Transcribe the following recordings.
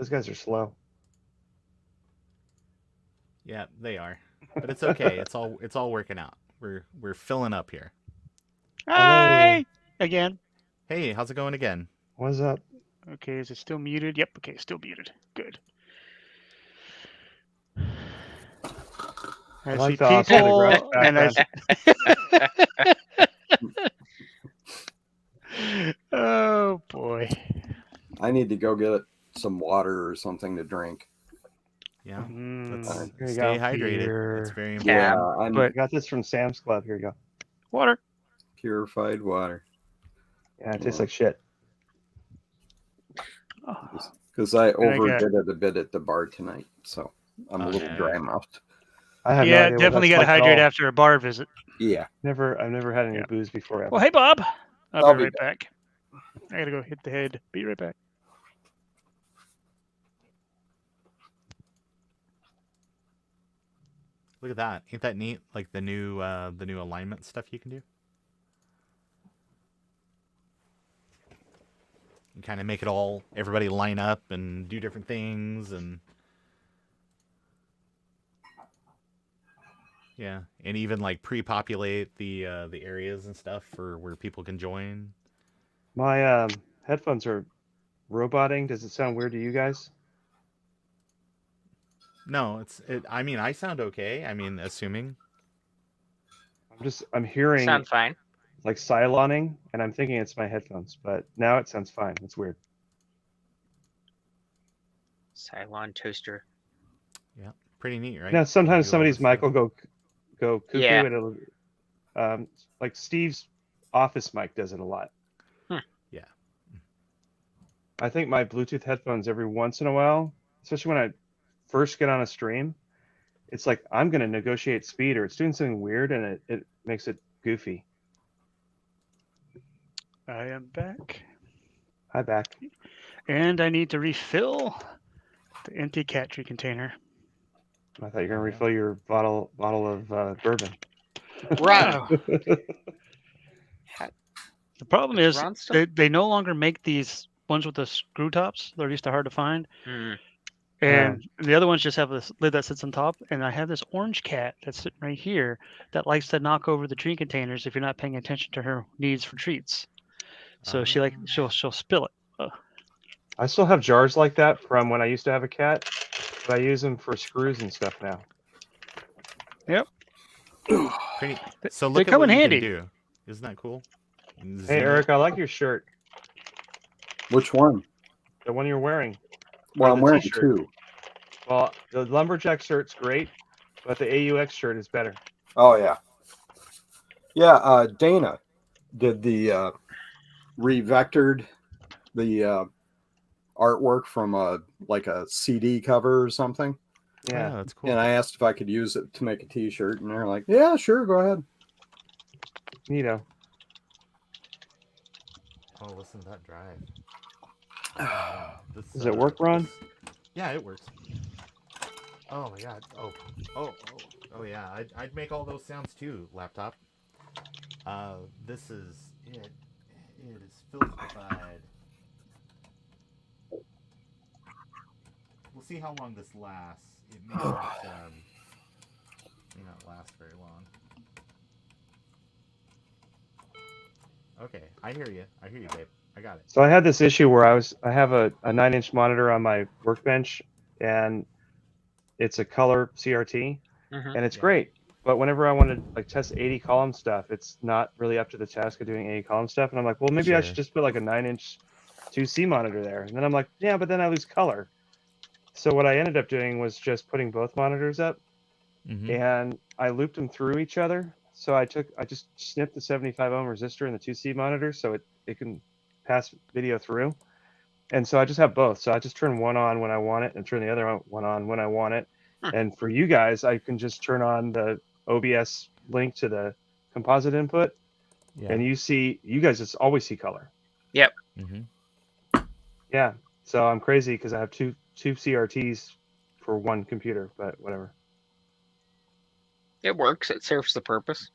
Those guys are slow. Yeah, they are. But it's okay. It's all working out. We're filling up here. Hello. Hi! Again. Hey, how's it going again? What's up? Okay, is it still muted? Yep, okay, still muted. Good. I like see the Oscar the Grouch people, and I background. see... Oh, boy. I need to go get some water or something to drink. Yeah. Mm, Let's Here you stay go. hydrated. Beer. It's very Yeah, important. I'm I But got this from Sam's Club. Here you go. water. purified water. Yeah, it tastes like shit. Oh, Because I And I got- overdid it a bit at the bar tonight, so I'm a little Okay. dry mouthed. I have no yeah, idea what definitely that's got to like at hydrate all. after a bar visit. Yeah. I've never had any Yeah. booze before ever. Well, hey, Bob. I'll I'll be be right back. I got to go hit the head. Be right back. Look at that. Ain't that neat? Like the new alignment stuff you can do. You kind of make it all everybody line up and do different things and yeah, and even like pre-populate the areas and stuff for where people can join. My headphones are roboting. Does it sound weird to you guys? No, I mean, I sound okay. I mean, assuming. I'm hearing Sound fine. like Cyloning, and I'm thinking it's my headphones, but now it sounds fine. It's weird. Cylon toaster. Yeah, pretty neat, right? Now sometimes Do all somebody's this mic stuff. will go cuckoo, Yeah. and it'll like Steve's office mic does it a lot. Yeah. I think my Bluetooth headphones every once in a while, especially when I first get on a stream, it's like I'm going to negotiate speed or it's doing something weird and it makes it goofy. I am back. Hi, back. And I need to refill the empty cat tree container. I thought you were going to Yeah. refill your bottle of bourbon. Run. Oh, the problem is Ron still? they no longer make these ones with the screw tops. They're used to hard to find. Hmm. And the other ones just have this lid that sits on top. And I have this orange cat that's sitting right here that likes to knock over the tree containers if you're not paying attention to her needs for treats. So she'll spill it. I still have jars like that from when I used to have a cat, but I use them for screws and stuff now. Pretty. They- So they look at come what in you handy. can do. Isn't that cool? And Hey, zoom Eric, it. I like your shirt. Which one? The one you're wearing. Well, Or I'm the wearing t-shirt. two. Well, the lumberjack shirt's great, but the AUX shirt is better. Oh, yeah. Yeah, Dana did the revectored the artwork from like a CD cover or something. Yeah. Oh, that's cool. And I asked if I could use it to make a t-shirt, and they're like, yeah, sure, go ahead. Neato. Oh, listen to that drive. This, Does it work, Ron? Yeah, it works. Oh my god. Oh yeah. I'd make all those sounds too, laptop. This is it. It is filtrified. We'll see how long this lasts. It may not last very long. Okay, I hear you. I hear you, babe. I got it. So I had this issue where I have a 9-inch monitor on my workbench, and it's a color CRT, Mhm. and it's Yeah. great. But whenever I want to like test 80 column stuff, it's not really up to the task of doing 80 column stuff. And I'm like, well, maybe I Sure. should just put like a 9-inch 2C monitor there. And then I'm like, yeah, but then I lose color. So what I ended up doing was just putting both monitors up, Mm-hmm. and I looped them through each other. So I just snipped the 75 ohm resistor in the 2C monitor so it can pass video through. And so I just have both. So I just turn one on when I want it and turn the other one on when I want it. And for you guys, I can just turn on the OBS link to the composite input, Yeah. and you guys just always see color. Mm-hmm. Yeah. So I'm crazy because I have two CRTs for one computer, but whatever. It works. It serves the purpose.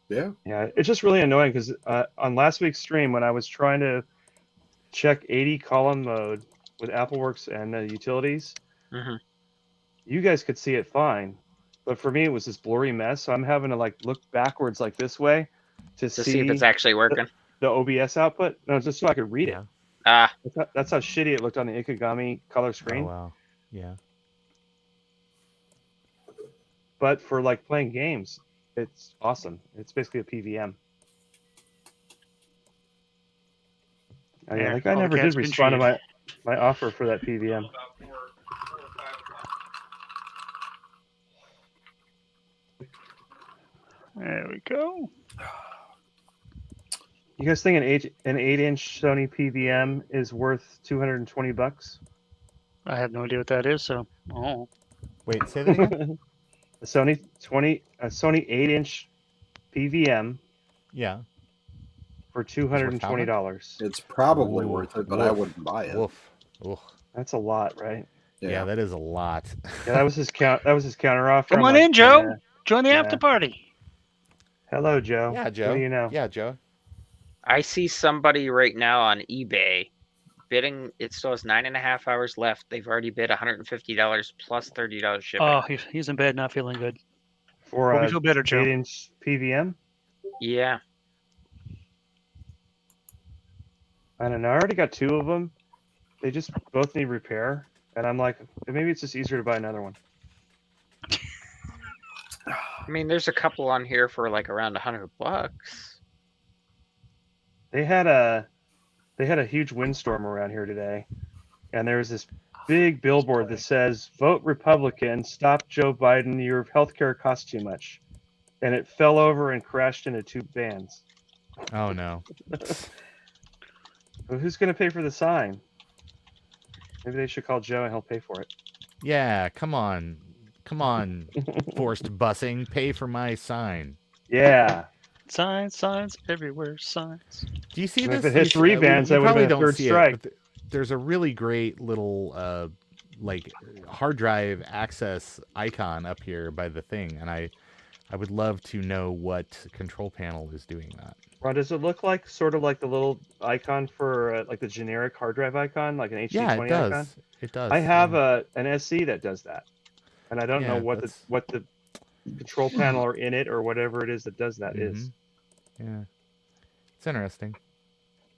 Yeah. Yeah, it's just really annoying because on last week's stream, when I was trying to check 80 column mode with AppleWorks and the utilities, Hmm. you guys could see it fine, but for me it was this blurry mess. So I'm having to like look backwards like this way to To see if see it's actually working. the OBS output. No, just so I could read it. Yeah. Ah, That's how shitty it looked on the Ikegami color Oh screen. wow. Yeah. But for like playing games, it's awesome. It's basically a PVM. Oh yeah, There, that guy all the never cats did been respond to treated. my offer for that PVM. There we go. You guys think an 8-inch Sony PVM is worth $220? I have no idea what that is, so oh. Wait, say that again. A Sony 8-inch PVM Yeah. for worth how much? $220. It's probably Ooh, worth it, but I woof, wouldn't buy it. Woof. Ugh. That's a lot, right? Yeah, that is a lot. Yeah, that was his counter offer. Come I'm on like, in, Joe. "Yeah." Join the Yeah. after party. Hello, Joe. Yeah, Joe. What do you know? Yeah, Joe. I see somebody right now on eBay bidding. It still has 9.5 hours left. They've already bid $150 plus $30 shipping. Oh, he's in bed, not feeling good. For Hope a you feel better, Joe. 8-inch PVM? Yeah. I don't know. I already got 2 of them. They just both need repair. And I'm like, maybe it's just easier to buy another one. I mean, there's a couple on here for like around $100. They had a huge windstorm around here today, and there was this big billboard that says "Vote Republican, stop Joe Biden, your healthcare costs too much," and it fell over and crashed into 2 vans. Oh no. Well, who's going to pay for the sign? Maybe they should call Joe and he'll pay for it. Yeah, come on. Come on, forced busing. Pay for my sign. Yeah. Signs everywhere, signs. Do you see And if this? it hit You 3 we vans, that would have probably been a don't 3rd see strike. it. But there's a really great little like hard drive access icon up here by the thing, and I would love to know what control panel is doing that. Ron, does it look like sort of like the little icon for like the generic hard drive icon, like an HD20 Yeah, it does. icon? It does. I have yeah. an SC that does that, and I don't know Yeah, what the control panel or in it or whatever it is that does that is. Yeah, it's interesting.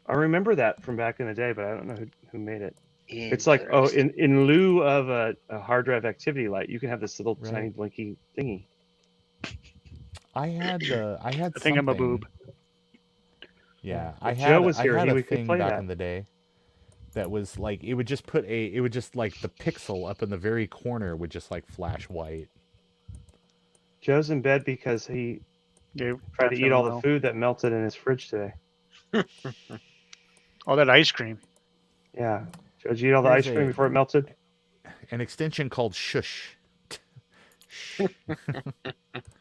I remember that from back in the day, but I don't know who made it. It's like, oh, in lieu of a hard drive activity light, you can have this little tiny blinky thingy. I had I think I'm a boob. Yeah, If I Joe was had here, a we could thing play back that. in the day that was like it would just like the pixel up in the very corner would just like flash white. Joe's in bed because he Yeah, tried to eat all the well. food that melted in his fridge today. All that ice cream. Yeah. Joe, did you eat all the Here's ice cream a- before it melted? An extension called Shush.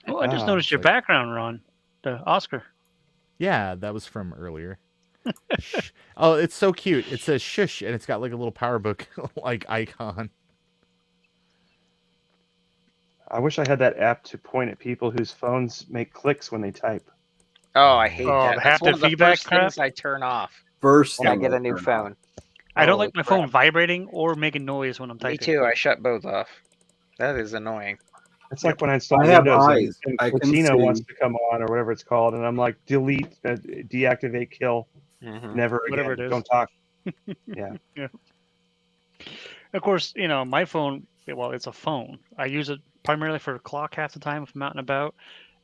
Oh, I just Wow, noticed your like- background, Ron. The Oscar. Yeah, that was from earlier. Shh. Oh, it's so cute. It says Shush, and it's got like a little PowerBook like icon. I wish I had that app to point at people whose phones make clicks when they type. Oh, I hate Oh, that. the That's one haptic of the feedback first things I turn off First when I thing get a I new turn phone. on. I don't Oh, like my crap. phone vibrating or making noise when I'm typing. Me too. I shut both off. That is annoying. It's like when I install I have Windows eyes. and I can Cortina wants see. to come on or whatever it's called, and I'm like, delete, deactivate, kill, Mhm. never Whatever again. it is. Don't talk. Yeah. Of course, you know, my phone, well, it's a phone. I use it primarily for a clock half the time if I'm out and about,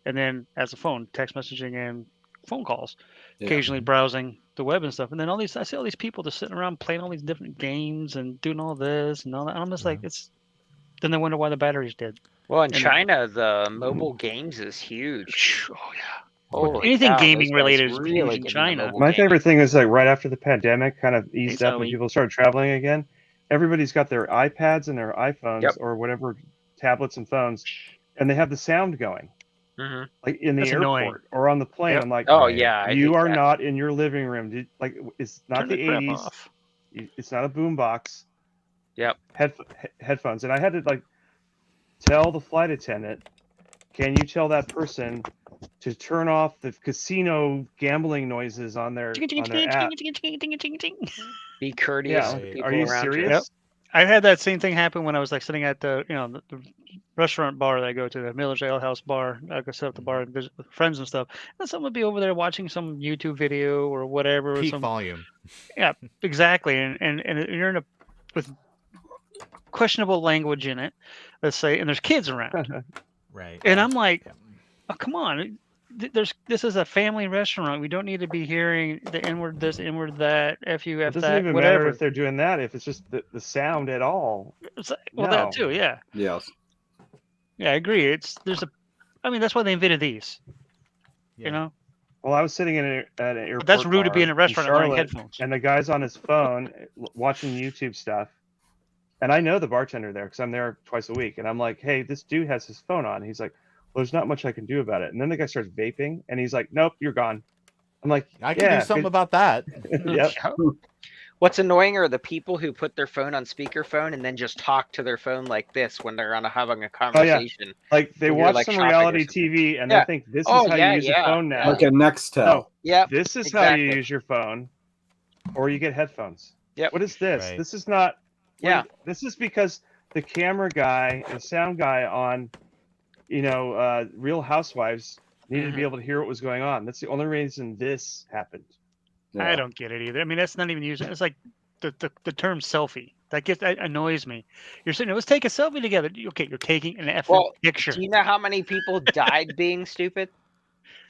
and then as a phone, text messaging and phone calls, Yeah. occasionally browsing the web and stuff. And then I see all these people just sitting around playing all these different games and doing all this and all that. And I'm just like, then they wonder why the battery's dead. Well, in And- China, the mobile games is huge. Oh, yeah. Holy Anything cow, gaming those guys related is really huge in get into China. mobile My gaming. favorite thing is like right after the pandemic kind of eased up and Ellie. people started traveling again. Everybody's got their iPads and their iPhones Yep. or whatever tablets and phones, and they have the sound going, Mhm. like in the That's airport annoying. or on the plane. Yep. I'm like, Oh Right. yeah, I you hate are that. not in your living room. Like it's not Turn the the crap 80s. off. It's not a boombox. Yep. Headphones, and I had to like tell the flight attendant can you tell that person to turn off the casino gambling noises on their app? Be courteous Yeah, to the people are you around you. serious? I had that same thing happen when I was like sitting at the the restaurant bar that I go to, the Miller's Ale House bar. I go sit at the bar and visit with friends and stuff. And someone would be over there watching some YouTube video or whatever. Peak some, volume. Yeah, exactly. And you're in a with questionable language in it, let's say, and there's kids around. Right. And I'm like, Yeah. oh, come on. This is a family restaurant. We don't need to be hearing the N-word this, N-word that, F you, It F doesn't that, even whatever. matter if they're doing that. If it's just the sound at all. It's like, well, that too, yeah. Yes. Yeah, I agree. I mean, that's why they invented these. Yeah. You know, Well, I was sitting at an airport. but that's rude to be in a bar restaurant and wearing Charlotte, headphones. and the guy's on his phone watching YouTube stuff. And I know the bartender there because I'm there twice a week. And I'm like, hey, this dude has his phone on. He's like, well, there's not much I can do about it. And then the guy starts vaping, and he's like, nope, you're gone. I'm like, I can do something about that. Yep. What's annoying are the people who put their phone on speakerphone and then just talk to their phone like this when they're having a conversation. Like they When you're, watch like, some shopping or reality something. TV, and Yeah. they think this is Oh, how yeah, you use your yeah, phone now. Like a Nextel. No, Yep. this is how you exactly. use your phone, or you get headphones. Yep. What is this? Right. This is not. Yeah. This is because the camera guy and sound guy on, Real Housewives needed to be able to hear what was going on. That's the only reason this happened. Yeah. I don't get it either. I mean, that's not even using. It's like the term selfie. That annoys me. You're saying, let's take a selfie together. Okay, you're taking an effing picture. Do you know how many people died being stupid?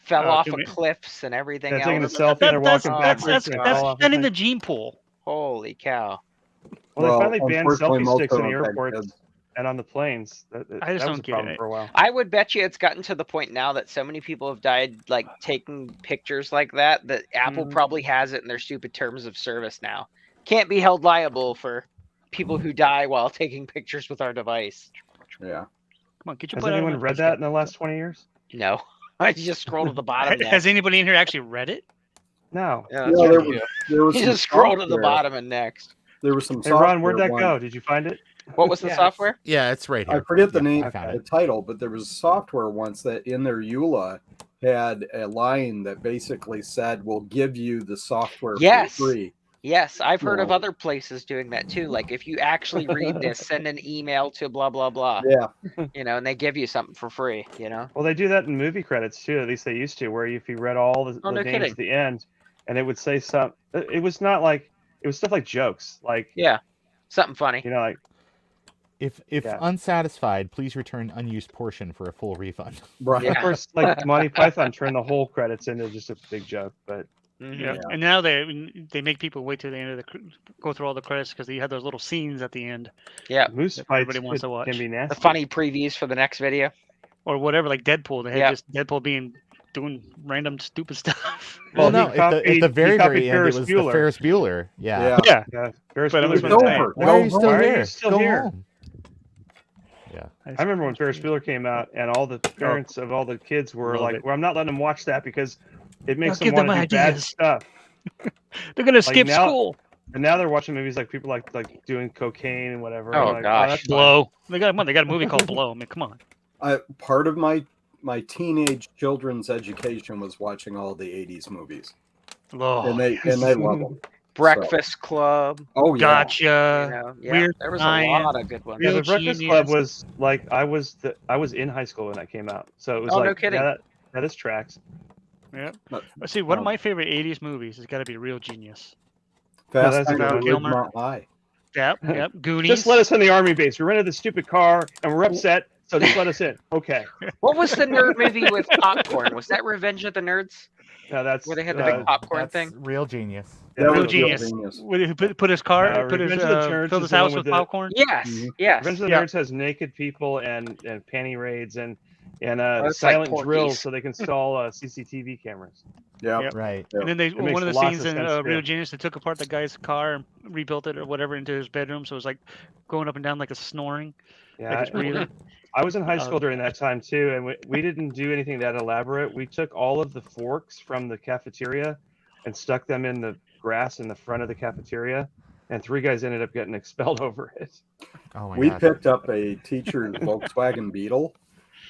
Fell off of cliffs and everything They're taking a else. selfie. They're walking That's backwards. and fall off sending the the gene pool. Holy cow. Well, they finally banned unfortunately, selfie most sticks of in them have airports kids. and on the planes. That I just was don't a get problem it. for a while. I would bet you it's gotten to the point now that so many people have died like taking pictures like that Apple probably has it in their stupid terms of service now. Can't be held liable for people who die while taking pictures with our device. Yeah. Come on, get your Has butt out of anyone my read face, that guy. in the last 20 years? No. I just scroll to the bottom next. Has anybody in here actually read it? No. Yeah, Yeah, that's there what you was- do. There was You some just scroll to the software. bottom and next. There was some Hey, Ron, where'd software that one- go? Did you find it? What was the Yeah, software? Yeah, it's right here. I forget the Yeah, name, I found the it. title, but there was software once that in their EULA had a line that basically said, "We'll give you the software Yes. for free." Yes, I've heard of No. other places doing that too. Like if you actually read this, send an email to blah blah blah. Yeah. And they give you something for free. Well, they do that in movie credits too. At least they used to, where if you read all the no names kidding. at the end, and it would say some. It was not like it was stuff like jokes, like Yeah, something funny. like If Yeah. unsatisfied, please return unused portion for a full refund. Right. Yeah. of course, like Monty Python turned the whole credits into just a big joke. But Mhm. Yeah. And now they make people wait till the end of go through all the credits because they have those little scenes at the end Yeah, moose that fights everybody wants to watch. can be nasty. the funny previews for the next video. or whatever, like Deadpool. They had Yeah. just Deadpool doing random stupid stuff. Well, Well, no, he at the copied- very, he very copied end, it Ferris was the Bueller. Ferris Bueller. Yeah. Yeah. Yeah. Yeah, Ferris But it was Bueller's It's when- insane. over. Why Go are you still home. Why are you here? still Go here? home. Yeah. I remember when Ferris Bueller came out, and all the parents of all the kids were Love like, it. "Well, I'm not letting them watch that because it makes Don't them give them want to do bad ideas." stuff." They're gonna skip now- school. And now they're watching movies like people like doing cocaine and whatever. Oh, I'm like, gosh. that's fine. Blow. They got a movie called Blow. I mean, come on. Part of my teenage children's education was watching all the '80s movies, Oh, and they love them. Breakfast Club. Oh yeah. gotcha. Yeah, Weird there was Science. a lot of good ones. Yeah, Real the Breakfast Genius. Club was like I was in high school when that came out, so it was Oh, like no kidding. yeah, that is tracks. Yeah. But- See, one of um, my favorite '80s movies has got to be Real Genius. Fast that's Times about at Gilmer. Ridgemont High. Yep. Yep. Goonies. Just let us in the army base. We rented the stupid car and we're upset, so just let us in. Okay. What was the nerd movie with popcorn? Was that Revenge of the Nerds? Now that's Where they had the big popcorn That's thing? real genius. yeah, That Real was Genius. Would he put his car, put his Revenge of the Nerds filled is his the one house with with the- popcorn? Yes, Mhm. yes. Revenge of the Yeah. Nerds has naked people and panty raids and it's like silent drills Porky's. so they can install CCTV cameras. Yeah. Yep. Right. And then It makes one of the lots scenes of in sense, Real too. Genius, they took apart the guy's car and rebuilt it or whatever into his bedroom, so it was like going up and down like a snoring, Yeah, like it's breathing. I was in high Uh, school during that time too, and we didn't do anything that elaborate. We took all of the forks from the cafeteria and stuck them in the grass in the front of the cafeteria, and 3 guys ended up getting expelled over it. Oh my We god. picked up a teacher's Volkswagen Beetle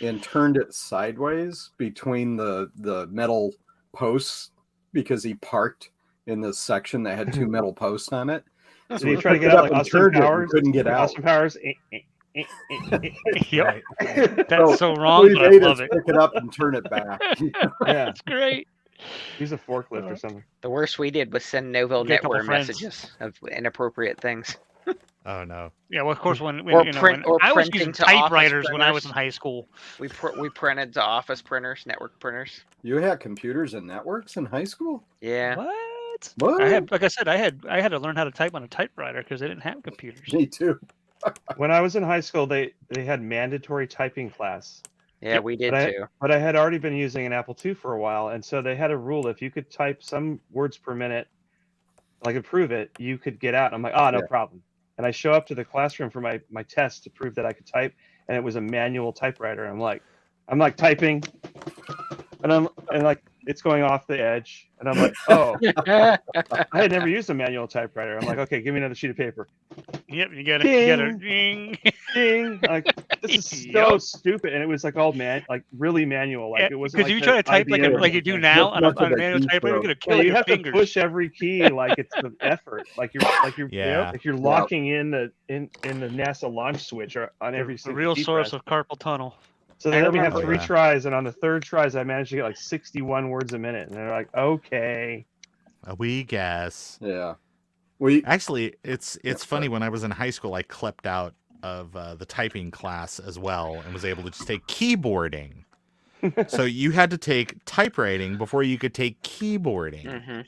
and turned it sideways between the metal posts because he parked in this section that had two metal posts on it. Did he try to get out like Austin Powers? Couldn't get out. Austin Powers. Yep. Right. That's so wrong, we but I made love us it. pick it up and turn it back. Yeah, It's great. use a forklift or something. The worst we did was send Novell Get a couple netware friends. messages of inappropriate things. Oh no. Yeah, well, of course, when Or you know, print- when or I was printing using to office typewriters when I was printers. in high school. We printed to office printers, network printers. You had computers and networks in high school? Yeah. What? What? I had, like I said, I had to learn how to type on a typewriter because they didn't have computers. Me too. When I was in high school, they had mandatory typing class. Yeah, we did But too. But I had already been using an Apple II for a while, and so they had a rule: if you could type some words per minute, like approve it, you could get out. I'm like, oh, no Yeah. problem. And I show up to the classroom for my test to prove that I could type, and it was a manual typewriter. I'm like typing, and like it's going off the edge, and I'm like, oh, I had never used a manual typewriter. I'm like, okay, give me another sheet of paper. Yep, you get a Ding. ding. Ding. Like this is so stupid, and it was like all really manual. Like it wasn't Because like you the try to type IBM or like you do something. now on a Nothing but manual key typewriter, you're stroke. gonna Yeah, kill you your have fingers. to push every key like it's the effort. Like Yeah. you're locking in the NASA launch switch on every The single real key source press. of carpal tunnel. So they I let me have remember. 3 Yeah. tries, and on the 3rd tries, I managed to get like 61 words a minute, and they're like, okay. We guess. Yeah. We Actually, it's funny. When I was in high school, I clept out of the typing class as well and was able to just take keyboarding. So you had to take typewriting before you could take keyboarding. Hmm.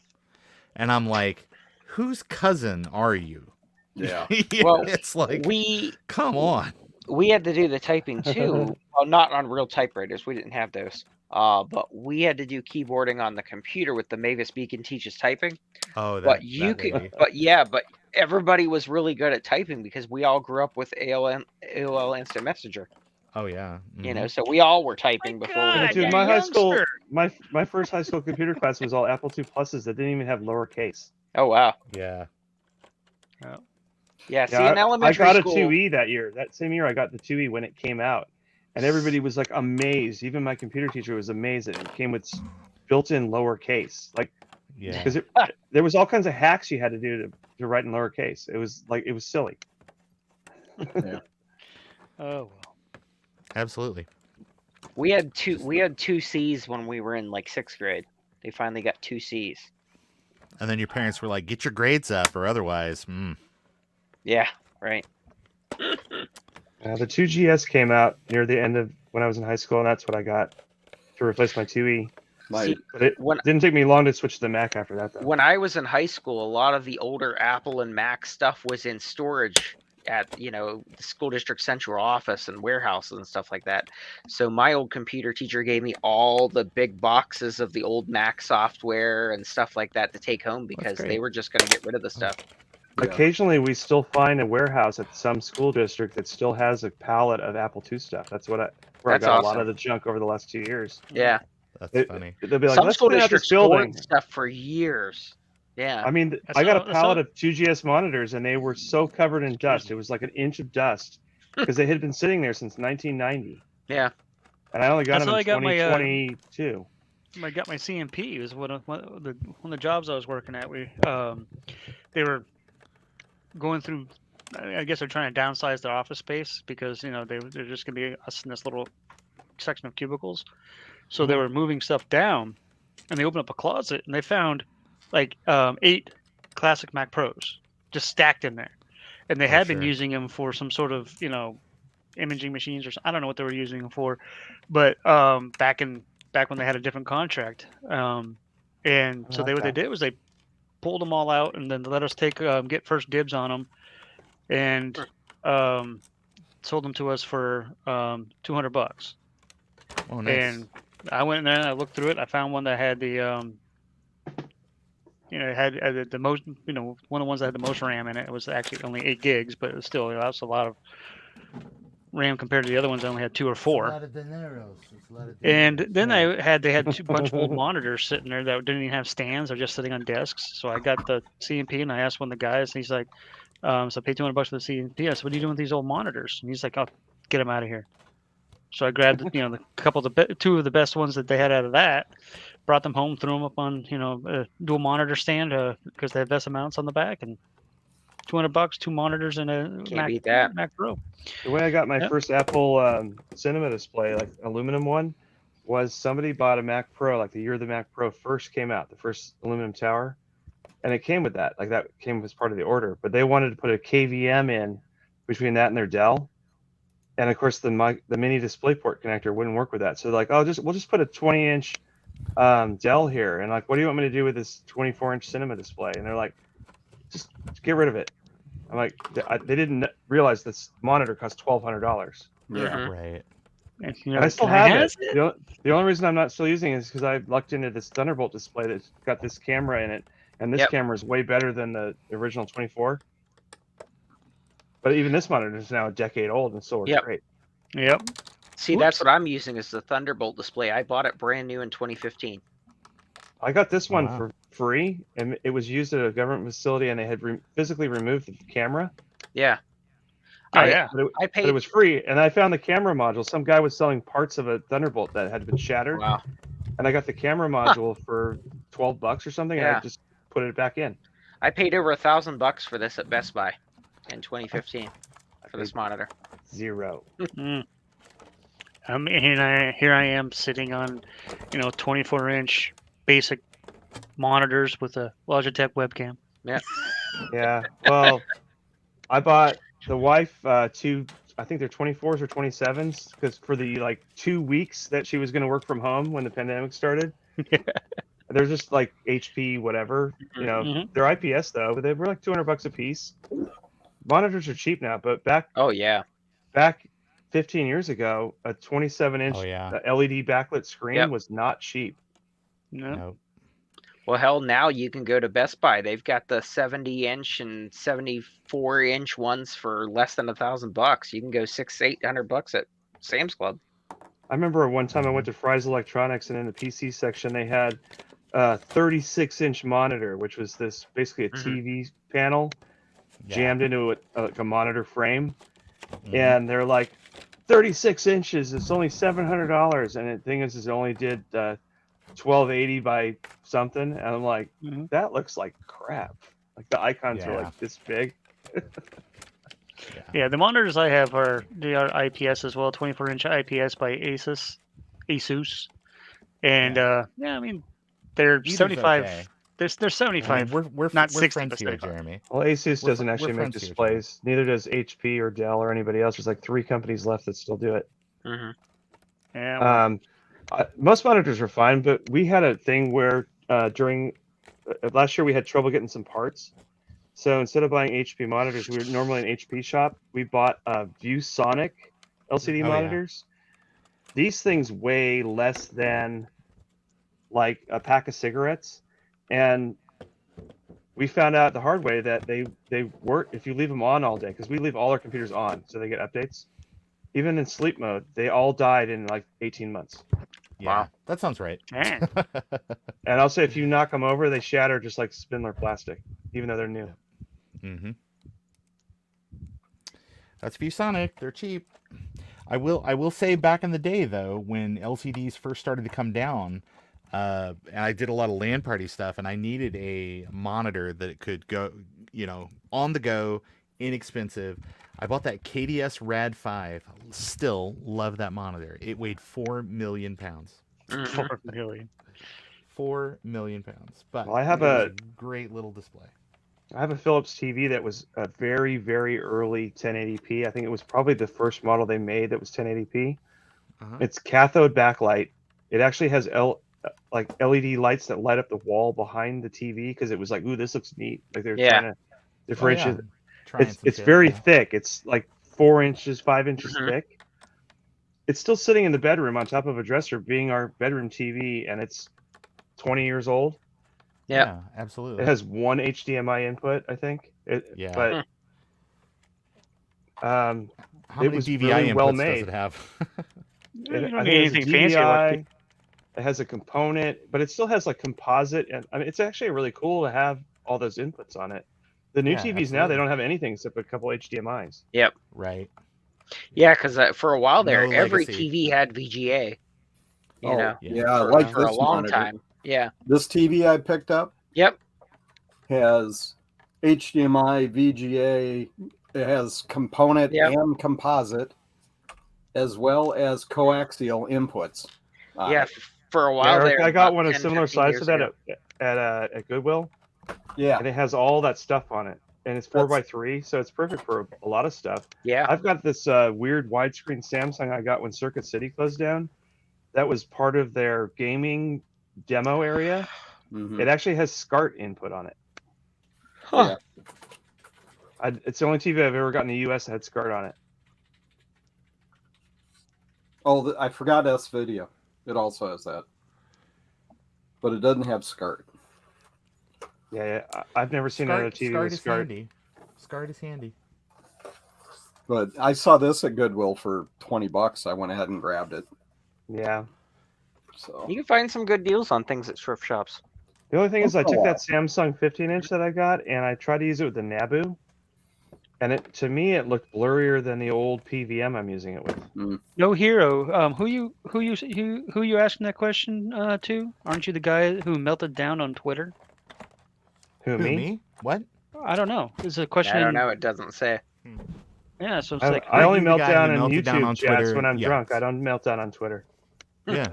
And I'm like, whose cousin are you? yeah. Well, it's like, we come on. had to do the typing too. Well, not on real typewriters. We didn't have those. But we had to do keyboarding on the computer with the Mavis Beacon Teaches Typing. Oh, that, But you that could, lady. but everybody was really good at typing because we all grew up with AOL Instant Messenger. Oh yeah. You Mhm. know, so we all were typing before we God, had Dude, you're my a high school, youngster. my first high school computer class was all Apple II pluses that didn't even have lowercase. Oh wow. Yeah. Yeah. See, Yeah, in I elementary got school, a 2E that year. That same year, I got the 2E when it came out, and everybody was like amazed. Even my computer teacher was amazed that it came with built-in lowercase. Like, Yeah. because there was all kinds of hacks you had to do to write in lowercase. It was silly. Oh well. Absolutely. we had two C's when we were in like 6th grade. They finally got 2 C's. And then your parents were like, "Get your grades up, or otherwise." Yeah. Right. The 2GS came out near the end of when I was in high school, and that's what I got to replace my 2E. My But it When didn't take me long to switch to the Mac after that, though. when I was in high school, a lot of the older Apple and Mac stuff was in storage at the school district central office and warehouses and stuff like that. So my old computer teacher gave me all the big boxes of the old Mac software and stuff like that to take home because they great. were just going to get rid of the stuff. Yeah. Occasionally, we still find a warehouse at some school district that still has a pallet of Apple II stuff. That's where That's I got a lot awesome. of the junk over the last 2 years. Yeah. That's funny. They'll be like, Some let's school clean out this districts building. hoard stuff for years. Yeah. I mean, That's I got a all- that's pallet all- of 2GS monitors, and they were so covered in dust. It was like an inch of dust because they had been sitting there since 1990. Yeah. And I only got That's them how in I got my, 2022. I got my CMP. It was one of the jobs I was working at. They were going through. I guess they're trying to downsize their office space because they're just gonna be us in this little section of cubicles. So they were moving stuff down, and they opened up a closet and they found like 8 classic Mac Pros just stacked in there, and they had been sure. using them for some sort of imaging machines or I don't know what they were using them for, but back when they had a different contract, and so what they did was they pulled them all out and then let us get first dibs on them, and sold them to us for $200. Oh, nice. And I went in there and I looked through it. I found one that had the it had the most one of the ones that had the most RAM in it. It was actually only 8 gigs, but it was still that's a lot of RAM compared to the other ones that only had 2 or 4. And then they had a bunch of old monitors sitting there that didn't even have stands; they're just sitting on desks. So I got the CMP and I asked one of the guys, and he's like, "So I paid $200 for the CMP." I said, "What are you doing with these old monitors?" And he's like, "I'll get them out of here." So I grabbed the couple of two of the best ones that they had out of that, brought them home, threw them up on a dual monitor stand because they have VESA mounts on the back, and $200, 2 monitors and a Can't beat that. Mac Pro. The way I got my Yep. first Apple Cinema display, like aluminum one, was somebody bought a Mac Pro like the year the Mac Pro first came out, the first aluminum tower, and it came with that. Like that came as part of the order. But they wanted to put a KVM in between that and their Dell, and of course the mini DisplayPort connector wouldn't work with that. So like, we'll just put a 20-inch Dell here, and like, what do you want me to do with this 24-inch Cinema display? And they're like, just get rid of it. I'm like, they didn't realize this monitor cost $1,200. Yeah. Mhm. Right. And I still have it. The only reason I'm not still using it is because I lucked into this Thunderbolt display that's got this camera in it, and this Yep. camera is way better than the original 24. But even this monitor is now a decade old and still works Yep. great. Yep. See, that's what I'm using is the Thunderbolt display. I bought it brand new in 2015. I got this one wow. for free, and it was used at a government facility, and they had physically removed the camera. Yeah. Oh I- yeah. But it, I but paid. it was free, and I found the camera module. Some guy was selling parts of a Thunderbolt that had been shattered, Wow. and I got the camera module for $12 or something, and Yeah. I just put it back in. I paid over $1,000 for this at Best Buy in 2015 for this monitor. Zero. Mm. And here I am sitting on 24-inch basic monitors with a Logitech webcam. Yeah. Well, I bought the wife two. I think they're 24s or 27s because for the like 2 weeks that she was going to work from home when the pandemic started, they're just like HP whatever. Mhm. They're IPS though, but they were like $200 a piece. Monitors are cheap now, but back Oh yeah. 15 years ago, a 27-inch Oh yeah. LED backlit screen Yep. was not cheap. No. Nope. Well, hell, now you can go to Best Buy. They've got the 70-inch and 74-inch ones for less than $1,000. You can go $600-800 at Sam's Club. I remember one time I went to Fry's Electronics, and in the PC section they had a 36-inch monitor, which was this basically a Mhm. TV panel Yeah. jammed into a monitor frame, Mhm. and they're like 36 inches. It's only $700, and the thing is it only did 1280 by something, and I'm like, Mhm. that looks like crap. Like the icons are Yeah. like this big. Yeah, the monitors I have are IPS as well, 24-inch IPS by Asus, and I mean they're Either's 75. okay. They're I 75. mean, we're not we're 60, friends but here, 75. Jeremy. Well, Asus We're doesn't fr- we're actually make friends here, displays. Neither does HP or Dell or anybody else. There's like 3 companies left that still do it. Mm-hmm. Yeah, well, Most monitors are fine, but we had a thing where during last year we had trouble getting some parts. So instead of buying HP monitors, we were normally an HP shop. We bought ViewSonic LCD Oh, yeah. monitors. These things weigh less than like a pack of cigarettes, and we found out the hard way that they work if you leave them on all day, because we leave all our computers on so they get updates. Even in sleep mode, they all died in like 18 months. Yeah, Wow. that sounds right. man. And I'll say if you knock them over, they shatter just like Spindler plastic, even though they're new. Mm-hmm. That's ViewSonic. They're cheap. I will say back in the day though, when LCDs first started to come down, and I did a lot of LAN party stuff, and I needed a monitor that could go, on the go, inexpensive. I bought that KDS Rad 5. Still love that monitor. It weighed 4 million pounds. Mhm. 4 million. 4 million pounds. But Well, I have it was a- great little display. I have a Philips TV that was a very, very early 1080p. I think it was probably the first model they made that was 1080p. Uh-huh. It's cathode backlight. It actually has like LED lights that light up the wall behind the TV because it was like, ooh, this looks neat. Like they're Yeah. trying to differentiate. Trying some It's shit, very yeah. thick. It's like 4 inches, 5 inches Mhm. thick. It's still sitting in the bedroom on top of a dresser, being our bedroom TV, and it's 20 years old. Yep. Yeah, absolutely. It has 1 HDMI input, I think. Yeah. But How it many was DVI really inputs well does made. it have? You I don't think need it has a anything fancy. Like DVI, it has a component, but it still has like composite, and I mean it's actually really cool to have all those inputs on it. The new Yeah, TVs now, they absolutely. don't have anything except a couple HDMIs. Right. Yeah, because for a while there, No every legacy. TV had VGA. You Oh, know, Yeah. yeah, for, like for a this long monitor. time. Yeah. This TV I picked up Yep. has HDMI, VGA, it has component Yep. and composite, as well as coaxial inputs. on Yeah. it. For a Yeah, while Eric, there. I got about one of 10, similar 15 size years to that ago. at Goodwill, Yeah. and it has all that stuff on it, and it's 4x3, so it's perfect for a lot of stuff. Yeah. I've got this weird widescreen Samsung I got when Circuit City closed down. That was part of their gaming demo area. Mhm. It actually has SCART input on it. Huh. It's the only TV I've ever got in the U.S. that had SCART on it. Oh, I forgot S Video. It also has that, but it doesn't have SCART. Yeah, I've never seen another TV with is SCART. handy. SCART is handy. But I saw this at Goodwill for $20. I went ahead and grabbed it. Yeah. So You can find some good deals on things at thrift shops. The only thing is, I Once in a took while. that Samsung 15-inch that I got, and I tried to use it with the Nabu, and to me it looked blurrier than the old PVM I'm using it with. No Hero. Who you asking that question to? Aren't you the guy who melted down on Twitter? Who, me? What? I don't know. It's a question. I don't know. It doesn't say. Yeah, so it's I, like I only you the melt guy down who in melted down YouTube on chats Twitter? when I'm Yeah. drunk. I don't melt down on Twitter. Yeah.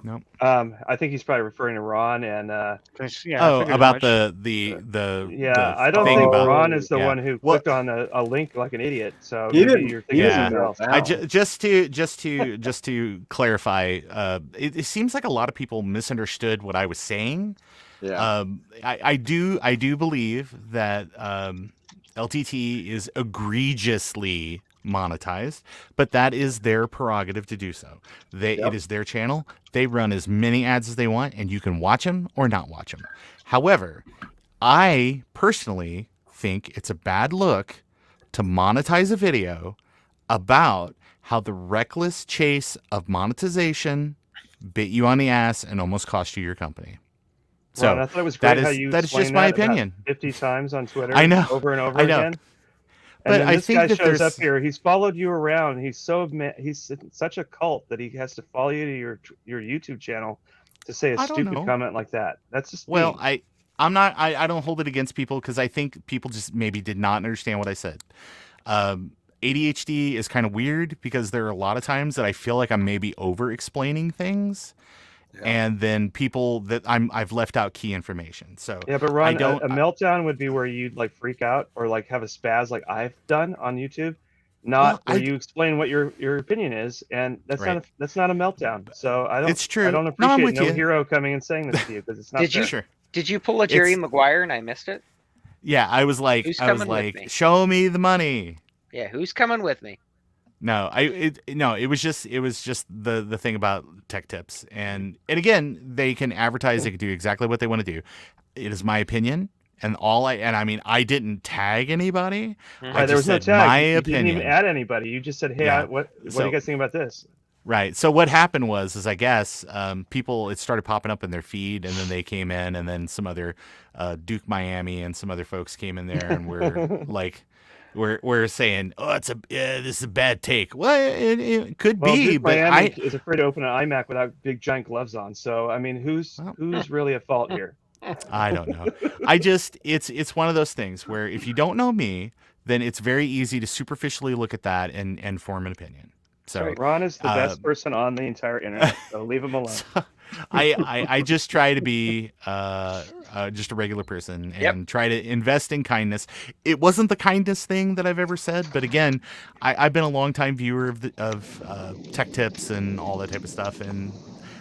Nope. I think he's probably referring to Ron and yeah, I Oh, figured as about much. the yeah. I the don't thing think about Ron is the yeah. one who Well- clicked on a link like an idiot. So He maybe didn't. you're He thinking of Yeah. didn't something else. melt I down. just to clarify, it seems like a lot of people misunderstood what I was saying. Yeah. I do believe that LTT is egregiously monetized, but that is their prerogative to do so. It is their channel. They run as many ads as they want, and you can watch them or not watch them. However, I personally think it's a bad look to monetize a video about how the reckless chase of monetization bit you on the ass and almost cost you your company. So Ron, I thought it was great how you that is just explained my that about opinion. 50 times on Twitter. I know. Over and over I know. again. But And then I this think guy that shows up there's- here. He's followed you around. He's he's such a cult that he has to follow you to your YouTube channel to say a I don't stupid know. comment like that. That's just Well, mean. I don't hold it against people because I think people just maybe did not understand what I said. ADHD is kind of weird because there are a lot of times that I feel like I'm maybe over explaining things. Yeah. And then people that I've left out key information. So Yeah, but Ron, don't- a meltdown would be where you'd like freak out or like have a spaz like I've done on YouTube, not Well, where you explain what your opinion is, and that's Right. not a meltdown. So I don't. It's true. I don't No, I'm appreciate with no you. hero coming and saying this to you because it's not. Did you- fair. Sure. Did you pull a Jerry It's- Maguire and I missed it? Yeah, I was like, Who's coming with me? show me the money. Yeah, who's coming with me? No, it was just the thing about tech tips, and again, they can advertise, they can do exactly what they want to do. It is my opinion, and I mean, I didn't tag anybody. Mhm. I Right, there was just no said tag. my You opinion. didn't even add anybody. You just said, "Hey, Yeah. what do So- you guys think about this?" Right. So what happened was I guess people, it started popping up in their feed, and then they came in, and then some other Duke Miami and some other folks came in there, and we're like. We're saying, oh, this is a bad take. Well, it could Well, be, Duke but Miami is afraid to open an iMac without big giant gloves on. So I mean, who's really at fault here? I don't know. It's one of those things where if you don't know me, then it's very easy to superficially look at that and form an opinion. So Ron is the best person on the entire internet. So leave him alone. I just try to be just a regular person and try to invest in kindness. It wasn't the kindest thing that I've ever said, but again, I've been a longtime viewer of tech tips and all that type of stuff, and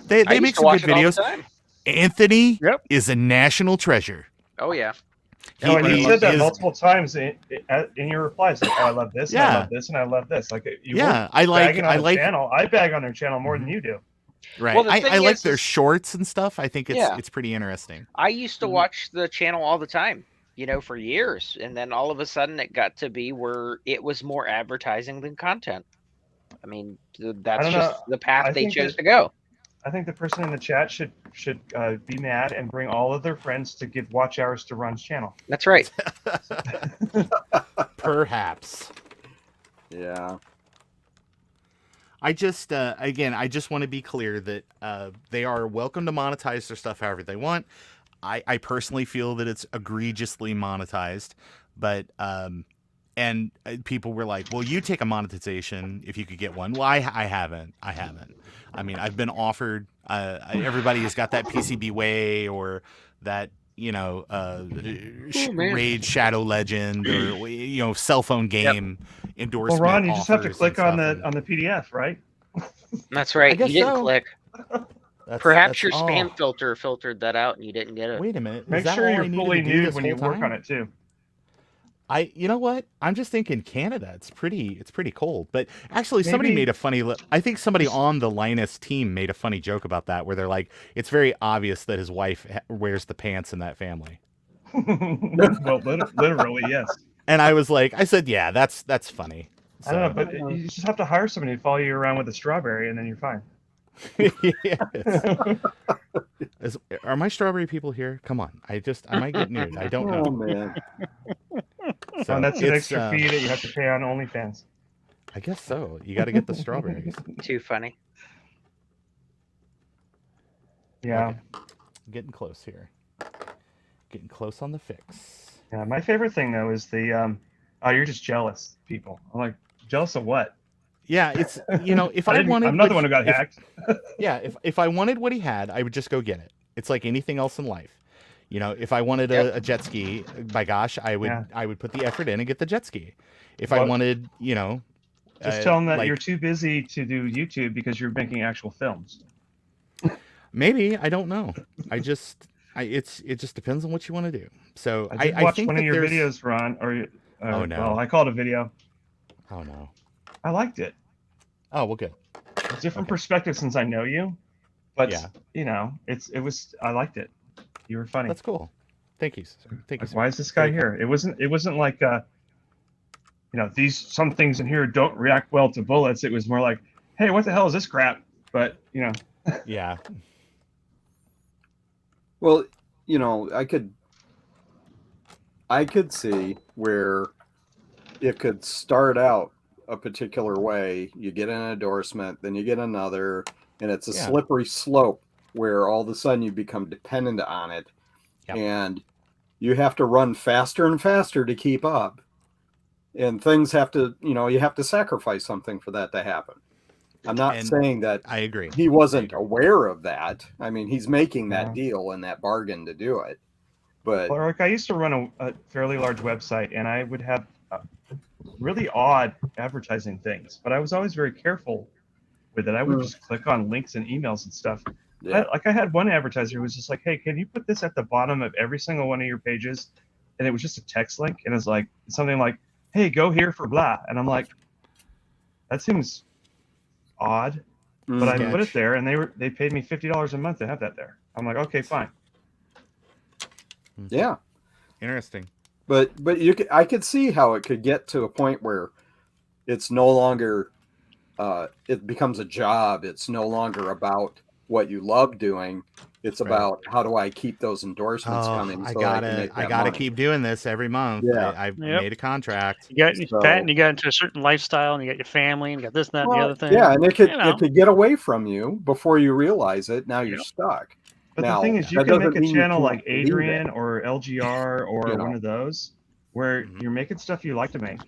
they I make used to some watch good it all the videos. time. Anthony is a national treasure. Oh yeah. Oh, and you He said that is- multiple times in your replies. Like, oh, I love this, and I love this, and I love this. Like, you Yeah, weren't I like- bagging on I the like- channel. I bag on their channel more than you do. Right. Well, the I thing like is- their shorts and stuff. I think Yeah. it's pretty interesting. I used to watch the channel all the time, for years, and then all of a sudden it got to be where it was more advertising than content. I mean, that's don't just know. the path I they think chose that- to go. I think the person in the chat should be mad and bring all of their friends to give watch hours to Ron's channel. That's right. Perhaps. Yeah. I just again, I just want to be clear that they are welcome to monetize their stuff however they want. I personally feel that it's egregiously monetized, but and people were like, "Well, you take a monetization if you could get one." Well, I haven't. I mean, I've been offered. Everybody has got that PCB Way or that Raid Shadow Legend or cell phone game endorsement. Well, Ron, you just have to offers click and on stuff, the PDF, right? That's right. I guess You didn't so. click. That's- Perhaps that's- your spam oh, filter filtered that out and you didn't get it. Wait a minute. Make Is that sure all you're I needed fully to do nude this when you whole work time? on it too. You know what? I'm just thinking Canada. It's pretty cold. But actually, somebody Maybe- made a funny. I think somebody on the Linus team made a funny joke about that, where they're like, "It's very obvious that his wife wears the pants in that family." Well, literally, yes. And I was like, I said, "Yeah, that's funny." I don't know, but you just have to hire somebody to follow you around with a strawberry, and then you're fine. Are my strawberry people here? Come on, I might get nude. I don't know. Oh man. So And that's an it's, extra fee that you have to pay on OnlyFans. I guess so. You got to get the strawberries. Too funny. Yeah. Okay. Getting close here. Getting close on the fix. Yeah. My favorite thing though is the oh, you're just jealous, people. I'm like, jealous of what? Yeah, it's if I wanted, I'm not the one who got hacked. Yeah, if I wanted what he had, I would just go get it. It's like anything else in life. If I wanted a jet ski, by gosh, I would put the effort in and get the jet ski. If I wanted, just tell them that you're too busy to do YouTube because you're making actual films. Maybe, I don't know. It just depends on what you want to do. So I did watch think one that of your there's- videos, Ron. Or Oh, no. Well, I called it a video. Oh no. I liked it. Oh well, good. It's a different Okay. perspective since I know you, but Yeah. I liked it. You were funny. That's cool. Thank you, sir. Thank you. Like, Sir. why is this guy here? It wasn't like some things in here don't react well to bullets. It was more like, hey, what the hell is this crap? But Yeah. Well, I could see where it could start out a particular way. You get an endorsement, then you get another, and it's a Yeah. slippery slope where all of a sudden you become dependent on it, Yep. and you have to run faster and faster to keep up. And things have to, you have to sacrifice something for that to happen. I'm not And saying that I agree. he wasn't aware of that. I mean, he's making that Yeah. deal and that bargain to do it. But Well, Eric, I used to run a fairly large website, and I would have really odd advertising things, but I was always very careful with it. I would just click on links and emails and stuff. yeah, I had one advertiser who was just like, hey, can you put this at the bottom of every single one of your pages? And it was just a text link, and it's like something like, hey, go here for blah. And I'm like, that seems odd. But I put it there, and they paid me $50 a month to have that there. I'm like, okay, fine. yeah. Interesting. But I could see how it could get to a point where it's no longer it becomes a job. It's no longer about what you love doing. It's Right. about how do I keep those endorsements coming. I so that I can gotta make that gotta money. keep doing this every month. Yeah. I've Yep. made a contract. You got So- that, and you got into a certain lifestyle, and you got your family, and you got this, and that, and the Well, other thing. yeah, and it know. could get away from you before you realize it. Now you're stuck. But Now, the thing is, you that can make doesn't a mean you channel can't like do that. Adrian or LGR or You know. one of those where Mhm. you're making stuff you like to make.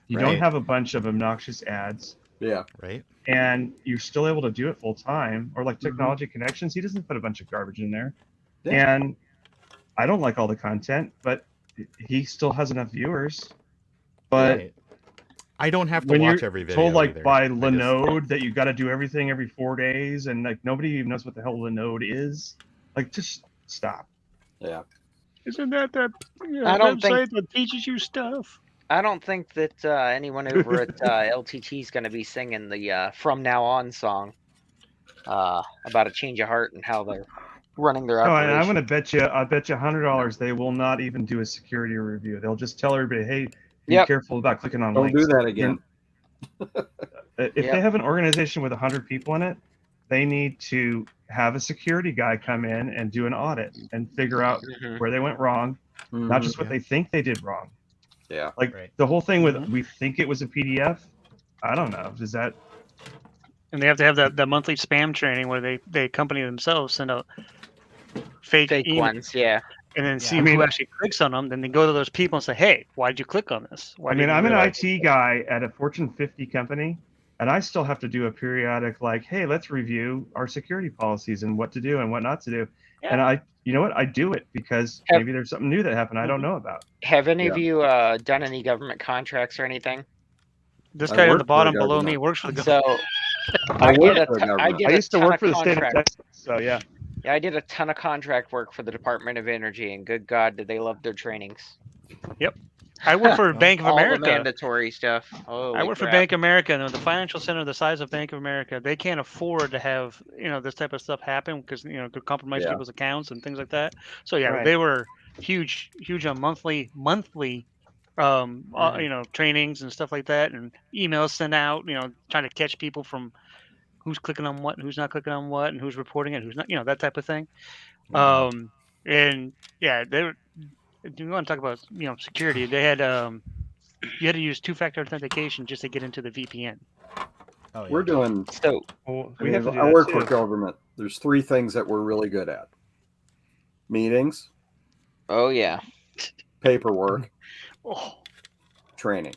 You Right. don't have a bunch of obnoxious ads, Yeah. Right. and you're still able to do it full time. Or like Technology Connections, he doesn't put a bunch of garbage in there. Yeah. And I don't like all the content, but he still has enough viewers. But Right. I don't have to when watch you're every video. told like either. by I just- Linode that you got to do everything every 4 days, and like nobody even knows what the hell Linode is, like just stop. Yeah. Isn't that I don't think- website that teaches you stuff? I don't think that anyone over at LTT is going to be singing the "From Now On" song about a change of heart and how they're running their Oh, and operation. I'm gonna bet you. I bet you $100 they will not even do a security review. They'll just tell everybody, "Hey, be Yep. careful about clicking on Don't links." do that again. If Yep. they have an organization with 100 people in it, they need to have a security guy come in and do an audit and figure out Mhm. where they went wrong, not just what they think they did wrong. Yeah. Like Right. the whole thing with Mhm. we think it was a PDF. I don't know. Does that? And they have to have that monthly spam training where they company themselves send out fake emails ones, yeah. and then see Yeah. I mean- who actually clicks on them. Then they go to those people and say, "Hey, why did you click on this? Why I mean, did you I'm an realize-" IT guy at a Fortune 50 company, and I still have to do a periodic like, hey, let's review our security policies and what to do and what not to do. Yeah. And you know what? I do it because Have- maybe there's something new that happened I don't know about. Have any of Yeah. you done any government contracts or anything? This I guy on work the for the bottom below government. me works for the government. So I I work did for the I government. did I a used to ton work of for the state of contract. Texas, so yeah. Yeah, I did a ton of contract work for the Department of Energy, and good God, did they love their trainings. I work for Bank of All the America. mandatory stuff. Oh, I work for Bank of America, and the financial center the size of Bank of America, they can't afford to have this type of stuff happen because it could compromise Yeah. people's accounts and things like that. So yeah, Right. they were huge on monthly trainings and stuff like that, and emails sent out, trying to catch people from who's clicking on what and who's not clicking on what and who's reporting it, who's not, that type of thing. Wow. And yeah, they were. Do you want to talk about security? They had you had to use two-factor authentication just to get into the VPN. Oh, yeah. We're doing. So Well, I we have to mean, do I that work too. for government. There's 3 things that we're really good at: meetings, oh yeah. paperwork, Oh, training.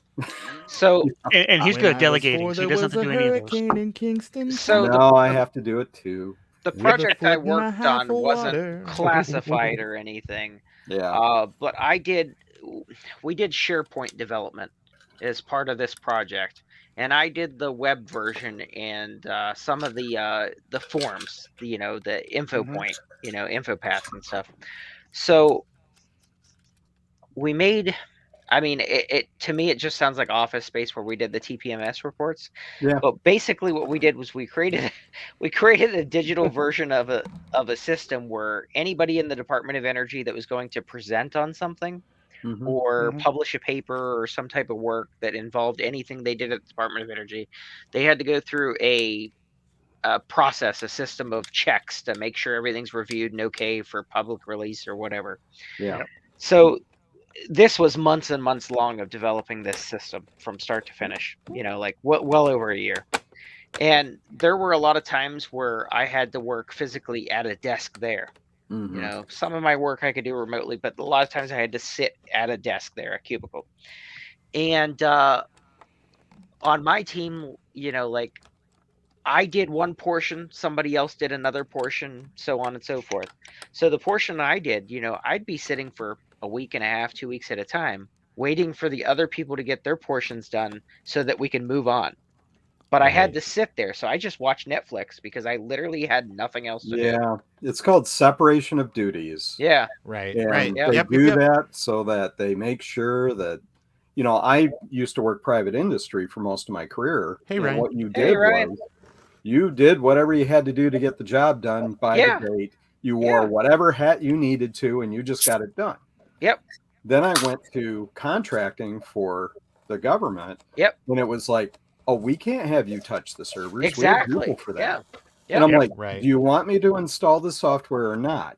So and he's When good I at was delegating, 4, so he there doesn't have was to a do any of those. hurricane in Kingston. So No, I have to do it too. the With a project I foot and a worked half on of wasn't water. classified or anything. Yeah. But we did SharePoint development as part of this project, and I did the web version and some of the forms, the info point, info paths and stuff. So we made. I mean, it to me it just sounds like Office Space where we did the TPMS reports. Yeah. But basically, what we did was we created a digital version of a system where anybody in the Department of Energy that was going to present on something Mhm. or Mhm. publish a paper or some type of work that involved anything they did at the Department of Energy, they had to go through a process, a system of checks to make sure everything's reviewed and okay for public release or whatever. Yeah. Yep. So this was months and months long of developing this system from start to finish, like well over a year. And there were a lot of times where I had to work physically at a desk there. Mhm. Some of my work I could do remotely, but a lot of times I had to sit at a desk there, a cubicle. And on my team, like I did one portion, somebody else did another portion, so on and so forth. So the portion I did, I'd be sitting for a week and a half, 2 weeks at a time, waiting for the other people to get their portions done so that we can move on. But I had Right. to sit there, so I just watched Netflix because I literally had nothing else to do. Yeah. It's called separation of duties. Yeah. Right. And Right. Yep. they Yep. do Yep. that so that they make sure that, I used to work private industry for most of my career. Hey, and Ryan. what you Hey, did Ryan. was you did whatever you had to do to get the job done by Yeah. the date. You wore Yeah. whatever hat you needed to, and you just got it done. Yep. Then I went to contracting for the government. Yep. And it was like, oh, we can't have you touch the servers. We have Exactly. people for that. Yeah. And I'm Yep. like, Right. do you want me to install the software or not?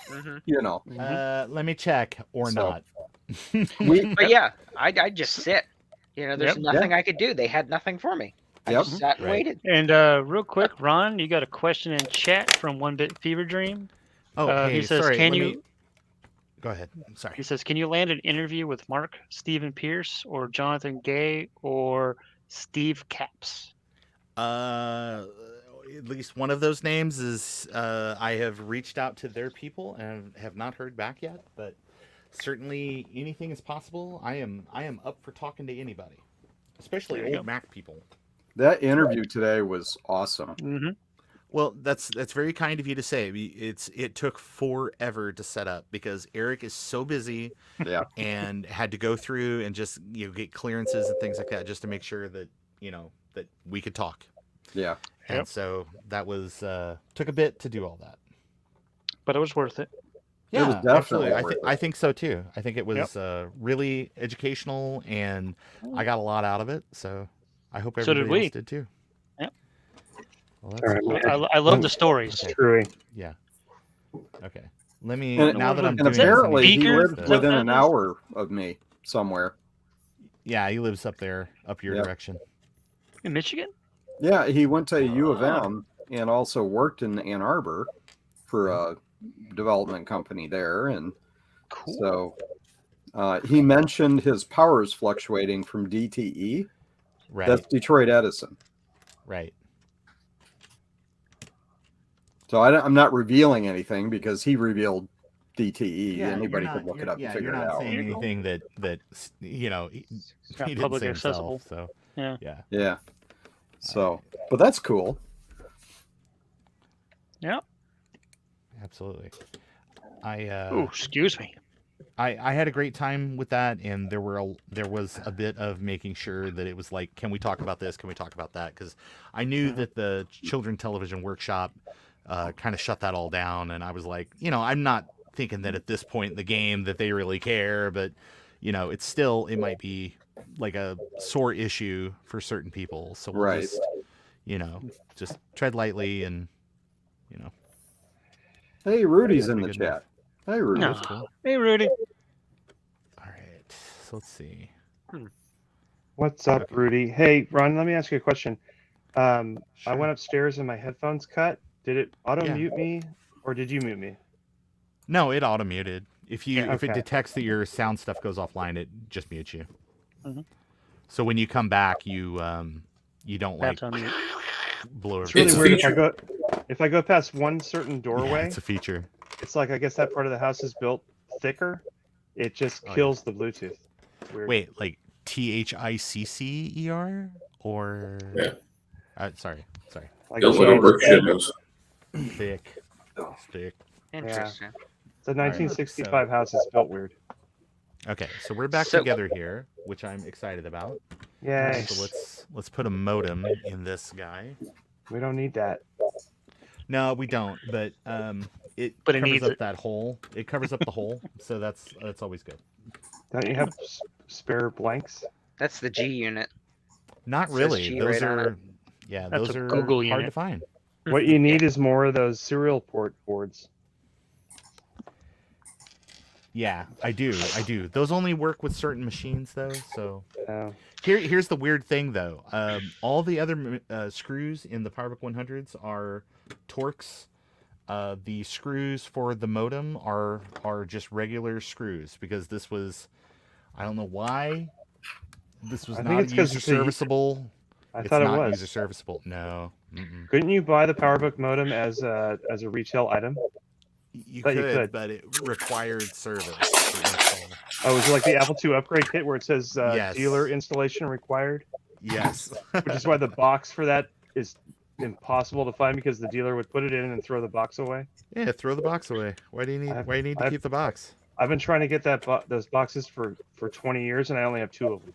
hmm Let me check or So- not. But yeah, I just sit. There's Yep. nothing I could do. They had nothing for me. I Yep. just sat and Right. waited. And real quick, Ron, you got a question in chat from One Bit Fever Dream. Oh, hey, he says, sorry. "Can let you?" me- Go ahead. I'm sorry. He says, "Can you land an interview with Mark Stephen Pierce or Jonathan Gay or Steve Capps?" At least one of those names is I have reached out to their people and have not heard back yet, but certainly anything is possible. I am up for talking to anybody, especially There you old go. Mac people. That interview today was awesome. Mm-hmm. Well, that's very kind of you to say. It took forever to set up because Eric is so busy Yeah. and had to go through and just get clearances and things like that just to make sure that that we could talk. Yeah. And Yep. so that was took a bit to do all that. But it was worth it. It was Yeah, definitely absolutely. worth it. I think so too. I think it was really educational, and I got a lot out of it. So I hope So did everybody we. else did too. Well, that's Sorry, cool. I love the stories. Okay. Screwy. Yeah. Okay. Let me And, now that I'm and doing this, let me apparently he Beaker? lived Is that what within that an is? hour of me somewhere. Yeah, he lives up there, up your Yep. direction. In Michigan? Yeah, he went to U of Oh. M and also worked in Ann Arbor for a development company there. And Cool. so he mentioned his powers fluctuating from DTE. Right. That's Detroit Edison. Right. So I'm not revealing anything because he revealed DTE. Yeah, Anybody you're could not, look it you're- up yeah, and figure you're it not out. saying anything that you know he not didn't public say accessible. himself. So Yeah. yeah. Yeah. So, but that's cool. Yeah. Absolutely. I Ooh, excuse me. I had a great time with that, and there was a bit of making sure that it was like, can we talk about this? Can we talk about that? Because I knew that the Children Television Workshop kind of shut that all down, and I was like, I'm not thinking that at this point in the game that they really care, but it's still, it might be like a sore issue for certain people, so we'll Right. just tread lightly and Hey, Rudy's That'd in be the good chat. enough. Hey, Rudy. No. cool. Hey, Rudy. All right, so let's see. What's up, Okay. Rudy? Hey, Ron, let me ask you a question. I Sure. went upstairs and my headphones cut. Did it auto Yeah. mute me, or did you mute me? No, it auto muted. If it Okay. detects that your sound stuff goes offline, it just mutes you. Mhm. So when you come back, you don't like That's on mute. blow It's really It's a weird. feature. If I go past one certain Yeah, doorway, it's a feature. it's like I guess that part of the house is built thicker. It just Oh, yeah. kills the Bluetooth. It's weird. Wait, like THICCER or? Yeah. Sorry. Like Feels like a giant brick thick. shit house. Thick. Thick. Interesting. It's a 1965 house. It's built weird. Okay, so we're back So- together here, which I'm excited about. Yay. So let's put a modem in this guy. We don't need that. No, we don't. But it But it covers needs up it. that hole. It covers up the hole, so that's always good. Don't you have spare blanks? That's the G unit. Not Says really. G Those right on are yeah, That's those a are Google hard unit. to find. What you need is more of those serial port boards. Yeah, I do. Those only work with certain machines though. So Oh. here's the weird thing though. All the other screws in the PowerBook 100s are Torx. The screws for the modem are just regular screws because this was, I don't know why, this was I think not it's 'cause user it's a- serviceable. I It's thought it not was. user serviceable. No. Mm-mm. Couldn't you buy the PowerBook modem as a retail item? You Thought could, you could. but it required service for install. Oh, was it like the Apple II upgrade kit where it says Yes. dealer installation required? Yes. Which is why the box for that is impossible to find because the dealer would put it in and throw the box away. Yeah, throw the box away. Why do you need to keep the box? I've been trying to get those boxes for 20 years and I only have 2 of them.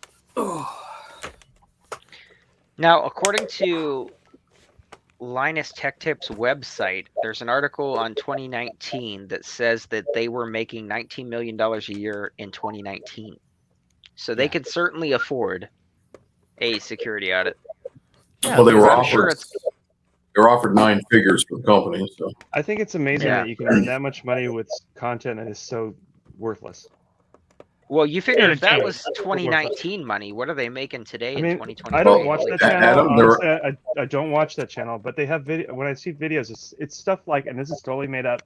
Now, according to Linus Tech Tips website, there's an article on 2019 that says that they were making $19 million a year in 2019. So they Yeah. could certainly afford a security audit. Well, they were I'm offered. sure it's They were offered 9 figures for the company. So I think it's amazing Yeah. that you can earn that much money with content that is so worthless. well, you figure if that Entertainment. was 2019 money, what are they making today I in mean, 2020? I don't Well, watch Holy that crap. channel. Adam, there were- Honestly, I don't watch that channel, but they have video. When I see videos, it's stuff like, and this is totally made up.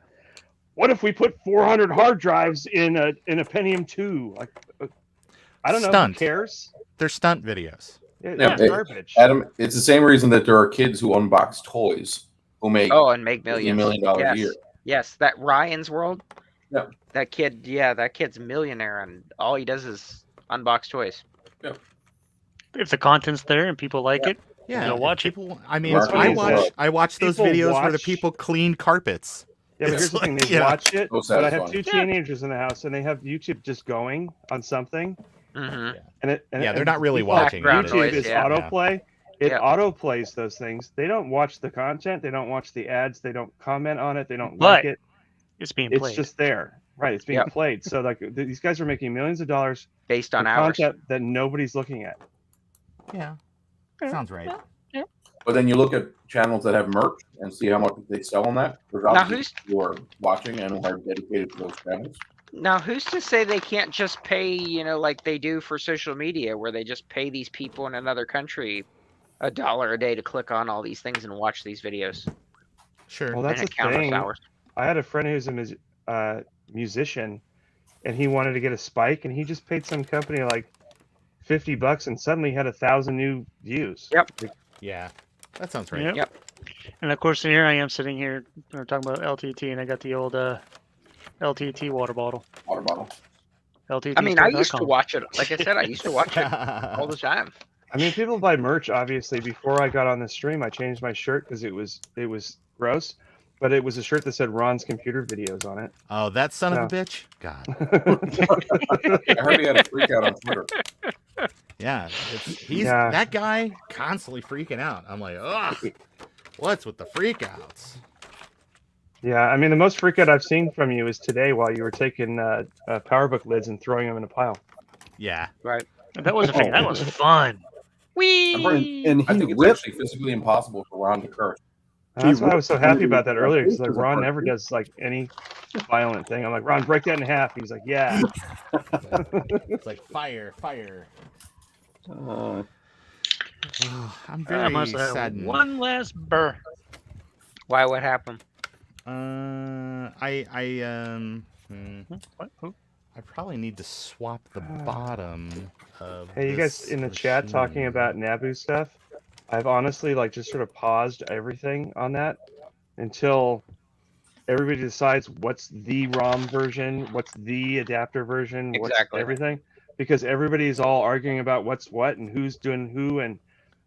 What if we put 400 hard drives in a Pentium 2? Like, I don't know. Stunt. Who cares? They're stunt videos. Yeah, It's it- garbage. Adam, it's the same reason that there are kids who unbox toys who make Oh, and make $1 millions. million a Yes. year. Yes, that Ryan's World. Yeah. That kid, that kid's a millionaire, and all he does is unbox toys. If the content's there and people like it, Yeah, They'll if watch it. people. I mean, What's funny is that I watch those people videos where the watch- people clean carpets. Yeah, but It's here's the thing: like, they yeah. watch it. So But I have satisfying. 2 teenagers in the house, and they have YouTube just going on something, Mm-hmm. and Yeah, they're not really default watching it. Background YouTube noise, is yeah. autoplay. It Yeah. autoplays those things. They don't watch the content. They don't watch the ads. They don't comment on it. They don't But like it. it's being It's played. just there, right? It's being Yep. played. So like these guys are making millions of dollars Based for on hours. content that nobody's looking at. Yeah, Yeah. sounds right. But then you look at channels that have merch and see how much they sell on that. There's Now obviously people who are watching and who are dedicated to those channels. Now, who's to say they can't just pay, like they do for social media, where they just pay these people in another country $1 a day to click on all these things and watch these videos? Sure. Well, that's and the it counters thing. hours. I had a friend who's a musician, and he wanted to get a spike, and he just paid some company like $50, and suddenly had 1,000 new views. Yep. Like, Yeah. That sounds right. Yep. Yep. And of course, here I am sitting here, we're talking about LTT, and I got the old LTT water bottle. Water bottle. LTT. I mean, I used to watch it. Like I said, I used to watch it all the time. I mean, people buy merch. Obviously, before I got on the stream, I changed my shirt because it was gross, but it was a shirt that said Ron's computer videos on it. Oh, that son of a bitch! God. I heard he had a freak out on Twitter. Yeah, he's that guy constantly freaking out. I'm like, ugh, what's with the freakouts? Yeah, I mean, the most freak out I've seen from you is today while you were taking PowerBook lids and throwing them in a pile. Yeah. Right. That was a thing. That was fun. Whee! And I he think it's ripped. actually physically impossible for Ron to curse. And that's why I was so happy He about that ripped earlier. Because like pieces Ron apart. never does like any violent thing. I'm like, Ron, break that in half. He's like, yeah. It's like fire. I'm I very must have saddened. one last burr. Why? What happened? What? Who? I probably need to swap the bottom of. Hey, you guys this in the chat talking machine. about Naboo stuff. I've honestly like just sort of paused everything on that until everybody decides what's the ROM version, what's the adapter version, what's Exactly. everything, because everybody's all arguing about what's what and who's doing who, and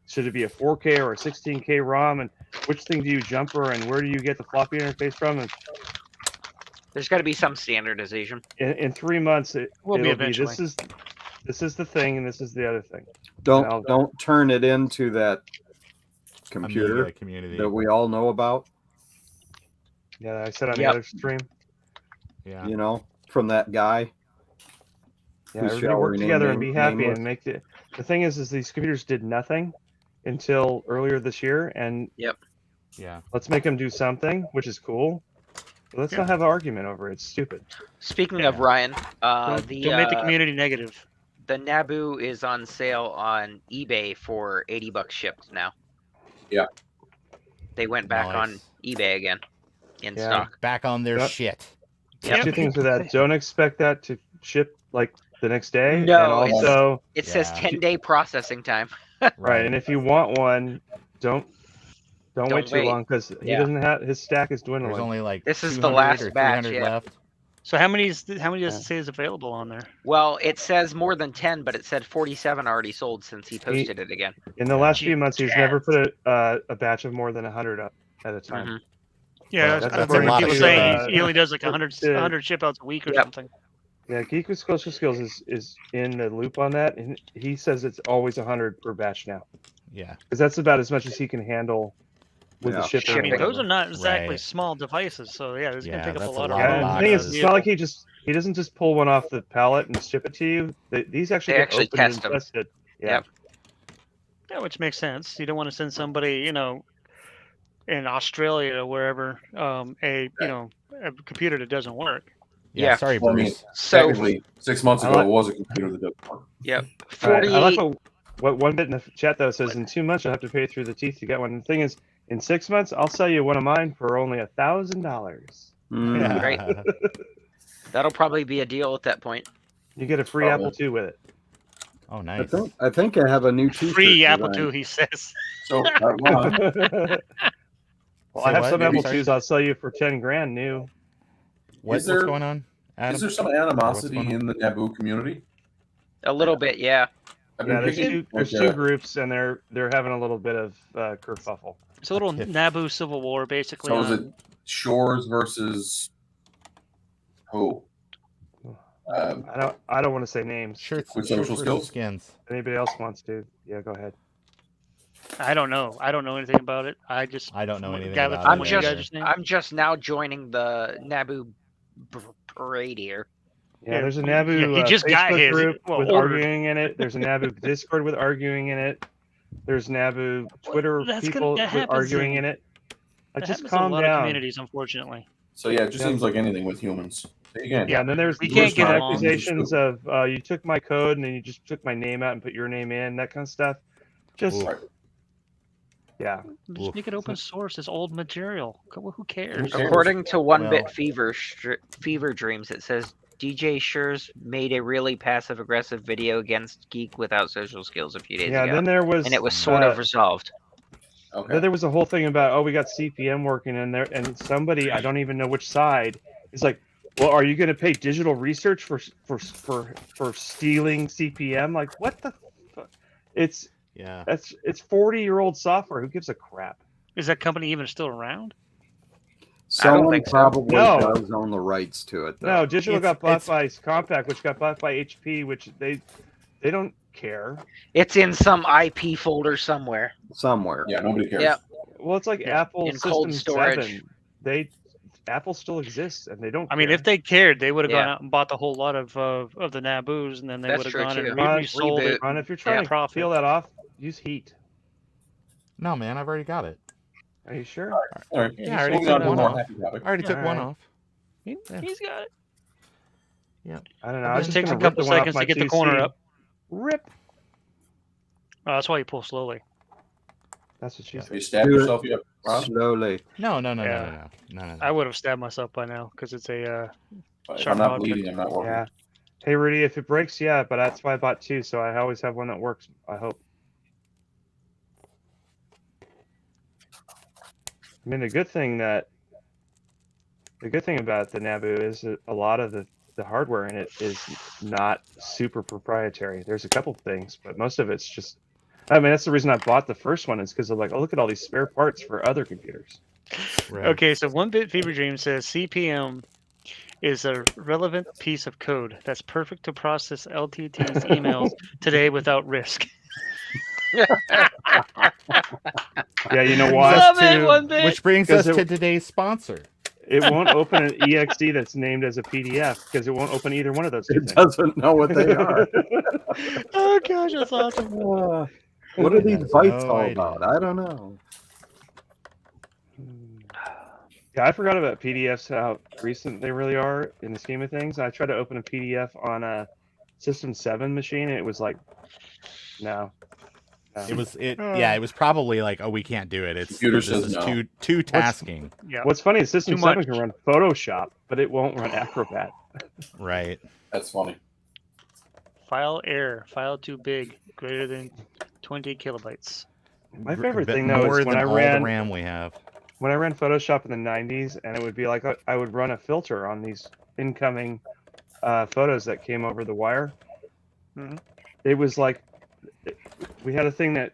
should it be a 4K or a 16K ROM, and which thing do you jumper, and where do you get the floppy interface from? And There's got to be some standardization. in 3 months, Will be it'll be eventually. this is the thing and this is the other thing. Don't turn it into that computer Amiga community. that we all know about. Yeah, I said on the Yep. other stream. Yeah. You know, from that guy. Yeah, Who everybody shall work remain together and be happy nameless. and make it. The thing is these computers did nothing until earlier this year, and Yeah. let's make them do something, which is cool. But let's not have an argument over it. It's stupid. Speaking Yeah. of Ryan, Don't make the community negative. the Naboo is on sale on eBay for $80 shipped now. Yeah. They went back Nice. on eBay again in Yeah. stock. Back on their Yep. shit. Two things with that. Don't expect that to ship like the next day. No, and it's- also It says Yeah. 10-day processing time. right. And if you want one, don't wait too wait. long because he Yeah. doesn't have his stack is There's dwindling. only like This is the 200 last or batch, 300 yeah. left. So how many does it say is available on there? Well, it says more than 10, but it said 47 already sold since he posted it again. In the last Gee, few months, he's never put a batch of more than 100 up at a time. Mhm. Yeah, Well, I've that's heard a lot people of saying shit. he only does like 100 to- ship outs a week or Yep. something. Yeah, Geek with Social Skills is in the loop on that, and he says it's always 100 per batch now, Yeah. because that's about as much as he can handle with Yeah. the shipping. I mean, or those are whatever. not exactly Right. small devices, so yeah, it's Yeah, gonna take up a that's a lot lot of of room. Yeah, in the thing is, the it's vehicle. not like he doesn't just pull one off the pallet and ship it to you. These actually They get actually opened test and 'em. tested. Yeah. Yep. Yeah, which makes sense. You don't want to send somebody, in Australia or wherever, a computer that doesn't work. Yeah. Yeah. Sorry, Well, I mean, Bruce. So, Technically, 6 months I ago, like- it was a computer that doesn't work. yep. All right, I like 48. what one bit in the chat though says in 2 months you'll have to pay through the teeth to get one. The thing is, in 6 months I'll sell you one of mine for only $1,000. Mm. Yeah. Great. That'll probably be a deal at that point. You get a free Probably. Apple II with it. Oh, I nice. think I have a new T-shirt Free Apple design. II, he says. So, Ron, Well, I Say have what? some Maybe Apple sorry? IIs I'll sell you for 10 grand new. What's there- going on, Adam? is there some animosity going on? in the Naboo community? A little bit, yeah. I've Yeah, been there's picking, there's like, two groups and they're having a little bit of kerfuffle. It's a little Okay. Naboo civil war, basically. So is on- it Shores versus who? I don't want to say names. Shirts With shirts social versus skills? skins. Anybody else wants to? Yeah, go ahead. I don't know. I don't know anything about it. I just I don't know anything gathered about from I'm it. what you just- guys are saying. I'm just now joining the Naboo parade here. Yeah, there's a Naboo he just got Facebook his. group Well, with ordered. arguing in it. There's a Naboo Discord with arguing in it. There's Naboo Twitter That's people that happens arguing in- in it. Like, That just happens in a calm lot of down. communities, unfortunately. So yeah, it just Yeah. seems like anything with humans. Again, Yeah, and then there's We there's can't get the along. accusations of you took my code and then you just took my name out and put your name in, that kind of stuff. Just Oof. yeah. Just Oof. make it open source. It's old material. Who cares? Who cares? According to One Bit Well- Fever Dreams, it says DJ Schurz made a really passive aggressive video against Geek without social skills a few days Yeah, ago, then there was and it was sort of resolved. Okay. then there was a whole thing about we got CPM working in there, and somebody, I don't even know which side, is like, well, are you going to pay digital research for stealing CPM? Like, what the fuck? It's 40-year-old software. Who gives a crap? Is that company even still around? Someone think so. probably No. does own the rights to it, though. No, digital It's- got bought it's- by Compaq, which got bought by HP, which they don't care. It's in some IP folder somewhere. Somewhere. Yeah, nobody cares. Yep. Well, it's like Yeah, Apple in cold System storage. 7. Apple still exists, and they don't. I mean, care. if they cared, they would have gone Yeah. out and bought the whole lot of the Naboos, and then they That's would have true, gone too. and Ron, resold it. reboot. Ron, if you're trying to profit. peel that off, use heat. No, man, I've already got it. Are you sure? All right. Yeah, I already Moving on took to a one more off. happy topic. I already took one Alright. off. Yeah. He's got it. I don't know. I was It just takes gonna a rip couple the one off seconds my to get the 2C. corner up. Rip. Oh, that's why you pull slowly. That's what she If said. you stab Do it. yourself, you have Ron? Slowly. No. Yeah. I would have stabbed myself by now because it's a. If Sharp I'm not object. bleeding, I'm not working. Yeah. Hey, Rudy, if it breaks, yeah, but that's why I bought 2, so I always have one that works. I hope. I mean, the good thing about the Naboo is that a lot of the hardware in it is not super proprietary. There's a couple things, but most of it's just. I mean, that's the reason I bought the first one, is because of like, oh, look at all these spare parts for other computers. Right. Okay, so One Bit Fever Dream says CPM is a relevant piece of code that's perfect to process LTT's emails today without risk. Yeah, you know why? Love it, One Bit. Which brings 'Cause us it- to today's sponsor. It won't open an EXE that's named as a PDF because it won't open either one of those two It things. doesn't know what they are. Oh gosh, that's awesome. What are these Has bites no all idea. about? I don't know. Yeah, I forgot about PDFs, how recent they really are in the scheme of things. I tried to open a PDF on a System 7 machine, and it was like, no. It was probably like, oh, we can't do it. It's Computer this says is no. too tasking. Yeah. What's funny is System Too 7 much. can run Photoshop, but it won't run Acrobat. Right. That's funny. File error. File too big. Greater than 20 kilobytes. My favorite Bit thing, though, more is when than I all ran the RAM we have. Photoshop in the 90s, and it would be like I would run a filter on these incoming photos that came over the wire. Mhm. It was like we had a thing that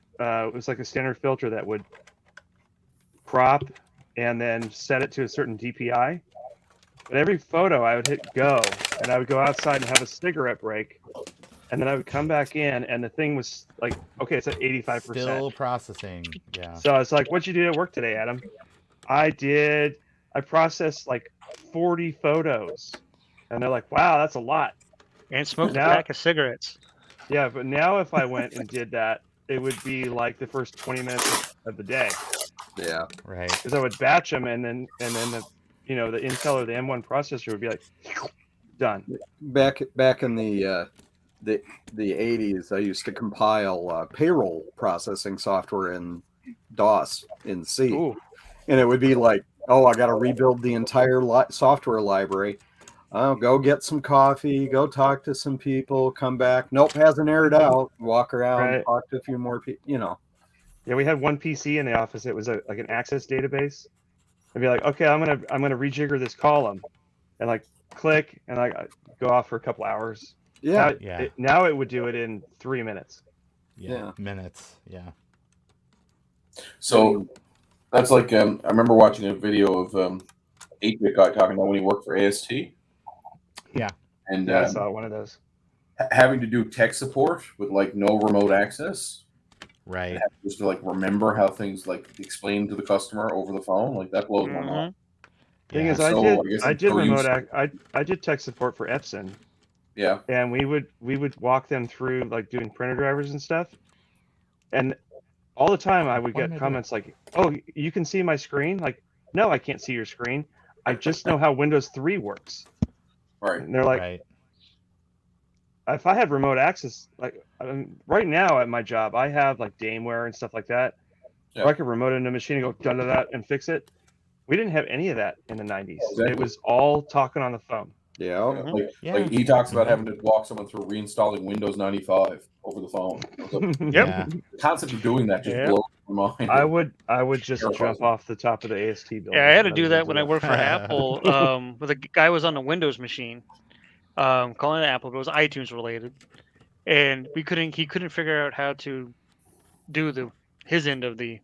was like a standard filter that would crop and then set it to a certain DPI. But every photo I would hit go, and I would go outside and have a cigarette break, and then I would come back in, and the thing was like, okay, it's at 85%. Still processing. Yeah. So I was like, what'd you do at work today, Adam? I processed like 40 photos. And they're like, wow, that's a lot. And smoked a Now- pack of cigarettes. Yeah, but now if I went and did that, it would be like the first 20 minutes of the day. Yeah. Right. Because I would batch them, and then the the Intel or the M1 processor would be like, done. Back in the 80s, I used to compile payroll processing software in DOS in C. Ooh. And it would be like, oh, I got to rebuild the entire software library. Oh, go get some coffee, go talk to some people, come back. Nope, hasn't aired out. Walk around, Right. talk to a few more people, Yeah, we had one PC in the office. It was like an access database. I'd be like, okay, I'm gonna rejigger this column, and like click, and like go off for a couple hours. Yeah. Now it would do it in 3 minutes. Yeah. Minutes. Yeah. So that's like I remember watching a video of 8-bit guy talking about when he worked for AST. Yeah. And Yeah, I saw one of those. having to do tech support with like no remote access, Right. just to like remember how things like explained to the customer over the phone, like that blows my mind. Thing Yeah. is, So, I guess I it's did for use. I did tech support for Epson, Yeah. and we would walk them through like doing printer drivers and stuff. And all the time I would Why get didn't I do comments like, "Oh, you can see my screen?" Like, no, I can't see your screen. I just know how Windows 3 works. Right. And they're like, Right. if I had remote access, like right now at my job, I have like Dameware and stuff like that. Yeah. Where I could remote in a machine and go da da da and fix it. We didn't have any of that in the 90s. Exactly. It was all talking on the phone. Yeah. Mhm. Like he talks about having to walk someone through reinstalling Windows 95 over the phone. Yep. Yeah. The concept of doing that just Yep. blows my mind. I would just Terrifying. jump off the top of the AST building. Yeah, I had to rather do than that when I worked for Apple. But the guy was on a Windows machine, calling it Apple, but it was iTunes related, and he couldn't figure out how to do his end of the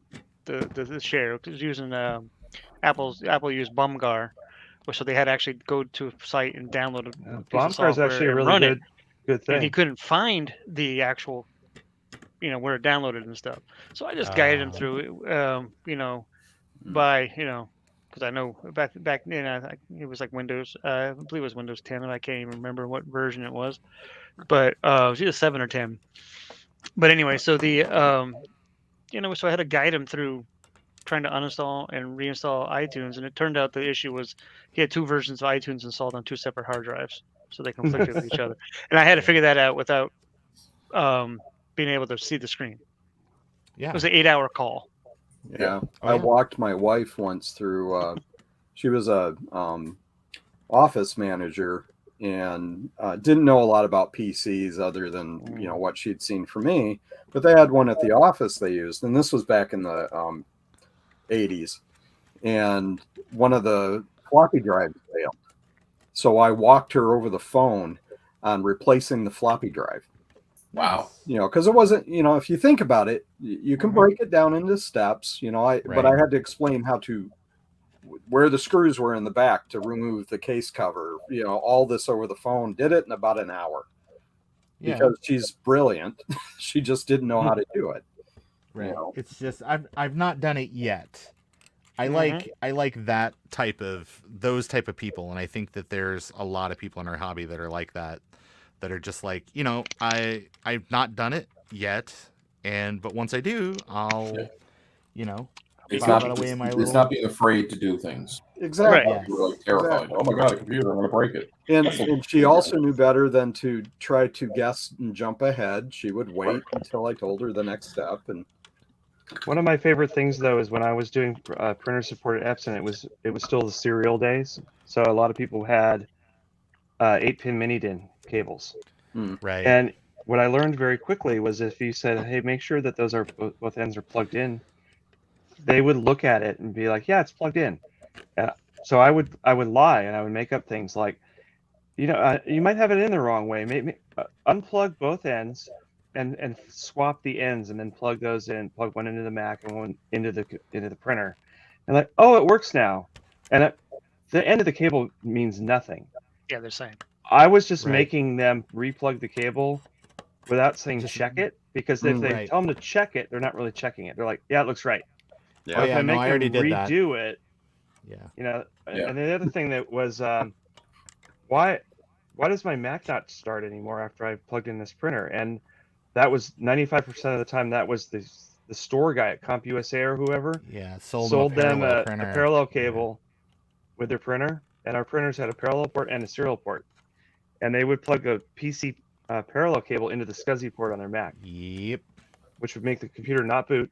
share. Because using Apple used Bumgar, so they had to actually go to a site and download a piece of Bombcar is software actually a and really run it. good And he thing. couldn't find the actual, where it downloaded and stuff. So I just guided him through it, by, because I know back then it was like Windows, I believe it was Windows 10, and I can't even remember what version it was, but it was either 7 or 10. But anyway, so so I had to guide him through trying to uninstall and reinstall iTunes, and it turned out the issue was he had 2 versions of iTunes installed on 2 separate hard drives, so they conflicted with each other, and I had to figure that out without being able to see the screen. Yeah. It was an 8-hour call. Yeah. Oh, I yeah. walked my wife once through. She was a office manager and didn't know a lot about PCs other than what she'd seen from me. But they had one at the office they used, and this was back in the 80s. And one of the floppy drives failed, so I walked her over the phone on replacing the floppy drive. Wow. Because it wasn't, if you think about it, you can break it down into steps, but I had to explain where the screws were in the back to remove the case cover, all this over the phone. Did it in about an hour because she's brilliant. She just didn't know how to do it. Right. It's just I've not done it yet. I like those type of people, and I think that there's a lot of people in our hobby that are like that are just like, I've not done it yet, but once I do, I'll It's file not, that away in my it's little... not being afraid to do things. Exactly. Right. You're like terrified. Exactly. Oh my god, a computer! I'm going to break it. And she also knew better than to try to guess and jump ahead. She would wait until I told her the next step. And one of my favorite things though is when I was doing printer supported Epson, it was still the serial days, so a lot of people had 8-pin mini DIN cables. Right. And what I learned very quickly was if you said, "Hey, make sure that those are both ends are plugged in," they would look at it and be like, "Yeah, it's plugged in." So I would lie and I would make up things like, you might have it in the wrong way. Maybe unplug both ends and swap the ends, and then plug those in. Plug one into the Mac and one into the printer, and like, oh, it works now. And the end of the cable means nothing. Yeah, they're saying. I was just making them replug the cable without saying check it, because if they tell them to check it, they're not really checking it. They're like, yeah, it looks right. Yeah. If I make I already them did that. redo it, Yeah. And the other thing that was, why does my Mac not start anymore after I plugged in this printer? And that was 95% of the time. That was the store guy at CompUSA or whoever. Yeah. Sold them a parallel cable with their printer, and our printers had a parallel port and a serial port, and they would plug a PC parallel cable into the SCSI port on their Mac. Yep. Which would make the computer not boot,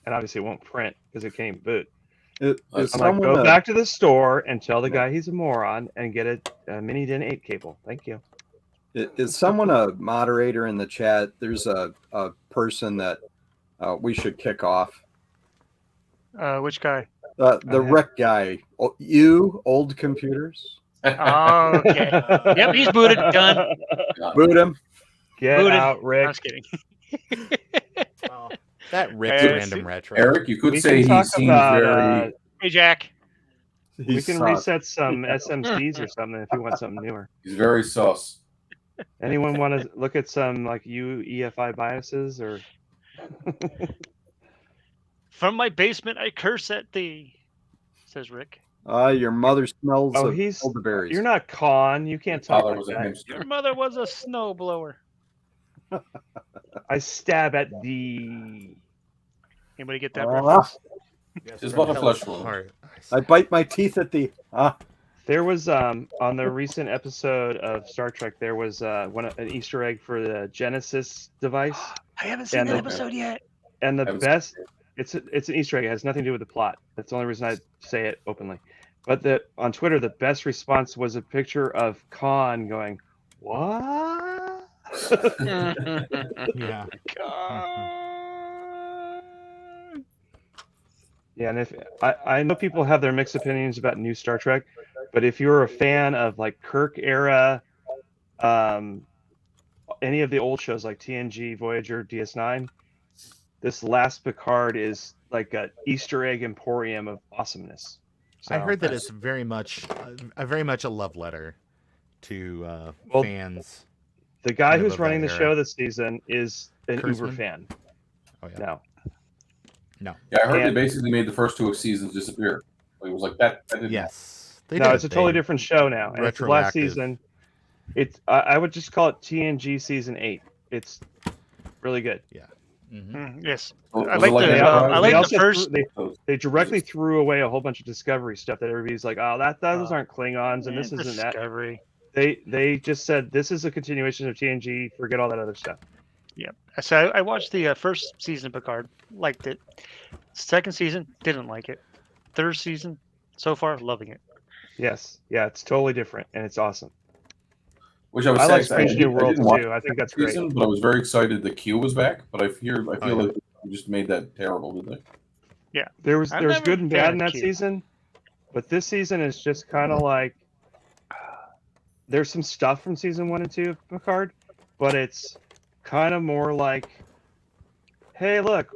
and obviously it won't print because it can't even boot. I'm like, go back to the store and tell the guy he's a moron and get a mini DIN 8 cable. Thank you. Is someone a moderator in the chat? There's a person that we should kick off. Which guy? The Rick guy. You, old computers. Oh, okay. Yep, he's booted. Done. Boot him. Get Booted. out, Rick. I'm just kidding. Well, that Rick's random retro. Eric, you could We say can he talk seems about, very. Hey, Jack. We can reset some SMCs or something if you want something newer. He's very sus. Anyone want to look at some like UEFI BIOSes or? From my basement, I curse at thee, says Rick. Your mother smells of he's. elderberries. You're not Con. You can't talk like that. Your mother was a snowblower. I stab at thee. Anybody get that Ah. reference? Yes, It's from not a Hella's flesh wound. heart. I bite my teeth at the. There was on the recent episode of Star Trek, there was an Easter egg for the Genesis device, I haven't seen And that the- episode yet. and the Haven't best. It's an Easter egg. It has nothing to do with the plot. That's the only reason I say it openly. But on Twitter, the best response was a picture of Khan going, "What?" Yeah. Yeah, and if I know people have their mixed opinions about new Star Trek, but if you're a fan of like Kirk era, any of the old shows like TNG, Voyager, DS9, this last Picard is like a Easter egg emporium of awesomeness. I So, heard that it's very much a love letter to Well, fans. the guy kind of who's of running that the era. show this season is an Uber Kurtzman? fan. Oh yeah. No, Yeah, I heard And- they basically made the first 2 seasons disappear. It was like that. That didn't Yes. They no, did. it's a totally They- different show now. And it's the last retroactive. season. I would just call it TNG season 8. It's really good. Mhm. Yes. Was I it like like the, an I Enterprise? like the also first- they directly threw away a whole bunch of Discovery stuff that everybody's like, oh, those aren't Klingons and this isn't that. Discovery. They just said this is a continuation of TNG. Forget all that other stuff. So I watched the first season of Picard, liked it. Second season, didn't like it. Third season, so far, loving it. Yes, yeah, it's totally different and it's awesome. Which I was I sad, like 'cause Strange New didn't Worlds watch too. I think that's the great. season, but I was very excited that Q was back. But I feel yeah. like we just made that terrible, didn't they? There was I've never good and been bad a in that Q. season, but this season is just kind of like there's some stuff from season 1 and 2 of Picard, but it's kind of more like, hey, look,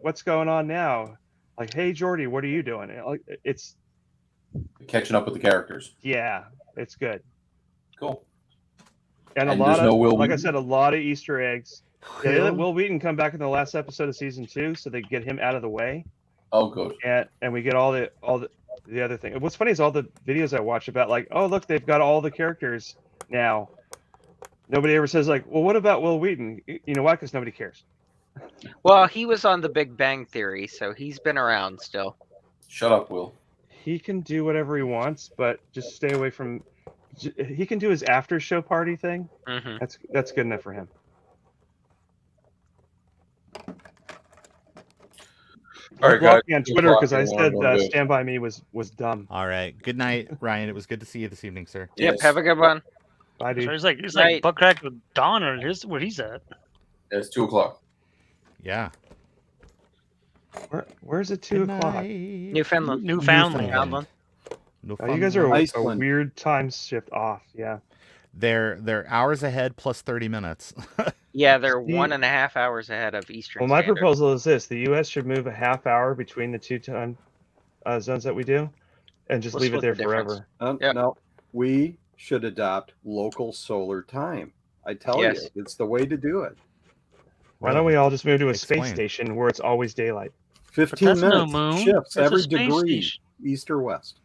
what's going on now? Like, hey, Geordi, what are you doing? It's Catching up with the characters. yeah, it's good, Cool. and a And lot there's of no Will like I Wheaton? said, a lot of Easter eggs. They Will? let Will Wheaton come back in the last episode of season 2, so they get him out of the way. Oh, good. And we get all the other thing. What's funny is all the videos I watch about like, oh look, they've got all the characters now. Nobody ever says like, well, what about Will Wheaton? You know why? Because nobody cares. Well, he was on The Big Bang Theory, so he's been around still. Shut up, Will. He can do whatever he wants, but just stay away from. He can do his after show party thing. Hmm. That's good enough for him. All right, Blocked guys. me on 2 Twitter o'clock, because I everyone, said I'm going to bed. Stand By Me was dumb. All right. Good night, Ryan. It was good to see you this evening, sir. Yep. Yes. Have a good one. Bye, So dude. he's like Right. butt cracked with Don or where he's at. It's 2 o'clock. Yeah. Where's it 2 o'clock? Newfoundland. Newfoundland. Newfoundland. Oh, you guys are a Iceland. weird time shift off. Yeah. They're hours ahead plus 30 minutes. Yeah, they're Steve- 1.5 hours ahead of Eastern. Well, my Standard. proposal is this: the U.S. should move a half hour between the 2 time zones that we do, and just We'll leave it there split the difference. forever. Yep. No, we should adopt local solar time. I tell Yes. you, it's the way to do it. Why don't we all just move to a Explain. space station where it's always daylight? 15 that's no minutes moon. shifts That's a every space degree, station. east or west.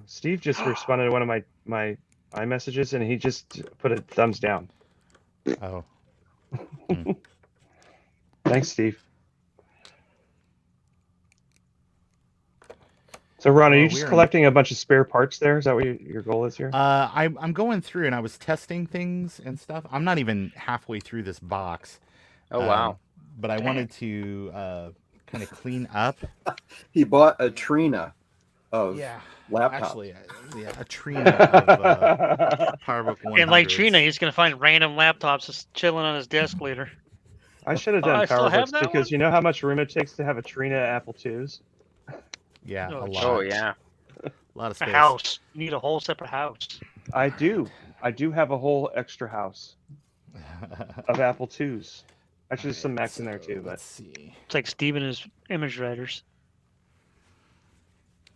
Steve just responded to one of my iMessages, and he just put a thumbs down. Oh. Thanks, Steve. So, Ron, are you Well, just we're in- collecting a bunch of spare parts there? Is that what your goal is here? I'm going through and I was testing things and stuff. I'm not even halfway through this box. Oh wow. But I wanted to kind of clean up. He bought a Trina of laptops. Actually, a Trina of PowerBook 100s. And like Trina, he's gonna find random laptops just chilling on his desk later. I should have Oh, done I still have PowerBooks that because one? you know how much room it takes to have a Trina Apple IIs? Yeah, Oh, a lot. Oh yeah. A lot of A space. house. You need a whole separate house. I do. I do have a whole extra house of Apple IIs. Actually, there's some Macs in there too, but Let's see. It's like Steve and his image writers.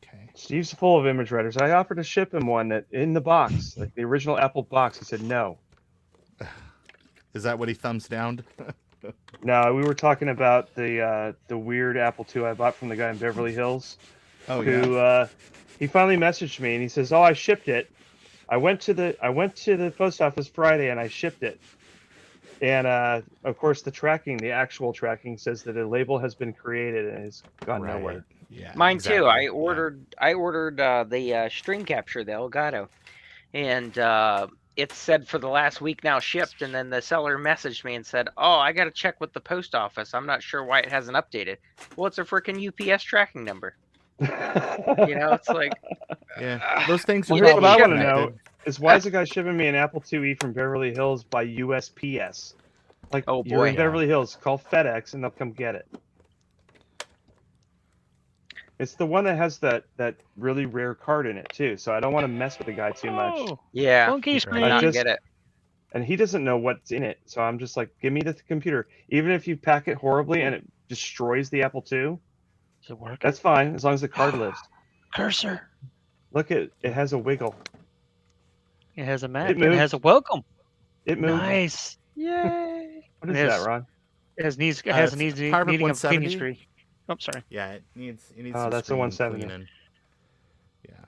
Okay. Steve's full of image writers. I offered to ship him one that in the box, like the original Apple box. He said no. Is that what he thumbs down? No, we were talking about the weird Apple II I bought from the guy in Beverly Hills. Oh yeah. Who he finally messaged me and he says, "Oh, I shipped it. I went to the post office Friday and I shipped it." And of course, the actual tracking says that a label has been created and has gone Right. nowhere. Yeah. Mine exactly. too. I Yeah. ordered the stream capture, the Elgato, and it said for the last week now shipped. And then the seller messaged me and said, "Oh, I got to check with the post office. I'm not sure why it hasn't updated." Well, it's a freaking UPS tracking number. It's like, Yeah. Those things Well, are here's what probably I want to connected. know is why is the guy shipping me an Apple IIe from Beverly Hills by USPS? Like, Oh, you're in boy. Beverly Hills, call FedEx and they'll come get it. It's the one that has that really rare card in it too, so I don't want to mess with the guy too much. Oh, Yeah, phone case Right. but not screen. get it. And he doesn't know what's in it, so I'm just like, give me the computer. Even if you pack it horribly and it destroys the Apple II, Does it work? that's fine as long as the card lives. Cursor. Look, it has a wiggle. It has a map. It It, moved. has a welcome. It moved. Nice. Yay! What is It has- that, Ron? It has needs. It has It's needing PowerBook of cleaning 170. screen. Oh, sorry. Yeah. It needs. Oh, some that's a screen 170. cleaning. Yeah.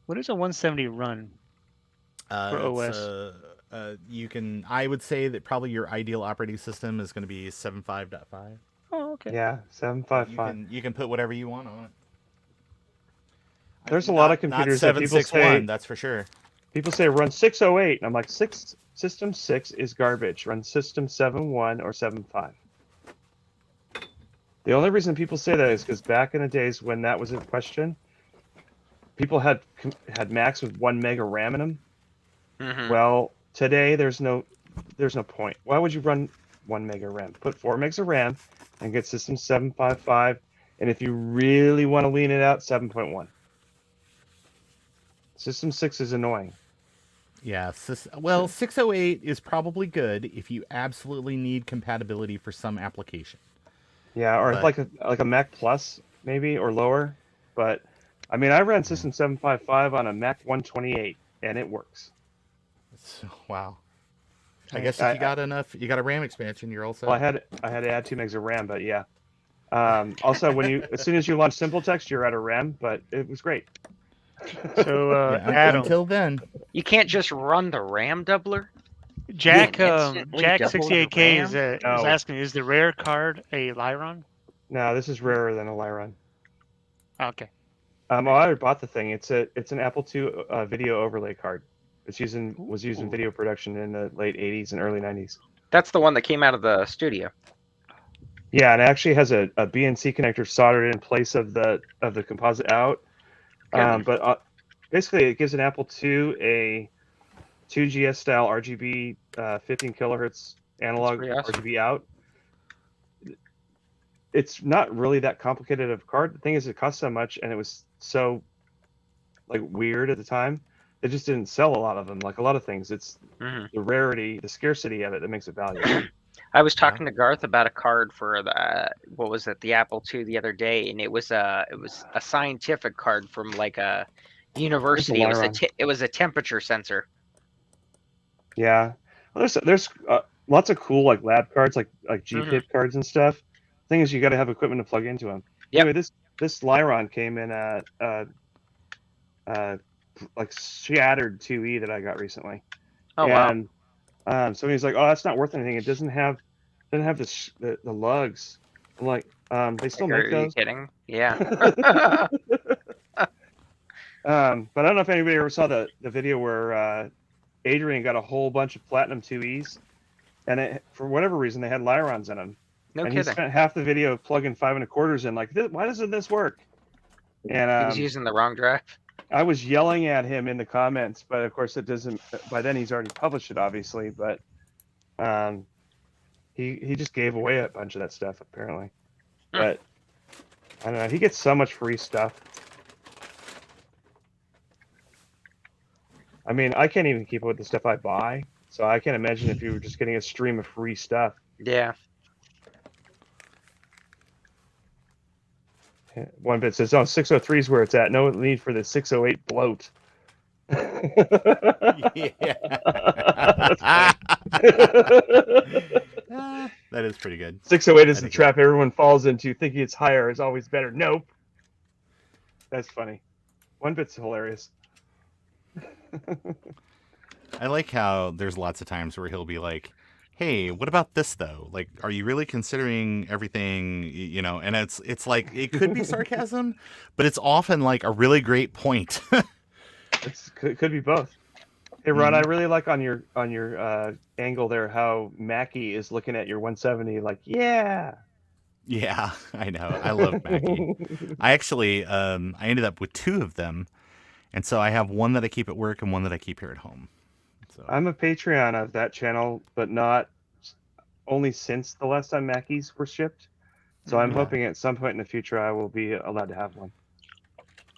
What is a 170 run? For it's, OS. you can. I would say that probably your ideal operating system is going to be 7.5.5. Oh, okay. Yeah, 755. You can put whatever you want on it. There's a lot of computers that people 761, say. that's for sure. People say run 608, and I'm like, System 6 is garbage. Run System 7.1 or 7.5. The only reason people say that is because back in the days when that was a question, people had Macs with 1 meg of RAM in them. Mhm. Well, today there's no point. Why would you run 1 meg of RAM? Put 4 megs of RAM and get System 755, and if you really want to lean it out, 7.1. System 6 is annoying. Yeah, 608 is probably good if you absolutely need compatibility for some application. Yeah, or But- like a Mac Plus maybe or lower. But I mean, I ran System 755 on a Mac 128 and it works. Wow. I guess I- if you got you got a RAM expansion, you're all set. Well, I had to add 2 megs of RAM, but yeah. Also, as soon as you launch SimpleText, you're out of RAM, but it was great. So, Yeah, Adam, until then, You can't just run the RAM doubler. Jack, instantly Jack double the 68K is No. asking, is the rare card a Lyron? No, this is rarer than a Lyron. Okay. I already bought the thing. It's an Apple II video overlay card. Was used in Ooh. video production in the late 80s and early 90s. That's the one that came out of the studio. Yeah, and it actually has a BNC connector soldered in place of the composite out. But basically, it gives an Apple II a 2GS style RGB 15 kilohertz analog pretty awesome. RGB out. It's not really that complicated of a card. The thing is, it costs so much, and it was so like weird at the time. They just didn't sell a lot of them. Like a lot of things, it's Mhm. the rarity, the scarcity of it that makes it valuable. I was talking to Garth about a card for the Apple II the other day, and it was a scientific card from like a university. Lyron. It was a temperature sensor. Yeah, well, there's lots of cool like lab cards, like GPIP cards and stuff. Thing is, you got to have equipment to plug into them. Yep. Anyway, this Lyron came in a like shattered 2E that I got recently. Oh wow! And somebody's like, "Oh, that's not worth anything. It doesn't have the lugs." I'm like, "They still Are make you those." kidding? Yeah. But I don't know if anybody ever saw the video where Adrian got a whole bunch of platinum 2Es, and for whatever reason they had Lyrons in them. No and kidding. he spent half the video plugging 5 1/4s in, like, why doesn't this work? And He was using the wrong drive. I was yelling at him in the comments, but of course it doesn't. By then he's already published it, obviously. But he just gave away a bunch of that stuff apparently. But I don't know. He gets so much free stuff. I mean, I can't even keep up with the stuff I buy, so I can't imagine if you were just getting a stream of free stuff. Yeah. One bit says, "Oh, 603 is where it's at. No need for the 608 bloat." That is pretty good. 608 is I the think trap everyone falls into. Thinking it's higher is always better. Nope. That's funny. One bit's hilarious. I like how there's lots of times where he'll be like, hey, what about this though? Like, are you really considering everything? You know, and it's like it could be sarcasm, but it's often like a really great point. Could be both. Hey Ron, I Mhm. really like on your angle there how Mackie is looking at your 170 like, yeah. Yeah, I know. I love Mackie. I actually, I ended up with 2 of them, and so I have one that I keep at work and one that I keep here at home. So I'm a Patreon of that channel, but not only since the last time Mackies were shipped. So I'm Yeah. hoping at some point in the future I will be allowed to have one.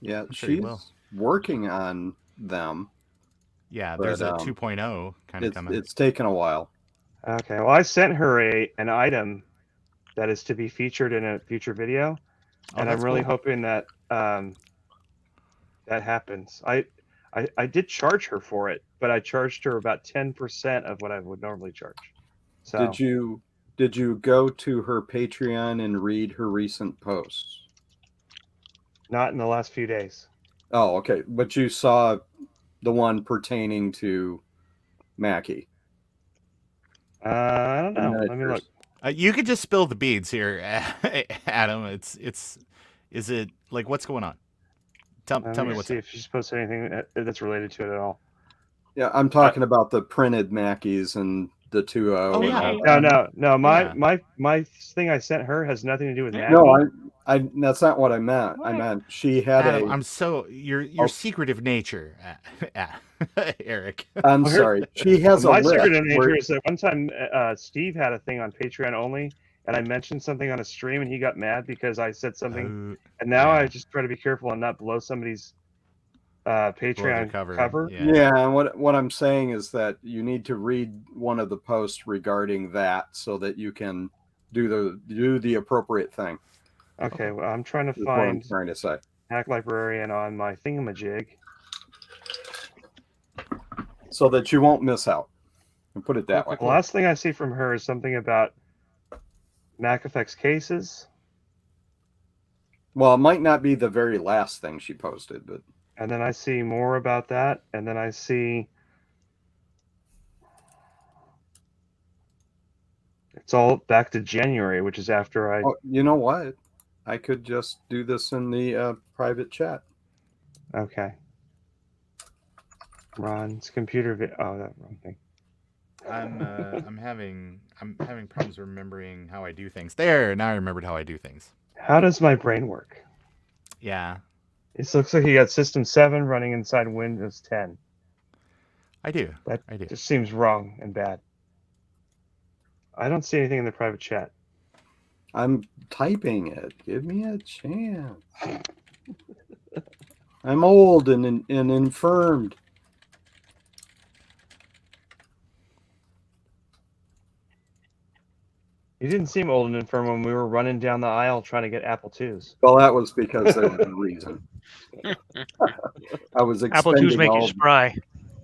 Yeah, I'm sure you she's will. working on them. Yeah, But, there's a 2.0 kind of coming. It's taken a while. Okay, well I sent her an item that is to be featured in a future video, Oh, and I'm that's really cool. hoping that that happens. I did charge her for it, but I charged her about 10% of what I would normally charge. So Did you go to her Patreon and read her recent posts? not in the last few days. Oh, okay. But you saw the one pertaining to Mackie. I don't the know. Let me miniatures. look. You could just spill the beads here, Adam. Is it like what's going on? Tell Let me me what's see up. if she's posted anything that's related to it at all. Yeah, I'm talking about the printed Mackies and the 2.0. Oh, and yeah. all No, that. no. Yeah. My thing I sent her has nothing to do with Mackie. No, I that's not what I meant. I meant she had Adam, a. I'm so your Oh. secretive nature, Eric. I'm Well, here- sorry. She has a My list secret in nature where- is that one time Steve had a thing on Patreon only, and I mentioned something on a stream, and he got mad because I said something. And now yeah. I just try to be careful and not blow somebody's Patreon cover. Yeah, and what I'm saying is that you need to read one of the posts regarding that so that you can do the appropriate thing. Okay, well, I'm trying to Is what I'm find trying to say. Hack Librarian on my thingamajig. So that you won't miss out. And put it that way. The last thing I see from her is something about Mac Effects cases. Well, it might not be the very last thing she posted, but And then I see more about that, and then I see it's all back to January, which is after I. oh, you know what? I could just do this in the private chat. Okay. Ron's computer. Oh, that wrong thing. I'm having problems remembering how I do things. There, now I remembered how I do things. How does my brain work? Yeah, It looks like you got System 7 running inside Windows 10. I do. That I do. just seems wrong and bad. I don't see anything in the private chat. I'm typing it. Give me a chance. I'm old and infirmed. You didn't seem old and infirm when we were running down the aisle trying to get Apple IIs. Well, that was because there was a reason. I was Apple IIs expending make you all. spry.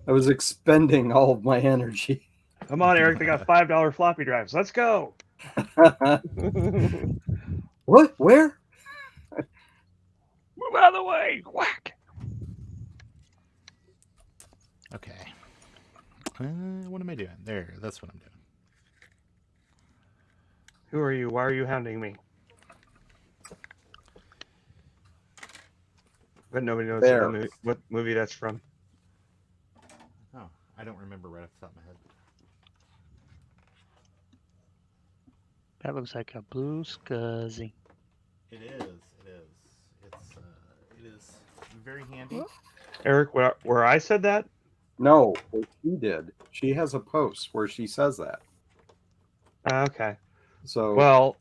I was expending all of my energy. Come on, Eric. They got $5 floppy drives. Let's go. What? Where? Move out of the way! Whack! Okay. What am I doing? There. That's what I'm doing. Who are you? Why are you hounding me? But nobody knows There. what movie that's from. Oh, I don't remember right off the top of my head. That looks like a blue scuzzy. It is. It is very handy. Eric, where I said that? No, what she did. She has a post where she says that. Okay. So Well,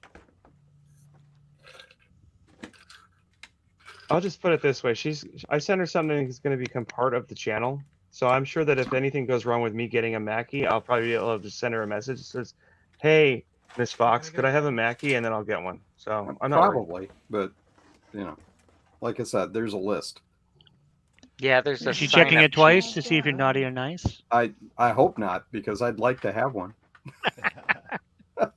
I'll just put it this way. I sent her something that's going to become part of the channel. So I'm sure that if anything goes wrong with me getting a Mackie, I'll probably be able to just send her a message that says, "Hey, Miss Fox, could I have a Mackie?" And then I'll get one. So I'm not worried. probably, but like I said, there's a list. Yeah, there's a Is she sign checking up it twice to see if you're naughty or nice? I hope not, because I'd like to have one. I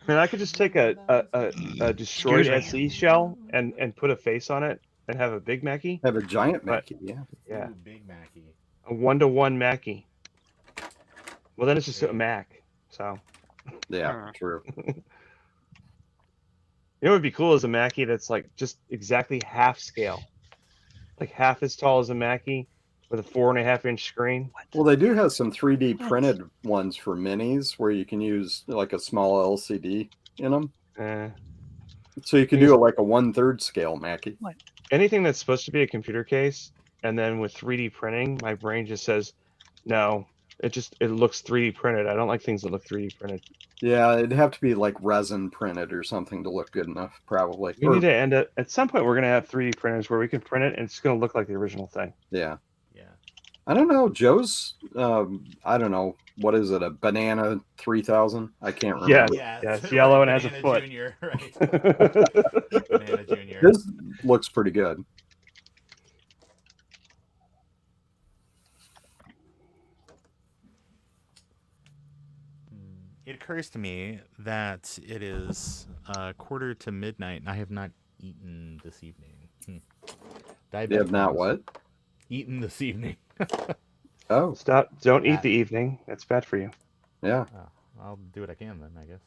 mean, I could just take a destroyed Excuse me. SE shell and put a face on it and have a big Mackie. Have a giant But- Mackie, yeah. Yeah, Ooh, Big Mackie. a 1-to-1 Mackie. Well, then it's just a Mac. So Yeah, true. you know what would be cool is a Mackie that's like just exactly half scale, like half as tall as a Mackie with a 4.5-inch screen. Well, they do have some 3D printed ones for minis where you can use like a small LCD in them. So you could do it like a 1/3 scale Mackie. Anything that's supposed to be a computer case, and then with 3D printing, my brain just says, no, it looks 3D printed. I don't like things that look 3D printed. Yeah, it'd have to be like resin printed or something to look good enough, probably. We need to end up, at some point, we're going to have 3D printers where we can print it and it's going to look like the original thing. Yeah. Yeah. I don't know. Joe's, I don't know. What is it? A banana 3000? I can't remember. Yeah, it's yellow and has a foot. Junior, right. Banana Junior. This looks pretty good. It occurs to me that it is quarter to midnight, and I have not eaten this evening. You have not what? Eaten this evening. Oh. Stop. Don't eat the evening. That's bad for you. Yeah. Oh, I'll do what I can then, I guess.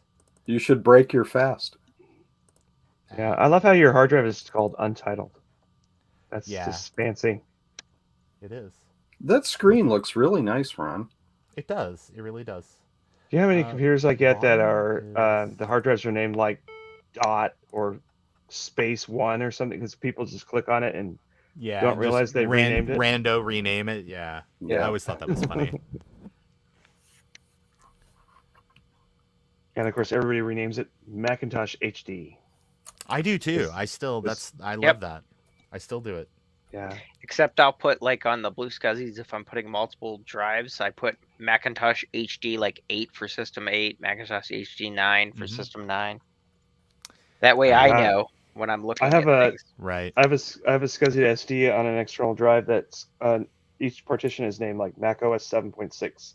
You should break your fast. Yeah, I love how your hard drive is called Untitled. That's just fancy. It is. That screen looks really nice, Ron. It does. It really does. Do you know how many computers I get that are the hard drives are named like Dot or Space One or something because people just click on it and don't realize they renamed it? Rando rename it. Yeah. I always thought that was funny. And of course, everybody renames it Macintosh HD. I do too. I love that. I still do it. Yeah. Except I'll put like on the Blue Scuzzies, if I'm putting multiple drives, I put Macintosh HD like 8 for System 8, Macintosh HD 9 for System 9. That way I know when I'm looking at things. Right. I have a SCSI SD on an external drive that's each partition is named like Mac OS 7.6,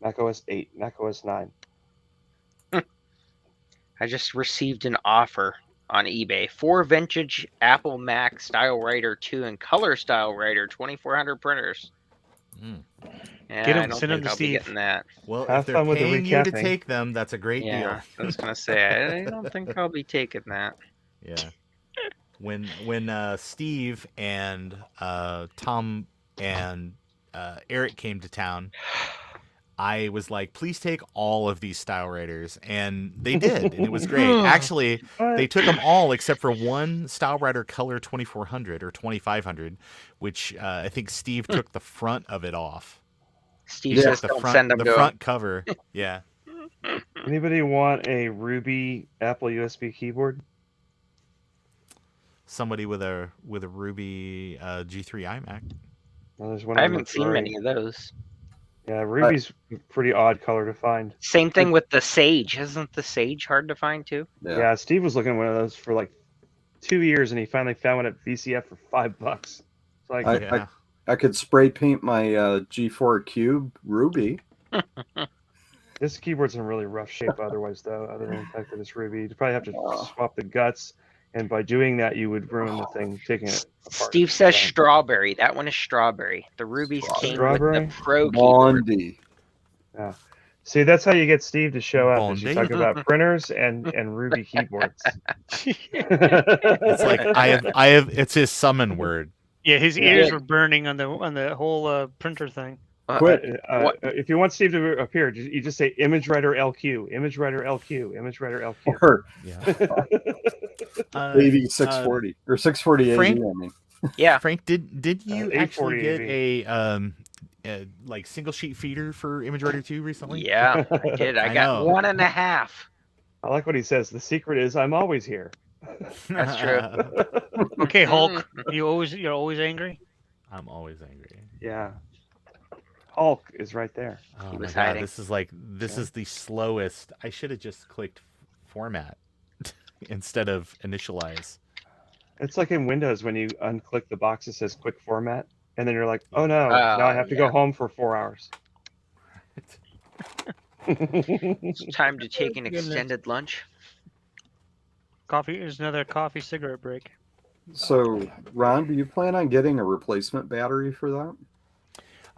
Mac OS 8, Mac OS 9. I just received an offer on eBay for vintage Apple Mac Style Writer 2 and Color Style Writer 2400 printers. Yeah, Get 'em, I don't send 'em think to I'll be Steve. getting that. Well, Have if they're fun with the paying you to recapping. take them, that's a great Yeah, deal. I was gonna say I don't think I'll be taking that. Yeah. When Steve and Tom and Eric came to town, I was like, please take all of these style writers. And they did. And it was great. Actually, they took them all except for one Style Writer Color 2400 or 2500, which I think Steve took the front of it off. Steve says the don't front, send them the to front cover. Yeah. Anybody want a Ruby Apple USB keyboard? Somebody with a Ruby G3 iMac. Well, there's one I on the haven't seen right. many of those. Yeah, Ruby's a pretty odd color to find. Same thing with the Sage. Isn't the Sage hard to find too? Yeah, Steve was looking at one of those for like 2 years, and he finally found one at VCF for $5. It's like, I could spray paint my G4 Cube Ruby. This keyboard's in really rough shape otherwise, though, other than the fact that it's Ruby. You'd probably have to swap the guts, and by doing that, you would ruin the thing, taking it apart. Steve says strawberry. That one is strawberry. The Rubies came with the Pro keyboard. Bondi. Yeah. See, that's how you get Steve to show up. Is you Bondi. talk about printers and Ruby keyboards. It's like I have. It's his summon word. Yeah, his ears were burning on the whole printer thing. If you want Steve to appear, you just say Image Writer LQ, Image Writer LQ, Image Writer LQ. Or Yeah. AV 640 or 640 Frank? AV, I mean. Yeah. Frank, did you actually 840 get AV. a like single sheet feeder for Image Writer 2 recently? Yeah, I did. I got know. 1.5. I like what he says. The secret is I'm always here. That's true. Okay, Hulk, you're always angry. I'm always angry. Yeah. Hulk is right there. Oh He was my God, hiding. this is the slowest. I should have just clicked format instead of initialize. It's like in Windows when you unclick the box that says quick format, and then you're like, oh no, now I have to go home for 4 hours. It's time to take an extended lunch. Coffee is another coffee cigarette break. So, Ron, do you plan on getting a replacement battery for that?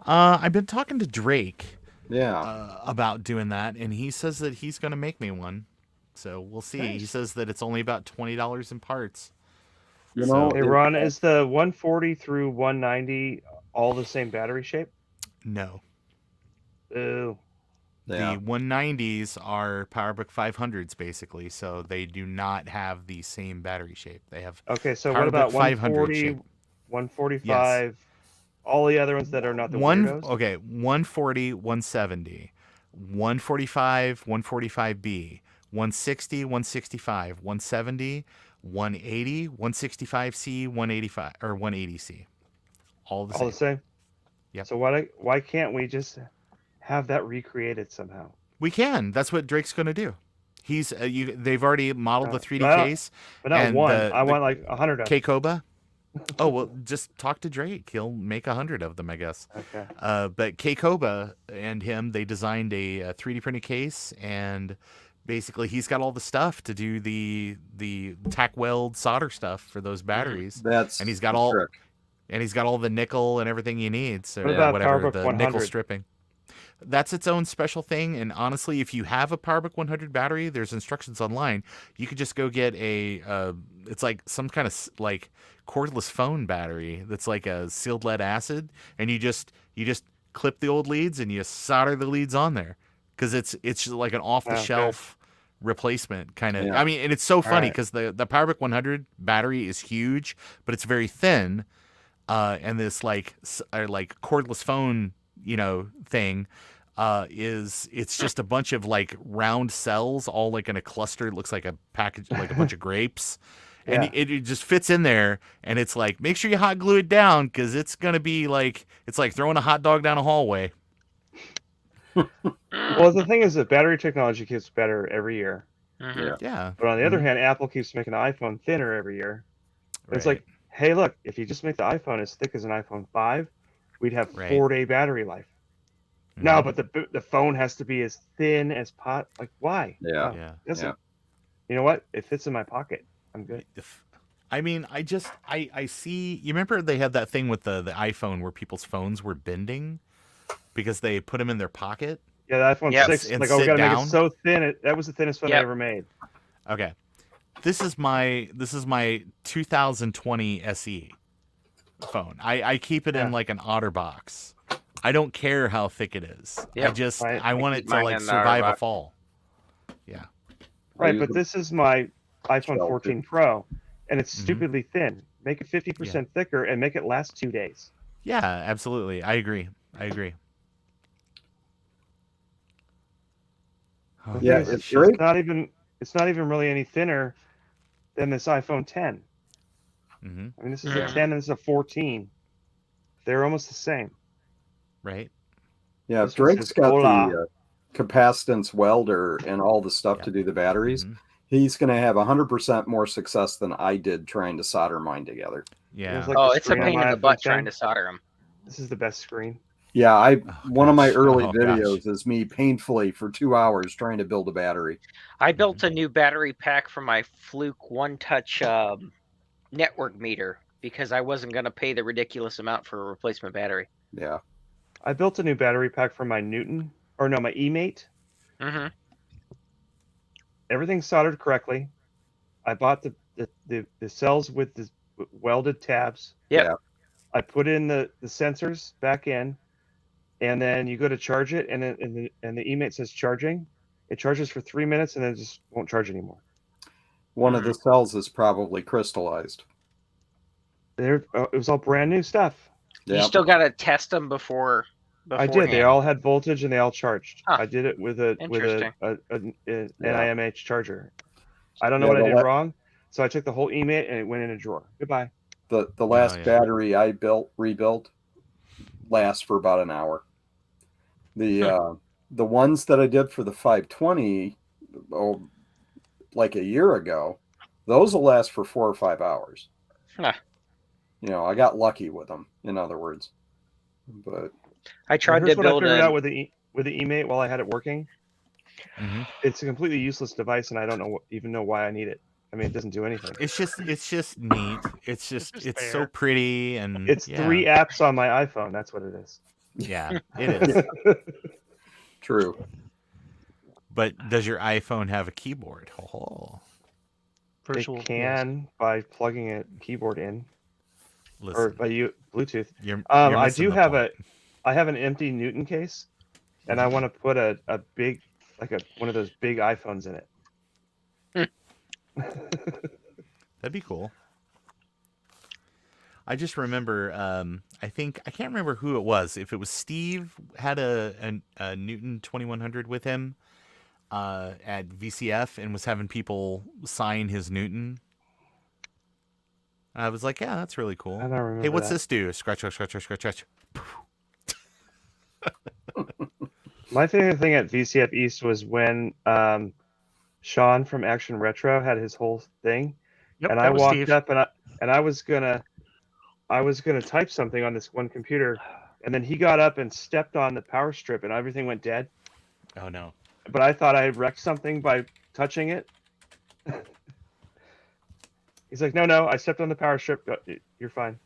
I've been talking to Drake Yeah. about doing that, and he says that he's going to make me one. So we'll see. He Nice. says that it's only about $20 in parts. You So- know, Hey Ron, is the 140 through 190 all the same battery shape? No. Ooh. Yeah. The 190s are PowerBook 500s basically, so they do not have the same battery shape. They have Okay, so PowerBook what about 500 140, shape. 145, all the other ones that are not the weirdos? 140, 170, 145, 145B, 160, 165, 170, 180, 165C, 185 or 180C. All the All same. the same? Yep. So why can't we just have that recreated somehow? We can. That's what Drake's going to do. He's they've already modeled the 3D Well, case. But not And one. the- I the want like 100 of them. Keikoba. Oh, well, just talk to Drake. He'll make 100 of them, I guess. Okay. But Keikoba and him, they designed a 3D printed case, and basically he's got all the stuff to do the tack weld solder stuff for those batteries. That's And he's got the all trick. and he's got all the nickel and everything you need. So What about whatever PowerBook the 100? nickel stripping. That's its own special thing. And honestly, if you have a PowerBook 100 battery, there's instructions online. You could just go get a it's like some kind of like cordless phone battery that's like a sealed lead acid, and you just clip the old leads and you solder the leads on there, because it's just like an off the shelf replacement kind of. Yeah. I mean, and it's so funny right. because the PowerBook 100 battery is huge, but it's very thin, and this like cordless phone thing it's just a bunch of like round cells all like in a cluster. It looks like a package, like a bunch of grapes, and Yeah. it just fits in there. And it's like, make sure you hot glue it down, because it's gonna be like, it's like throwing a hot dog down a hallway. Well, the thing is that battery technology gets better every year. Mhm. Yeah, But on the other Mhm. hand, Apple keeps making the iPhone thinner every year. It's right. like, hey, look, if you just make the iPhone as thick as an iPhone 5, we'd have Right. 4-day battery life. Mhm. No, but the phone has to be as thin as pot. Like, why? Yeah. No, Yeah. doesn't. Yeah. You know what? It fits in my pocket. I'm good. I mean, I see. You remember they had that thing with the iPhone where people's phones were bending because they put them in their pocket. Yeah, the iPhone Yep. 6, And like, oh, we sit gotta make down. it so thin. That was the thinnest phone I Yep. ever made. Okay, this is my 2020 SE phone. I keep it in Yeah. like an OtterBox. I don't care how thick it is. Yep. Right. I want keep it to mine like in the survive a OtterBox. fall. Yeah. Right, use but them. this is my iPhone Shelter. 14 Pro, and it's Mhm. stupidly thin. Make it 50% thicker and make it last 2 days. Yeah, absolutely. I agree. The Oh, thing Yeah, is, it's it's great. not even really any thinner than this iPhone 10. hmm I mean, this is Yeah. a 10 and this is a 14. They're almost the same. Right. Yeah, This one Drake's says, got "Hola." the capacitance welder and all the stuff Yep. to do the batteries. Mhm. He's going to have 100% more success than I did trying to solder mine together. Yeah. It's like Oh, the it's a screen on pain in my the iPhone butt 10. trying to solder them. This is the best screen. Yeah, one of my gosh. early Oh, videos is me painfully for 2 hours trying to build a battery. I built a new battery pack for my Fluke One Touch network meter because I wasn't going to pay the ridiculous amount for a replacement battery. Yeah. I built a new battery pack for my my eMate. Mm-hmm. Everything's soldered correctly. I bought the cells with the welded tabs. Yep. Yeah. I put in the sensors back in, and then you go to charge it, and the eMate says charging. It charges for 3 minutes, and then it just won't charge anymore. One of the cells is probably crystallized. It was all brand new stuff. You Yeah. still got to test them before. I did. They all had voltage and they all charged. Huh. I did it with an Interesting. NIMH charger. I don't know Yeah, what I the did la- wrong, so I took the whole eMate and it went in a drawer. Goodbye. The last yeah. battery I rebuilt lasts for about an hour. The ones that I did for the 520 like a year ago, those will last for 4 or 5 hours. Huh. I got lucky with them, in other words. But I tried Here's to what I build figured out a. with the eMate while I had it working. Mhm. It's a completely useless device, and I don't even know why I need it. I mean, it doesn't do anything. It's just neat. It's just so there. pretty, and It's yeah. 3 apps on my iPhone. That's what it is. Yeah, it is. True. But does your iPhone have a keyboard? Oh, Virtual. They can by plugging a keyboard in or listen, by Bluetooth. you're I missing do the have point. I have an empty Newton case, and I want to put a big, like one of those big iPhones in it. That'd be cool. I just remember, I can't remember who it was. If it was Steve had a Newton 2100 with him at VCF and was having people sign his Newton. I was like, yeah, that's really cool. I don't remember Hey, what's that. this do? Scratch, scratch, scratch, scratch, scratch. My favorite thing at VCF East was when Sean from Action Retro had his whole thing, Yep, and that I was walked Steve. up and I was gonna type something on this one computer, and then he got up and stepped on the power strip, and everything went dead. Oh no. But I thought I had wrecked something by touching it. He's like, no, I stepped on the power strip. You're fine.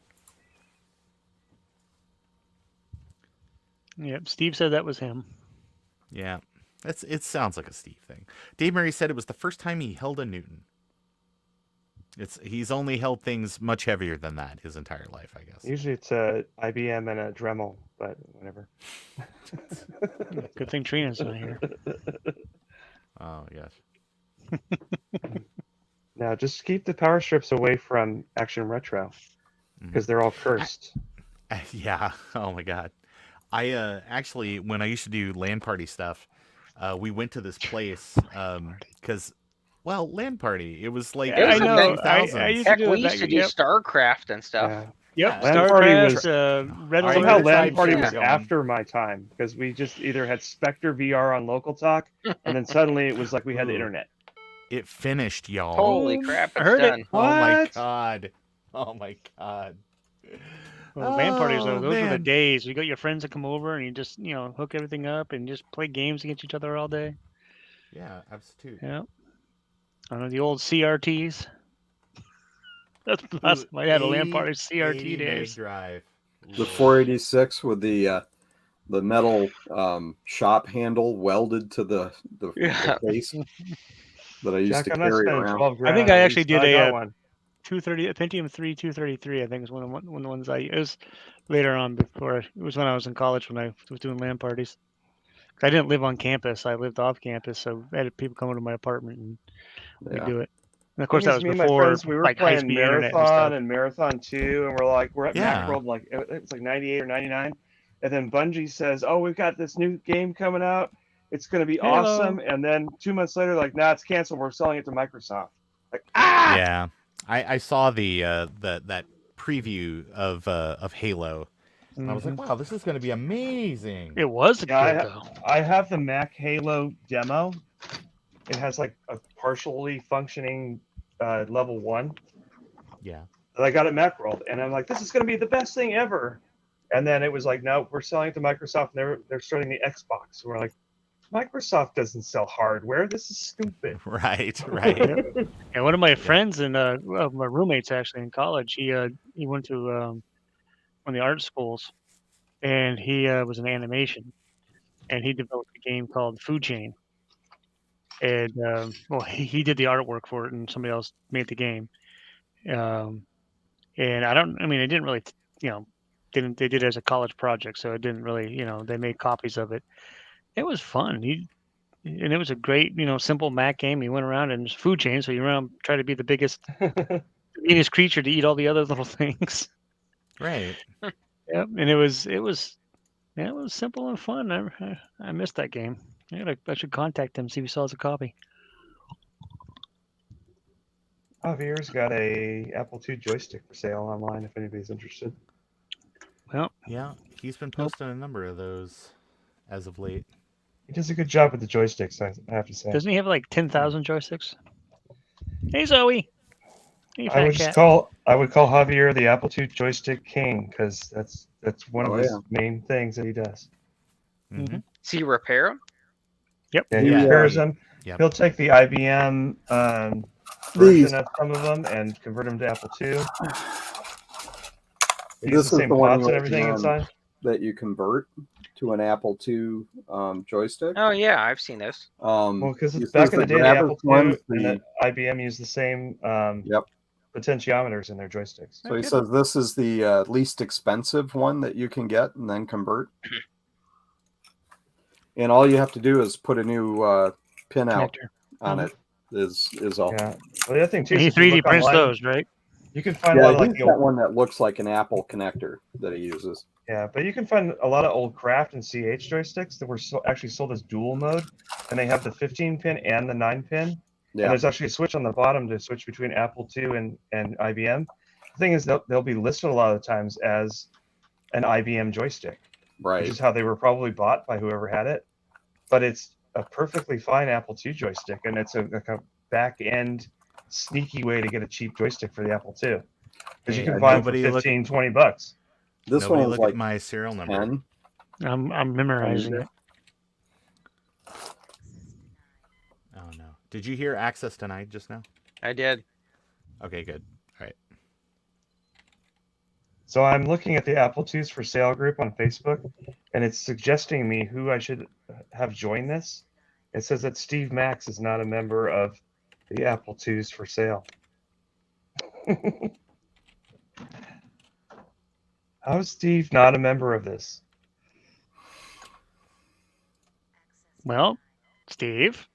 Yep, Steve said that was him. Yeah, it sounds like a Steve thing. Dave Murray said it was the first time he held a Newton. He's only held things much heavier than that his entire life, I guess. Usually it's a IBM and a Dremel, but whatever. Good thing Trina's not here. Oh yes. Now just keep the power strips away from Action Retro because they're all cursed. Yeah. Oh my God. I actually, when I used to do LAN party stuff, we went to this place because, well, LAN party. It was like I know. early I 2000s. used to Heck, do we that. used to do Yep. StarCraft and stuff. Yeah. Yep, Yeah, LAN party StarCraft, was- Red Are you Alert. Somehow gonna LAN try party to was film? after my time because we just either had Spectre VR on Local Talk, and then suddenly it was like we had the Ooh. internet. It finished, y'all. Holy crap! I It's heard it. done. Oh my What? God. Oh my God. Well, LAN parties, Oh, those were the man. days. You got your friends to come over and you just, hook everything up and just play games against each other all day. Yeah, absolutely. Yeah. I know the old CRTs. That's the last time I had a LAN party. 80 CRT meg days. drive. The 486 with the metal shop handle welded to the Yeah. case that I used Jack, to I'm not carry spending around. 12 grand. I think on I these, actually but did I got a one. 230, Pentium 3 233. I think is one of the ones I used later on. Before it was when I was in college when I was doing LAN parties. I didn't live on campus. I lived off campus, so I had people come to my apartment and we Yeah. do it. And of course, Thing that is, was me and my before friends, we were like playing high-speed internet and Marathon stuff. and Marathon 2, and we're at Yeah. Macworld, like it's like 98 or 99, and then Bungie says, "Oh, we've got this new game coming out. It's going to be Halo." awesome." And then 2 months later, like, nah, it's canceled. We're selling it to Microsoft. Like, ah, Yeah. I saw that preview of Halo. And I was like, wow, this is going to be amazing. It was Yeah, good though. I have the Mac Halo demo. It has like a partially functioning level 1. Yeah. that I got at Macworld, and I'm like, this is going to be the best thing ever. And then it was like, no, we're selling it to Microsoft, and they're starting the Xbox. And we're like, Microsoft doesn't sell hardware. This is stupid. Right. And one of my friends and well, my roommates actually in college, he went to one of the art schools, and he was in animation, and he developed a game called Food Chain. And well, he did the artwork for it, and somebody else made the game. And it didn't really, they did it as a college project, so it didn't really, they made copies of it. It was fun. And it was a great, simple Mac game. You went around and it's food chain, so you went around try to be the biggest creature to eat all the other little things. Right. Yep, and it was simple and fun. I missed that game. I should contact him, see if he sells a copy. Javier's got a Apple II joystick for sale online if anybody's interested. Well, Yeah. He's been posting a number of those as of late. He does a good job with the joysticks, I have to say. doesn't he have like 10,000 joysticks? Hey, Zoe. Hey, I fat would cat. call Javier the Apple II joystick king because that's one Oh, of his yeah. main things that he does. Mm-hmm. See, repair them. Yeah, he Yeah. repairs them. Yep. He'll take the IBM version of some of them and convert them to Apple II. He This uses is the same the one pots and with everything the, inside. that you convert to an Apple II joystick. Oh yeah, I've seen those. Well, because he back says in the day, the graphics Apple II ones, and the IBM used the same Yep. potentiometers in their joysticks. So he says this is the least expensive one that you can get and then convert. And all you have to do is put a new pin out Connector. on it. Is all. Yeah. Well, the other thing too, And he is if you 3D look prints online, those, right? you can find a Yeah, lot of like he's the got old, one that looks like an Apple connector that he uses. yeah, but you can find a lot of old Craft and CH joysticks that were actually sold as dual mode, and they have the 15 pin and the 9 pin. And Yeah, there's actually a switch on the bottom to switch between Apple II and IBM. The thing is, they'll be listed a lot of the times as an IBM joystick, which right. is how they were probably bought by whoever had it. But it's a perfectly fine Apple II joystick, and it's a back end sneaky way to get a cheap joystick for the Apple II, because you Hey, can buy them for nobody look- 15, 20 bucks. This Nobody one was look like at my serial number. 10. I'm memorizing it. Oh no! Did you hear Access Denied just now? I did. Okay, good. All right. So I'm looking at the Apple IIs for sale group on Facebook, and it's suggesting me who I should have join this. It says that Steve Max is not a member of the Apple IIs for sale. How is Steve not a member of this? Well, Steve.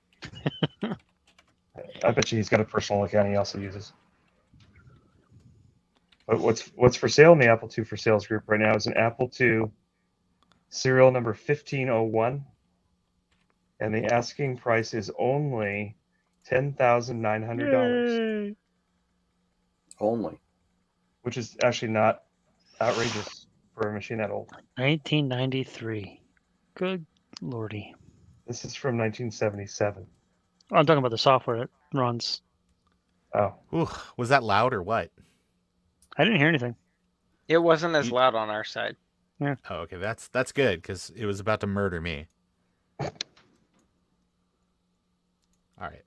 I bet you he's got a personal account he also uses. But what's for sale in the Apple II for sales group right now is an Apple II serial number 1501, and the asking price is only $10,900, Yay. Only. which is actually not outrageous for a machine that old. 1993. Good lordy. This is from 1977. I'm talking about the software that runs. Oh, Ooh, was that loud or what? I didn't hear anything. It wasn't as loud on our side. Oh, okay. That's good because it was about to murder me. All right.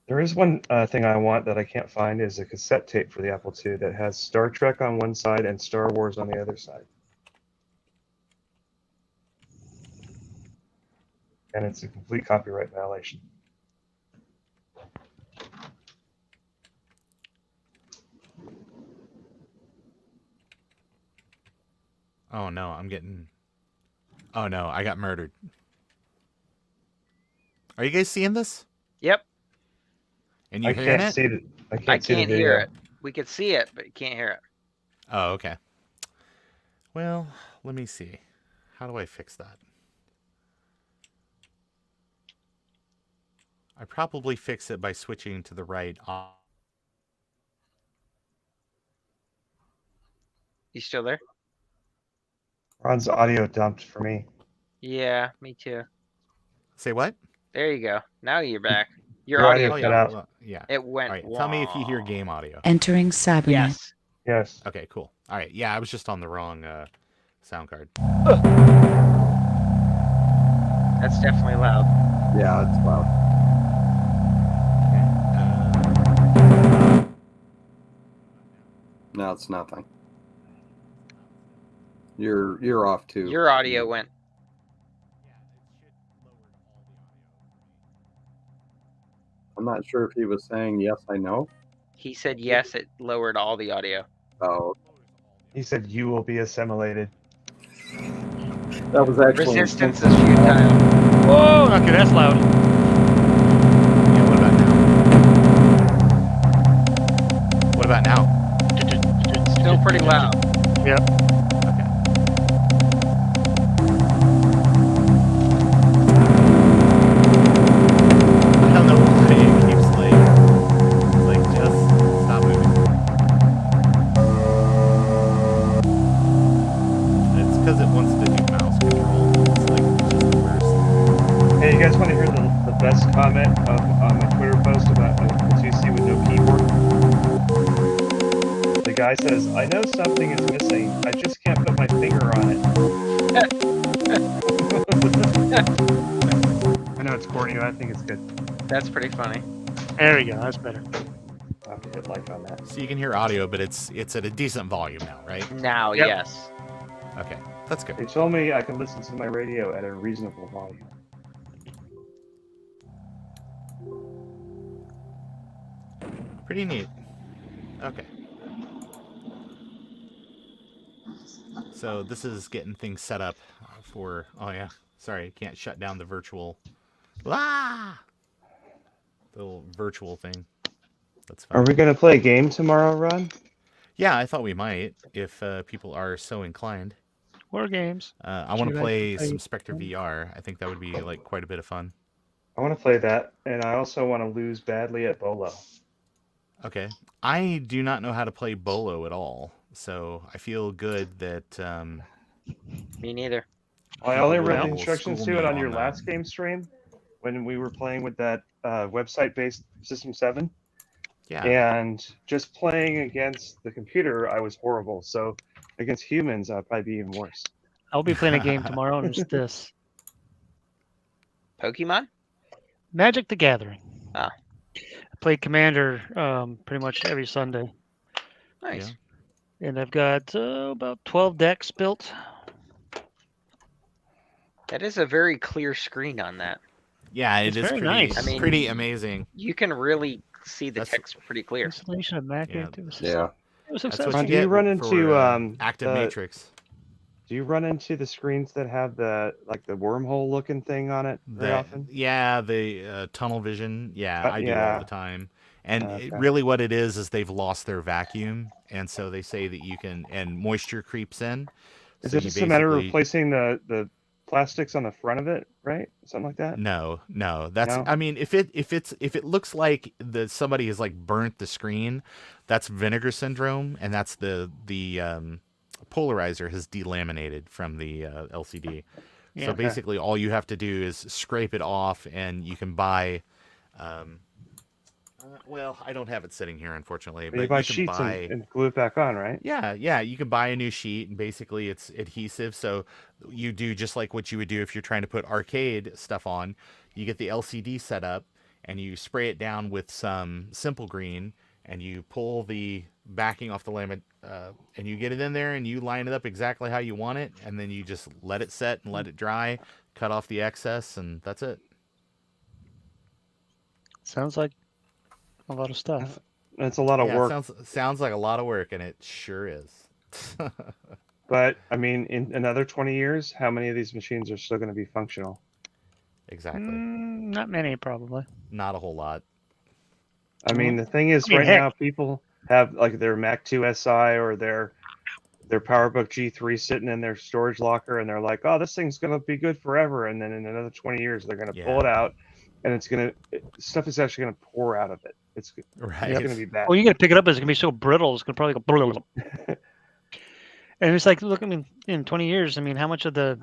there is one thing I want that I can't find is a cassette tape for the Apple II that has Star Trek on one side and Star Wars on the other side. And it's a complete copyright violation. Oh no, I'm getting. Oh no, I got murdered. Are you guys seeing this? Yep. And you I hearing can't it? see the. I I can't see the can't video. hear it. We could see it, but you can't hear it. Oh, okay. Well, let me see. How do I fix that? I probably fix it by switching to the right. You still there? Ron's audio dumped for me. Yeah, me too. Say what? There you go. Now you're back. Your Your audio audio Oh cut yeah. out. Well, yeah. It went. All right. Tell me if you hear game audio. Entering Cybernet. Yes. Yes. Okay, cool. All right. Yeah, I was just on the wrong sound card. That's definitely loud. Yeah, it's loud. No, it's nothing. You're off too. Your audio went. I'm not sure if he was saying yes, I know. He said yes. It lowered all the audio. Oh, He said you will be assimilated. that was actually Resistance is futile. Whoa! Okay, that's loud. Yeah, what about now? What about now? Still pretty loud. Yep. Okay. I don't know why it keeps like just stop moving. It's because it wants to do mouse control. It's like just the worst. Hey, you guys want to hear the best comment on my Twitter post about the 2C with no keyboard? The guy says, I know something is missing. I just can't put my finger on it. I know it's corny, but I think it's good. That's pretty funny. There we go. That's better. I'll have to hit like on that. So you can hear audio, but it's at a decent volume now, right? Now, Yep. yes. Okay, that's good. They told me I can listen to my radio at a reasonable volume. Pretty neat. Okay. So this is getting things set up for. Oh yeah, sorry, can't shut down the virtual. Ah, the little virtual thing. That's fine. Are we gonna play a game tomorrow, Ron? Yeah, I thought we might if people are so inclined. War games. I want you to like to play play some Spectre VR. I think that would be like quite a bit of fun. I want to play that, and I also want to lose badly at Bolo. Okay, I do not know how to play Bolo at all, so I feel good that. Me neither. I only People read the will instructions school to it me on your on last that. game stream when we were playing with that website-based System 7. Yeah. And just playing against the computer, I was horrible. So against humans, I'd probably be even worse. I'll be playing a game tomorrow, and it's this Pokemon? Magic the Gathering. Ah. I play Commander pretty much every Sunday, Nice. Yeah. and I've got about 12 decks built. That is a very clear screen on that. Yeah, It's it is very pretty, nice. I mean- pretty amazing. You can really see the That's- text pretty clear. Installation of Mac. Yeah. It was, Yeah. it was That's successful. what you Do you get run for into, Active the- Matrix. Do you run into the screens that have the wormhole looking thing on it very often? Yeah, the tunnel vision. Yeah, I do all yeah. the time. And Okay. really what it is they've lost their vacuum. And so they say that you can, and moisture creeps in. Is so it you just a matter of basically- replacing the plastics on the front of it, right? Something like that? No. That's No? I mean, if it looks like somebody has like burnt the screen, that's vinegar syndrome, and that's the polarizer has delaminated from the LCD. Yeah. So Okay. basically, all you have to do is scrape it off, and you can buy. Well, I don't have it sitting here, unfortunately, but You buy can sheets buy. and glue it back on, right? Yeah, you can buy a new sheet, and basically it's adhesive. So you do just like what you would do if you're trying to put arcade stuff on. You get the LCD set up, and you spray it down with some Simple Green, and you pull the backing off the laminate, and you get it in there, and you line it up exactly how you want it, and then you just let it set and let it dry, cut off the excess, and that's it. Sounds like a lot of stuff. It's a lot of Yeah, work. sounds like a lot of work, and it sure is. But I mean, in another 20 years, how many of these machines are still going to be functional? Exactly. Not many, probably. Not a whole lot. I mean, the thing is, I mean, right heck. now, people have like their Mac 2 SI or their PowerBook G3 sitting in their storage locker, and they're like, "Oh, this thing's going to be good forever." And then in another 20 years, they're going to pull it out, and stuff is actually going to pour out of it. It's Right. going to be bad. Well, you got to pick it up. It's gonna be so brittle. It's gonna probably go. And it's like, look, I mean, in 20 years, I mean, how much of the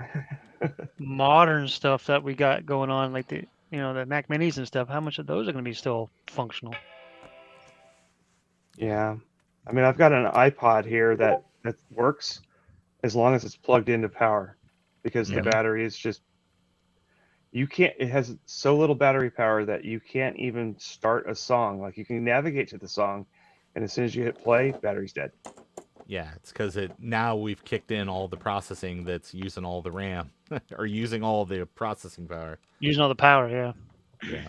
modern stuff that we got going on, like the Mac Minis and stuff, how much of those are gonna be still functional? Yeah. I mean, I've got an iPod here that works as long as it's plugged into power, because the battery is just, it has so little battery power that you can't even start a song. Like, you can navigate to the song, and as soon as you hit play, battery's dead. Yeah, it's because now we've kicked in all the processing that's using all the RAM or using all the processing power. Using all the power, yeah. Yeah.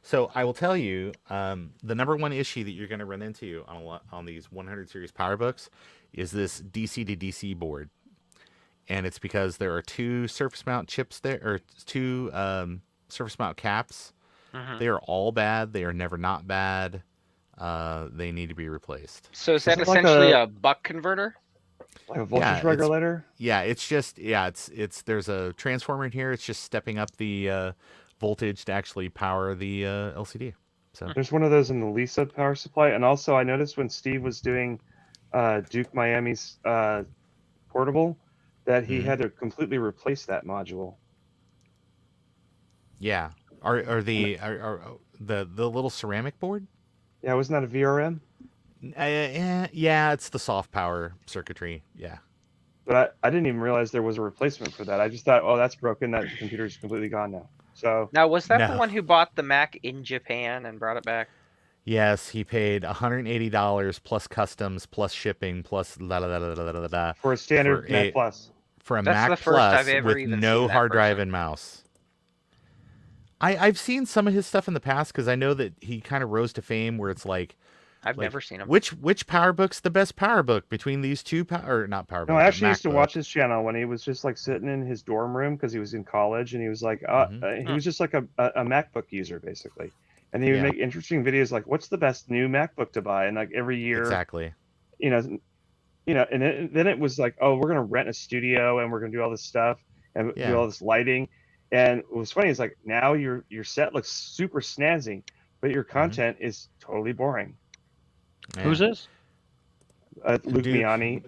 So I will tell you, the number one issue that you're going to run into on these 100 series PowerBooks is this DC to DC board, and it's because there are two surface mount chips there, or two surface mount caps. They are all bad. They are never not bad. They need to be replaced. So is that it like essentially a buck converter? Like a voltage Yeah, it's- regulator? Yeah, it's just it's there's a transformer in here. It's just stepping up the voltage to actually power the LCD. So There's one of those in the Lisa power supply. And also, I noticed when Steve was doing Duke Miami's portable that he had to completely replace that module. yeah, are the little ceramic board? Yeah, wasn't that a VRM? Yeah, it's the soft power circuitry. Yeah. But I didn't even realize there was a replacement for that. I just thought, oh, that's broken. That computer's completely gone now. So Now, was that the No. one who bought the Mac in Japan and brought it back? Yes, he paid $180 plus customs plus shipping plus la la la la la la la for a standard Mac Plus. for a That's the Mac first I've Plus ever with even no seen that hard drive person. and mouse. I've seen some of his stuff in the past because I know that he kind of rose to fame where it's like I've never seen him. which PowerBook's the best PowerBook between these two or not PowerBook. No, I actually used to MacBook. watch his channel when he was just like sitting in his dorm room because he was in college, and he was like, he was just like a MacBook user basically, and he would make interesting videos like, "What's the best new MacBook to buy?" And like every year, exactly, and then it was like, "Oh, we're gonna rent a studio and we're gonna do all this stuff and do all this lighting." And what was funny is like now your set looks super snazzy, but your content is totally boring. Who's this? Luke Miani.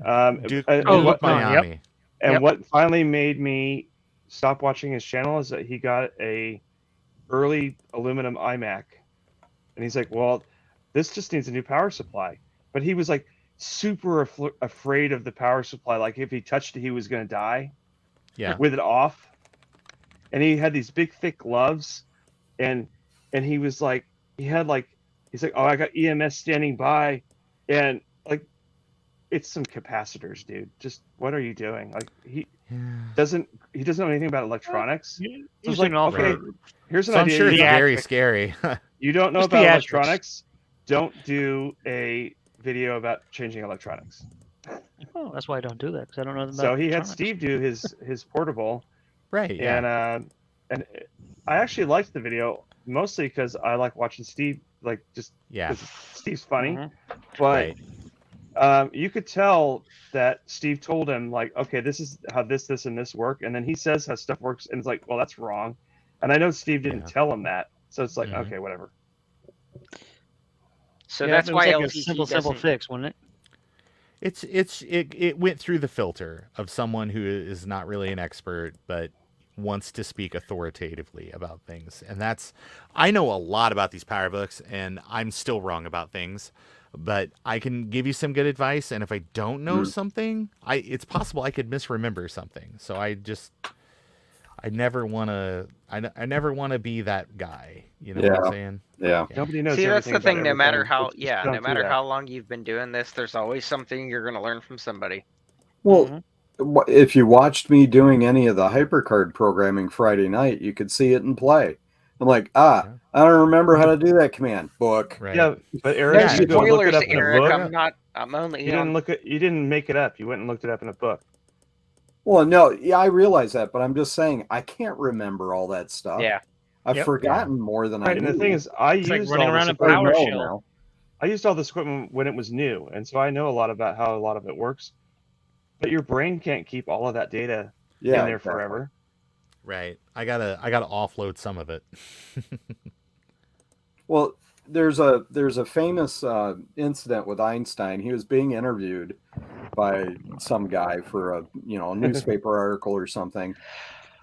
Luke Miani. Yep. And what finally made me stop watching his channel is that he got a early aluminum iMac, and he's like, "Well, this just needs a new power supply." But he was like super afraid of the power supply. Like if he touched it, he was going to die. Yeah. With it off, and he had these big thick gloves, and he was like, he's like, "Oh, I got EMS standing by," and like. It's some capacitors, dude. Just what are you doing? Like he doesn't know anything about electronics. So it's like, okay, here's an idea. I'm sure it's very scary. You don't know about electronics. Don't do a video about changing electronics. Oh, that's why I don't do that, because I don't know about So he had Steve do his portable. Right. Yeah. And I actually liked the video mostly because I like watching Steve. Like just Steve's funny, but. You could tell that Steve told him like, okay, this is how this and this work, and then he says how stuff works, and it's like, well, that's wrong. And I know Steve didn't tell him that, so it's like, okay, whatever. So that's why like LTC a simple fix, wasn't it? It went through the filter of someone who is not really an expert, but wants to speak authoritatively about things, and I know a lot about these PowerBooks, and I'm still wrong about things. But I can give you some good advice, and if I don't know something, it's possible I could misremember something. So I never want to be that guy. You know what I'm saying? Yeah. Nobody knows. See, that's the thing. No matter how how long you've been doing this, there's always something you're going to learn from somebody. Well, if you watched me doing any of the HyperCard programming Friday night, you could see it in play. I'm like, I don't remember how to do that command. Book. Right. Yeah, but Eric, you go look it up in a book. You didn't make it up. You went and looked it up in a book. Well, no, I realize that, but I'm just saying I can't remember all that stuff. Yeah. I've forgotten more than I And knew. the thing is, I used running around in PowerShell. I used all this equipment when it was new, and so I know a lot about how a lot of it works. But your brain can't keep all of that data in there forever. Right. I gotta offload some of it. Well, there's a famous incident with Einstein. He was being interviewed by some guy for a newspaper article or something,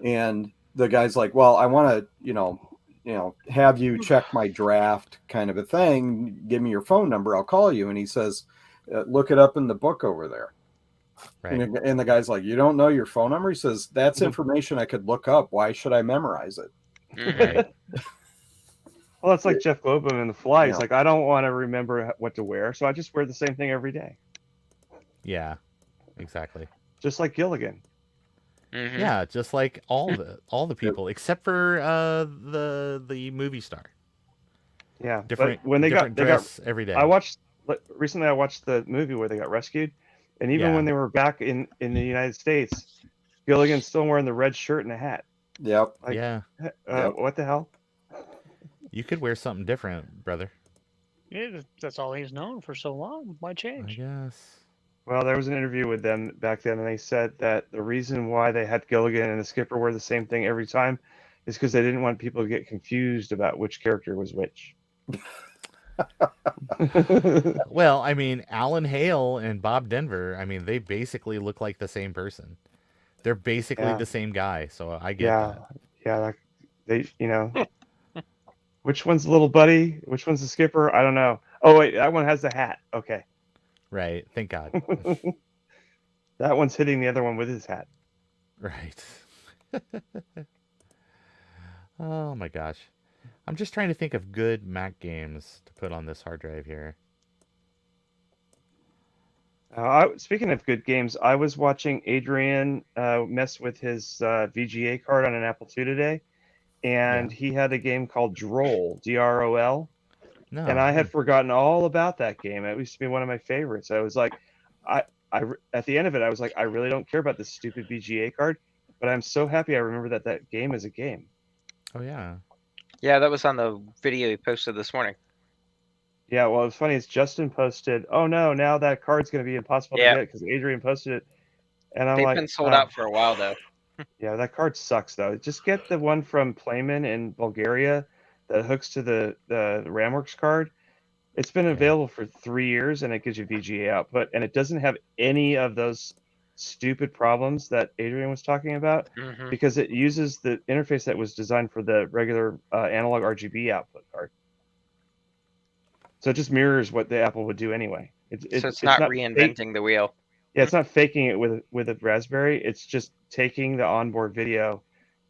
and the guy's like, "Well, I want to have you check my draft, kind of a thing. Give me your phone number. I'll call you." And he says, "Look it up in the book over there." Right. And the guy's like, "You don't know your phone number?" He says, "That's information I could look up. Why should I memorize it?" Right. Well, it's like Jeff Goldblum in The Fly. He's like, I don't want to remember what to wear, so I just wear the same thing every day. Yeah, exactly. Just like Gilligan. Mm-hmm. Yeah, just like all the people except for the movie star. Yeah, different. But when they got every day. I watched the movie where they got rescued, and even when they were back in the United States, Gilligan's still wearing the red shirt and a hat. Yep. What the hell? You could wear something different, brother. Yeah, that's all he's known for so long. Why change? I guess. Well, there was an interview with them back then, and they said that the reason why they had Gilligan and the skipper wear the same thing every time is because they didn't want people to get confused about which character was which. Well, I mean, Alan Hale and Bob Denver, I mean, they basically look like the same person. They're basically the same guy, so I get that. Yeah, they, which one's the little buddy? Which one's the skipper? I don't know. Oh, wait, that one has the hat. Okay. Right, thank God. That one's hitting the other one with his hat. Right. Oh, my gosh. I'm just trying to think of good Mac games to put on this hard drive here. Speaking of good games, I was watching Adrian mess with his VGA card on an Apple II today, and Yeah. he had a game called Droll, DROL, and No. I had forgotten all about that game. It used to be one of my favorites. I was like, at the end of it, I was like, I really don't care about this stupid VGA card, but I'm so happy I remember that game is a game. Oh yeah. Yeah, that was on the video you posted this morning. Yeah, well, it's funny is Justin posted, oh no, now that card's going to be impossible to Yeah. get because Adrian posted it, and I'm They've like, been sold oh, out for a while though. yeah, that card sucks though. Just get the one from Playman in Bulgaria that hooks to the Ramworks card. It's been Yeah. available for 3 years and it gives you VGA output, and it doesn't have any of those stupid problems that Adrian was talking about Hmm. because it uses the interface that was designed for the regular analog RGB output card. So it just mirrors what the Apple would do anyway. So it's not fake- reinventing the wheel. Yeah, it's not faking it with a Raspberry. It's just taking the onboard video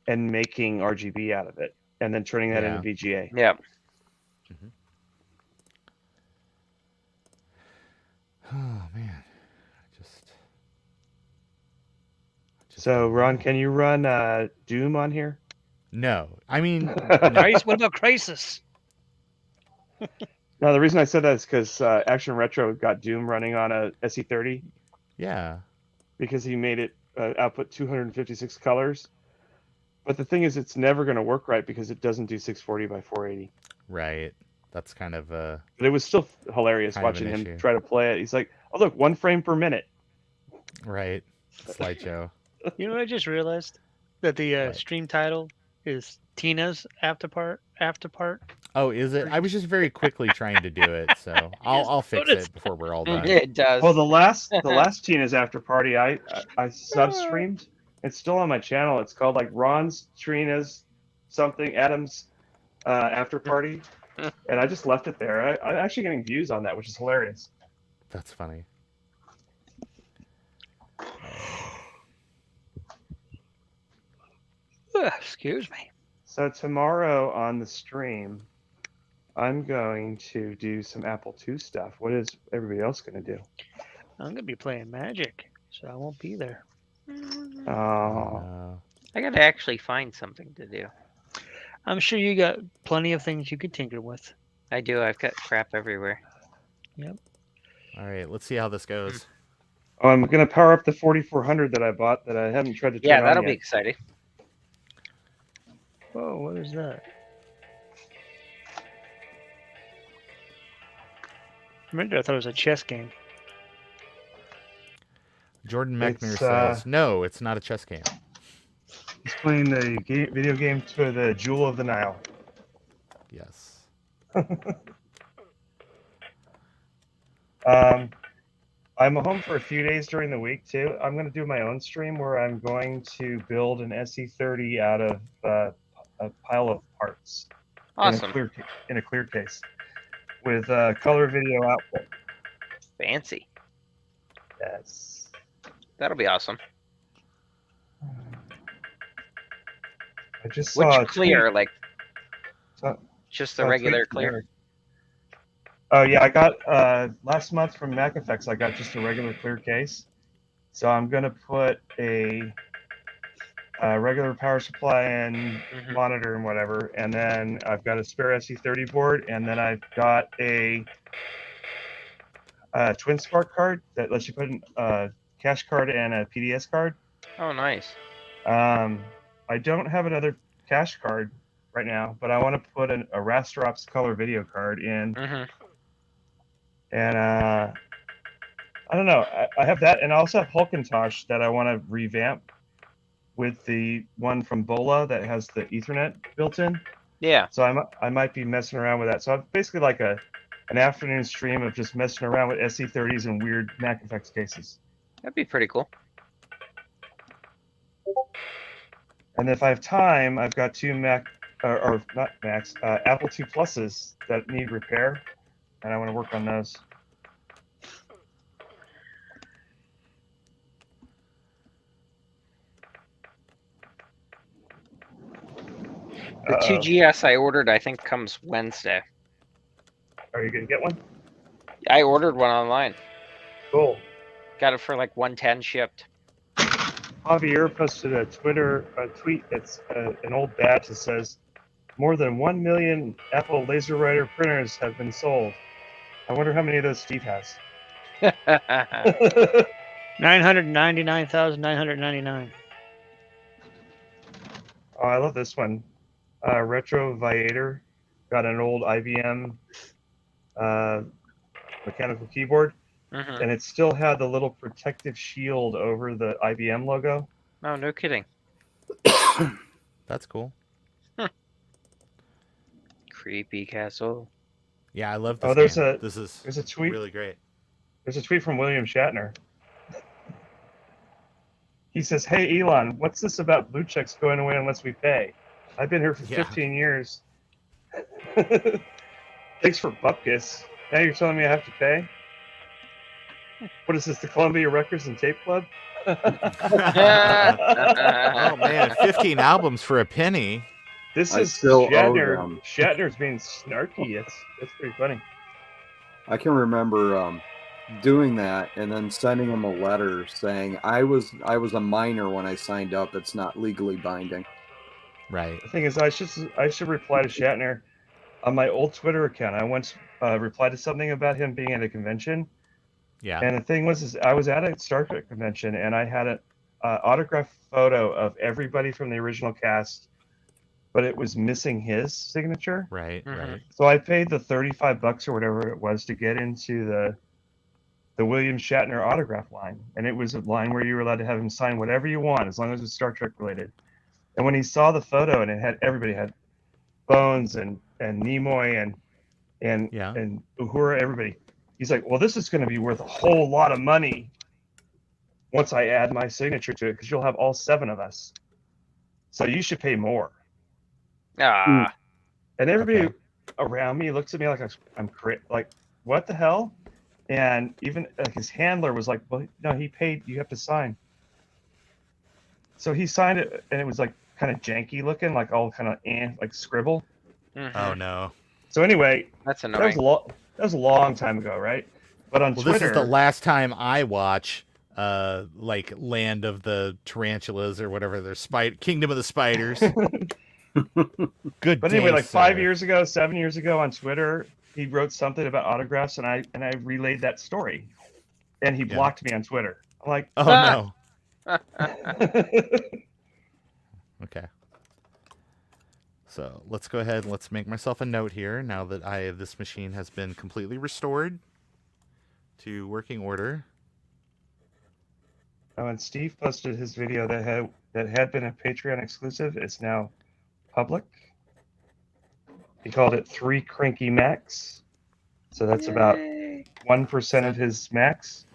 and making RGB out of it, and then turning that Yeah. into VGA. Yeah. Oh man. Just So, Ron, can you run Doom on here? No. I mean, What about Crisis? No, the reason I said that is because Action Retro got Doom running on a SE30 yeah. because he made it output 256 colors. But the thing is, it's never going to work right because it doesn't do 640 by 480. Right. That's kind of But it was still hilarious Kind of watching an him issue. try to play it. He's like, "Oh look, 1 frame per minute." right. Slideshow. You know what I just realized? That the What? stream title is Tina's After Part. Oh, is it? I was just very quickly trying to do it, so I'll fix noticed it before we're all done. It does. Well, the last Tina's after party I sub streamed. It's still on my channel. It's called like Ron's Trina's something Adams after party, and I just left it there. I'm actually getting views on that, which is hilarious. That's funny. Excuse me. So tomorrow on the stream, I'm going to do some Apple II stuff. What is everybody else going to do? I'm gonna be playing Magic, so I won't be there. Oh, I gotta actually find something to do. I'm sure you got plenty of things you could tinker with. I do. I've got crap everywhere. All right, let's see how this goes. oh, I'm going to power up the 4400 that I bought that I haven't tried to turn Yeah, on that'll be yet. exciting. Whoa, what is that? I thought it was a chess game. Jordan It's, Mechner says, "No, it's not a chess game." He's playing the video game to the Jewel of the Nile. Yes. I'm home for a few days during the week too. I'm going to do my own stream where I'm going to build an SE30 out of a pile of parts Awesome. in a clear case with color video output. Fancy. Yes. That'll be awesome. I just saw Which clear? Like So- just the saw a regular tweet clear? there. Oh yeah, I got last month from Mac Effects. I got just a regular clear case, so I'm gonna put a regular power supply and Mhm. monitor and whatever, and then I've got a spare SE30 board, and then I've got a Twin Spark card that lets you put a cache card and a PDS card. Oh, nice. I don't have another cache card right now, but I want to put a Rasterops color video card in. Hmm. And I don't know. I have that, and I also have Hulkintosh that I want to revamp with the one from Bola that has the Ethernet built in. Yeah. So I might be messing around with that. So I'm basically like an afternoon stream of just messing around with SE30s and weird Mac Effects cases. That'd be pretty cool. And if I have time, I've got two Mac or not Macs, Apple II Pluses that need repair, and I want to work on those. The 2GS I ordered, I think, comes Wednesday. Are you gonna get one? I ordered one online. Cool. Got it for like 110 shipped. Javier posted a tweet that's an old badge that says, "More than 1 million Apple LaserWriter printers have been sold." I wonder how many of those Steve has. 999,999. Oh, I love this one. Retro Viator got an old IBM mechanical keyboard, Mhm. and it still had the little protective shield over the IBM logo. Oh, no kidding. That's cool. Creepy castle. Yeah, I love this. Oh, there's game. a This is there's a tweet. really great. There's a tweet from William Shatner. He says, "Hey Elon, what's this about blue checks going away unless we pay? I've been here for Yeah. 15 years. Thanks for bupkis. Now you're telling me I have to pay? What is this, the Columbia Records and Tape Club?" Oh man, 15 albums for a penny. This I is still owe Shatner. them. Shatner's being snarky. It's pretty funny. I can remember doing that and then sending him a letter saying I was a minor when I signed up. It's not legally binding. Right. The thing is, I should reply to Shatner on my old Twitter account. I once replied to something about him being at a convention. Yeah. And the thing was, I was at a Star Trek convention, and I had an autographed photo of everybody from the original cast, but it was missing his signature. Right. Mhm. Right. So I paid the $35 or whatever it was to get into the William Shatner autograph line, and it was a line where you were allowed to have him sign whatever you want as long as it was Star Trek related. And when he saw the photo, and it had everybody had Bones and Nimoy and Yeah. and Uhura, everybody. He's like, "Well, this is going to be worth a whole lot of money once I add my signature to it, because you'll have all 7 of us. So you should pay more." Ah, And everybody Okay. around me looks at me like I'm like, "What the hell?" And even like his handler was like, "Well, no, he paid. You have to sign." So he signed it, and it was like kind of janky looking, like all kind of like scribble. mhm. Oh no. So anyway, That's that annoying. was a long time ago, right? But on Well, Twitter, this is the last time I watch like Land of the Tarantulas or whatever, their Kingdom of the Spiders. Good but anyway, day, like 5 sir. years ago, 7 years ago on Twitter, he wrote something about autographs, and I relayed that story, and he Yeah. blocked me on Twitter. I'm like, Oh no. "Ah." Okay. So let's go ahead and let's make myself a note here now that this machine has been completely restored to working order. Oh, and Steve posted his video that had been a Patreon exclusive. It's now public. He called it 3 Cranky Max. So that's about Yay. 1% of his max.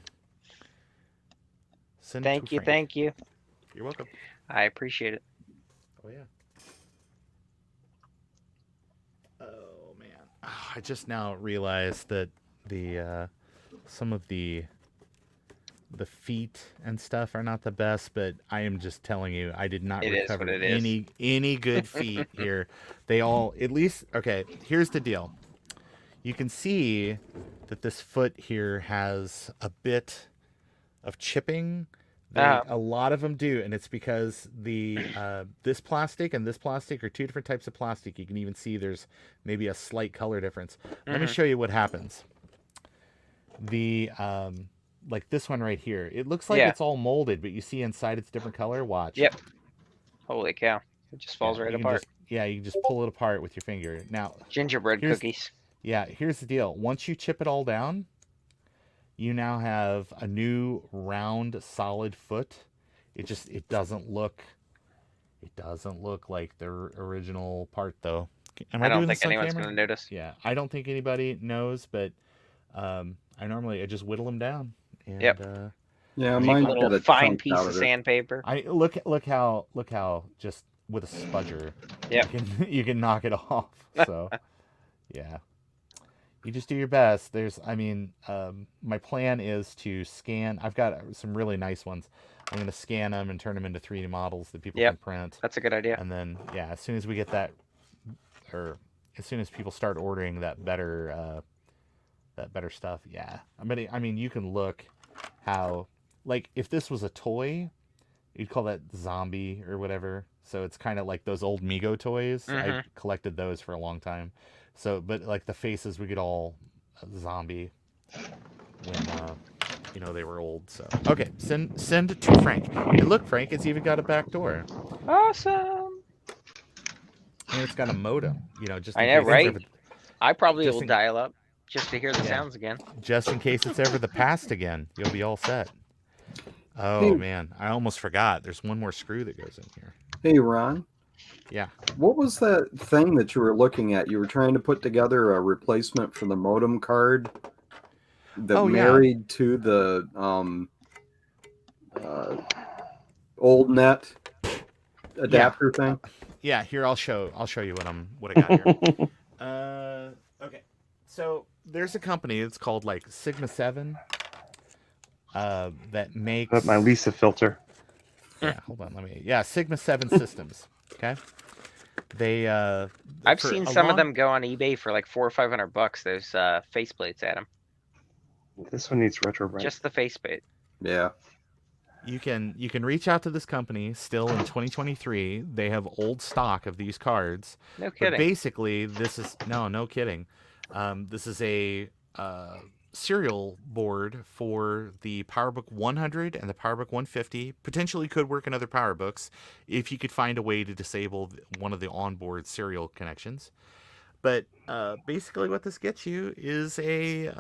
Send Thank to you, Frank. thank you. You're welcome. I appreciate it. Oh yeah. Oh man, I just now realized that the some of the feet and stuff are not the best, but I am just telling you, I did not It is recover what it is. any good feet here. They all, at least, okay. Here's the deal. You can see that this foot here has a bit of chipping. A lot of them do, and it's because the this plastic and this plastic are 2 different types of plastic. You can even see there's maybe a slight color difference. Let me show you what happens. The like this one right here, it looks like it's all molded, but you see inside it's different color. Watch. Yep. Holy cow. It just falls right you can apart. you can just pull it apart with your finger. Now, Gingerbread here's- cookies. yeah, here's the deal. Once you chip it all down, you now have a new round solid foot. It doesn't look like the original part though. Am I don't doing think this on anyone's camera? going to notice. Yeah, I don't think anybody knows, but I just whittle them down. And, Yep. Yeah, Make mine a little got a fine chunk piece out of of it. sandpaper. I look how just with a spudger, Yep. you can knock it off. So, yeah, you just do your best. My plan is to scan. I've got some really nice ones. I'm going to scan them and turn them into 3D models that people Yep. can print. That's a good idea. And then, yeah, as soon as we get that or as soon as people start ordering that better stuff, yeah. I mean, you can look how, like, if this was a toy, you'd call that zombie or whatever. So it's kind of like those old Mego toys. I collected those for a long time. So, but like the faces would get all zombie when they were old. So okay, send it to Frank. And look, Frank, it's even got a back door. Awesome. And it's got a modem. Just in I know, case right? it's ever, I probably just will in- dial up just to hear the Yeah. sounds again. just in case it's ever the past again. You'll be all set. Oh Hey. man, I almost forgot. There's one more screw that goes in here. Hey, Ron. Yeah. What was that thing that you were looking at? You were trying to put together a replacement for the modem card that Oh, yeah. married to the old net adapter thing. Yeah, here I'll show you what I got here. Okay. So there's a company that's called like Sigma 7 that makes But my Lisa filter. Yeah, hold on, Sigma 7 Systems. Okay. They I've for seen a some long- of them go on eBay for like $400 or $500. Those faceplates at them. This one needs retro bright. Just the faceplate. Yeah. You can reach out to this company still in 2023. They have old stock of these cards. No But kidding. basically, this is no kidding. This is a serial board for the PowerBook 100 and the PowerBook 150. Potentially could work in other PowerBooks if you could find a way to disable one of the onboard serial connections. But basically, what this gets you is a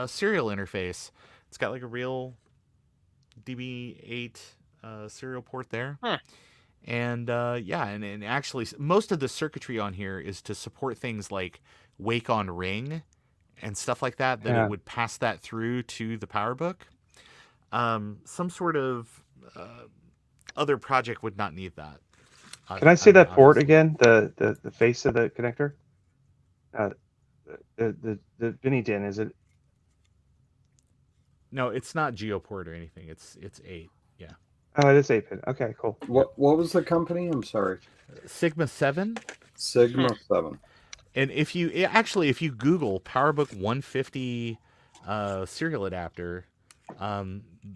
serial interface. It's got like a real DB8 serial port there. Huh. And and actually most of the circuitry on here is to support things like Wake on Ring and stuff like that Yeah. it would pass that through to the PowerBook. Some sort of other project would not need that. Can I see that port obviously. again? The face of the connector. The Vinny Din, is it? No, it's not GeoPort or anything. It's 8. Yeah. Oh, it is 8-pin. Okay, cool. What was the company? I'm sorry. Sigma 7. Sigma 7. And if you Google PowerBook 150 serial adapter,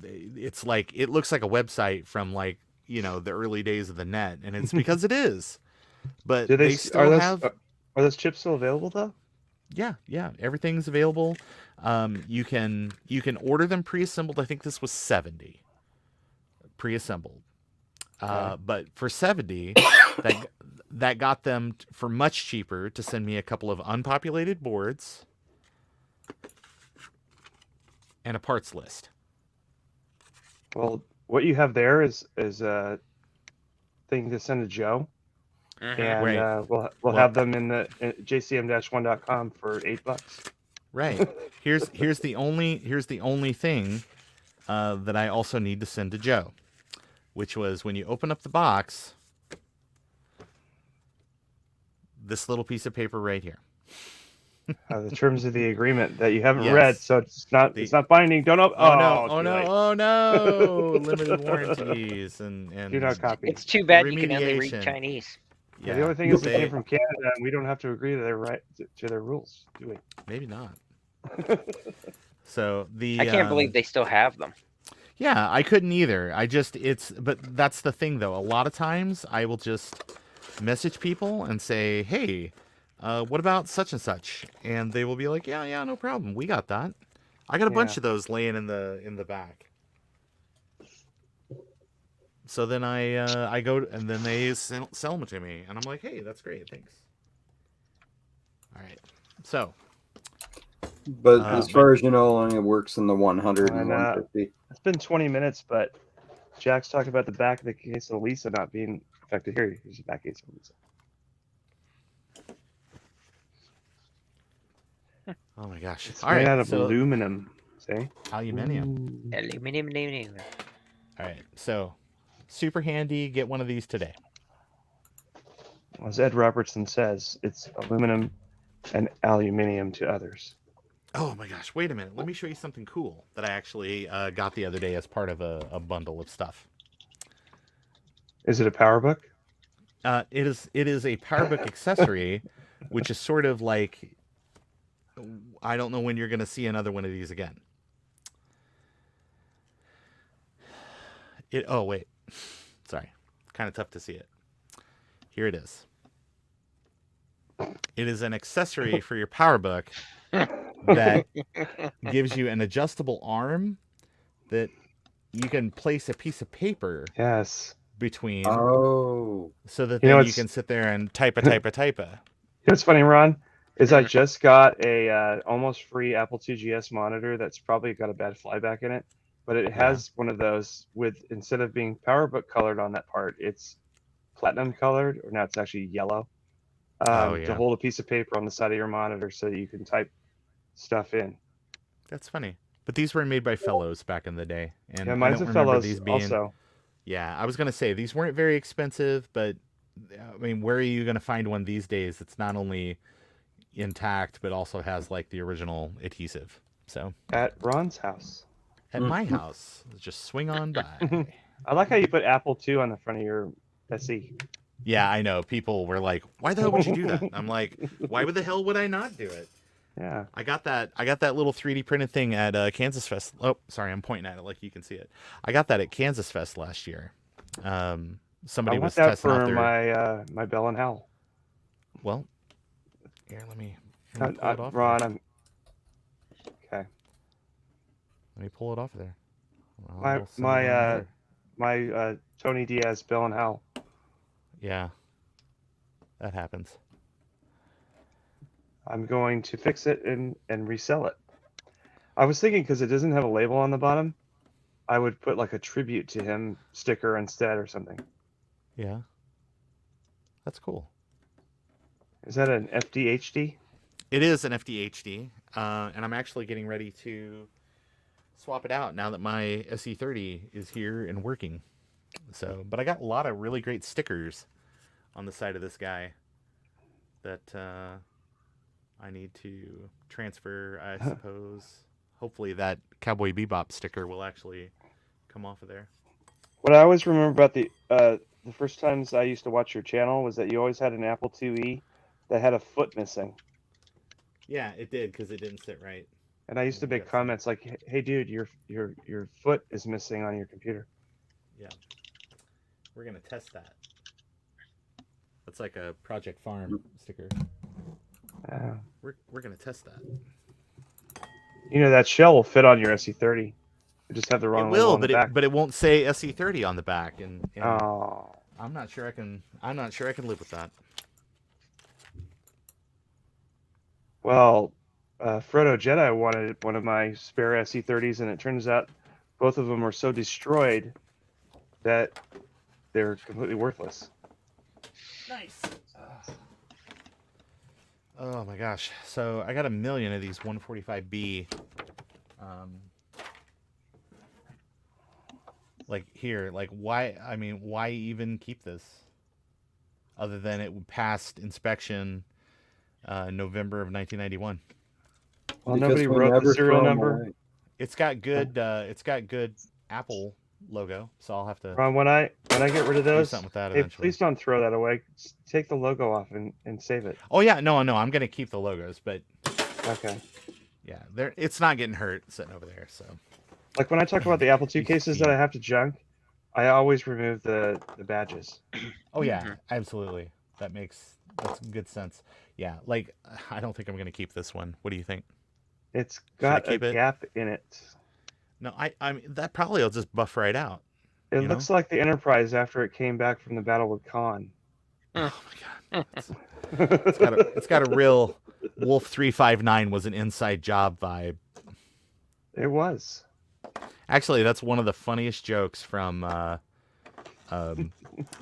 it's like it looks like a website from like the early days of the net, and it's because it is. But Do they still are have those chips still available though? yeah, everything's available. You can order them pre-assembled. I think this was 70 pre-assembled. But for 70, that got them for much cheaper to send me a couple of unpopulated boards and a parts list. Well, what you have there is a thing to send to Joe, and Right. we'll have them in the jcm-1.com for $8. Right. Here's the only thing that I also need to send to Joe, which was when you open up the box, this little piece of paper right here. The terms of the agreement that you haven't Yes. read, so it's not binding. Don't open. Oh too late. no! Limited warranties and Do not copy. It's too bad you can only read remediation. Chinese. Yeah, the only thing is they they- came from Canada, and we don't have to agree to their to their rules, do we? maybe not. So I can't believe they still have them. Yeah, I couldn't either. But that's the thing though. A lot of times I will just message people and say, hey, what about such and such? And they will be like, yeah, no problem. We got that. I got a bunch Yeah. of those laying in the back. So then I go and then they sell them to me, and I'm like, hey, that's great, thanks. All right, so. But as far as you know, only works in the 100 and And, 150. It's been 20 minutes, but Jack's talking about the back of the case of Lisa not being affected. Here, here's the back case of Lisa. Oh my gosh! It's All made right, out of so aluminum. See? aluminum. Aluminum. All right, so super handy. Get one of these today. As Ed Robertson says, it's aluminum and aluminium to others. Oh my gosh! Wait a minute. Let me show you something cool that I actually got the other day as part of a bundle of stuff. Is it a PowerBook? It is a PowerBook accessory, which is sort of like, I don't know when you're going to see another one of these again. Oh wait, sorry, kind of tough to see it. Here it is. It is an accessory for your PowerBook that gives you an adjustable arm that you can place a piece of paper Yes. between, Oh, so that You know, then you it's- can sit there and type. You know what's funny, Ron? Is I just got a almost free Apple IIgs monitor that's probably got a bad flyback in it, but it has one of those with, instead of being PowerBook colored on that part, it's platinum colored, or now it's actually yellow. To yeah. hold a piece of paper on the side of your monitor so that you can type stuff in. That's funny. But these were made by Fellows back in the day, and Yeah, I mine's don't a remember Fellows these being. also. Yeah, I was gonna say these weren't very expensive, but I mean, where are you gonna find one these days? It's not only intact, but also has like the original adhesive. So At Ron's house. at my house, just swing on by. I like how you put Apple II on the front of your SE. Yeah, I know. People were like, "Why the hell would you do that?" I'm like, "Why the hell would I not do it?" Yeah. I got that little 3D printed thing at Kansas Fest. Oh, sorry, I'm pointing at it like you can see it. I got that at Kansas Fest last year. Somebody I want was that testing out for their. my Bell and Howell. Well, here, let me pull it off. Ron, there. I'm okay. Let me pull it off there. My I'll send it on there. my Tony Diaz Bell and Howell. Yeah, that happens. I'm going to fix it and resell it. I was thinking, because it doesn't have a label on the bottom, I would put like a tribute to him sticker instead or something. Yeah, that's cool. Is that an FDHD? It is an FDHD, and I'm actually getting ready to swap it out now that my SE30 is here and working. So, but I got a lot of really great stickers on the side of this guy that I need to transfer, I suppose. Hopefully that Cowboy Bebop sticker will actually come off of there. What I always remember about the first times I used to watch your channel was that you always had an Apple IIe that had a foot missing. Yeah, it did, because it didn't sit right. And I used to make comments like, "Hey, dude, your foot is missing on your computer." Yeah, we're gonna test that. That's like a Project Farm sticker. We're gonna test that. You know, that shell will fit on your SE30. You just have the wrong It label will, on the but back. it won't say SE30 on the back, and Oh, I'm not sure I can live with that. well, Frodo Jedi wanted one of my spare SE30s, and it turns out both of them were so destroyed that they're completely worthless. Nice. Oh my gosh! So I got 1 million of these 145B. Like here, like why? I mean, why even keep this? Other than it passed inspection, November of 1991. Well, because nobody we wrote never the serial throw 'em number. away. It's got good Apple logo, so I'll have to Ron, when I get rid of do those, something with that hey, eventually. please don't throw that away. Just take the logo off and save it. Oh yeah, no, I'm gonna keep the logos, but Okay. yeah, it's not getting hurt sitting over there. So Like when I talk about the Apple II Piece of cases that meat. I have to junk, I always remove the badges. oh yeah, absolutely, that's good sense. Yeah, like I don't think I'm gonna keep this one. What do you think? It's I got a keep it? gap in it. No, I mean that probably will just buff right out. It You looks like the Enterprise after it came back from the battle with Khan. Oh my god, it's got a real Wolf 359 was an inside job vibe. It was. Actually, that's one of the funniest jokes from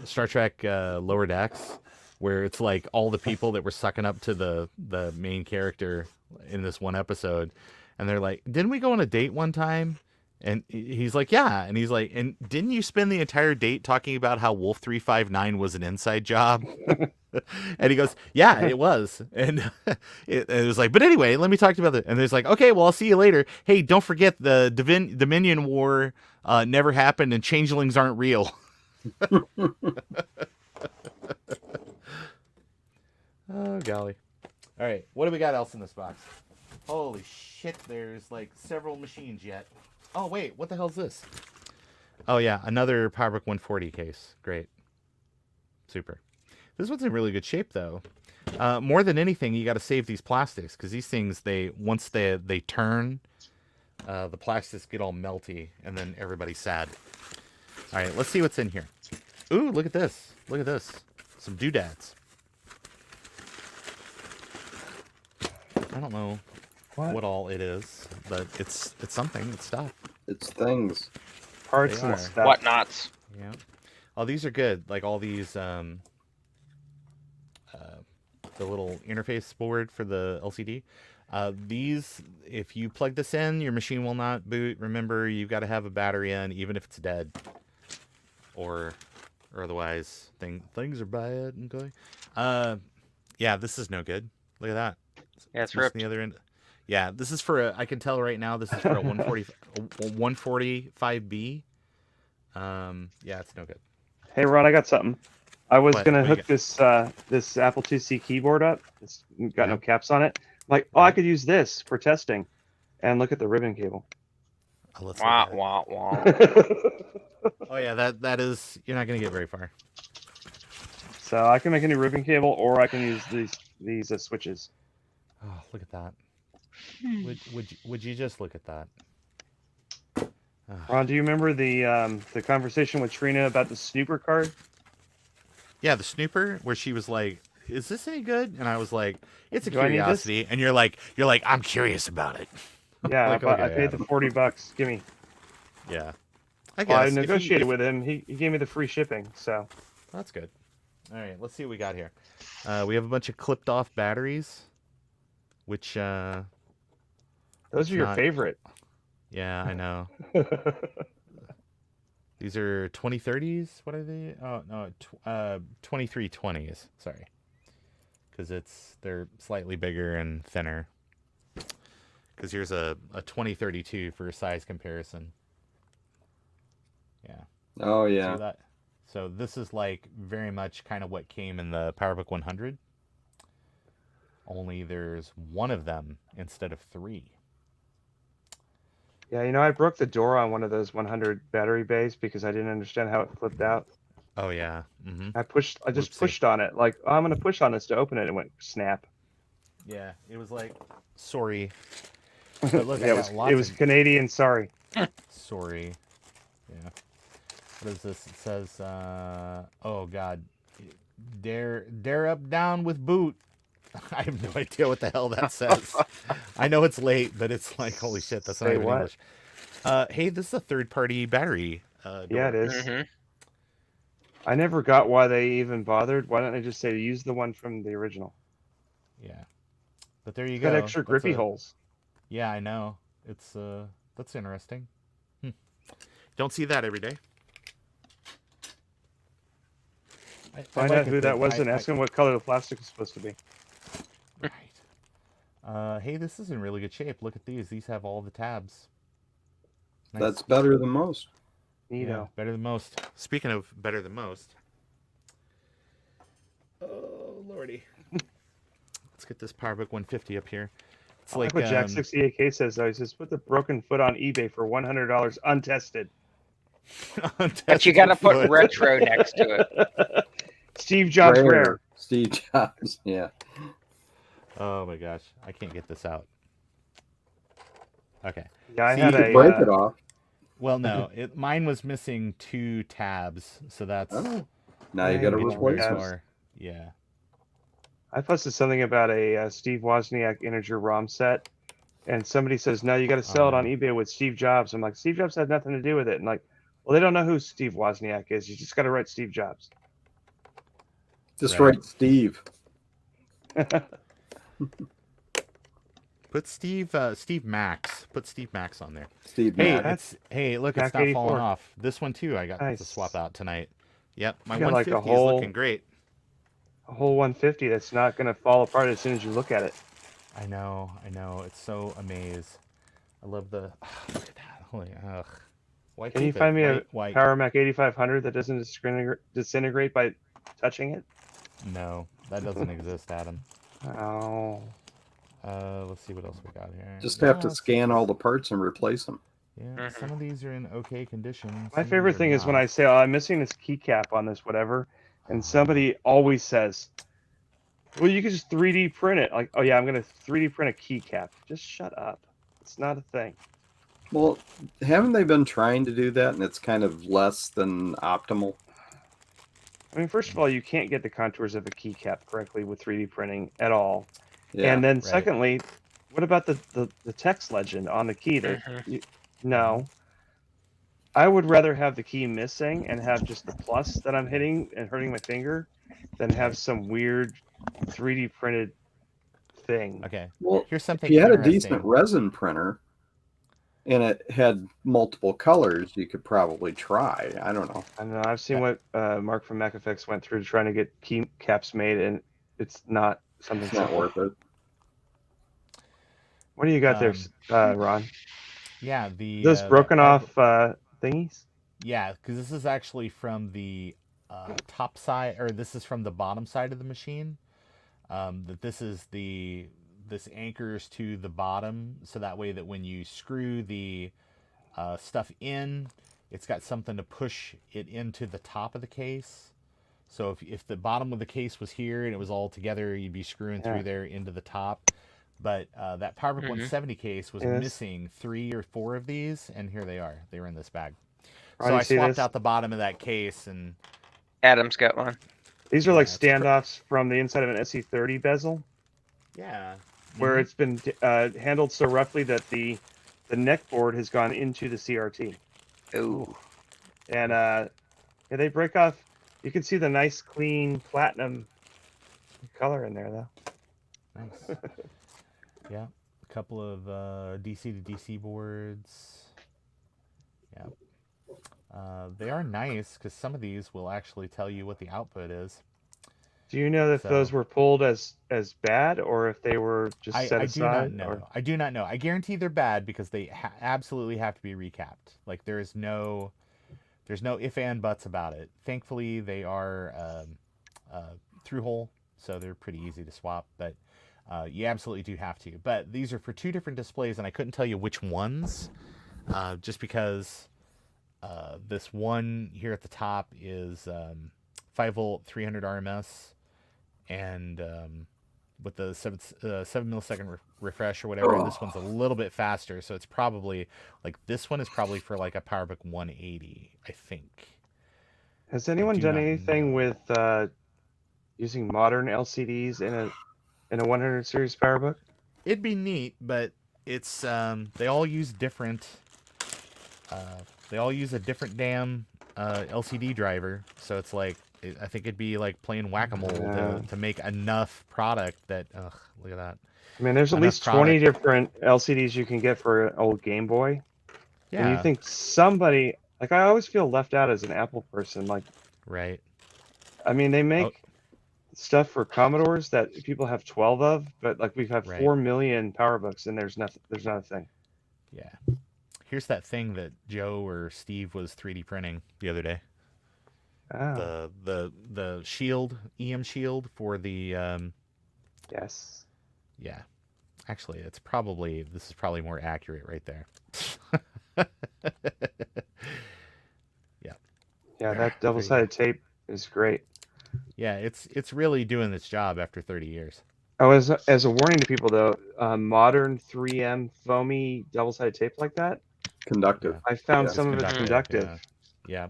Star Trek Lower Decks, where it's like all the people that were sucking up to the main character in this one episode, and they're like, "Didn't we go on a date one time?" And he's like, "Yeah," and he's like, "And didn't you spend the entire date talking about how Wolf 359 was an inside job?" And he goes, "Yeah, it was." And it was like, "But anyway, let me talk about it." And there's like, "Okay, well, I'll see you later. Hey, don't forget the Dominion War never happened, and changelings aren't real." golly. All right, what do we got else in this box? Holy shit, there's like several machines yet. Oh, wait, what the hell's this? Oh, yeah, another PowerBook 140 case. Great. Super. This one's in really good shape, though. More than anything, you got to save these plastics, because these things, once they turn, the plastics get all melty, and then everybody's sad. All right, let's see what's in here. Ooh, look at this. Look at this. Some doodads. I don't know what all it is, but it's something. It's stuff. It's things. Parts They and are. stuff. Whatnots. Yeah. Oh, these are good. Like all these, the little interface board for the LCD. These, if you plug this in, your machine will not boot. Remember, you've got to have a battery in, even if it's dead, or otherwise things are bad. Okay. Yeah, this is no good. Look at that. Yeah, it's Just ripped. the other end. Yeah, this is for I can tell right now this is for a 145B. Yeah, it's no good. Hey Ron, I got something. I was What? gonna What you hook this Apple IIc keyboard up. It's got no caps on it. Like, oh, I could use this for testing. And look at the ribbon cable. Oh, let's Wah, look at it. wah, wah. Oh yeah, that is. You're not gonna get very far. So I can make a new ribbon cable, or I can use these switches. Oh, look at that. Would you just look at that? Ron, do you remember the conversation with Trina about the snooper card? Yeah, the snooper where she was like, "Is this any good?" And I was like, "It's a Do I need this? curiosity." And you're like, "I'm curious about it." Yeah, Like, but okay, I paid the Adam. $40. Give me. Yeah. I Well, I guess if negotiated with him. He gave me the free shipping. So That's good. All right, let's see what we got here. We have a bunch of clipped off batteries, which those It's are your not- favorite. yeah, I know. These are 2030s. What are they? Oh no, 2320s. Sorry, because they're slightly bigger and thinner. Because here's a 2032 for size comparison. Yeah. Oh See yeah. that? So this is like very much kind of what came in the PowerBook 100. Only there's one of them instead of three. Yeah, you know, I broke the door on one of those 100 battery bays because I didn't understand how it flipped out. Oh yeah. Mm-hmm. I just Whoopsie. pushed on it. Like, oh, I'm gonna push on this to open it, and went snap. Yeah, it was like sorry. But look, Yeah, I got lots it was of Canadian. Sorry. sorry. Yeah. What is this? It says, oh god, dare up down with boot. I have no idea what the hell that says. I know it's late, but it's like holy shit, that's not Say even what? English. Hey, this is a third-party battery. Yeah, it door. is. Mhm. I never got why they even bothered. Why don't they just say use the one from the original? Yeah, but there you It's go. got extra That's grippy a- holes. Yeah, I know. It's that's interesting. Don't see that every day. I Find like out it who that was I- and ask them what color the plastic is supposed to be. Right. Hey, this is in really good shape. Look at these. These have all the tabs. Nice. That's better than most. Neato. Yeah, better than most. Speaking of better than most. Oh, lordy. Let's get this PowerBook 150 up here. It's I like like what Jack 68K says though. He says put the broken foot on eBay for $100 untested. But you gotta put retro next to it. Steve Jobs rare. Steve Jobs. Yeah. Oh my gosh, I can't get this out. Okay. Yeah, I See, had you You a could break it off. Well, no, mine was missing 2 tabs, so that's Oh. Now you Yeah, got to you it's get replace tabs. it. more. Yeah. I posted something about a Steve Wozniak integer ROM set, and somebody says, "No, you got to sell it on eBay with Steve Jobs." I'm like, "Steve Jobs had nothing to do with it." And like, well, they don't know who Steve Wozniak is. You just got to write Steve Jobs. Just Right. write Steve. Put Steve Max. Put Steve Max on there. Steve Hey, Madden. look, Mac it's not 84. falling off. This one too, I got to Nice. swap out tonight. Yep, my You got like a 150 is whole- looking great. A whole 150 that's not going to fall apart as soon as you look at it. I know. It's so amaze. I love the look at that. Holy ugh. Why Can you keep it find me a white? Power Mac 8500 that doesn't disintegrate by touching it? No, that doesn't exist, Adam. Oh. Let's see what else we got here. Just have Yeah, to scan all the parts and replace them. Yeah, some of these are in okay condition. My some of favorite these are thing is when not. I say, "Oh, I'm missing this keycap on this whatever," and somebody always says, "Well, you can just 3D print it." Like, "Oh yeah, I'm gonna 3D print a keycap." Just shut up. It's not a thing. Well, haven't they been trying to do that, and it's kind of less than optimal? I mean, first of all, you can't get the contours of a keycap correctly with 3D printing at all. Yeah. And then right. secondly, what about the text legend on the key? No. I would rather have the key missing and have just the plus that I'm hitting and hurting my finger than have some weird 3D printed thing. Okay. Well, Here's something if you had a interesting. decent resin printer and it had multiple colors, you could probably try. I don't know. I know I've seen what Mark from MacFX went through trying to get key caps made, and it's not something It's not simple. worth it. What do you got there, Ron? Yeah, Those broken off thingies? Yeah, because this is actually from the top side, or this is from the bottom side of the machine. That this anchors to the bottom, so that way that when you screw the stuff in, it's got something to push it into the top of the case. So if the bottom of the case was here and it was all together, you'd be screwing through there into the top. But that PowerBook 170 case was missing 3 or 4 of these, and here they are. They were in this bag. So I swapped out the bottom of that case, and Adam's got one. These are like standoffs from the inside of an SE30 bezel. Yeah. Where it's been handled so roughly that the neck board has gone into the CRT. Ooh. And they break off. You can see the nice, clean platinum color in there, though. Nice. Yeah, a couple of DC to DC boards. Yeah. They are nice because some of these will actually tell you what the output is. Do you know if those were pulled as bad or if they were just set aside? I do not know. I do not know. I guarantee they're bad because they absolutely have to be recapped. Like there's no if and buts about it. Thankfully, they are through hole, so they're pretty easy to swap. But you absolutely do have to. But these are for 2 different displays, and I couldn't tell you which ones, just because this one here at the top is 5-volt 300 RMS, and with the 7 millisecond refresh or whatever. And this one's a little bit faster, so it's probably like this one is probably for like a PowerBook 180, I think. Has anyone done anything with using modern LCDs in a 100 series PowerBook? It'd be neat, but it's they all use different. They all use a different damn LCD driver, so it's like I think it'd be like playing whack-a-mole to make enough product that. Ugh, look at that. I mean, there's at least 20 different LCDs you can get for an old Game Boy. Yeah. And you think somebody, like, I always feel left out as an Apple person. Like, right. I mean, they make stuff for Commodores that people have 12 of, but like we have 4 million PowerBooks, and there's not a thing. Yeah. Here's that thing that Joe or Steve was 3D printing the other day. Oh. The shield, EM shield for the yes. Yeah. Actually, this is probably more accurate right there. Yeah. Yeah, that double-sided tape is great. Yeah, it's really doing its job after 30 years. Oh, as a warning to people though, modern 3M foamy double-sided tape like that, conductive. I found some of it conductive. Yeah.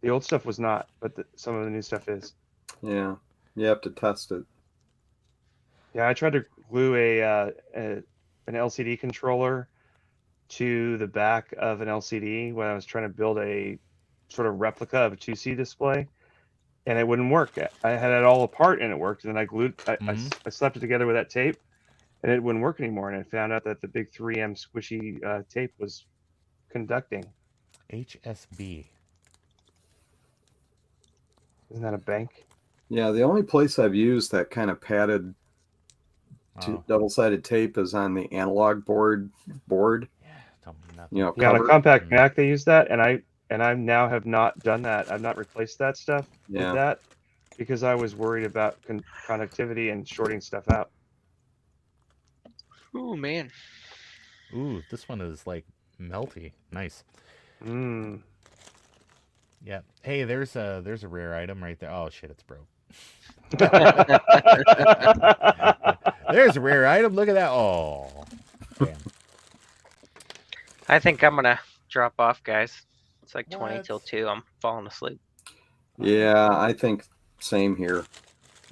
The old stuff was not, but some of the new stuff is. Yeah, you have to test it. Yeah, I tried to glue an LCD controller to the back of an LCD when I was trying to build a sort of replica of a 2C display, and it wouldn't work. I had it all apart and it worked, and then I slapped it together with that tape, and it wouldn't work anymore. And I found out that the big 3M squishy tape was conducting. HSB. Isn't that a bank? Yeah, the only place I've used that kind of padded double-sided tape is on the analog board. Yeah, on a compact Mac they use that, and I now have not done that. I've not replaced that stuff with that. because I was worried about conductivity and shorting stuff out. Ooh, man. Ooh, this one is like melty. Nice. Mm. Yeah. Hey, there's a rare item right there. Oh shit, it's broke. There's a rare item. Look at that. Oh, damn. I think I'm gonna drop off, guys. It's like 20 What? till 2. I'm falling asleep. Yeah, I think same here.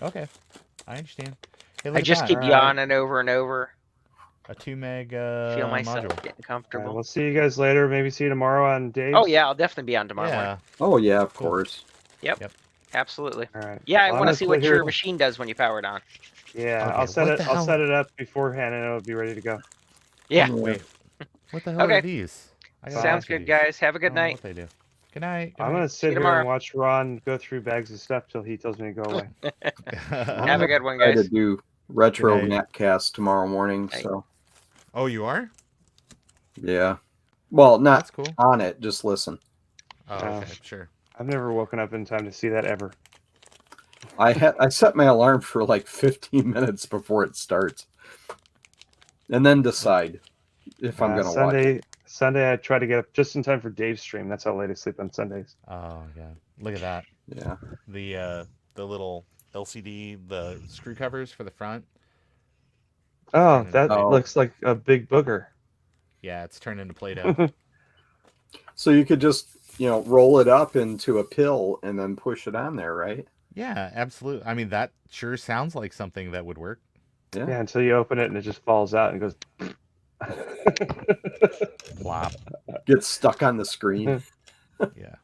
Okay, I understand. Hey, look I at just that. keep Alright. yawning over and over. A 2 meg Feel myself module. getting All right, comfortable. we'll see you guys later. Maybe see you tomorrow on Dave's. Oh yeah, I'll definitely be on tomorrow morning. Yeah. Oh yeah, of Cool. course. Absolutely. All right. Yeah, I Well, I'm want to gonna see sit what here- your machine does when you power it on. Yeah, Okay, I'll set what it. the I'll hell? set it up beforehand, and it'll be ready to go. Yeah. Wait. What the hell Okay. are these? I got a Sounds bunch of good, these. guys. Have a I good don't know night. What they do. Good night. Good I'm night. gonna See sit you here tomorrow. and watch Ron go through bags of stuff till he tells me to go away. Have a good one, Try to guys. do retro Good night. netcast tomorrow morning. Night. So Oh, you are? yeah. Well, not That's cool. on it. Just listen. Oh, Oh. okay, sure. I've never woken up in time to see that ever. I set my alarm for like 15 minutes before it starts, and then decide if I'm gonna watch it. Sunday, I try to get up just in time for Dave's stream. That's how late I sleep on Sundays. Oh, yeah. Look at that. Yeah. The little LCD, the screw covers for the front. Oh, Turning that Oh. looks like a big booger. Yeah, it's turned into Play-Doh. So you could just roll it up into a pill and then push it on there, right? Yeah, absolutely. I mean, that sure sounds like something that would work. Yeah. Yeah, until you open it and it just falls out and goes. Plop. Gets stuck on the screen. Yeah.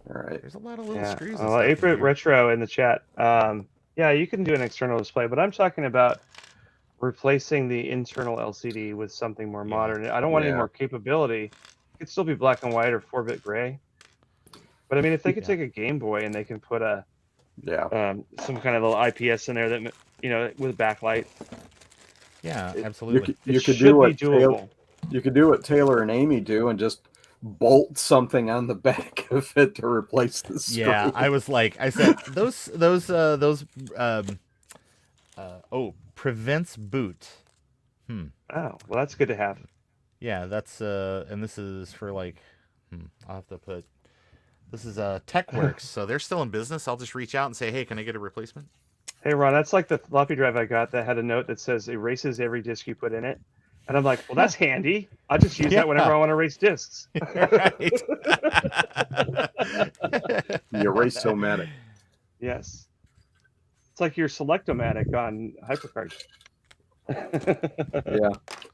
All right. There's a lot of little Yeah. screws. And Well, stuff in 8-bit here. retro in the chat. Yeah, you can do an external display, but I'm talking about replacing the internal LCD with something more Yeah. modern. I don't want any Yeah. more capability. It could still be black and white or 4-bit gray. But I mean, if they could Yeah. take a Game Boy and they can put a Yeah. some kind of little IPS in there that with a backlight, Yeah, You absolutely. could, it you could should do what be doable. you could do what Taylor and Amy do and just bolt something on the back of it to replace the screen. Yeah, I was like, I said prevents boot. Oh, well, that's good to have. Yeah, that's and this is for like, I'll have to put. This is TechWorks, so they're still in business. I'll just reach out and say, hey, can I get a replacement? Hey, Ron, that's like the floppy drive I got that had a note that says erases every disk you put in it. And I'm like, well, that's handy. I'll just use that whenever I want to erase disks. Right. The erase-o-matic. Yes. It's like your Select-O-Matic on HyperCard. Yeah.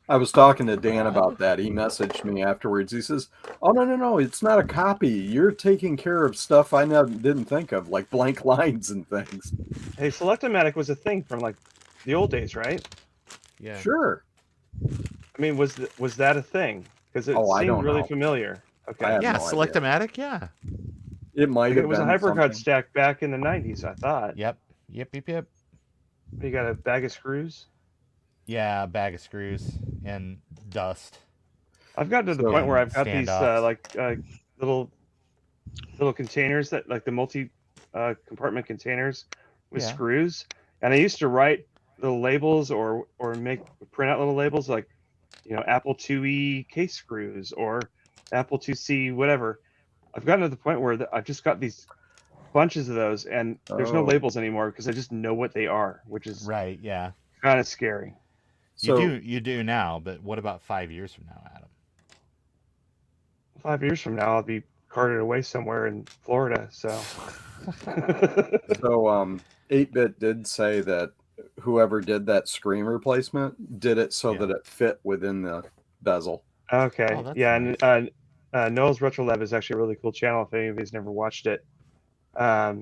I was talking to Dan about that. He messaged me afterwards. He says, oh, no, it's not a copy. You're taking care of stuff I didn't think of, like blank lines and things. Hey, Select-O-Matic was a thing from like the old days, right? Yeah. Sure. I mean, was that a thing? Because it I seemed don't really know. familiar. Okay. I have Yeah, no idea. Select-O-Matic, yeah. It might Like, have it was a been HyperCard something. stack back in the 90s, I thought. Yep. You got a bag of screws? Yeah, a bag of screws and dust. I've gotten to the So- point where I've got these Standoffs. little containers that like the multi compartment containers with Yeah. screws, and I used to write little labels or print out little labels like Apple IIe case screws or Apple IIc whatever. I've gotten to the point where I've just got these bunches of those, and there's no Oh. labels anymore because I just know what they are, which is Right, yeah. kind of scary. So, You do now, but what about 5 years from now, Adam? 5 years from now, I'll be carted away somewhere in Florida. So, 8-bit did say that whoever did that screen replacement did it so Yeah. that it fit within the bezel. okay, Oh, that's yeah, nice. and Noel's Retro Lab is actually a really cool channel. If any of you's never watched it, I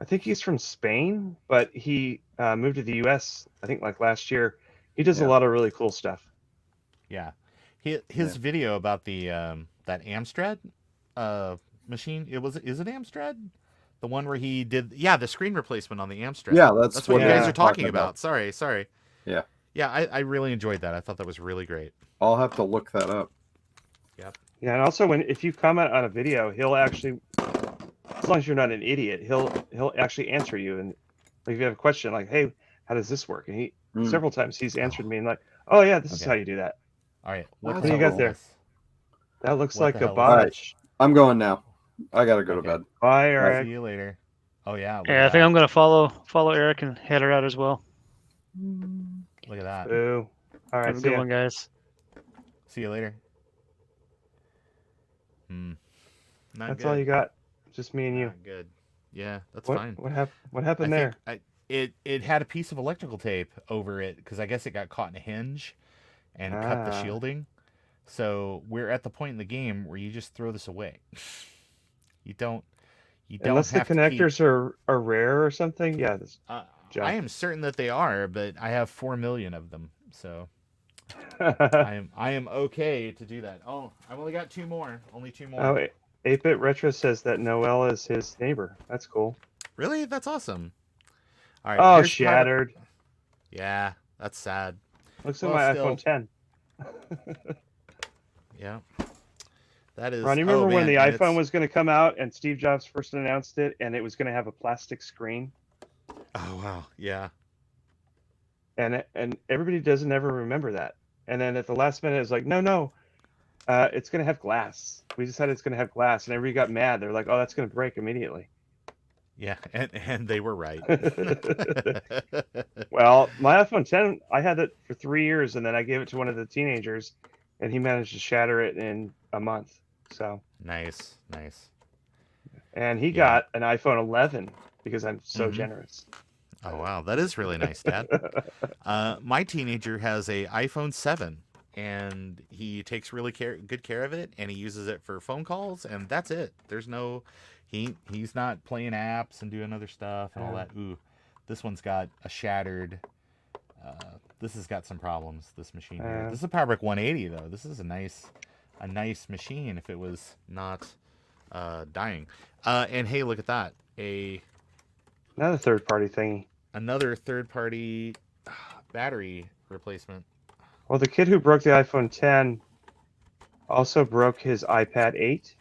think he's from Spain, but he moved to the U.S. I think like last year. He does a Yeah. lot of really cool stuff. Yeah. His video about the that Amstrad machine, is it Amstrad? The one where he did the screen replacement on the Amstrad. Yeah, that's what what you he guys was are talking talking about. about. Sorry. Yeah. Yeah, I really enjoyed that. I thought that was really great. I'll have to look that up. Yeah, and also if you comment on a video, he'll actually as long as you're not an idiot, he'll actually answer you. And like if you have a question, like, hey, how does this work? And he several times he's answered me and like, oh yeah, this is how you do that. All right. What What the the hell hell is is there? this? That looks What like the a hell is bondage. I'm going now. I gotta go to Okay. bed. Bye, See Eric. you later. Oh yeah. Look Yeah, at I think that. I'm gonna follow Eric and head her out as well. Look at that. Boo. All right, Have a see good ya. one, guys. See you later. Not That's good. all you got. Just me and you. Not good. Yeah, that's What fine. what happened? What happened I there? think it had a piece of electrical tape over it because I guess it got caught in a hinge and cut the Ah. shielding. So we're at the point in the game where you just throw this away. You don't Unless the have to keep. connectors are rare or something. Yeah, this I junk. am certain that they are, but I have 4 million of them, so I am okay to do that. Oh, I've only got 2 more. Only 2 more. Oh, 8-Bit Retro says that Noel is his neighbor. That's cool. Really? That's awesome. All right. Oh, here's shattered. Yeah, that's sad. Looks like Well, my still- iPhone 10. Yeah. That is. Ron, you remember oh, when man, the and iPhone it's- was going to come out and Steve Jobs first announced it, and it was going to have a plastic screen, Oh wow. Yeah. and everybody doesn't ever remember that. And then at the last minute, it's like, no, it's going to have glass. We decided it's going to have glass, and everybody got mad. They're like, oh, that's going to break immediately. Yeah, and they were right. Well, my iPhone 10, I had it for 3 years, and then I gave it to one of the teenagers, and he managed to shatter it in a month. So, Nice. and he Yeah. got an iPhone 11 because I'm so Mhm. generous. Oh wow, that is really nice, Dad. My teenager has a iPhone 7, and he takes really good care of it, and he uses it for phone calls, and that's it. There's no, he's not playing apps and doing other stuff and all that. Ooh, this one's got a shattered. This has got some problems. This machine here. This is a PowerBook 180 though. This is a nice machine if it was not dying. And hey, look at that. Another third-party thingy. Another third-party battery replacement. Well, the kid who broke the iPhone 10 also broke his iPad 8.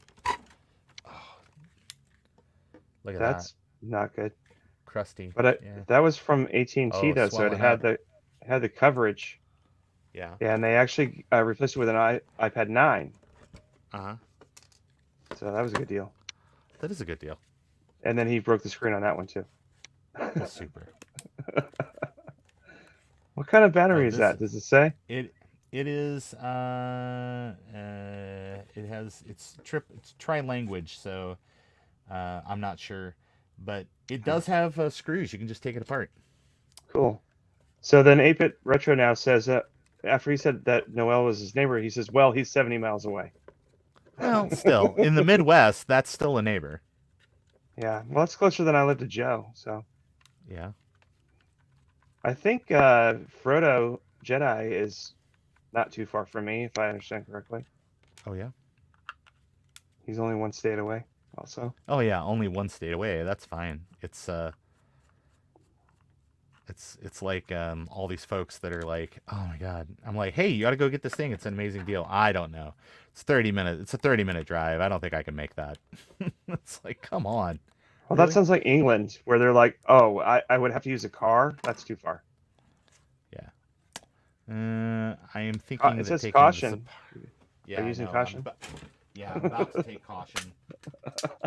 Look at That's not good. that. Crusty. But yeah. that was from AT&T Oh, though, so it swelling had up. the coverage. Yeah. Yeah, and they actually replaced it with an iPad 9. Uh-huh. So that was a good deal. That is a good deal. And then he broke the screen on that one too. That's super. What kind of battery Oh, is this- that? Does it say? It is it's tri-language, so I'm not sure, but it does have screws. You can just take it apart. Cool. So then 8-Bit Retro now says after he said that Noel was his neighbor, he says, well, he's 70 miles away. Well, still in the Midwest, that's still a neighbor. Yeah, well, it's closer than I live to Joe. So Yeah. I think Frodo Jedi is not too far from me, if I understand correctly. Oh yeah. He's only one state away, also. Oh yeah, only one state away. That's fine. It's like all these folks that are like, oh my god. I'm like, hey, you got to go get this thing. It's an amazing deal. I don't know. It's 30 minutes. It's a 30-minute drive. I don't think I can make that. It's like, come on. Well, Really? that sounds like England, where they're like, oh, I would have to use a car. That's too far. I am thinking It that says taking caution. Yeah, Are you using I know. caution? I'm about to take caution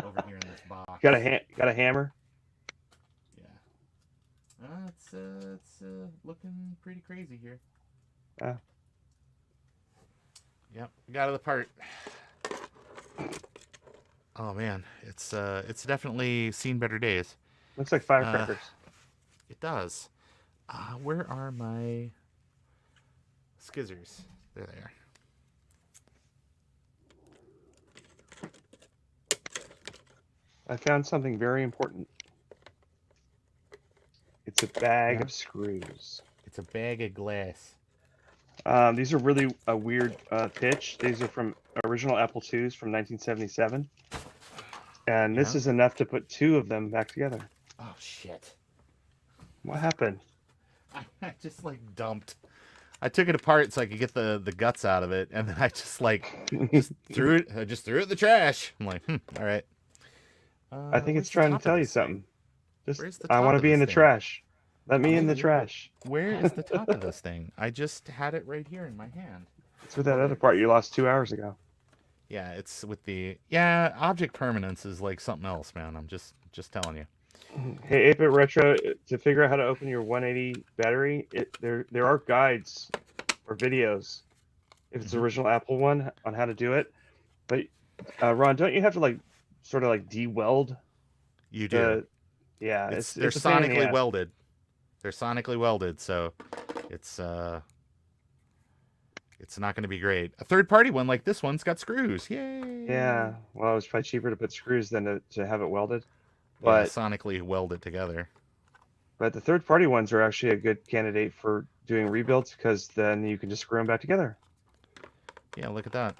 over here in this box. Got a hammer? Yeah. It's looking pretty crazy here. Yeah. Yep, got the part. Oh man, it's definitely seen better days. Looks like firecrackers. It does. Where are my skizzers? There they are. I found something very important. It's a bag Yeah. of screws. It's a bag of glass. These are really a weird pitch. These are from original Apple IIs from 1977. And this Yeah. is enough to put two of them back together. Oh shit. What happened? I just like dumped. I took it apart so I could get the guts out of it, and then I just like threw it in the trash. I'm like, all right. I think Where's it's the trying to top of tell you this thing? something. Just, Where's the I top want to of be in the this thing? trash. Let me in the Where- trash. Where is the top of this thing? I just had it right here in my hand. It's with that other part you lost 2 hours ago. Yeah, it's with the object permanence is like something else, man. I'm just telling you. Hey, 8-Bit Retro, to figure out how to open your 180 battery, there are guides or videos if it's the original Apple one on how to do it. But Ron, don't you have to like sort of like de-weld You do. yeah, They're it's a pain in the sonically ass. welded. They're sonically welded, so it's not going to be great. A third-party one like this one's got screws. Yay! Yeah, well, it's probably cheaper to put screws than to have it welded. Yeah, But sonically welded together. the third-party ones are actually a good candidate for doing rebuilds because then you can just screw them back together. Yeah, look at that.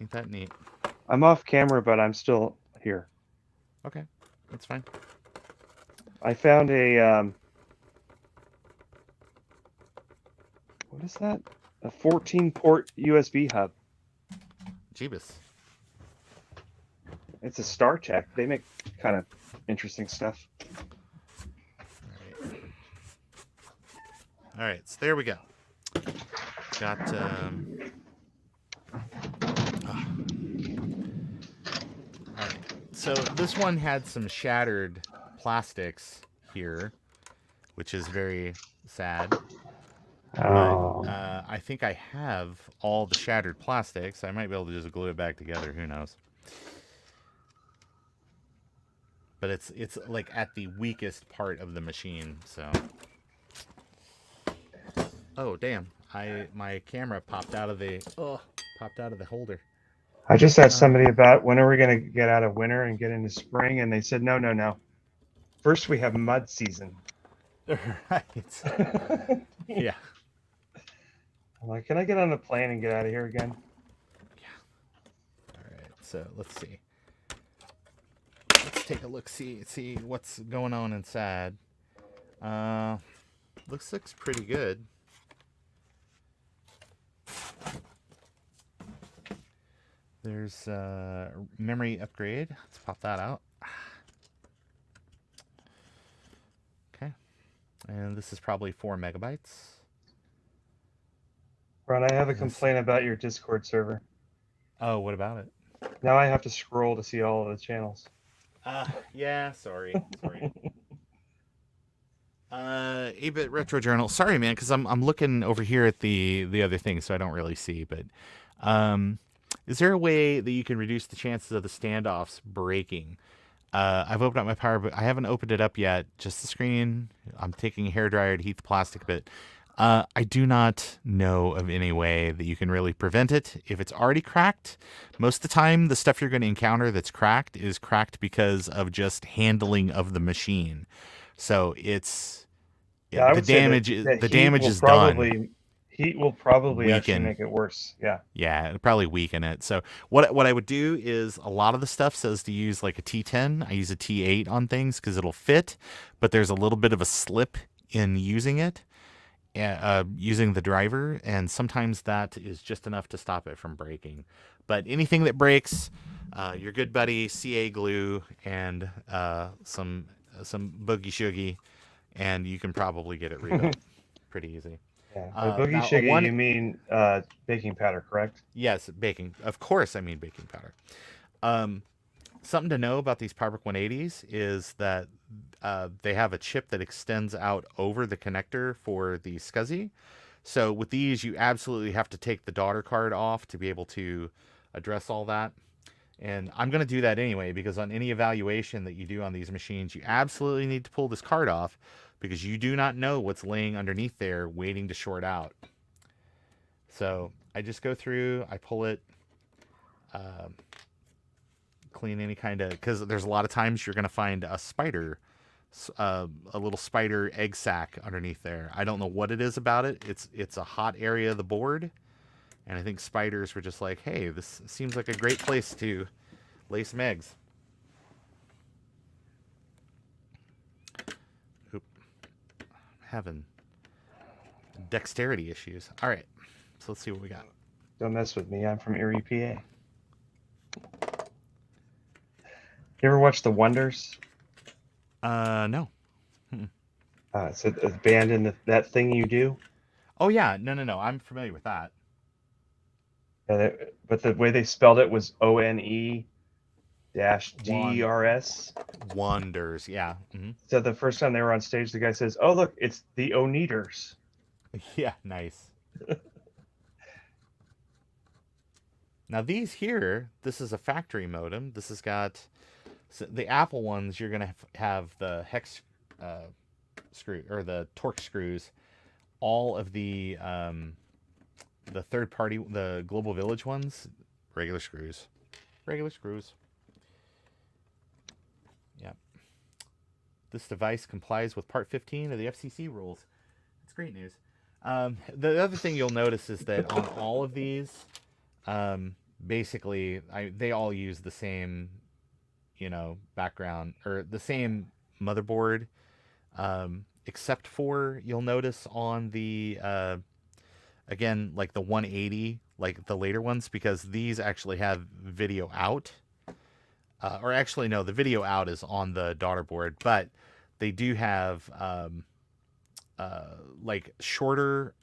Ain't that neat? I'm off camera, but I'm still here. Okay, that's fine. I found a what is that? A 14-port USB hub. Jeebus. It's a StarTech. They make kind of interesting stuff. All right, so there we go. Got all right. So this one had some shattered plastics here, which is very sad. Oh. But, I think I have all the shattered plastics. I might be able to just glue it back together. Who knows? But it's like at the weakest part of the machine. So. Oh damn! My camera popped out of the holder. I just asked somebody about when are we going to get out of winter and get into spring, and they said no. First we have mud season. Right. Yeah. I'm like, can I get on a plane and get out of here again? Yeah. All right. So let's see. Let's take a look. See what's going on inside. Looks pretty good. There's memory upgrade. Let's pop that out. Okay. And this is probably 4 megabytes. Ron, I have a complaint about your Discord server. Oh, what about it? Now I have to scroll to see all of the channels. Yeah, sorry. 8-Bit Retro Journal. Sorry, man, because I'm looking over here at the other thing, so I don't really see. But is there a way that you can reduce the chances of the standoffs breaking? I've opened up my PowerBook. I haven't opened it up yet. Just the screen. I'm taking a hairdryer to heat the plastic a bit. I do not know of any way that you can really prevent it. If it's already cracked, most of the time the stuff you're going to encounter that's cracked is cracked because of just handling of the machine. So it's the damage is done. Heat will probably actually Weaken. make it worse. Yeah. Yeah, it'll probably weaken it. So what I would do is a lot of the stuff says to use like a T10. I use a T8 on things because it'll fit, but there's a little bit of a slip in using it. Using the driver, and sometimes that is just enough to stop it from breaking. But anything that breaks, your good buddy CA glue and some boogie shuggy, and you can probably get it rebuilt pretty easy. Yeah. By boogie shuggy, you mean baking powder, correct? Yes, baking. Of course, I mean baking powder. Something to know about these PowerBook 180s is that they have a chip that extends out over the connector for the SCSI. So with these, you absolutely have to take the daughter card off to be able to address all that. And I'm going to do that anyway, because on any evaluation that you do on these machines, you absolutely need to pull this card off because you do not know what's laying underneath there waiting to short out. So I just go through, I pull it, clean any kind of, because there's a lot of times you're going to find a spider, a little spider egg sac underneath there. I don't know what it is about it. It's a hot area of the board, and I think spiders were just like, hey, this seems like a great place to lay some eggs. Oop. I'm having dexterity issues. All right, so let's see what we got. Don't mess with me. I'm from Erie, PA. You ever watch The Wonders? No. It's a band in That Thing You Do. Oh yeah, no. I'm familiar with that. But the way they spelled it was ONE-DERS. Wonders, yeah. So the first time they were on stage, the guy says, "Oh look, it's the Oneaters." Yeah, nice. Now these here, this is a factory modem. This has got the Apple ones. You're gonna have the hex screw or the Torx screws. All of the third party, the Global Village ones, regular screws. Regular screws. Yeah. This device complies with Part 15 of the FCC rules. It's great news. The other thing you'll notice is that on all of these, basically, they all use the same, background or the same motherboard, except for you'll notice on the again, like the 180, like the later ones, because these actually have video out. Or actually, no, the video out is on the daughter board, but they do have like shorter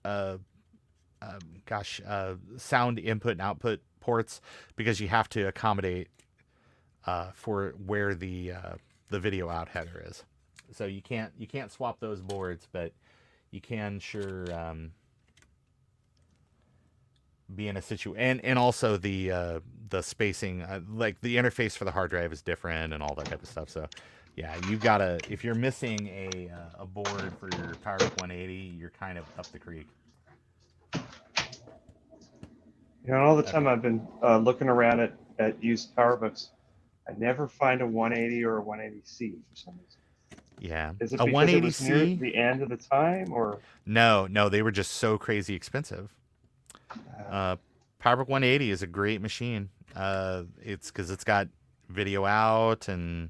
sound input and output ports, because you have to accommodate for where the video out header is. So you can't swap those boards, but you can sure be in a situation, and also the spacing, like the interface for the hard drive is different and all that type of stuff. So yeah, you've got to, if you're missing a board for your PowerBook 180, you're kind of up the creek. All the time I've been looking around at used PowerBooks, I never find a 180 or a 180C for some reason. Yeah, Is it a because it was 180C? near the end of the time, or No, they were just so crazy expensive. PowerBook 180 is a great machine. It's because it's got video out and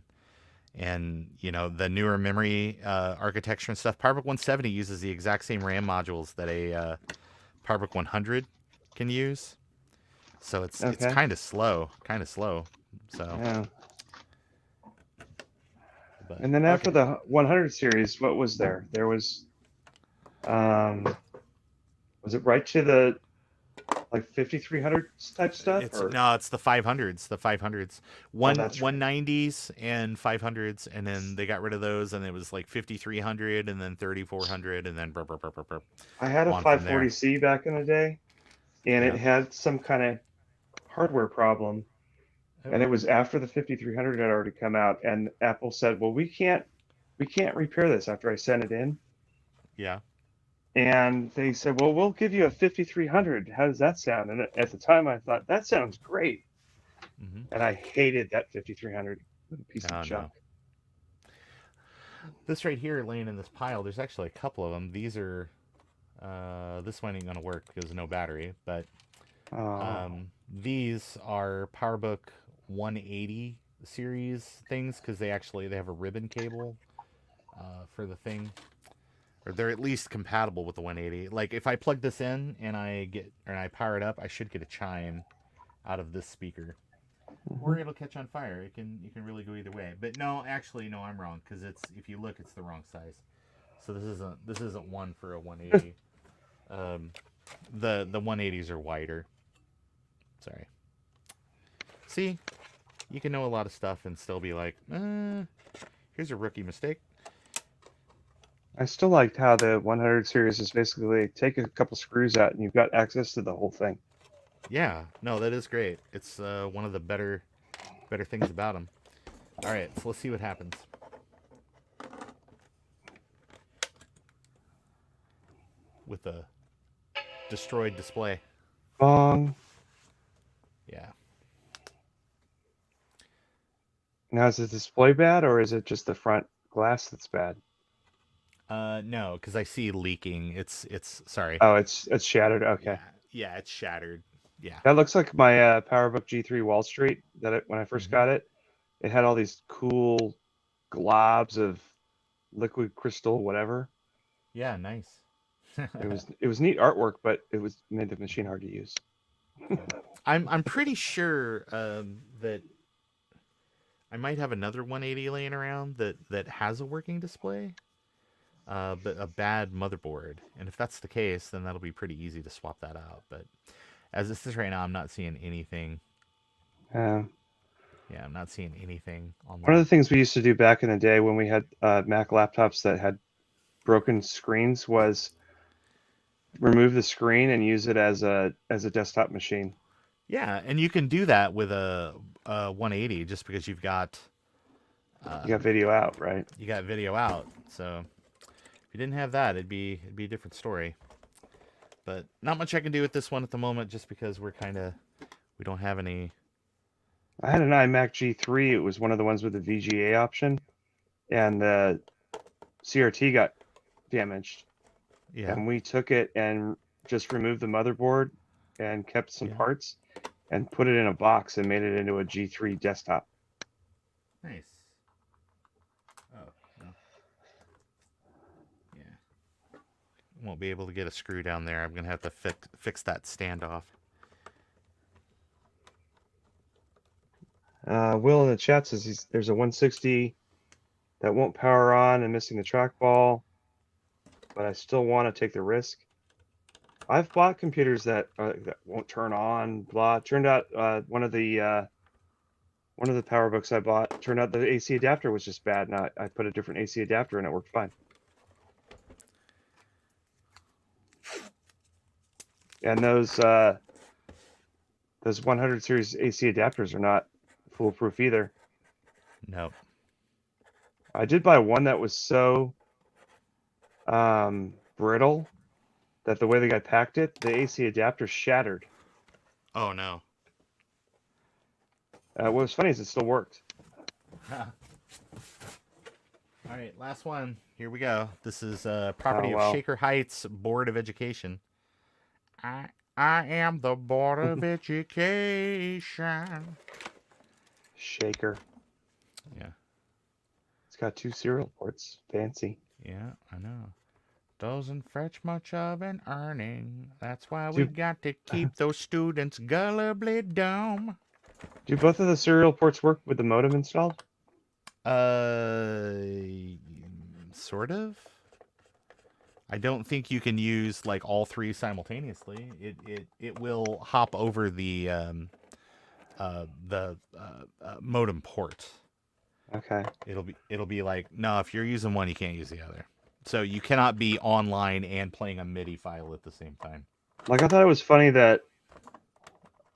the newer memory architecture and stuff. PowerBook 170 uses the exact same RAM modules that a PowerBook 100 can use. So it's kind of slow. So yeah. But, And then after the 100 series, what was there? There was it right to the like 5300 type stuff? No, it's the 500s. The 500s, 190s right. and 500s, and then they got rid of those, and it was like 5300, and then 3400, and then burp. I had a 540C back in the day, and it had some kind of hardware problem, and it was after the 5300 had already come out, and Apple said, "Well, we can't repair this." After I sent it in, yeah. And they said, "Well, we'll give you a 5300. How does that sound?" And at the time, I thought, that sounds great. And I hated that 5300 piece of junk. No. This right here, laying in this pile, there's actually a couple of them. These are, this one ain't going to work because of no battery. But these are PowerBook 180 series things, because they have a ribbon cable for the thing. Or they're at least compatible with the 180. Like if I plug this in and I power it up, I should get a chime out of this speaker. Or it'll catch on fire. It can really go either way. But no, actually no, I'm wrong, because if you look, it's the wrong size. So this isn't one for a 180. The 180s are wider. Sorry. See, you can know a lot of stuff and still be like, here's a rookie mistake. I still liked how the 100 series is basically take a couple screws out and you've got access to the whole thing. Yeah, no, that is great. It's one of the better things about them. All right, so let's see what happens. With a destroyed display. Bong. Yeah. Now, is the display bad, or is it just the front glass that's bad? No, because I see leaking. It's sorry. Oh, it's shattered. Okay. Yeah, it's shattered. Yeah. That looks like my PowerBook G3 Wall Street when I first got it. It had all these cool globs of liquid crystal, whatever. Yeah, nice. It was neat artwork, but it made the machine hard to use. I'm pretty sure I might have another 180 laying around that has a working display, but a bad motherboard. And if that's the case, then that'll be pretty easy to swap that out. But as this is right now, I'm not seeing anything. Yeah, I'm not seeing anything on one of the that. things we used to do back in the day when we had Mac laptops that had broken screens was remove the screen and use it as a desktop machine. Yeah, and you can do that with a 180 just because you've got You got video out, right? you got video out. So if you didn't have that, it'd be a different story. But not much I can do with this one at the moment, just because we don't have any. I had an iMac G3. It was one of the ones with the VGA option, and the CRT got damaged. Yeah. And we took it and just removed the motherboard and kept some parts and put it in a box and made it into a G3 desktop. Nice. Oh, no. Yeah. Won't be able to get a screw down there. I'm going to have to fix that standoff. Will in the chat says there's a 160 that won't power on and missing the trackball, but I still want to take the risk. I've bought computers that won't turn on. Blah. Turned out one of the PowerBooks I bought turned out the AC adapter was just bad. And I put a different AC adapter and it worked fine. And those 100 series AC adapters are not foolproof either. No. I did buy one that was so brittle that the way the guy packed it, the AC adapter shattered. Oh, no. What was funny is it still worked. All right, last one. Here we go. This is property of Shaker Heights Board of Education. I am the Board of Education. Shaker. Yeah. It's got 2 serial ports. Fancy. Yeah, I know. Doesn't fetch much of an earning. That's why we got to keep those students gullibly dumb. Do both of the serial ports work with the modem installed? Sort of. I don't think you can use like all 3 simultaneously. It will hop over the modem port. Okay. It'll be like, no, if you're using one, you can't use the other. So you cannot be online and playing a MIDI file at the same time. Like, I thought it was funny that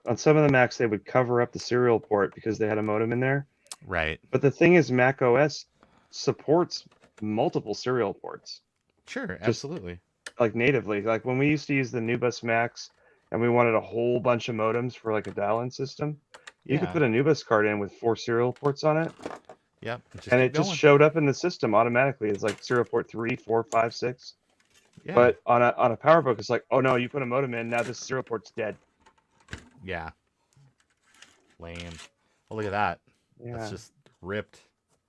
on some of the Macs they would cover up the serial port because they had a modem in there. Right. But the thing is, Mac OS supports multiple serial ports. Sure, absolutely. Just, like natively. Like when we used to use the Nubus Macs and we wanted a whole bunch of modems for like a dial-in system, you could put a Nubus card in with 4 serial ports on it. Yep. And it just showed up in the system automatically. It's like serial port 3, 4, 5, 6. Yeah. But on a PowerBook, it's like, oh no, you put a modem in, now this serial port's dead. Yeah. Lame. Oh, look at that. Yeah. That's just ripped.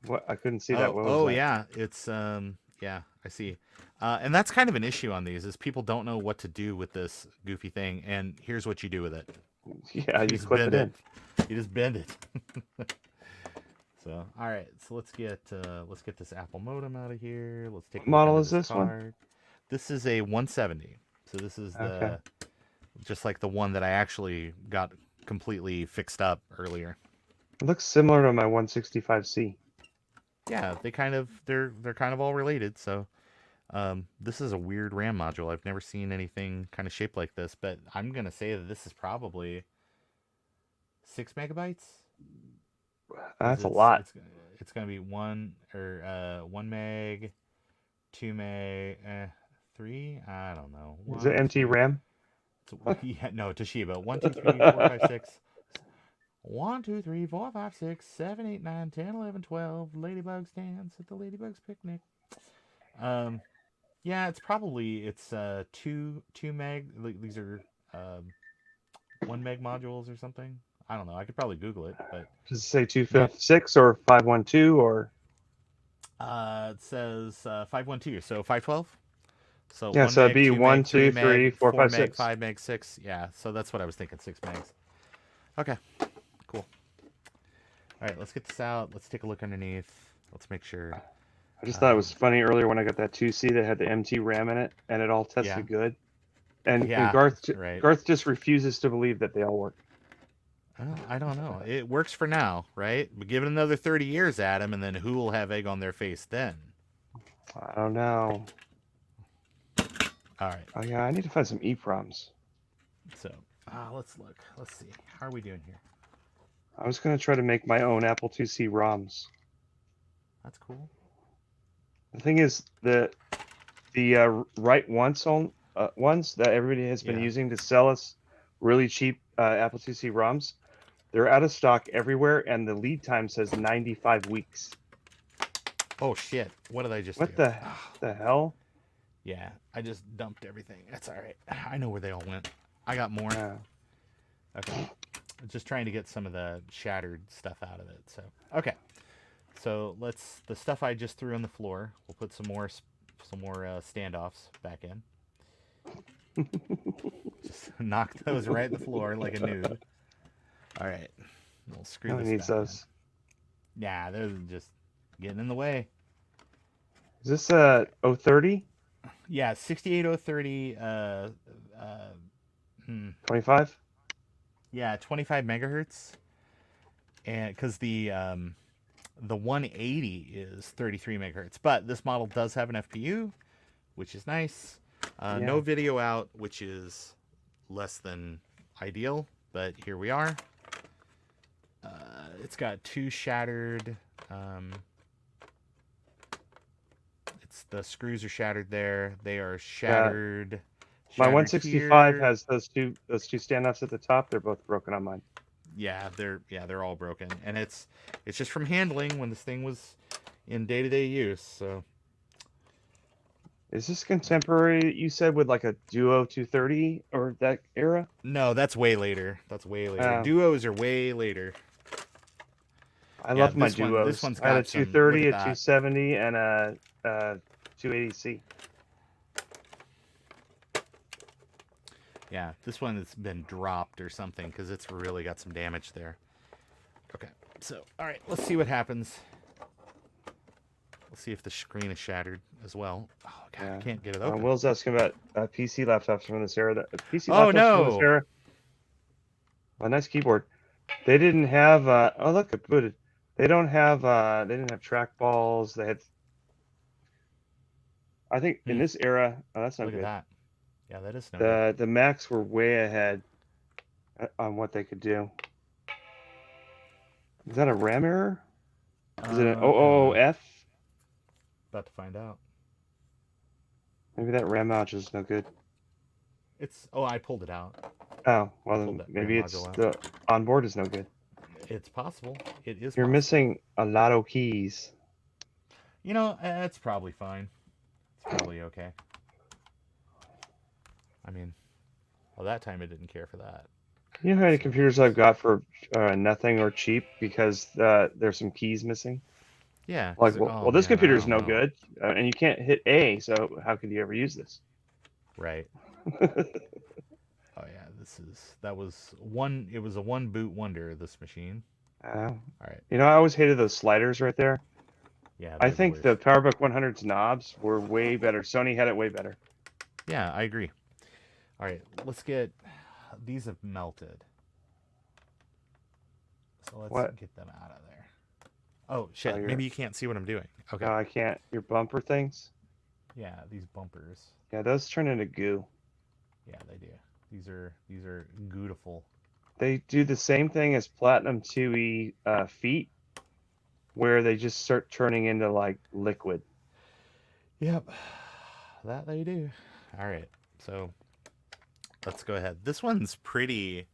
What? I couldn't see that. What was that? Yeah. It's yeah, I see. And that's kind of an issue on these is people don't know what to do with this goofy thing, and here's what you do with it. Yeah, you clip it in. You just bend it. So, all right. So let's get this Apple modem out of here. Let's take. What model is this one? This is a 170. So this is the just like the one that I actually got completely fixed up earlier. It looks similar to my 165C. Yeah, they're kind of all related. So this is a weird RAM module. I've never seen anything kind of shaped like this, but I'm gonna say that this is probably 6 megabytes. That's a lot. It's gonna be 1 meg, 2 meg, 3. I don't know. Is it MT RAM? Yeah, no, Toshiba. 1, 2, 3, 4, 5, 6. 1, 2, 3, 4, 5, 6, 7, 8, 9, 10, 11, 12. Ladybugs dance at the Ladybugs picnic. Yeah, it's 2 meg. These are 1 meg modules or something. I don't know. I could probably Google it, but does it say 256 or 512 or? It says 512. So 512. So yeah, so it'd be 1, meg, 2, 3, 4, 5, 6. 5 meg, 6. Yeah, so that's what I was thinking. 6 megs. Okay, cool. All right, let's get this out. Let's take a look underneath. Let's make sure. I just thought it was funny earlier when I got that 2C that had the MT RAM in it, and it all tested Yeah. good. And Yeah, Garth right. Garth just refuses to believe that they all work. I don't know. It works for now, right? But give it another 30 years, Adam, and then who will have egg on their face then? I don't know. All right. Oh yeah, I need to find some EPROMs. So let's look. Let's see. How are we doing here? I was gonna try to make my own Apple IIc ROMs. That's cool. The thing is, the write once ones that everybody has been Yeah. using to sell us really cheap Apple IIc ROMs, they're out of stock everywhere, and the lead time says 95 weeks. Oh shit! What did I just What do? the hell? Yeah, I just dumped everything. That's all right. I know where they all went. I got more. Okay. I'm just trying to get some of the shattered stuff out of it. So okay. So the stuff I just threw on the floor. We'll put some more standoffs back in. Just knock those right at the floor like a noob. All right. We'll screw No one this needs back in. those. Yeah, they're just getting in the way. Is this 030? Yeah, 68030. 25? Yeah, 25 megahertz. And because the 180 is 33 megahertz, but this model does have an FPU, which is nice. No video out, which is less than ideal, but here we are. It's got two shattered. The screws are shattered there. They are shattered. My shattered 165 here. has those two standoffs at the top. They're both broken on mine. Yeah, they're all broken, and it's just from handling when this thing was in day-to-day use. So Is this contemporary? You said with like a Duo 230 or that era? no, that's way later. Duos are way later. I love my this one- Duos. this one's I had a got some- 230, a look at that. 270, and a 280C. Yeah, this one has been dropped or something because it's really got some damage there. Okay, so all right, let's see what happens. Let's see if the screen is shattered as well. Oh god, I can't get it open. Will's asking about PC laptops from this era. PC Oh, laptops from this no. era. A nice keyboard. They didn't have. Oh look, it booted. They don't have. They didn't have trackballs. They had. I think in this era. Oh, that's not Look good. at that. Yeah, that is no good. The Macs were way ahead on what they could do. Is that a RAM error? Is it an OOF? About to find out. Maybe that RAM module is no good. I pulled it out. Oh, well pulled then that maybe RAM it's module out. the onboard is no good. It's possible. It is. You're possible. missing a lot of keys. You know, it's probably fine. It's probably okay. I mean, well, that time it didn't care for that. You know how many computers I've got for nothing or cheap because there's some keys missing? Yeah. Like, so- well, oh, this man, I computer's don't no know. good, and you can't hit A, so how could you ever use this? Right. Oh yeah, that was one. It was a one boot wonder. This machine. All right. You know, I always hated those sliders right there. Yeah. I they're think the worst. PowerBook 100's knobs were way better. Sony had it way better. Yeah, I agree. All right, let's get. These have melted. So let's get them out of there. Oh shit! Maybe you can't see what I'm doing. Okay. No, I can't. Your bumper things. Yeah, these bumpers. Yeah, those turn into goo. Yeah, they do. These are beautiful. They do the same thing as Platinum 2E feet, where they just start turning into like liquid. Yep, that they do. All right, so let's go ahead. This one's pretty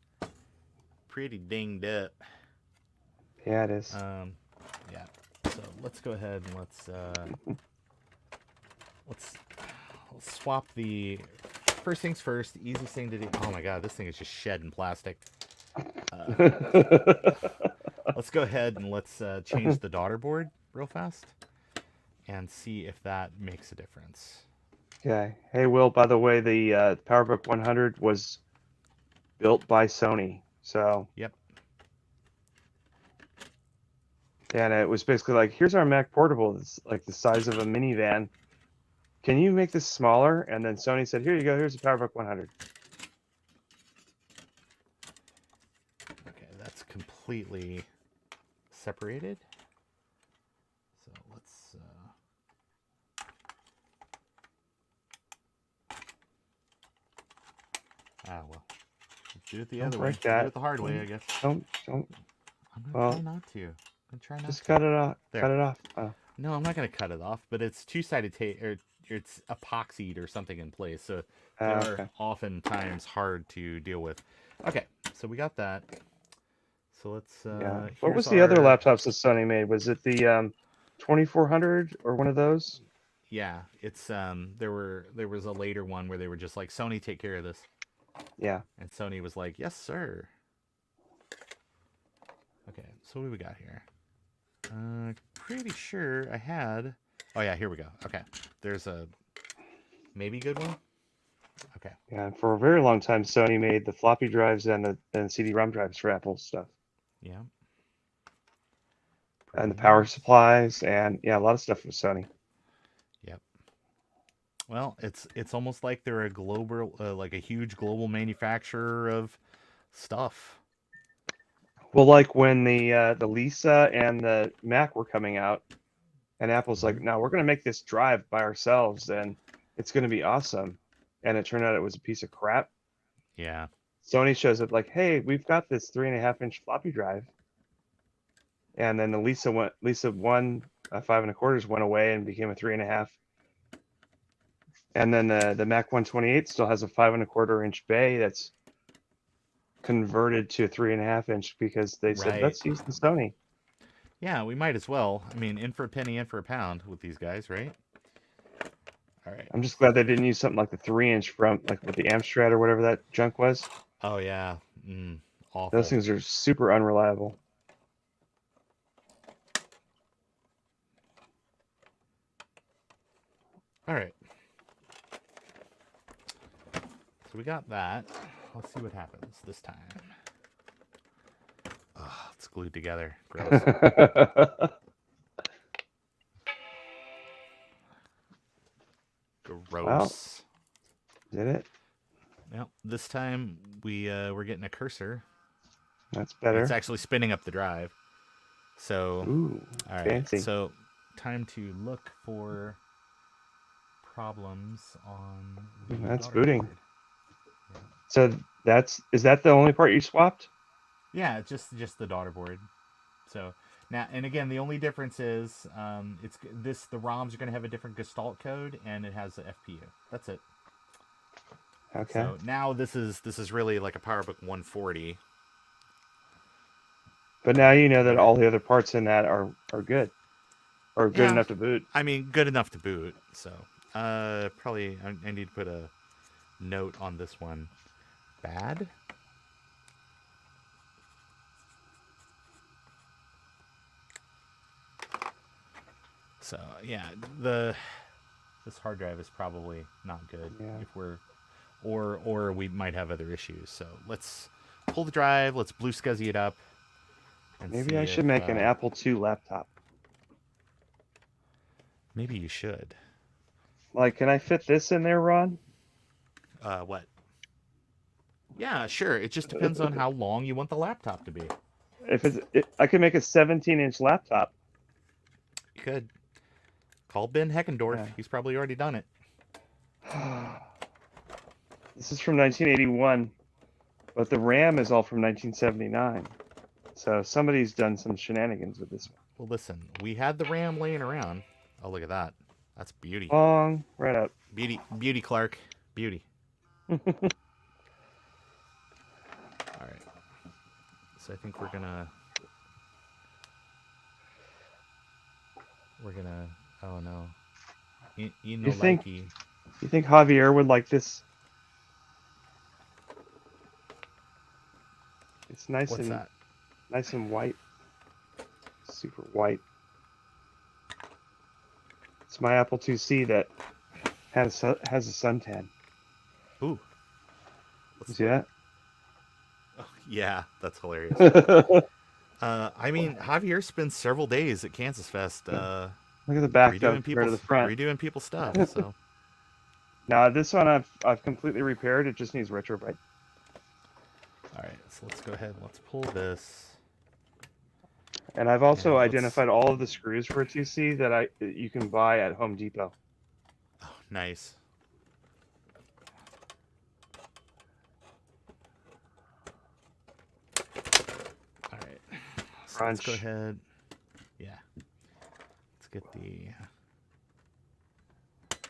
dinged up. Yeah, it is. Yeah. So let's go ahead and let's swap the. First things first, the easiest thing to do. Oh my god, this thing is just shedding plastic. Let's go ahead and let's change the daughter board real fast and see if that makes a difference. Okay. Hey, Will, by the way, the PowerBook 100 was built by Sony. So. Yep. And it was basically like, here's our Mac Portable. It's like the size of a minivan. Can you make this smaller? And then Sony said, here you go. Here's a PowerBook 100. Okay, that's completely separated. So let's. Well. Let's do it the other way. break that. Do it the hard way, I guess. Don't. I'm gonna Well, try not to. I'm gonna try not Just to. cut it off. There. Cut it off. Oh. No, I'm not gonna cut it off, but it's two-sided tape, or it's epoxied or something in place, so they are Okay. oftentimes hard to deal with. Okay, so we got that. So let's. Yeah. What was here's the other our- laptops that Sony made? Was it the 2400 or one of those? Yeah, it's there was a later one where they were just like, Sony, take care of this, Yeah. and Sony was like, yes, sir. Okay, so what do we got here? Pretty sure I had. Oh yeah, here we go. Okay, there's a maybe good one. Okay. Yeah. And for a very long time, Sony made the floppy drives and the CD-ROM drives for Apple stuff, Yeah. and the Pretty power nice. supplies, and yeah, a lot of stuff with Sony. Yep. Well, it's almost like they're a global, like a huge global manufacturer of stuff. Well, like when the Lisa and the Mac were coming out, and Apple's like, no, we're going to make this drive by ourselves, and it's going to be awesome. And it turned out it was a piece of crap. Yeah. Sony shows up like, hey, we've got this 3.5-inch floppy drive. And then the Lisa 1 5.25 went away and became a 3.5. And then the Mac 128 still has a 5.25-inch bay that's converted to a 3.5-inch because they said, Right. let's use the Sony. Yeah, we might as well. I mean, in for a penny, in for a pound with these guys, right? All right. I'm just glad they didn't use something like the 3-inch from like with the Amstrad or whatever that junk was. Oh yeah. Awful. Those things are super unreliable. All right. So we got that. Let's see what happens this time. Oh, it's glued together. Gross. Gross. Did it? Well, this time we're getting a cursor. That's better. It's actually spinning up the drive. So, Ooh, all right. fancy. So, time to look for problems on the That's daughter booting. board. Yeah. So is that the only part you swapped? Yeah, just the daughter board. So now, and again, the only difference is the ROMs are going to have a different Gestalt code, and it has the FPU. That's it. Okay. So now this is really like a PowerBook 140. But now you know that all the other parts in that are good. Or good Yeah. enough to boot. I mean, good enough to boot. So probably I need to put a note on this one. Bad. So yeah, this hard drive is probably not good Yeah. if we're or we might have other issues. So let's pull the drive, let's blue scuzzy it up. And Maybe see I should if, make an Apple II laptop. Maybe you should. Like, can I fit this in there, Ron? What? Yeah, sure. It just depends on how long you want the laptop to be. I could make a 17-inch laptop. You could. Call Ben Heckendorf. Yeah. He's probably already done it. This is from 1981, but the RAM is all from 1979. So somebody's done some shenanigans with this one. Well, listen, we had the RAM laying around. Oh, look at that. That's beauty. Long, right up. Beauty, Clark. Beauty. All right. So I think we're gonna. Oh no. You know, You think- likey. You think Javier would like this? It's nice What's and that? nice and white. Super white. It's my Apple IIc that has a suntan. Ooh. You see that? Oh, yeah, that's hilarious. I mean, Javier spends several days at Kansas Fest Look at the back though, redoing compared to the front. people's stuff. So Now this one I've completely repaired. It just needs retrobite. all right, so let's go ahead and let's pull this. And I've also And let's- identified all of the screws for a 2C that you can buy at Home Depot. Oh, nice. All right, so let's go Crunch. ahead. Yeah, let's get the.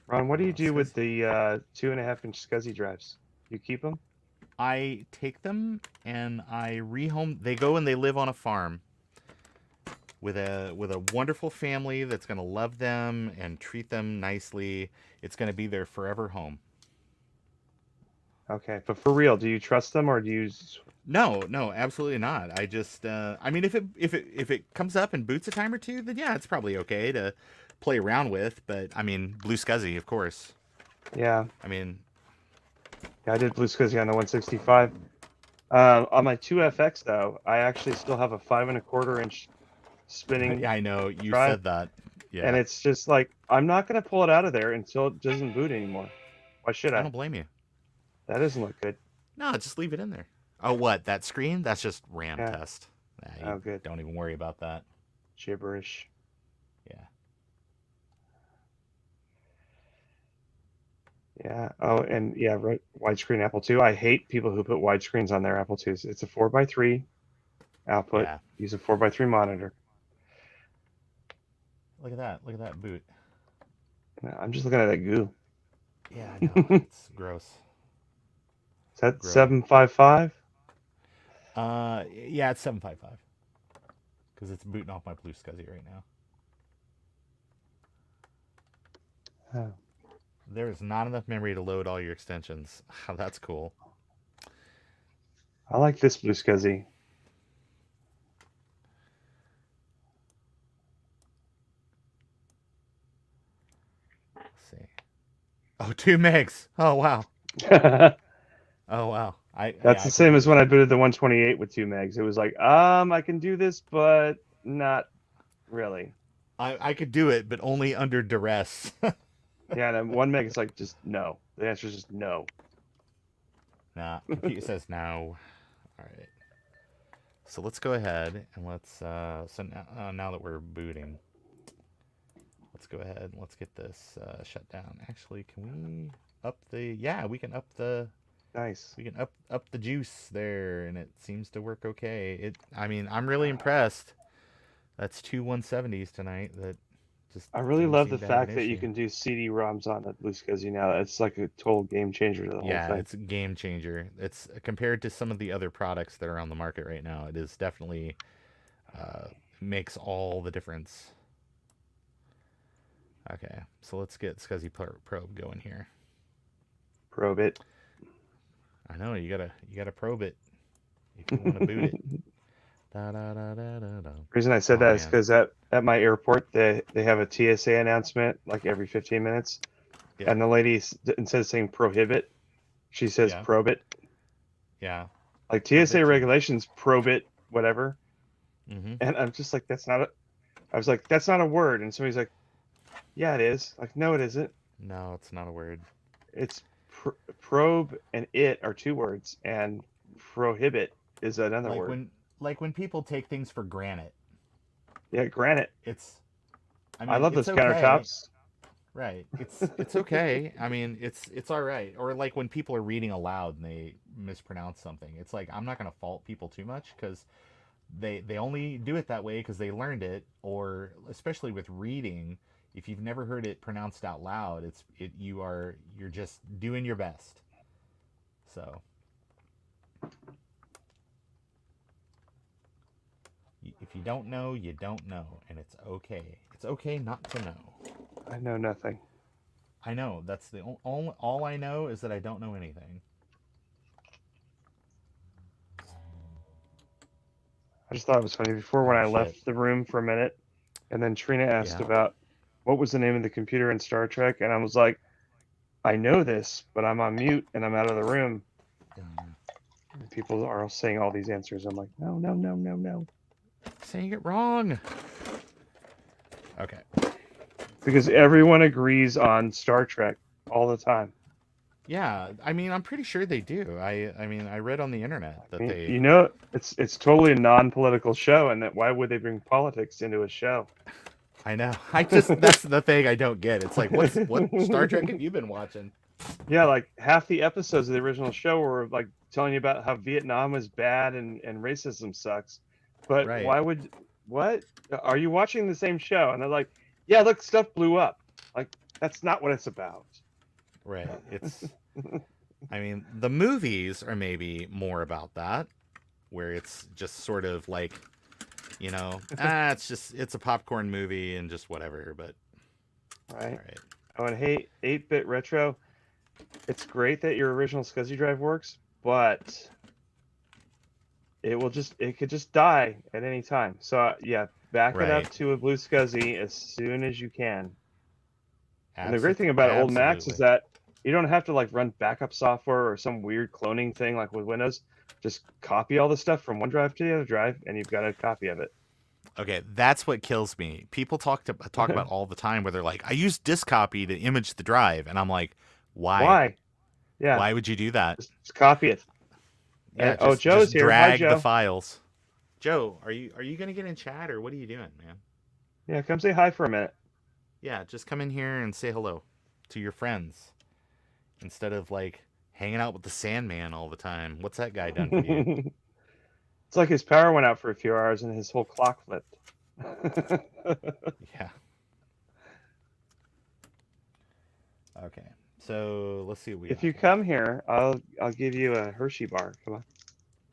Ron, what do you do with the 2.5-inch SCSI drives? You keep them? I take them and I rehome. They go and they live on a farm with a wonderful family that's going to love them and treat them nicely. It's going to be their forever home. Okay, but for real, do you trust them or do you? No, absolutely not. I just, I mean, if it comes up and boots a time or two, then yeah, it's probably okay to play around with. But I mean, blue SCSI, of course. Yeah, I mean, I did blue SCSI on the 165. On my 2FX though, I actually still have a 5.25-inch spinning, yeah, I know you drive. said that. Yeah, and it's just like I'm not gonna pull it out of there until it doesn't boot anymore. Why should I I? don't blame you. That doesn't look good. No, just leave it in there. Oh, what? That screen? That's just RAM Yeah. test. Nah, Oh, good. Don't even worry about that. Gibberish. Yeah. Yeah. Oh, and yeah, widescreen Apple II. I hate people who put widescreens on their Apple IIs. It's a 4x3 output. Yeah. Use a 4x3 monitor. Look at that. Look at that boot. I'm just looking at that goo. Yeah, I know. It's gross. Is that Gross. 755? Yeah, it's 755. Because it's booting off my blue SCSI right now. Oh. There is not enough memory to load all your extensions. Oh, that's cool. I like this blue SCSI. Let's see. Oh, 2 megs. Oh, wow. That's Oh, wow. the same as when I booted the 128 with 2 megs. It was like, I can do this, but not really. I could do it, but only under duress. Yeah, and then 1 meg is like, just no. The answer is just no. Nah, computer says no. All right. So let's go ahead and let's. So now that we're booting, let's go ahead and let's get this shut down. Actually, can we up the? Yeah, we can up the. Nice. We can up the juice there, and it seems to work okay. I mean, I'm really impressed. That's 2 170s tonight. That just. I really didn't love seem the to have an fact that you issue. can do CD-ROMs on that blue SCSI now. It's like a total game changer to the whole Yeah, thing. it's a game changer. It's compared to some of the other products that are on the market right now. It is definitely makes all the difference. Okay, so let's get SCSI probe going here. Probe it. I know you gotta probe it if you want to boot it. Da, da, da, da, da, da. The reason I said Oh, that is man. because at my airport they have a TSA announcement like every 15 minutes, Yeah. and the lady instead of saying prohibit, she says Yeah. probe it. Yeah. Like Prohibit TSA you. regulations probe it whatever, Mm-hmm. and I'm just like that's not a. I was like that's not a word, and somebody's like, yeah it is. Like no it isn't. No, it's not a word. It's probe and it are 2 words, and prohibit is another word. Like when people take things for granted. Yeah, granite. It's. I love it's those okay. countertops. Right. It's okay. I mean, it's all right. Or like when people are reading aloud and they mispronounce something. It's like I'm not going to fault people too much because they only do it that way because they learned it. Or especially with reading, if you've never heard it pronounced out loud, you're just doing your best. So if you don't know, you don't know, and it's okay. It's okay not to know. I know nothing. I know. That's the all I know is that I don't know anything. I just thought it was funny before when Oh, I shit. left the room for a minute, and then Trina asked Yeah. about what was the name of the computer in Star Trek, and I was like, I know this, but I'm on mute and I'm out of the room. And people are saying all these answers. I'm like, no. Saying it wrong. Okay. Because everyone agrees on Star Trek all the time. Yeah, I mean, I'm pretty sure they do. I mean, I read on the internet that they. You know, it's totally a non-political show, and that why would they bring politics into a show? I know. That's the thing I don't get. It's like, what Star Trek have you been watching? Yeah, like half the episodes of the original show were like telling you about how Vietnam was bad and racism sucks. But Right. why would what? Are you watching the same show? And they're like, yeah, look, stuff blew up. Like that's not what it's about. Right. It's. I mean, the movies are maybe more about that, where it's just sort of like, you know, it's a popcorn movie and just whatever. But Right. all right. Oh, and hey, 8-bit retro. It's great that your original SCSI drive works, but it could just die at any time. So yeah, back it up Right. to a blue SCSI as soon as you can. And the Abso- great thing about old Macs is absolutely. that you don't have to like run backup software or some weird cloning thing like with Windows. Just copy all the stuff from one drive to the other drive, and you've got a copy of it. Okay, that's what kills me. People talk about all the time where they're like, I use disk copy to image the drive, and I'm like, why? Why? Yeah, Why would you do that? just copy it. Yeah, And, oh, Joe's just here. Hi, drag Joe. the files. Joe, are you gonna get in chat or what are you doing, man? Yeah, come say hi for a minute. Yeah, just come in here and say hello to your friends instead of like hanging out with the Sandman all the time. What's that guy done for you? It's like his power went out for a few hours and his whole clock flipped. Yeah. Okay, so let's see what we If got you here. come here, I'll give you a Hershey bar. Come on.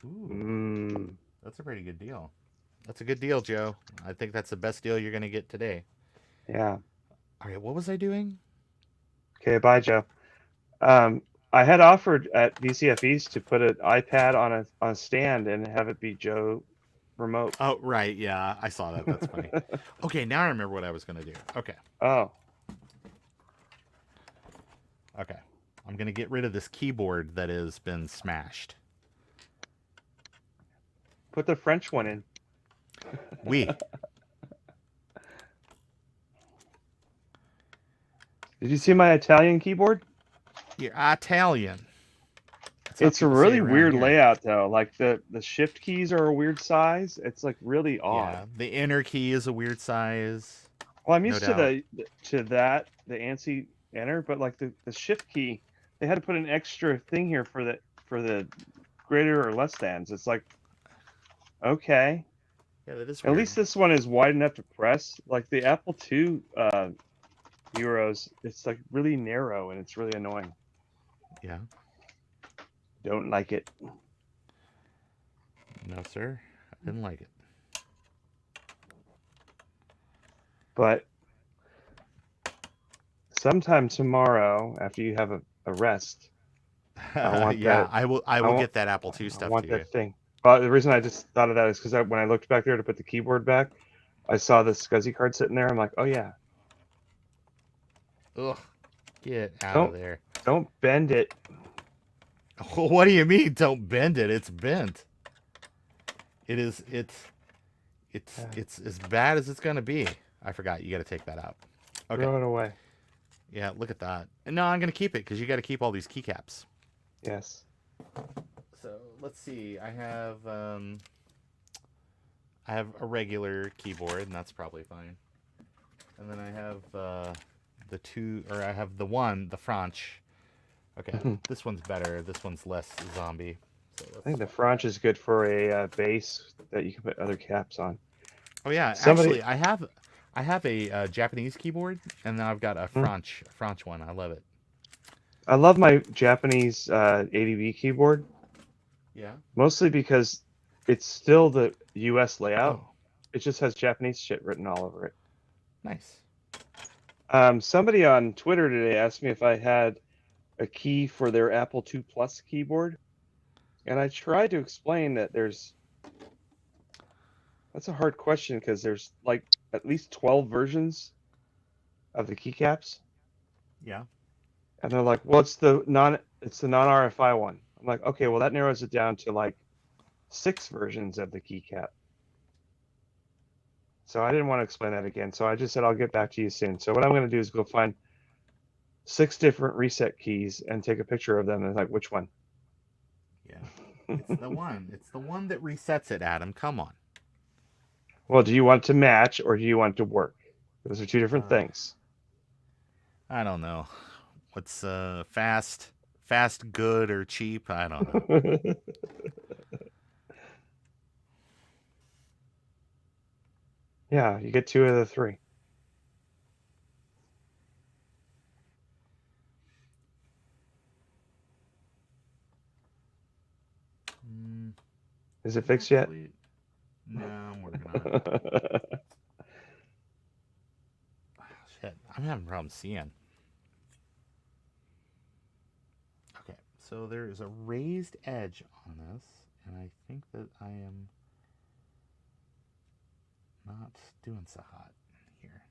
Ooh, that's a pretty good deal. That's a good deal, Joe. I think that's the best deal you're gonna get today. Yeah. All right, what was I doing? Okay. Bye, Joe. I had offered at VCFEs to put an iPad on a stand and have it be Joe remote. Oh, right, yeah, I saw that. That's funny. Okay, now I remember what I was gonna do. Okay, Oh. okay, I'm gonna get rid of this keyboard that has been smashed. Put the French one in. We. Did you see my Italian keyboard? You're Italian. That's how It's a people say really it around weird here. layout though. Like the shift keys are a weird size. It's like really odd. Yeah, the inner key is a weird size. Well, I'm No used doubt. to the ANSI enter, but like the shift key, they had to put an extra thing here for the greater or less thans. It's like, okay, Yeah, that is at weird. least this one is wide enough to press. Like the Apple II Euros, it's like really narrow and it's really annoying. Yeah. Don't like it. No, sir. I didn't like it. But sometime tomorrow, after you have a rest, I want Yeah, that. I will want- get that Apple II I stuff want to you. that thing. The reason I just thought of that is because when I looked back there to put the keyboard back, I saw the SCSI card sitting there. I'm like, oh yeah, Ugh. Get out Don't- of there. don't bend it. What do you mean don't bend it? It's bent. It's as bad as it's gonna be. I forgot, you gotta take that out. Okay. Throw it away. Yeah, look at that. And no, I'm gonna keep it because you gotta keep all these keycaps. Yes. So let's see. I have a regular keyboard, and that's probably fine. And then I have the French. Okay, this one's better. This one's less zombie. So I think the French is good for a base that you can put other caps on. Oh yeah, Somebody- actually, I have a Japanese keyboard, and then I've got a French one. I love it. I love my Japanese ADB keyboard, Yeah. mostly because it's still the US layout. Oh, It just has Japanese shit written all over it. nice. Somebody on Twitter today asked me if I had a key for their Apple II Plus keyboard, and I tried to explain that that's a hard question because there's like at least 12 versions of the keycaps, Yeah. and they're like, well, it's the non-RFI one. I'm like, okay, well that narrows it down to like 6 versions of the keycap. So I didn't want to explain that again. So I just said I'll get back to you soon. So what I'm going to do is go find 6 different reset keys and take a picture of them and like which one. Yeah. It's the one. It's the one that resets it, Adam. Come on. Well, do you want to match or do you want to work? Those are 2 different things. I don't know. What's fast, good, or cheap? I don't know. Yeah, you get 2 of the 3. Is it fixed yet? No, I'm working on it. Shit, I'm having problems seeing. Okay, so there is a raised edge on this, and I think that I am not doing so hot here.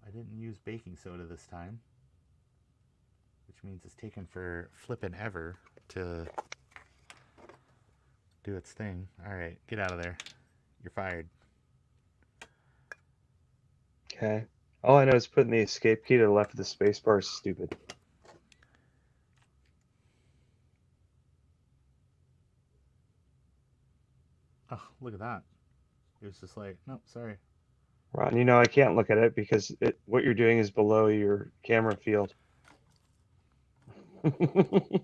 I didn't use baking soda this time, which means it's taken for flippin' ever to do its thing. All right, get out of there. You're fired. Okay. All I know is putting the escape key to the left of the space bar is stupid. Oh, look at that. It was just like, nope, sorry. Ron, you know I can't look at it because what you're doing is below your camera field. Okay.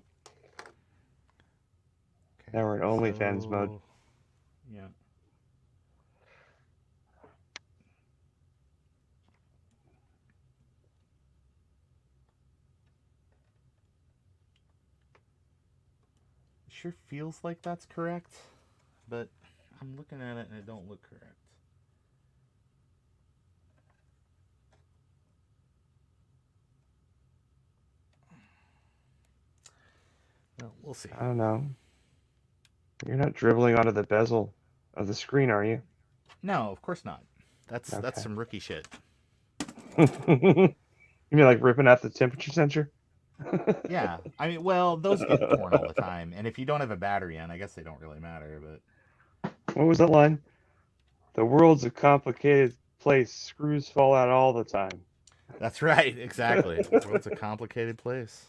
Now we're in OnlyFans mode. Yeah. It sure feels like that's correct, but I'm looking at it and it don't look correct. Well, we'll see. I don't know. You're not dribbling onto the bezel of the screen, are you? No, of course not. That's Okay. some rookie shit. You mean like ripping out the temperature sensor? Yeah, I mean, well, those get torn all the time, and if you don't have a battery in, I guess they don't really matter. But What was that line? The world's a complicated place. Screws fall out all the time. that's right, exactly. The world's a complicated place,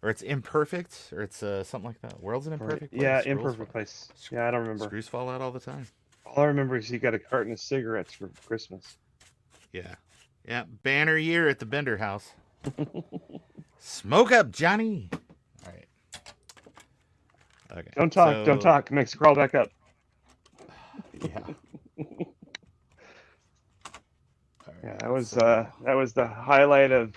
or it's imperfect, or it's something like that. World's an imperfect place. Yeah, Screws imperfect place. Yeah, I don't remember. Screws fall out all the time. All I remember is he got a carton of cigarettes for Christmas. Yeah, yeah. Banner year at the Bender house. Smoke up, Johnny. All right. Okay. Don't talk. Don't talk. Makes it crawl back up. Yeah. Yeah, that was the highlight of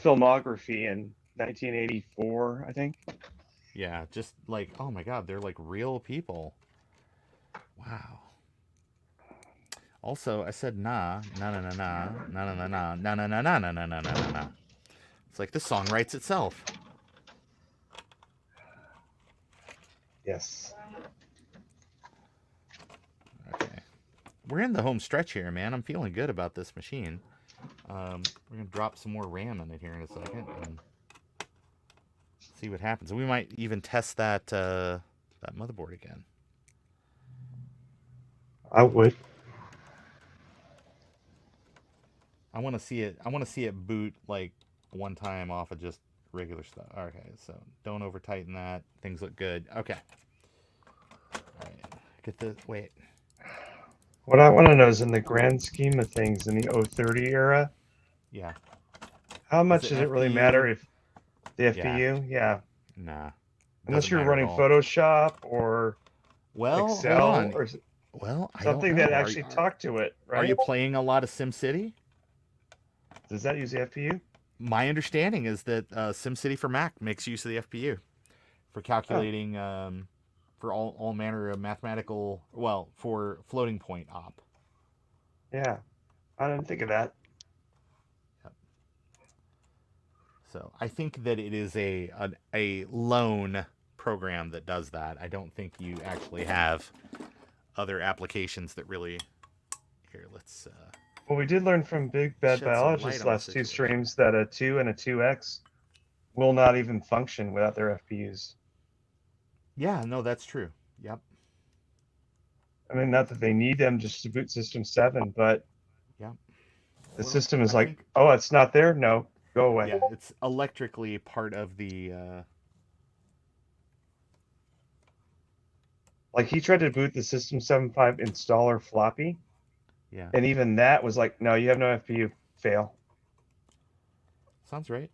filmography in 1984, I think. Yeah, just like, oh my God, they're like real people. Wow. Also, I said nah, nah, nah, nah, nah, nah, nah, nah, nah, nah, nah, nah, nah, nah, nah, nah, nah. It's like the song writes itself. Yes. Okay. We're in the home stretch here, man. I'm feeling good about this machine. We're gonna drop some more RAM in it here in a second and see what happens. We might even test that that motherboard again. I would. I want to see it. I want to see it boot like one time off of just regular stuff. Okay, so don't over tighten that. Things look good. Okay. All right. Get the wait. What I want to know is, in the grand scheme of things, in the 030 era, Yeah. how much does it really matter if the FPU? Yeah. Nah. Unless you're running Photoshop or Excel hold on. or Well, something that actually talked to it, right? Are you playing a lot of SimCity? Does that use the FPU? My understanding is that SimCity for Mac makes use of the FPU for calculating for all manner of mathematical, well, for floating point op. Yeah, I didn't think of that. Yep. So I think that it is a lone program that does that. I don't think you actually have other applications that really. Here, let's. Well, we did learn from Big Bad Shed some Biologist light on the last 2 situation. streams that a 2 and a 2X will not even function without their FPUs. Yeah, no, that's true. Yep. I mean, not that they need them just to boot System 7, but Yeah. the Well, system is I like, think- oh, it's not there? No, go away. Yeah, it's electrically part of the. Like he tried to boot the System 7.5 installer floppy, Yeah, and even that was like, no, you have no FPU. Fail. sounds right.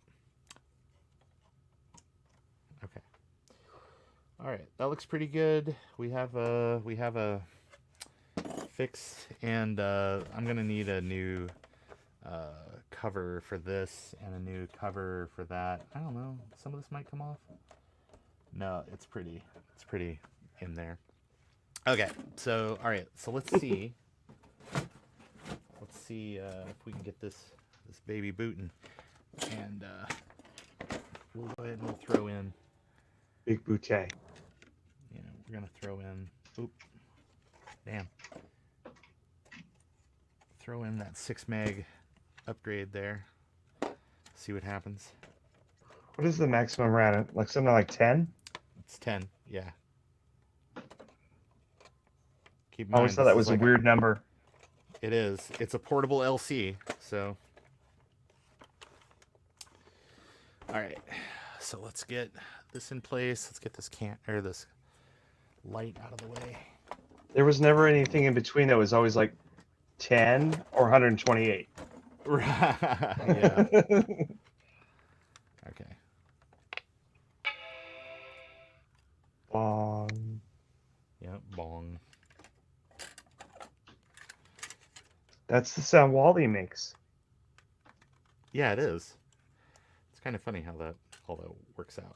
Okay. All right, that looks pretty good. We have a fix, and I'm gonna need a new cover for this and a new cover for that. I don't know. Some of this might come off. No, it's pretty in there. Okay, so all right, so let's see. Let's see if we can get this baby booting, and we'll go ahead and we'll throw in. Big bouquet. You know, we're gonna throw in. Oop, damn. Throw in that 6 meg upgrade there. See what happens. What is the maximum RAM? Like something like 10? It's 10. Yeah. Keep in I always mind, thought this that is was a like weird number. It is. It's a portable LC, so. All right. So let's get this in place. Let's get this this light out of the way. There was never anything in between that was always like 10 or 128. Yeah. Okay. Yep. Bong. That's the sound Wally makes. Yeah, it is. It's kind of funny how all that works out.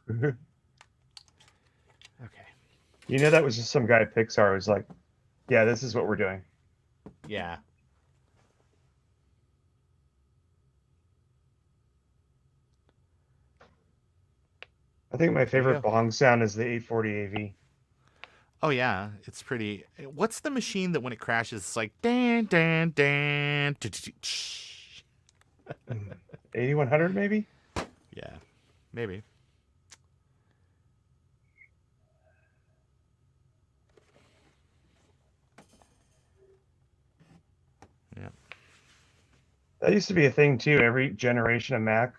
Okay. You know, that was just some guy at Pixar who was like, yeah, this is what we're doing. Yeah. I think my you favorite go. bong sound is the 840 AV. Oh yeah, it's pretty. What's the machine that when it crashes, it's like dan dan dan. 8100 maybe? Yeah, maybe. Yeah. That used to be a thing too. Every generation of Mac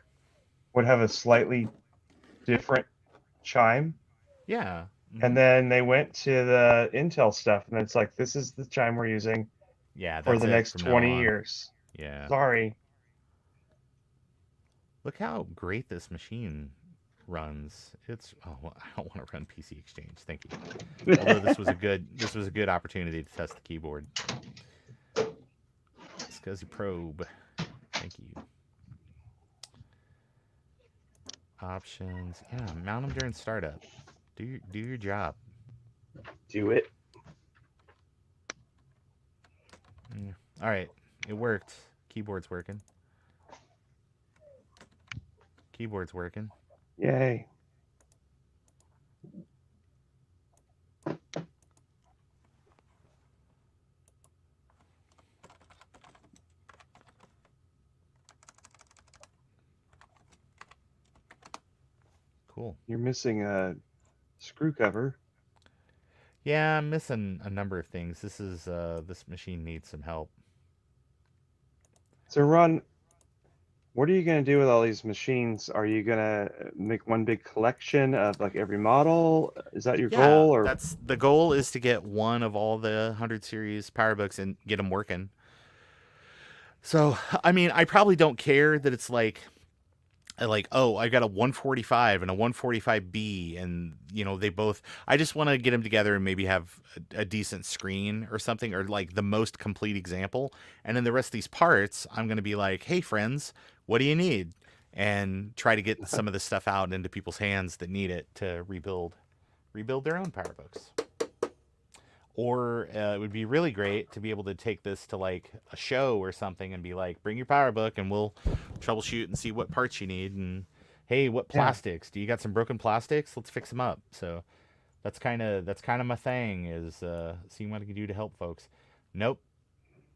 would have a slightly different chime. Yeah. And then they went to the Intel stuff, and it's like, this is the chime we're using Yeah, for that's the it next from now 20 on. years. Yeah. Sorry. Look how great this machine runs. It's well, I don't want to run PC Exchange. Thank you. Although this was a good opportunity to test the keyboard. SCSI probe. Thank you. Options. Yeah, mount them during startup. Do your job. Do it. Yeah. All right, it worked. Keyboard's working. Keyboard's working. Yay. Cool. You're missing a screw cover. Yeah, I'm missing a number of things. This machine needs some help. So, Ron, what are you going to do with all these machines? Are you going to make one big collection of like every model? Is that your goal? Or That's the goal, is to get one of all the 100 series PowerBooks and get them working. So, I mean, I probably don't care that it's like, oh, I got a 145 and a 145B, and they both. I just want to get them together and maybe have a decent screen or something, or like the most complete example. And then the rest of these parts, I'm going to be like, hey friends, what do you need? And try to get some of this stuff out into people's hands that need it to rebuild their own PowerBooks. Or it would be really great to be able to take this to like a show or something and be like, bring your PowerBook and we'll troubleshoot and see what parts you need. And hey, what plastics? Do you got some broken plastics? Let's fix them up. So that's kind of my thing, is seeing what I can do to help folks. Nope,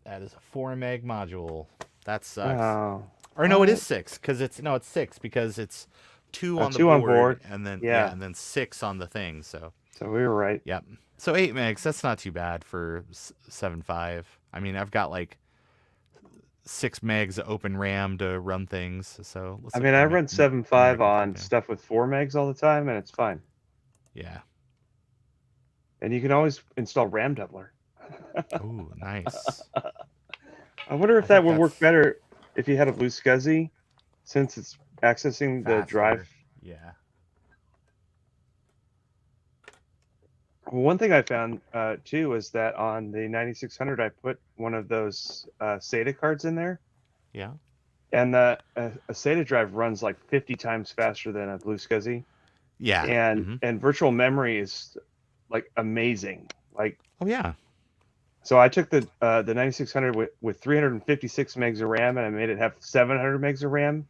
that is a 4 meg module. That sucks. Oh. Or no, it is 6 because it's 6 because it's 2 on the two on board, board. and then Yeah. and then 6 on the thing. So So we were right. Yep. So 8 megs, that's not too bad for 7.5. I mean, I've got like 6 megs of open RAM to run things. So let's I look mean, at I the run 7.5 American on CPU. stuff with 4 megs all the time, and it's fine. Yeah. And you can always install RAM doubler. Ooh, nice. I wonder if I that think would work that's better if you had a blue SCSI, since it's accessing the drive. faster. Yeah. One thing I found too is that on the 9600, I put one of those SATA cards in there, Yeah. and a SATA drive runs like 50 times faster than a blue SCSI, Yeah. and virtual memory is like amazing. Like, Oh yeah. so I took the 9600 with 356 megs of RAM, and I made it have 700 megs of RAM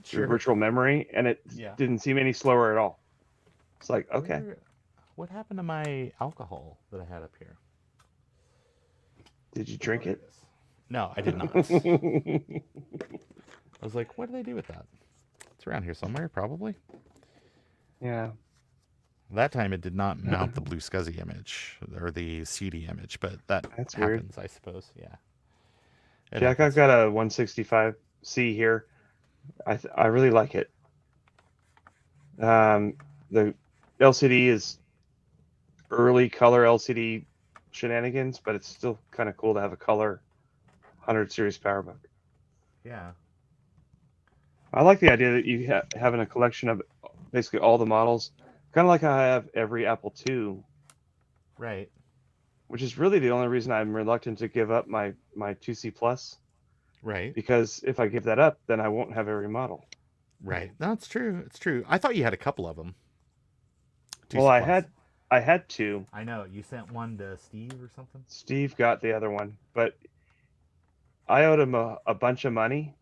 through Sure. virtual memory, and it Yeah. didn't seem any slower at all. It's like, okay. What happened to my alcohol that I had up here? Did you drink it? is. No, I did not. I was like, what do they do with that? It's around here somewhere, probably. Yeah. That time it did not mount the blue SCSI image or the CD image, but that That's weird. happens, I suppose. Yeah. It Jack, happens. I've got a 165C here. I really like it. The LCD is early color LCD shenanigans, but it's still kind of cool to have a color 100 series PowerBook. Yeah. I like the idea that you having a collection of basically all the models, kind of like how I have every Apple II, Right. which is really the only reason I'm reluctant to give up my 2C Plus, Right. because if I give that up, then I won't have every model. Right. No, it's true. It's true. I thought you had a couple of them. Well, I had two. I know. You sent one to Steve or something? Steve got the other one, but I owed him a bunch of money,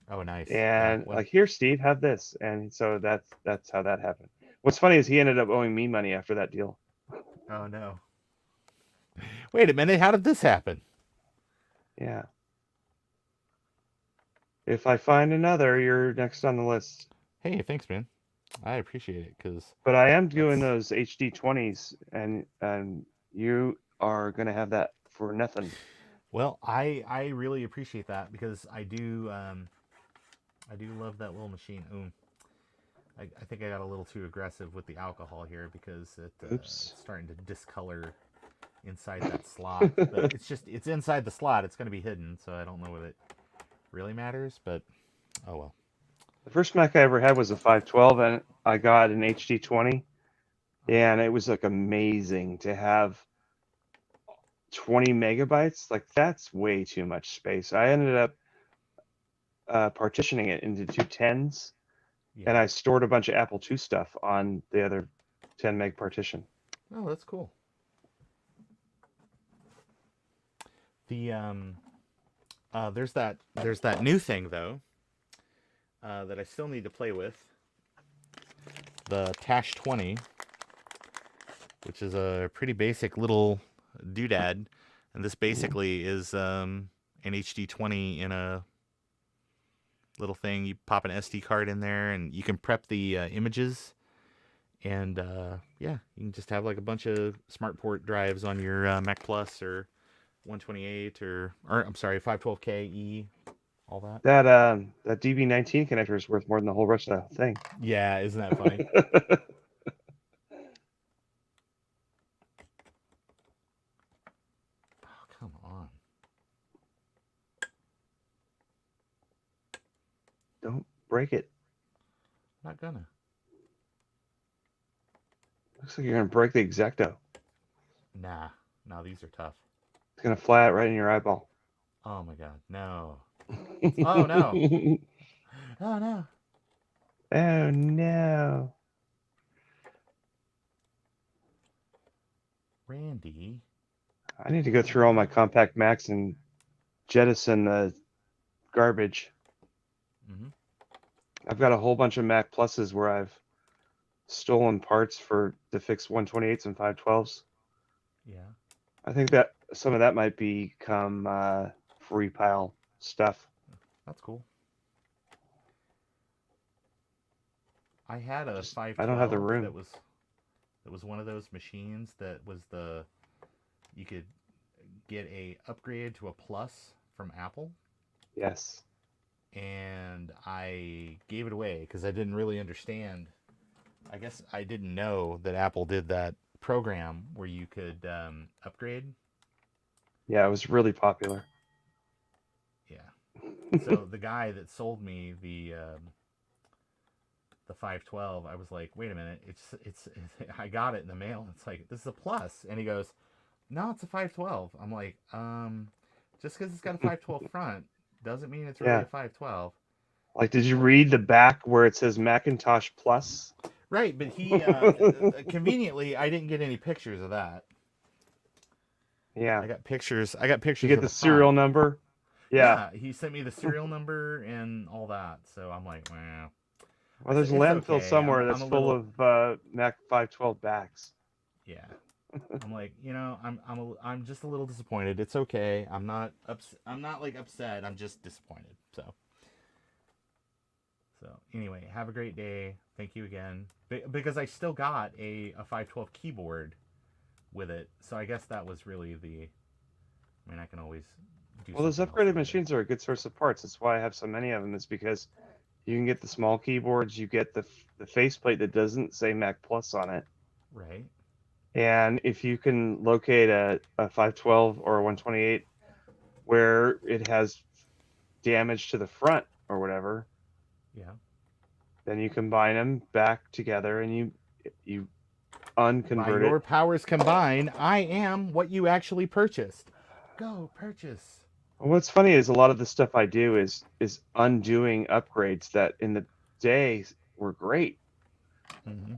Oh, nice. and Yeah. like, here, Steve, have this, and so that's how that happened. What's funny is he ended up owing me money after that deal. Oh, no. Wait a minute. How did this happen? Yeah. If I find another, you're next on the list. Hey, thanks, man. I appreciate it because But I am doing those HD 20s, and you are gonna have that for nothing. well, I really appreciate that because I do love that little machine. Ooh, I think I got a little too aggressive with the alcohol here because it's starting to discolor inside that slot. But it's inside the slot. It's going to be hidden, so I don't know if it really matters. But oh well. The first Mac I ever had was a 512, and I got an HD 20, and it was like amazing to have 20 megabytes. Like, that's way too much space. I ended up partitioning it into two 10s, Yeah. and I stored a bunch of Apple II stuff on the other 10 meg partition. Oh, that's cool. The there's that new thing though that I still need to play with. The Tash 20, which is a pretty basic little doodad, and this basically is an HD 20 in a little thing. You pop an SD card in there, and you can prep the images. And yeah, you can just have like a bunch of SmartPort drives on your Mac Plus or 128 or I'm sorry, 512K E, all that. That DB19 connector is worth more than the whole rest of the thing. Yeah, isn't that funny? Oh, come on. Don't break it. Not gonna. Looks like you're gonna break the Exacto. Nah, no, these are tough. It's gonna fly out right in your eyeball. Oh my god, no. Oh no. Oh no. Oh no. Randy. I need to go through all my compact Macs and jettison the garbage. Mm-hmm. I've got a whole bunch of Mac Pluses where I've stolen parts to fix 128s and 512s. Yeah. I think that some of that might become free pile stuff. That's cool. I had a 512 I don't have the room. that was It was one of those machines that was you could get a upgrade to a Plus from Apple. Yes. And I gave it away because I didn't really understand. I guess I didn't know that Apple did that program where you could upgrade. Yeah, it was really popular. Yeah. So the guy that sold me the 512, I was like, wait a minute, it's I got it in the mail. It's like, this is a Plus, and he goes, no, it's a 512. I'm like, just because it's got a 512 front doesn't mean it's really a 512. Like, did you read the back where it says Macintosh Plus? Right, but he conveniently, I didn't get any pictures of that. Yeah. I got pictures. You get the serial number. Yeah. He sent me the serial number and all that. So I'm like, wow. Well, there's a landfill somewhere that's full of Mac 512 backs. Yeah. I'm like, I'm just a little disappointed. It's okay. I'm not like upset. I'm just disappointed. So anyway, have a great day. Thank you again. Because I still got a 512 keyboard with it. So I guess that was really I can always do. Well, those upgraded machines are a good source of parts. That's why I have so many of them, is because you can get the small keyboards, you get the faceplate that doesn't say Mac Plus on it. Right. And if you can locate a 512 or a 128 where it has damage to the front or whatever, then you combine them back together and you unconvert By your powers combined, I am what you actually purchased. Go purchase. What's funny is a lot of the stuff I do is undoing upgrades that in the day were great. Mm-hmm.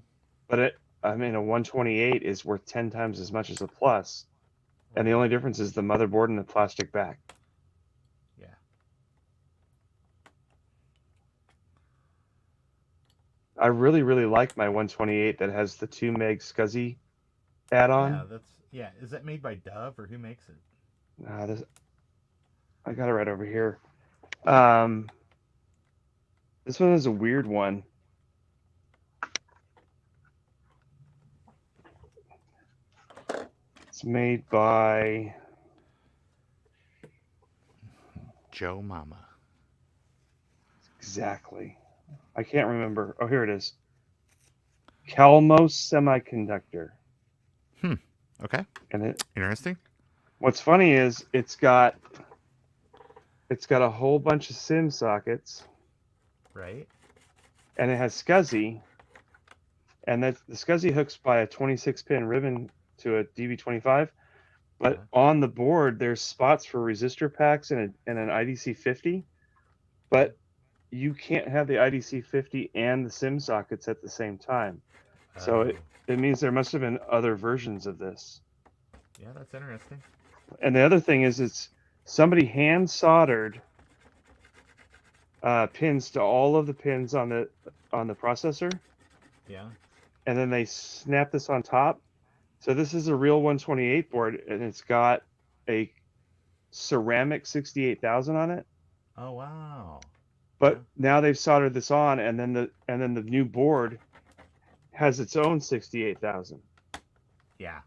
But a 128 is worth 10 times as much as a Plus. And the only difference is the motherboard and the plastic back. Yeah. I really, really like my 128 that has the 2 meg SCSI add-on. Yeah, is that made by Dove or who makes it? I got it right over here. This one is a weird one. It's made by Joe Mama. Exactly. I can't remember. Oh, here it is. Calmos Semiconductor. Okay. And interesting. What's funny is it's got a whole bunch of SIM sockets. Right. And it has SCSI. And the SCSI hooks by a 26-pin ribbon to a DB25. But on the board, there's spots for resistor packs and an IDC50. But you can't have the IDC50 and the SIM sockets at the same time. So it means there must have been other versions of this. Yeah, that's interesting. And the other thing is somebody hand soldered pins to all of the pins on the processor. Yeah. And then they snap this on top. So this is a real 128 board, and it's got a ceramic 68,000 on it. Oh wow! But now they've soldered this on, and then the new board has its own 68,000. Yeah.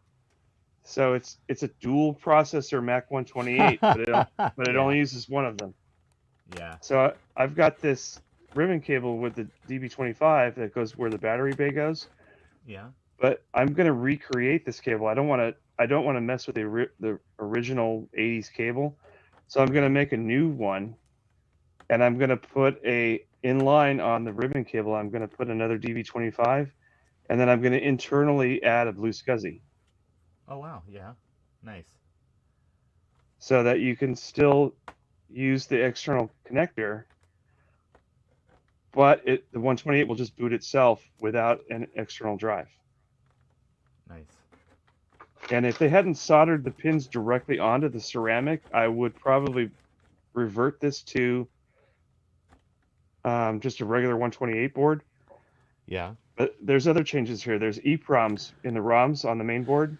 So it's a dual processor Mac 128, but it only uses one of them. Yeah. So I've got this ribbon cable with the DB25 that goes where the battery bay goes. Yeah. But I'm gonna recreate this cable. I don't want to mess with the original 80s cable, so I'm gonna make a new one, and I'm gonna put a inline on the ribbon cable. I'm gonna put another DB25, and then I'm gonna internally add a blue SCSI. Oh wow! Yeah, nice. So that you can still use the external connector, but the 128 will just boot itself without an external drive. Nice. And if they hadn't soldered the pins directly onto the ceramic, I would probably revert this to just a regular 128 board. Yeah. But there's other changes here. There's EEPROMs in the ROMs on the main board,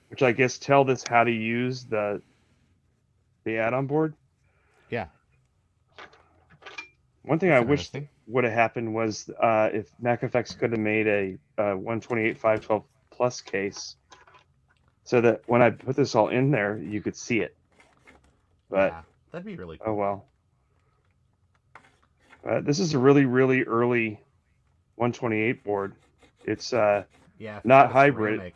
which I guess tell this how to use the add-on board. Yeah. One thing I wish would have happened was if MacFX could have made a 128 512 plus case, so that when I put this all in there, you could see it. But Yeah, that'd be really oh cool. well. This is a really, really early 128 board. It's Yeah, if not it's got a hybrid, ceramic.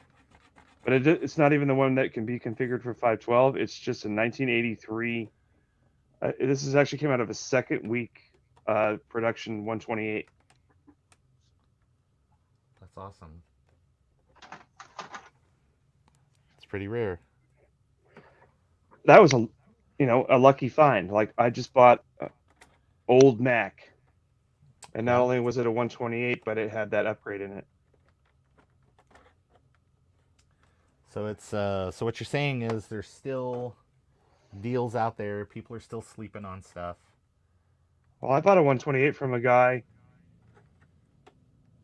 but it's not even the one that can be configured for 512. It's just a 1983. This is actually came out of a second week production 128. That's awesome. It's pretty rare. That was a lucky find. Like I just bought old Mac, and not Yeah. only was it a 128, but it had that upgrade in it. So it's so what you're saying is there's still deals out there. People are still sleeping on stuff. Well, I bought a 128 from a guy,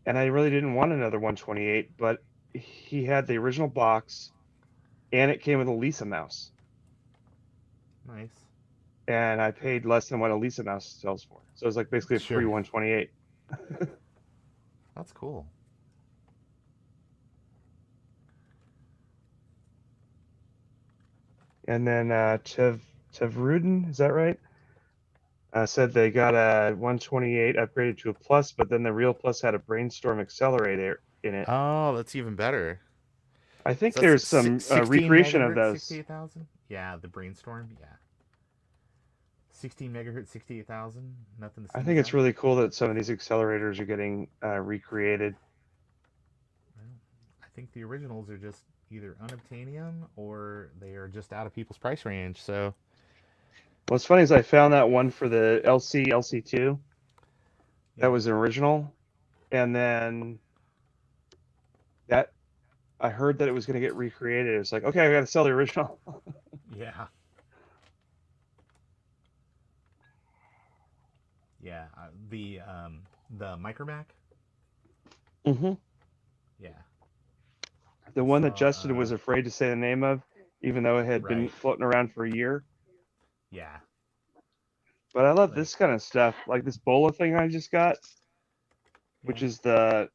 and I really didn't want another 128, but he had the original box, and it came with a Lisa mouse, Nice. and I paid less than what a Lisa mouse sells for. So it was like basically a Sure. free 128. That's cool. And then Tevruden, is that right? Said they got a 128 upgraded to a plus, but then the real plus had a brainstorm accelerator in it. Oh, that's even better. I think So there's that's some 16 recreation of megahertz, those. 68,000? Yeah, the brainstorm. Yeah. 16 megahertz, 68,000. Nothing to see. I think it's really cool that some of these accelerators are getting recreated. Well, I think the originals are just either unobtainium or they are just out of people's price range. So What's funny is I found that one for the LC2 yeah. that was an original, and then that I heard that it was going to get recreated. It's like, okay, I got to sell the original. Yeah. Yeah, the Micromac. Mm-hmm. Yeah. The one that So, Justin was afraid to say the name of, even though it had been Right. floating around for a year. Yeah. But I love Like- this kind of stuff, like this Bola thing I just got, which Yeah. is the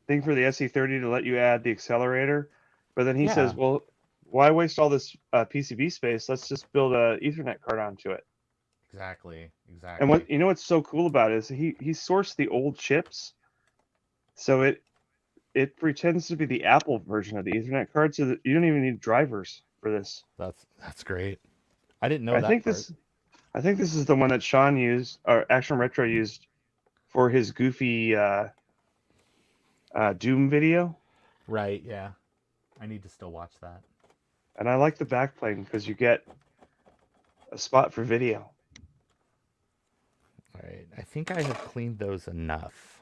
thing for the SE30 to let you add the accelerator. But then he Yeah. says, well, why waste all this PCB space? Let's just build a Ethernet card onto it. Exactly. Exactly. And what what's so cool about it is he sourced the old chips, so it pretends to be the Apple version of the Ethernet card, so that you don't even need drivers for this. That's great. I didn't know I that think part. I think this is the one that Sean used, or Action Retro used, for his goofy Doom video. Right, yeah. I need to still watch that. And I like the backplane because you get a spot for video. All right. I think I have cleaned those enough.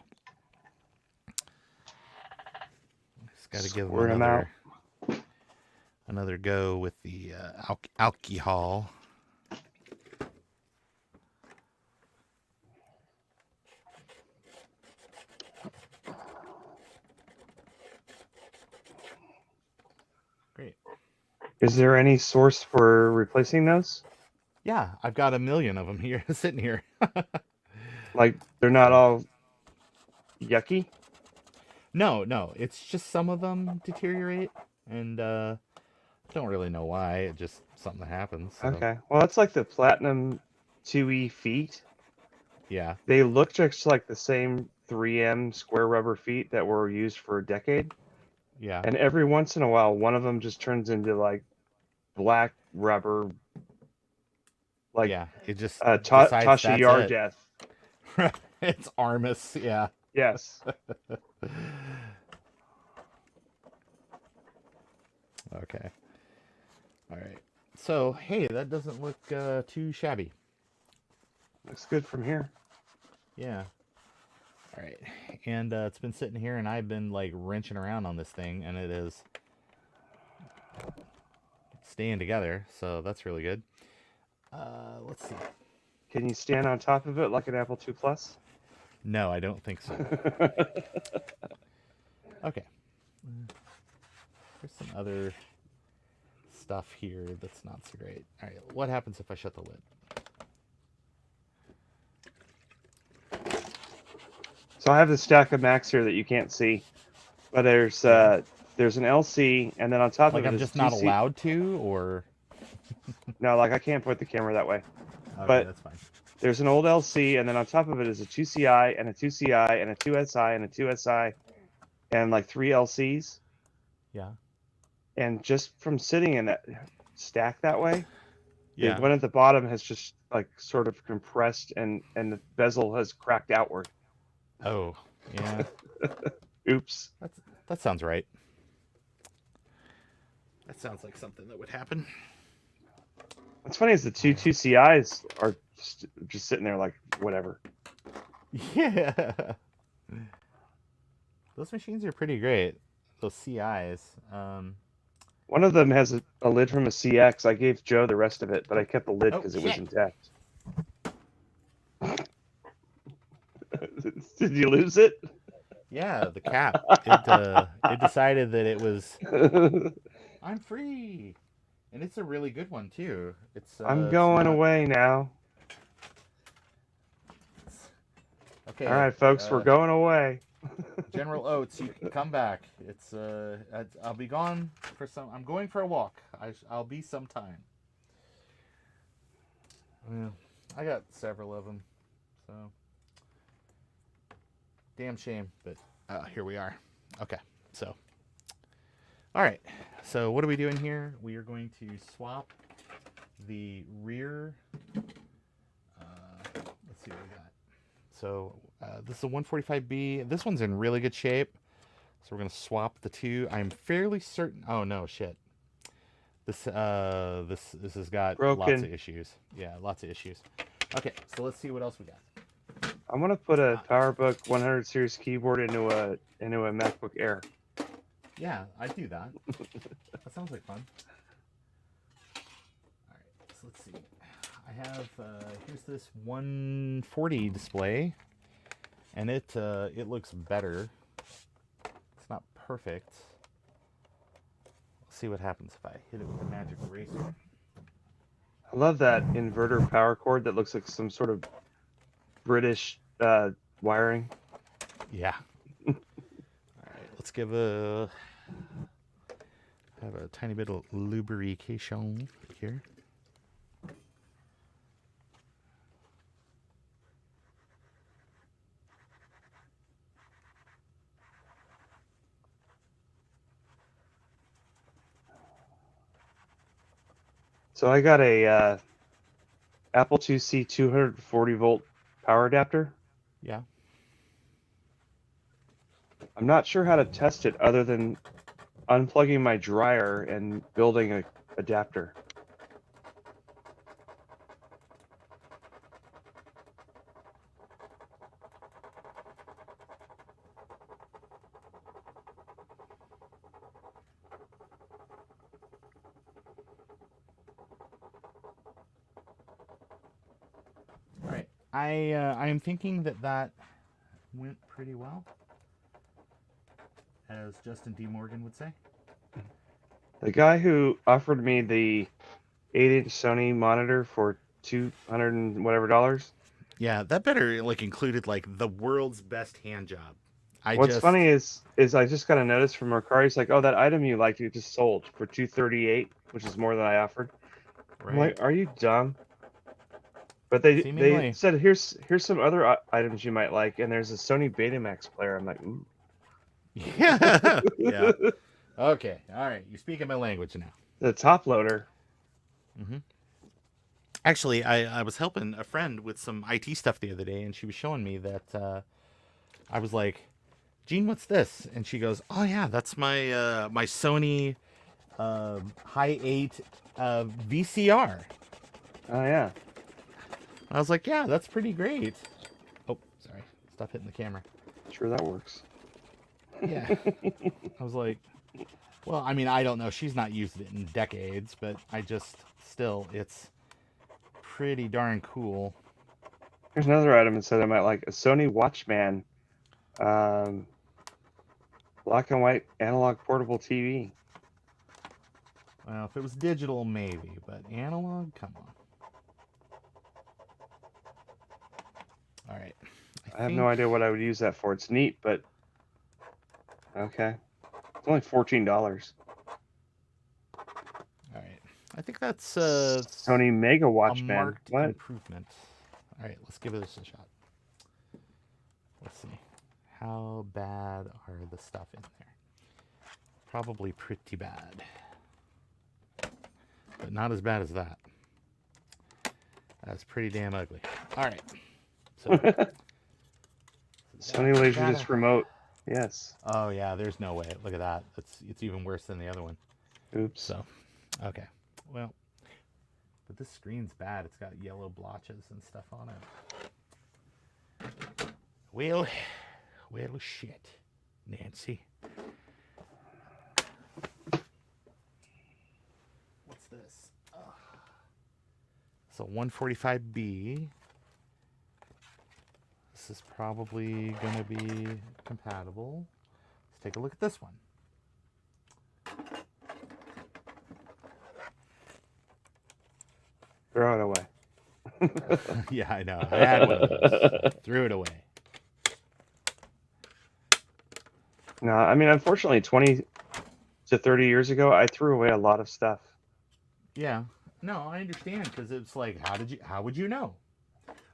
Just got to give Squirt 'em them another go with the alcohol. Great. Is there any source for replacing those? Yeah, I've got a million of them here, sitting here. Like they're not all yucky? No, it's just some of them deteriorate, and don't really know why. It's just something that happens. So. Okay. Well, it's like the Platinum 2E feet. Yeah. They look just like the same 3M square rubber feet that were used for a decade. Yeah. And every once in a while, one of them just turns into like black rubber, like yeah, it just Tasha that's Yar it. death. It's Armus, yeah. Yes. Okay. All right. So, hey, that doesn't look too shabby. Looks good from here. Yeah. All right. And it's been sitting here, and I've been like wrenching around on this thing, and it is staying together. So that's really good. Let's see. Can you stand on top of it like an Apple II Plus? No, I don't think so. Okay. There's some other stuff here that's not so great. All right. What happens if I shut the lid? So I have this stack of Macs here that you can't see, but there's an LC, and then on top Like of it I'm is just a not 2C. allowed to, or No, like I can't point the camera that way. okay, But that's fine. there's an old LC, and then on top of it is a 2CI and a 2CI and a 2SI and a 2SI and like 3 LCs. Yeah. And just from sitting in that stack that way, Yeah. the one at the bottom has just like sort of compressed, and the bezel has cracked outward. Oh, yeah. Oops. That sounds right. That sounds like something that would happen. What's funny is the two 2CIs are just sitting there like whatever. Yeah. Those machines are pretty great. Those CIs. One of them has a lid from a CX. I gave Joe the rest of it, but I kept the lid because it was intact. Did you lose it? Yeah, the cap. It decided that it was. I'm free, and it's a really good one too. It's. I'm going away now. Okay. All right, folks, we're going away. General Oates, you can come back. It's I'll be gone for some. I'm going for a walk. I'll be sometime. Yeah, I got several of them, so damn shame, but here we are. Okay, so all right. So what are we doing here? We are going to swap the rear. Let's see what we got. So this is a 145B. This one's in really good shape. So we're going to swap the two. I'm fairly certain. Oh, no, shit. This has got lots of issues. Yeah, lots of issues. Okay, so let's see what else we got. I'm going to put a PowerBook 100 series keyboard into a MacBook Air. Yeah, I'd do that. That sounds like fun. All right, so let's see. I have here's this 140 display, and it looks better. It's not perfect. Let's see what happens if I hit it with a magic eraser. I love that inverter power cord that looks like some sort of British wiring. Yeah. All right, let's have a tiny bit of lubrication here. So I got a Apple IIc 240 volt power adapter. Yeah. I'm not sure how to test it other than unplugging my dryer and building an adapter. All right. I am thinking that went pretty well, as Justin D. Morgan would say. The guy who offered me the 8-inch Sony monitor for $200 and whatever dollars. Yeah, that better like included like the world's best hand job. What's funny is I just got a notice from Mercari. It's like, oh, that item you liked, you just sold for $238, which is more than I offered. Right. I'm like, are you dumb? But they said here's some other items you might like, and there's a Sony Betamax player. I'm like, ooh. Yeah. Yeah. Okay. All right. You're speaking my language now. The top loader. Mm-hmm. Actually, I was helping a friend with some IT stuff the other day, and she was showing me that I was like, Gene, what's this? And she goes, oh yeah, that's my my Sony High 8 VCR. Oh yeah. I was like, yeah, that's pretty great. Oh, sorry. Stop hitting the camera. Sure, that works. Yeah. I was like, well, I mean, I don't know. She's not used it in decades, but still, it's pretty darn cool. Here's another item that said I might like: a Sony Watchman, black and white analog portable TV. Well, if it was digital, maybe, but analog, come on. All right. I I have no idea what I would use that for. It's neat, but okay. It's only $14. All right. I think that's Sony Mega a Watch, man. marked What? improvement. All right, let's give this a shot. Let's see. How bad are the stuff in there? Probably pretty bad. But not as bad as that. That's pretty damn ugly. All right. So Sony Laserdisc remote. Yes. Oh yeah, there's no way. Look at that. It's even worse than the other one. Oops. So, okay. Well, but this screen's bad. It's got yellow blotches and stuff on it. Well, shit, Nancy. What's this? So 145B. This is probably going to be compatible. Let's take a look at this one. Throw it away. Yeah, I know. I had one of those. Threw it away. No, I mean, unfortunately, 20 to 30 years ago, I threw away a lot of stuff. Yeah. No, I understand, because it's like, how would you know?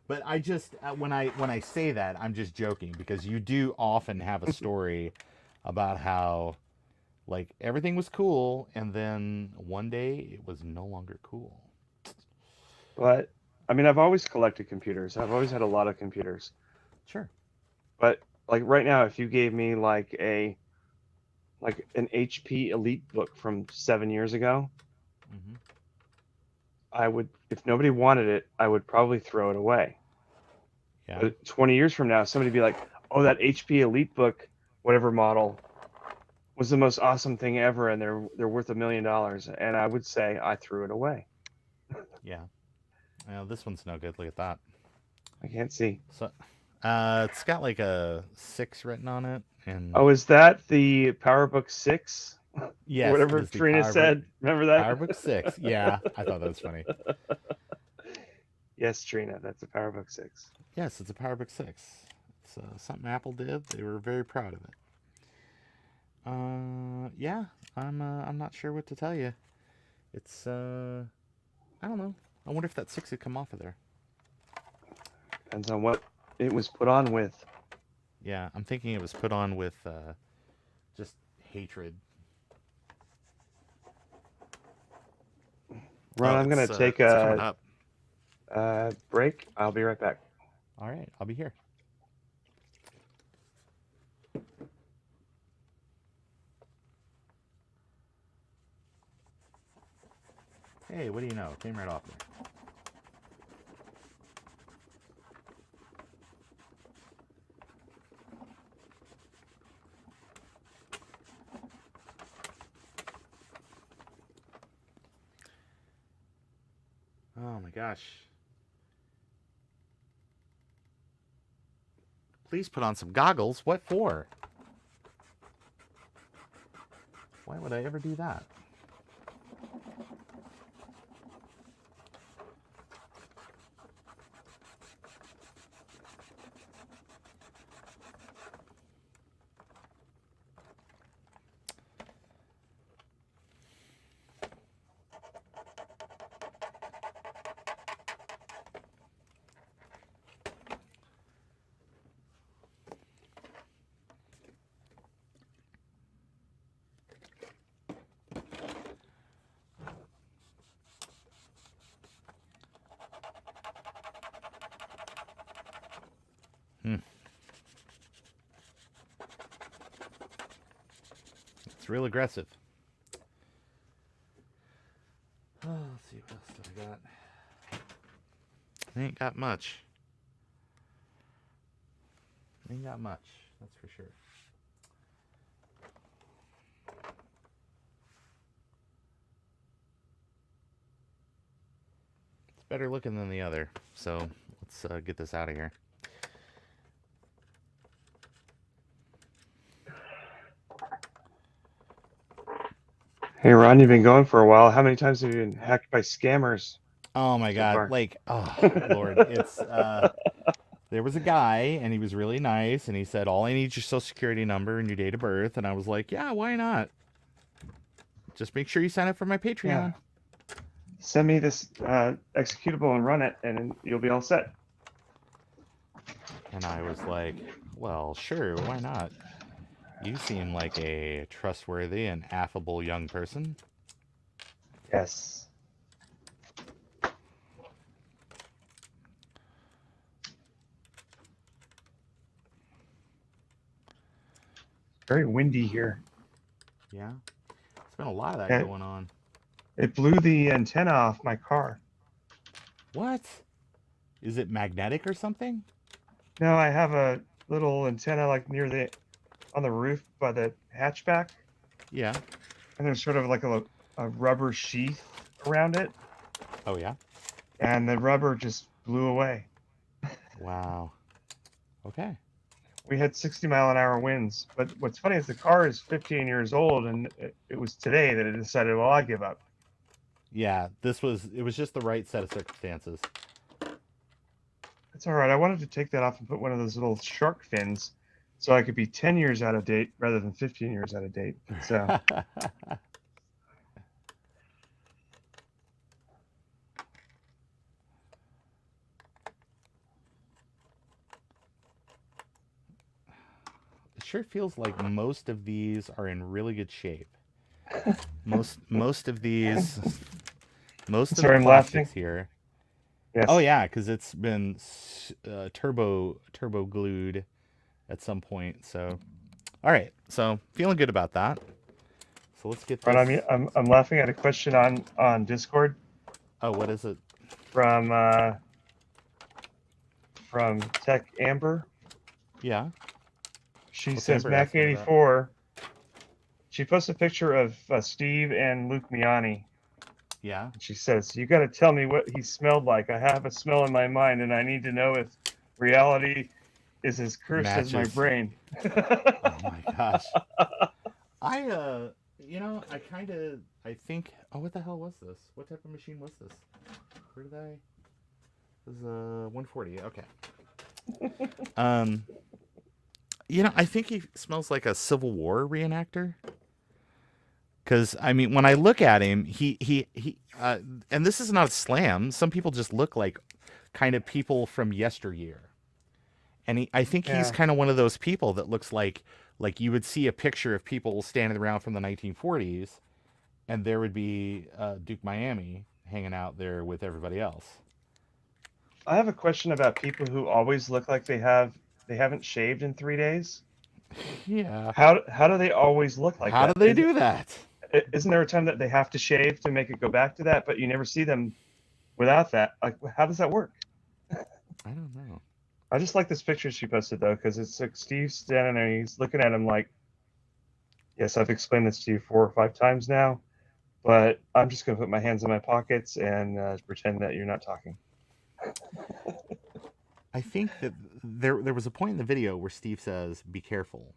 But I just, when I say that, I'm just joking, because you do often have a story about how, like, everything was cool, and then one day it was no longer cool. But, I mean, I've always collected computers. I've always had a lot of computers. Sure. But, like, right now, if you gave me, like, an HP Elite book from 7 years ago, Mm-hmm. I would, if nobody wanted it, I would probably throw it away. Yeah. But 20 years from now, somebody would be like, oh, that HP Elite book, whatever model, was the most awesome thing ever, and they're worth $1 million. And I would say I threw it away. Yeah. Well, this one's no good. Look at that. I can't see. So, it's got like a 6 written on it, and Oh, is that the PowerBook 6? yes, Whatever it is the Trina said. Remember that? PowerBook 6. Yeah, I thought that was funny. Yes, Trina, that's a PowerBook 6. Yes, it's a PowerBook 6. It's something Apple did. They were very proud of it. Yeah, I'm not sure what to tell you. It's I don't know. I wonder if that 6 would come off of there. Depends on what it was put on with. Yeah, I'm thinking it was put on with just hatred. Ron, I'm going to take a break. I'll be right back. All right, I'll be here. Hey, what do you know? Came right off there. Oh my gosh. Please put on some goggles. What for? Why would I ever do that? It's real aggressive. Oh, let's see what else do I got. I ain't got much. Ain't got much, that's for sure. It's better looking than the other, so let's get this out of here. Hey, Ron, you've been going for a while. How many times have you been hacked by scammers? Oh my So God! far? Like, oh Lord, it's there was a guy, and he was really nice, and he said, all I need is your social security number and your date of birth. And I was like, yeah, why not? Just make sure you sign up for my Patreon. Yeah. Send me this executable and run it, and you'll be all set. And I was like, well, sure, why not? You seem like a trustworthy and affable young person. Yes. Very windy here. Yeah. There's been a lot of that Yeah. going on. It blew the antenna off my car. What? Is it magnetic or something? No, I have a little antenna like near the on the roof by the hatchback, Yeah. and there's sort of like a rubber sheath around it, Oh, yeah? and the rubber just blew away. Wow. Okay. We had 60-mile-an-hour winds, but what's funny is the car is 15 years old, and it was today that it decided, well, I give up. Yeah, it was just the right set of circumstances. It's all right. I wanted to take that off and put one of those little shark fins so I could be 10 years out of date rather than 15 years out of date. So It sure feels like most of these are in really good shape. Most of these, most of Sorry, the I'm plastics laughing. here. yes. Oh yeah, because it's been turbo glued at some point. So, all right. So feeling good about that. So let's get this. Right, I'm laughing at a question on Discord Oh, what is it? from Tech Amber. Yeah. She What's says Amber asking about? Mac84. She posts a picture of Steve and Luke Miani. Yeah. She says, "You got to tell me what he smelled like. I have a smell in my mind, and I need to know if reality is as cursed as my Matches. brain." Oh my gosh. I think. Oh, what the hell was this? What type of machine was this? Where did I? This is a 140. Okay. I think he smells like a Civil War reenactor. Because I mean, when I look at him, he and this is not a slam. Some people just look like kind of people from yesteryear, and I think he's Yeah. kind of one of those people that looks like you would see a picture of people standing around from the 1940s, and there would be Duke Miami hanging out there with everybody else. I have a question about people who always look like they haven't shaved in 3 days. Yeah. How do they always look like How that? do they do that? Isn't there a time that they have to shave to make it go back to that, but you never see them without that? Like, how does that work? I don't know. I just like this picture she posted though, because it's like Steve standing there, he's looking at him like, "Yes, I've explained this to you 4 or 5 times now, but I'm just going to put my hands in my pockets and pretend that you're not talking." I think that there was a point in the video where Steve says, "Be careful,"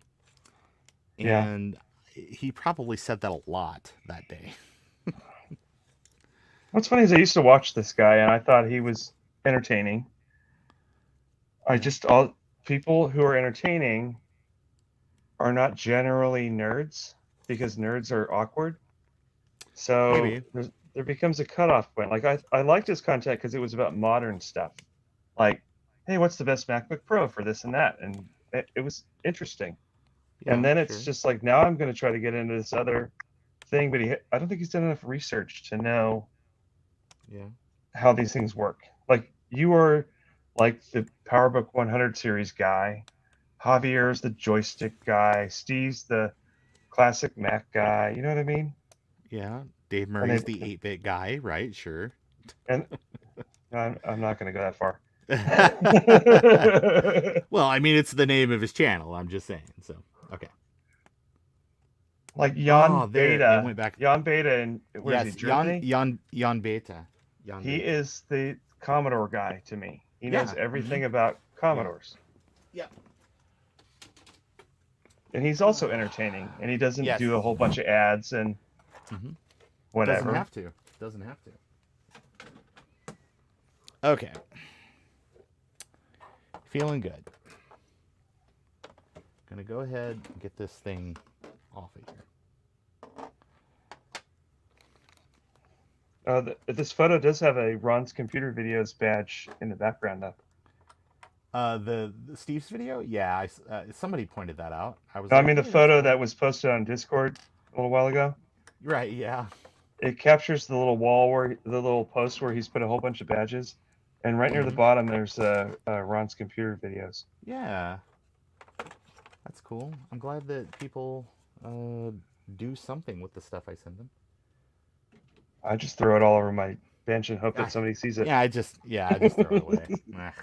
Yeah. and he probably said that a lot that day. What's funny is I used to watch this guy and I thought he was entertaining. All people who are entertaining are not generally nerds because nerds are awkward. So Maybe. there becomes a cutoff point. Like I liked his content because it was about modern stuff. Like, hey, what's the best MacBook Pro for this and that? And it was interesting. And then it's just like, now I'm going to try to get into this other thing, but I don't think he's done enough research to know how these things work. Like, you are like the PowerBook 100 series guy. Javier's the joystick guy. Steve's the classic Mac guy. You know what I mean? Yeah. Dave Murray's the 8-bit guy, right? Sure. And I'm not going to go that far. Well, I mean, it's the name of his channel. I'm just saying. So, okay. Like Jan Beta. It went back. Jan Beta, and where is he? Germany? Jan Beta. He is the Commodore guy to me. He knows everything about Commodores. Yeah. And he's also entertaining, and he doesn't do a whole bunch of ads and whatever. Doesn't have to. Okay. Feeling good. Gonna go ahead and get this thing off of here. This photo does have a Ron's Computer Videos badge in the background, though. The Steve's video, yeah, somebody pointed that out. I was No, I like, mean the hey, photo that's that was posted on Discord a little while ago. cool. Right, yeah. It captures the little wall the little post where he's put a whole bunch of badges, and right near the bottom there's Ron's Computer Videos. Yeah, that's cool. I'm glad that people do something with the stuff I send them. I just throw it all over my bench and hope that somebody sees it. Yeah, I just throw it away. Ugh.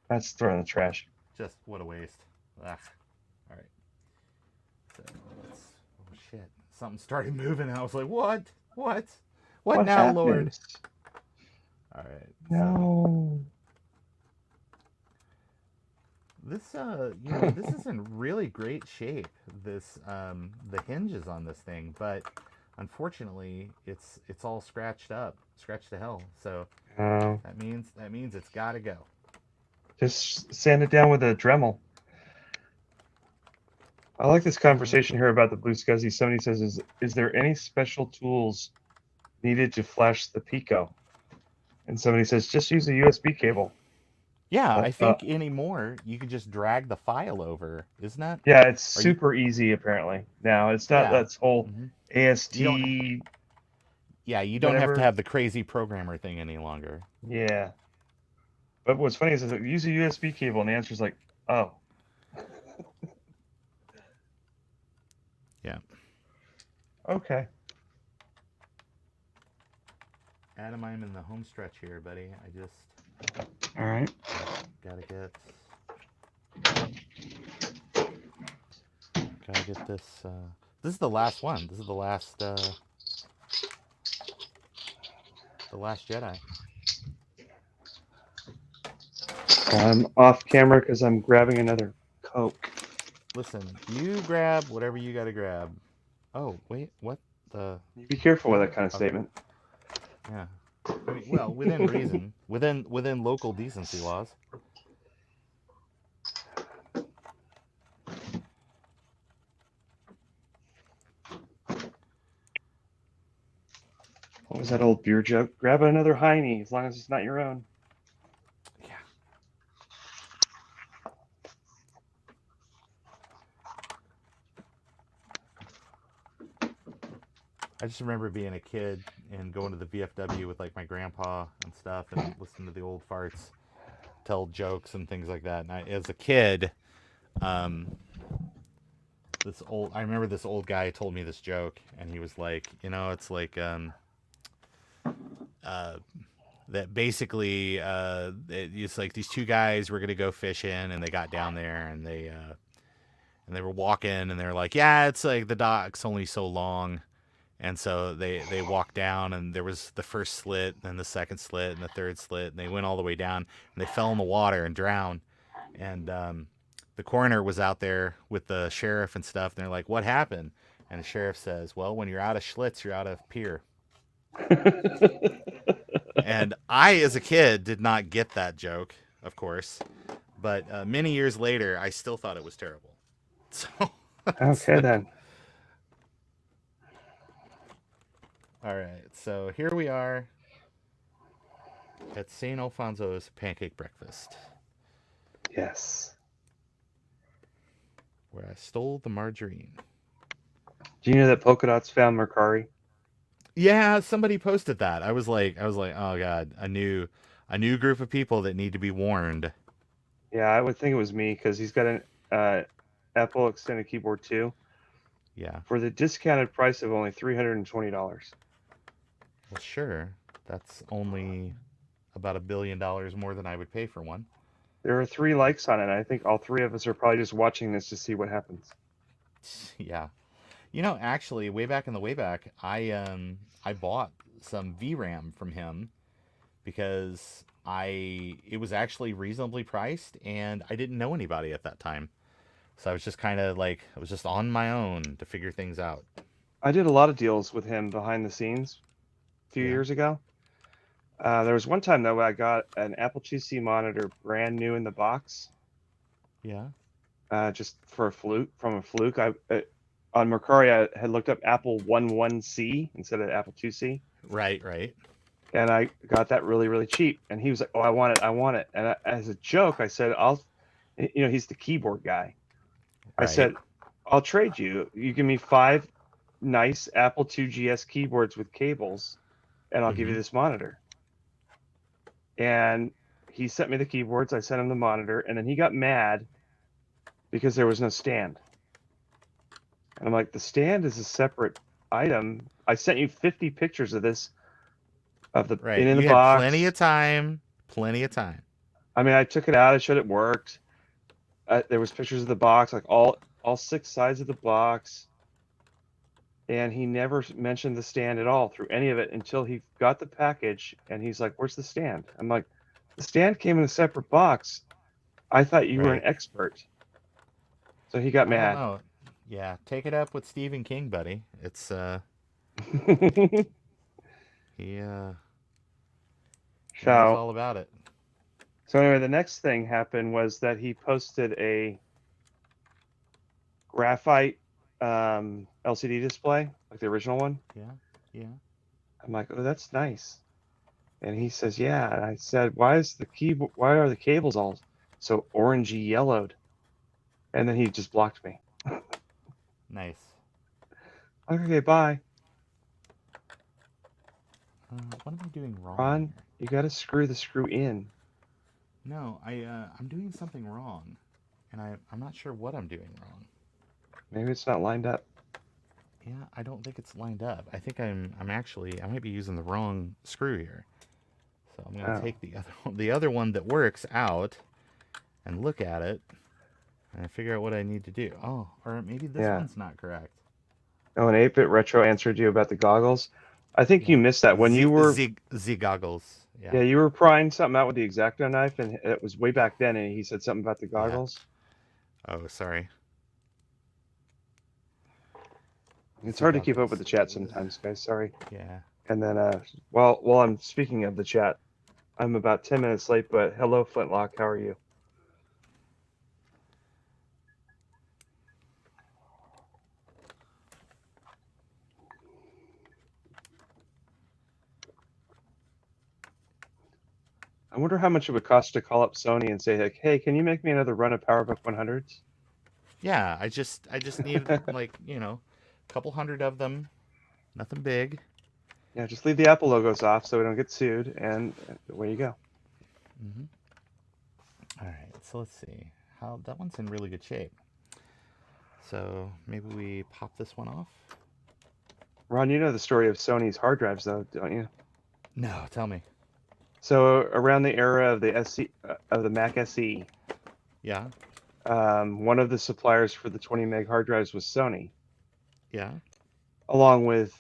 That's throw in the trash. Just what a waste. Ugh. All right. So oh shit! Something started moving, and I was like, "What? What now, happened? Lord?" All right. No. This this is in really great shape. This the hinges on this thing, but unfortunately it's all scratched to hell. So that means it's got to go. Just sand it down with a Dremel. I like this conversation here about the Blue SCSI. Somebody says, is there any special tools needed to flash the Pico? And somebody says, just use a USB cable. Yeah, I think anymore you could just drag the file over, isn't that? Yeah, it's super easy apparently. Now it's not that's whole AST. You don't have to have the crazy programmer thing any longer. Yeah. But what's funny is that use a USB cable, and the answer is like, oh. Yeah. Okay. Adam, I'm in the home stretch here, buddy. I just. All right. Gotta get this. This is the last one. This is the last Jedi. I'm off camera because I'm grabbing another Coke. Listen, you grab whatever you gotta grab. Oh wait, what the? You be careful with that kind of statement. Yeah. I mean, well, within reason, within local decency laws. What was that old beer joke? Grab another Heine, as long as it's not your own. Yeah. I just remember being a kid and going to the VFW with like my grandpa and stuff, and listening to the old farts tell jokes and things like that. And as a kid, I remember this old guy told me this joke, and he was like, it's like that basically it's like these two guys were gonna go fishing, and they got down there, and they were walking, and they're like, yeah, it's like the dock's only so long. And so they walked down, and there was the first slit, and the second slit, and the third slit, and they went all the way down, and they fell in the water and drowned. And the coroner was out there with the sheriff and stuff, and they're like, what happened? And the sheriff says, well, when you're out of Schlitz, you're out of pier. And I, as a kid, did not get that joke, of course. But many years later, I still thought it was terrible. So Okay, then. All right, so here we are at St. Alfonso's Pancake Breakfast. Yes. Where I stole the margarine. Do you know that Polka Dots found Mercari? Yeah, somebody posted that. I was like, oh god, a new group of people that need to be warned. Yeah, I would think it was me because he's got an Apple extended keyboard too. Yeah. For the discounted price of only $320. Well, sure. That's only about $1 billion more than I would pay for one. There are 3 likes on it. I think all 3 of us are probably just watching this to see what happens. Yeah. Actually, way back, I bought some VRAM from him because it was actually reasonably priced, and I didn't know anybody at that time. So I was just kind of like, I was just on my own to figure things out. I did a lot of deals with him behind the scenes a few years ago. There was one time, though, I got an Apple IIc monitor brand new in the box Yeah. just for a fluke on Mercari I had looked up Apple 11C instead of Apple 2C, Right. Right. and I got that really really cheap. And he was like, "Oh, I want it." And as a joke, I said, he's the keyboard guy. I Right. said, "I'll trade you. You give me 5 nice Apple 2GS keyboards with cables, and I'll give you this monitor." And he sent me the keyboards. I sent him the monitor, and then he got mad because there was no stand. And I'm like, the stand is a separate item. I sent you 50 pictures of this, of the Right. in You the had box. plenty of time. Plenty of time. I mean, I took it out. I showed it worked. There was pictures of the box, like all 6 sides of the box. And he never mentioned the stand at all through any of it until he got the package. And he's like, "Where's the stand?" I'm like, "The stand came in a separate box. I thought you were an Right. expert." So he got I don't mad. know. Yeah, take it up with Stephen King, buddy. It's he knows So all about it. anyway, the next thing happened was that he posted a graphite LCD display, like the original one. Yeah. Yeah. I'm like, "Oh, that's nice." And he says, "Yeah." And I said, "Why are the cables all so orangey yellowed?" And then he just blocked me. Nice. Okay, bye. What am I doing wrong? Ron, here? you got to screw the screw in. No, I'm doing something wrong, and I'm not sure what I'm doing wrong. Maybe it's not lined up. Yeah, I don't think it's lined up. I think I might be using the wrong screw here. So I'm gonna take the other one that works out and look at it and figure out what I need to do. Oh, or maybe this one's not correct. Oh, an 8-bit retro answered you about the goggles. I think you missed that when you were Z goggles. Yeah. Yeah, you were prying something out with the X-Acto knife, and it was way back then, and he said something about the goggles. Oh, sorry. It's hard to keep up with the chat sometimes, guys. Sorry. Yeah. And then, while I'm speaking of the chat, I'm about 10 minutes late, but hello, Flintlock. How are you? I wonder how much it would cost to call up Sony and say, like, "Hey, can you make me another run of PowerBook 100s?" Yeah, I just need like, a couple hundred of them. Nothing big. Yeah, just leave the Apple logos off so we don't get sued, and away you go. All right, so let's see. How that one's in really good shape. So maybe we pop this one off. Ron, you know the story of Sony's hard drives, though, don't you? No, tell me. So around the era of the Mac SE, Yeah. one of the suppliers for the 20 meg hard drives was Sony. Yeah. Along with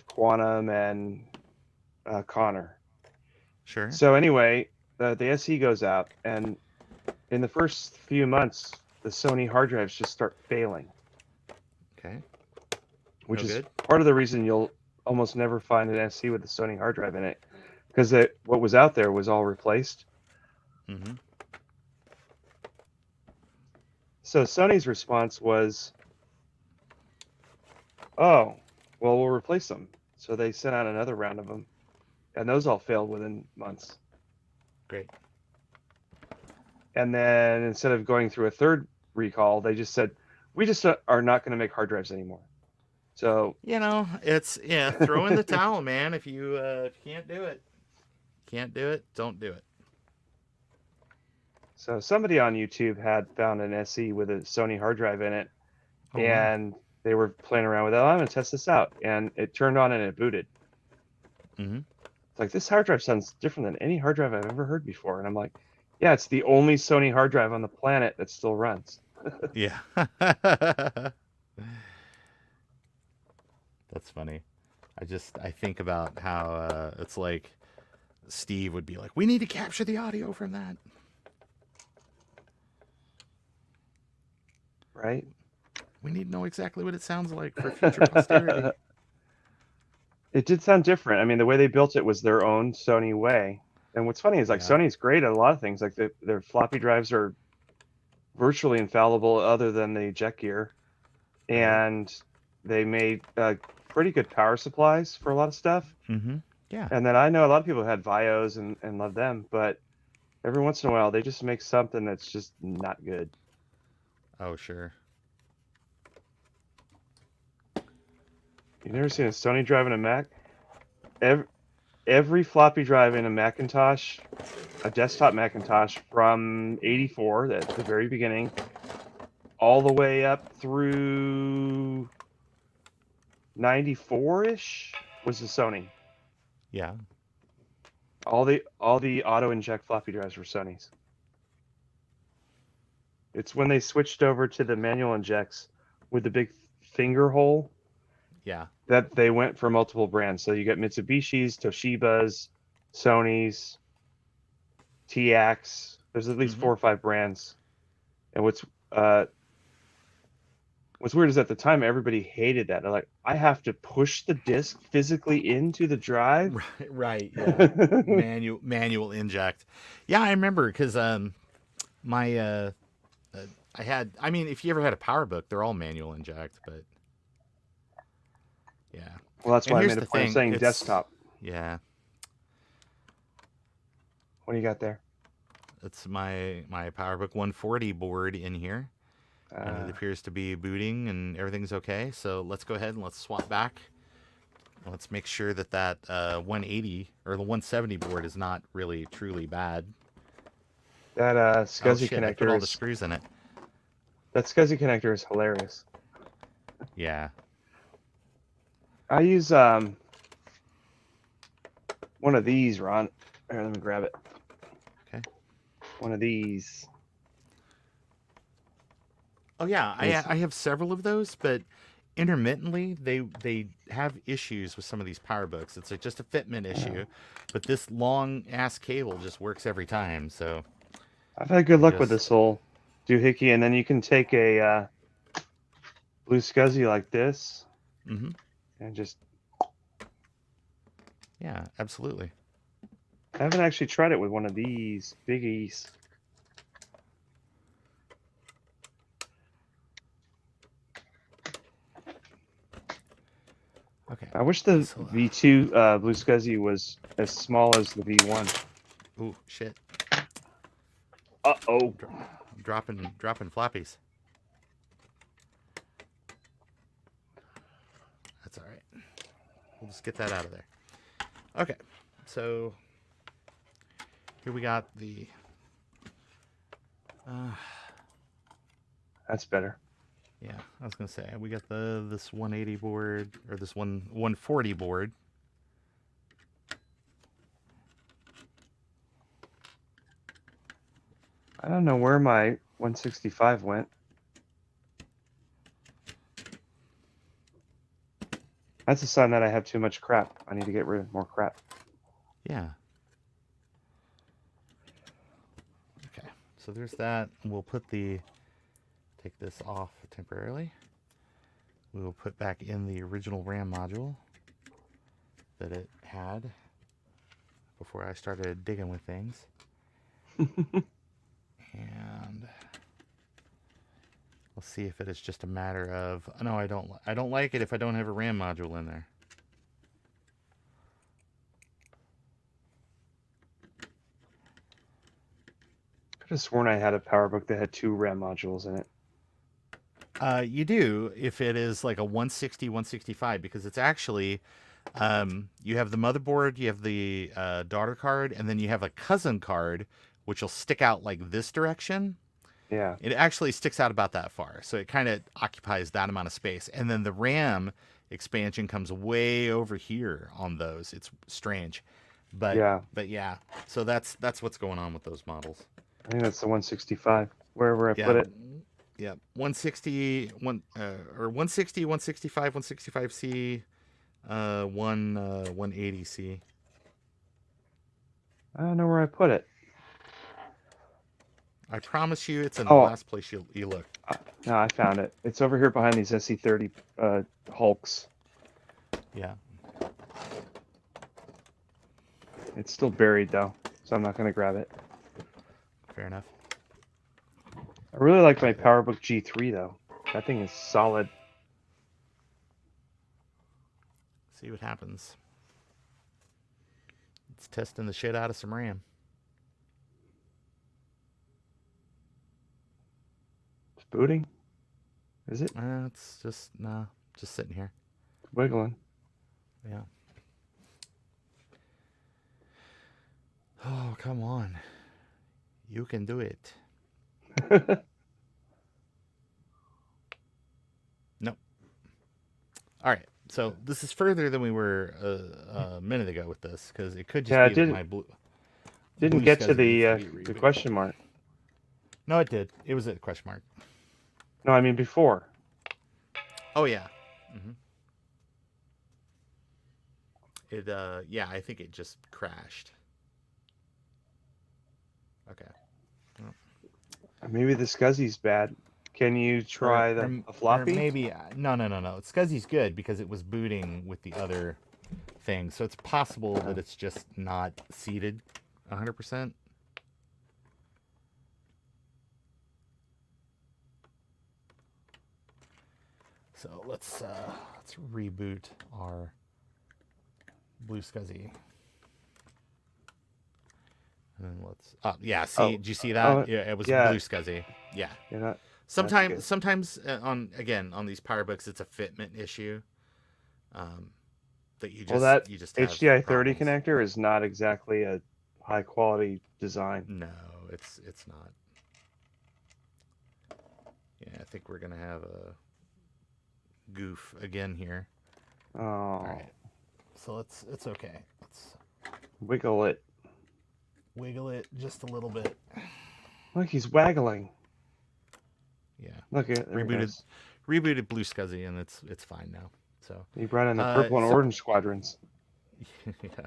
Quantum and Connor. Sure. So anyway, the SE goes out, and in the first few months, the Sony hard drives just start failing. Okay. Which is good. part of the reason you'll almost never find an SE with a Sony hard drive in it, because what was out there was all replaced. Mm-hmm. So Sony's response was, "Oh, well, we'll replace them." So they sent out another round of them, and those all failed within months. Great. And then instead of going through a third recall, they just said, "We just are not going to make hard drives anymore." So it's throw in the towel, man. If you can't do it, don't do it. So somebody on YouTube had found an SE with a Sony hard drive in it, Oh, and they were playing around with it. I'm going to test this out, and it turned on and it booted. Mm-hmm. It's like, this hard drive sounds different than any hard drive I've ever heard before. And I'm like, yeah, it's the only Sony hard drive on the planet that still runs. Yeah. That's funny. I think about how it's like Steve would be like, "We need to capture the audio from that." Right? We need to know exactly what it sounds like for future posterity. It did sound different. I mean, the way they built it was their own Sony way. And what's funny is, like, Sony's great at a lot of things. Like, their floppy drives are virtually infallible other than the eject gear, and they made pretty good power supplies for a lot of stuff. Mm-hmm. Yeah. And then I know a lot of people had Vios and love them, but every once in a while they just make something that's just not good. Oh, sure. You never seen a Sony driving a Mac? Every floppy drive in a Macintosh, a desktop Macintosh from '84, at the very beginning, all the way up through '94-ish, was a Sony. Yeah. All the auto inject floppy drives were Sony's. It's when they switched over to the manual injects with the big finger hole Yeah. that they went for multiple brands. So you get Mitsubishi's, Toshiba's, Sony's, TX. There's at least 4 or 5 brands. And what's weird is at the time everybody hated that. They're like, I have to push the disc physically into the drive. Right. Yeah. manual inject. Yeah, I remember because my I had. I mean, if you ever had a PowerBook, they're all manual inject, but yeah. Well, that's And why I here's made a the point of thing, saying it's- desktop. Yeah. What do you got there? It's my PowerBook 140 board in here. And it appears to be booting and everything's okay. So let's go ahead and let's swap back. Let's make sure that 180 or the 170 board is not really truly bad. That SCSI I put all the connector screws in it. that SCSI connector is hilarious. Yeah. I use one of these, Ron. Here, let me grab it. Okay. One of these. Oh yeah, I have several of those, but intermittently they have issues with some of these PowerBooks. It's just a fitment issue, but this long ass cable just works every time. So I've had good luck with this whole doohickey, and then you can take a blue SCSI like this, and just yeah, absolutely. I haven't actually tried it with one of these biggies. Okay. I wish the V2 blue SCSI was as small as the V1. Ooh, shit. Uh-oh. Dropping floppies. That's all right. We'll just get that out of there. Okay. So here we got the That's better. yeah, I was gonna say we got this 180 board or this 140 board. I don't know where my 165 went. That's a sign that I have too much crap. I need to get rid of more crap. Yeah. Okay, so there's that. We'll take this off temporarily. We will put back in the original RAM module that it had before I started digging with things. And we'll see if it is just a matter of, no, I don't like it if I don't have a RAM module in there. Could have sworn I had a PowerBook that had 2 RAM modules in it. You do if it is like a 160, 165, because it's actually, you have the motherboard, you have the daughter card, and then you have a cousin card, which will stick out like this direction. Yeah. It actually sticks out about that far. So it kind of occupies that amount of space. And then the RAM expansion comes way over here on those. It's strange. But yeah. So that's what's going on with those models. I think that's the 165, wherever I put it. Yeah. 160, 165, 165C, 180C. I don't know where I put it. I promise you it's in the last place you look. No, I found it. It's over here behind these SC30 Hulks. Yeah. It's still buried, though, so I'm not going to grab it. Fair enough. I really like my PowerBook G3 though. That thing is solid. See what happens. It's testing the shit out of some RAM. It's booting. Is it? It's just just sitting here. It's wiggling. Yeah. Oh, come on. You can do it. Nope. All right. So this is further than we were a minute ago with this, because it could just be that my blue. Didn't get to the question mark. No, it did. It was at question mark. No, I mean before. Oh yeah. It yeah, I think it just crashed. Okay. Well, Maybe the SCSI's bad. Can you try the floppy? Or maybe no. SCSI's good because it was booting with the other thing, so it's possible that it's just not seated 100%. So let's reboot our blue SCSI. And then let's yeah, see, did you see that? Yeah, it was blue SCSI. Yeah. Sometimes on these PowerBooks it's a fitment issue. That you just you just have HDI 30 problems. connector is not exactly a high quality design. No, it's not. Yeah, I think we're gonna have a goof again here. Oh. All right. So it's okay. Let's wiggle it. Wiggle it just a little bit. Look, he's waggling. Yeah. Look at rebooted blue SCSI, and it's fine now. So you brought in the purple and orange squadrons. Yeah.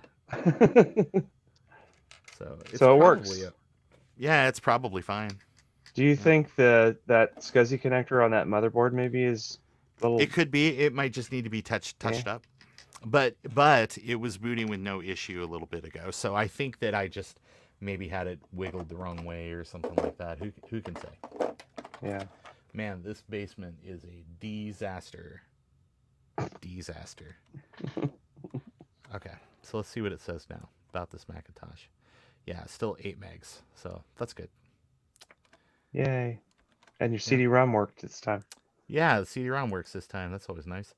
So it works. Yeah, it's probably fine. Do you think that SCSI connector on that motherboard maybe is a little? It could be. It might just need to be touched up. But it was booting with no issue a little bit ago. So I think that I just maybe had it wiggled the wrong way or something like that. Who can say? Yeah. Man, this basement is a disaster. Disaster. Okay, so let's see what it says now about this Macintosh. Yeah, it's still 8 megs, so that's good. Yay. And your CD-ROM worked this time. Yeah, the CD-ROM works this time. That's always nice.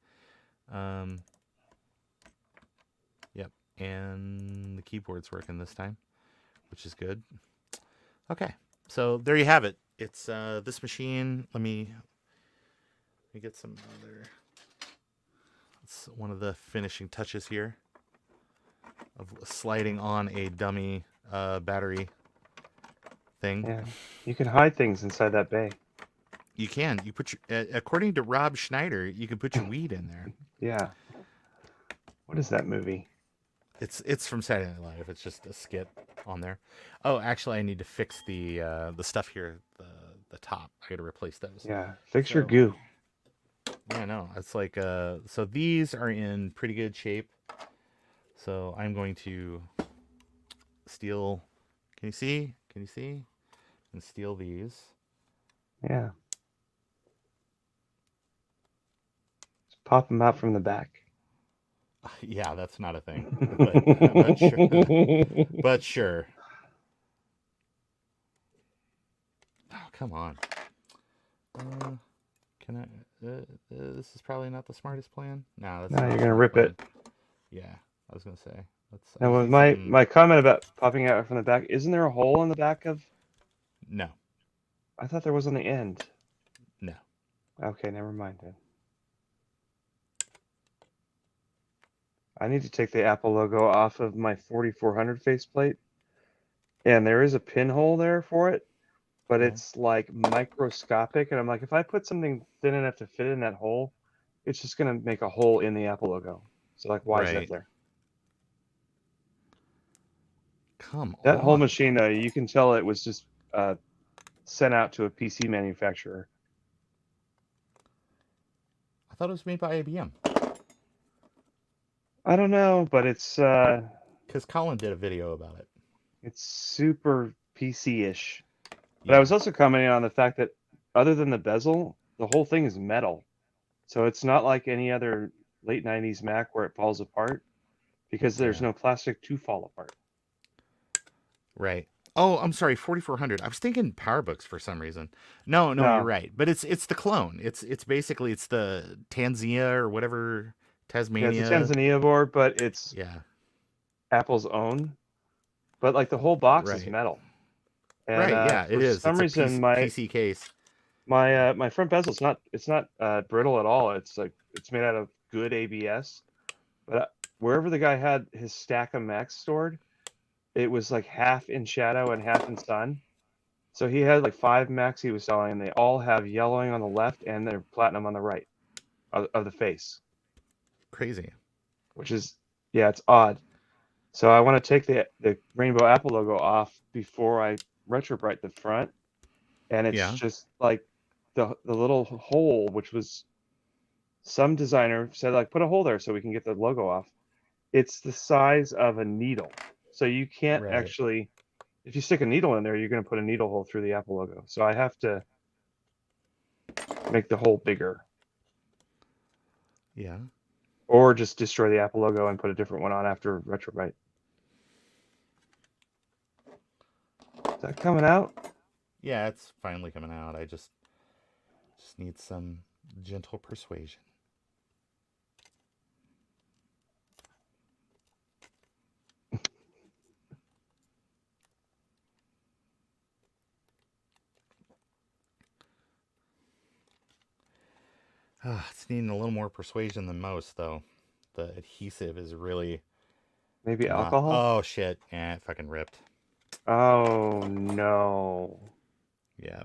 Yep, and the keyboard's working this time, which is good. Okay, so there you have it. It's this machine. Let me get some other. It's one of the finishing touches here of sliding on a dummy battery thing. Yeah, you can hide things inside that bay. You can. You put your, according to Rob Schneider, you can put your weed in there. Yeah. What is that movie? It's from Saturday Night Live. It's just a skit on there. Oh, actually, I need to fix the stuff here, the top. I got to replace those. Yeah, fix your goo. Yeah, no, it's like so these are in pretty good shape. So I'm going to steal. Can you see? Can you see? And steal these. Yeah. Just pop them out from the back. Yeah, that's not a thing. But sure. But sure. Oh, come on. Can I? This is probably not the smartest plan. No, that's no, you're gonna rip it. Yeah, I was gonna say. Now, with my comment about popping out from the back, isn't there a hole in the back of? No. I thought there was on the end. No. Okay, never mind then. I need to take the Apple logo off of my 4400 faceplate, and there is a pinhole there for it, but it's like microscopic, and I'm like, if I put something thin enough to fit in that hole, it's just gonna make a hole in the Apple logo. So like, why is that there? Come on. That whole machine, though, you can tell it was just sent out to a PC manufacturer. I thought it was made by IBM. I don't know, but it's because Colin did a video about it. It's super PC-ish. But I was also commenting on the fact that other than the bezel, the whole thing is metal. So it's not like any other late 90s Mac where it falls apart because there's Yeah. no plastic to fall apart. Right. Oh, I'm sorry, 4400. I was thinking PowerBooks for some reason. No, you're No. right. But it's the clone. It's basically it's the Tanzania or whatever, Yeah, it's a Tasmania. Tanzania board, but it's Yeah. Apple's own. But like the whole box is Right. metal. And Right. Yeah, for it is. some It's a reason PC case. my front bezel it's not brittle at all. It's like it's made out of good ABS. But wherever the guy had his stack of Macs stored, it was like half in shadow and half in sun. So he had like 5 Macs he was selling, and they all have yellowing on the left and they're platinum on the right of the face, Crazy. which is, yeah, it's odd. So I want to take the rainbow Apple logo off before I retrobrite the front, and it's Yeah. just like the little hole, which was some designer said like put a hole there so we can get the logo off. It's the size of a needle, so you can't Right. actually. If you stick a needle in there, you're going to put a needle hole through the Apple logo. So I have to make the hole bigger, Yeah. or just destroy the Apple logo and put a different one on after retrobrite. Is that coming out? Yeah, it's finally coming out. I just need some gentle persuasion. It's needing a little more persuasion than most, though. The adhesive is really Maybe not. alcohol? Oh shit! Yeah, it fucking ripped. Oh no. Yeah.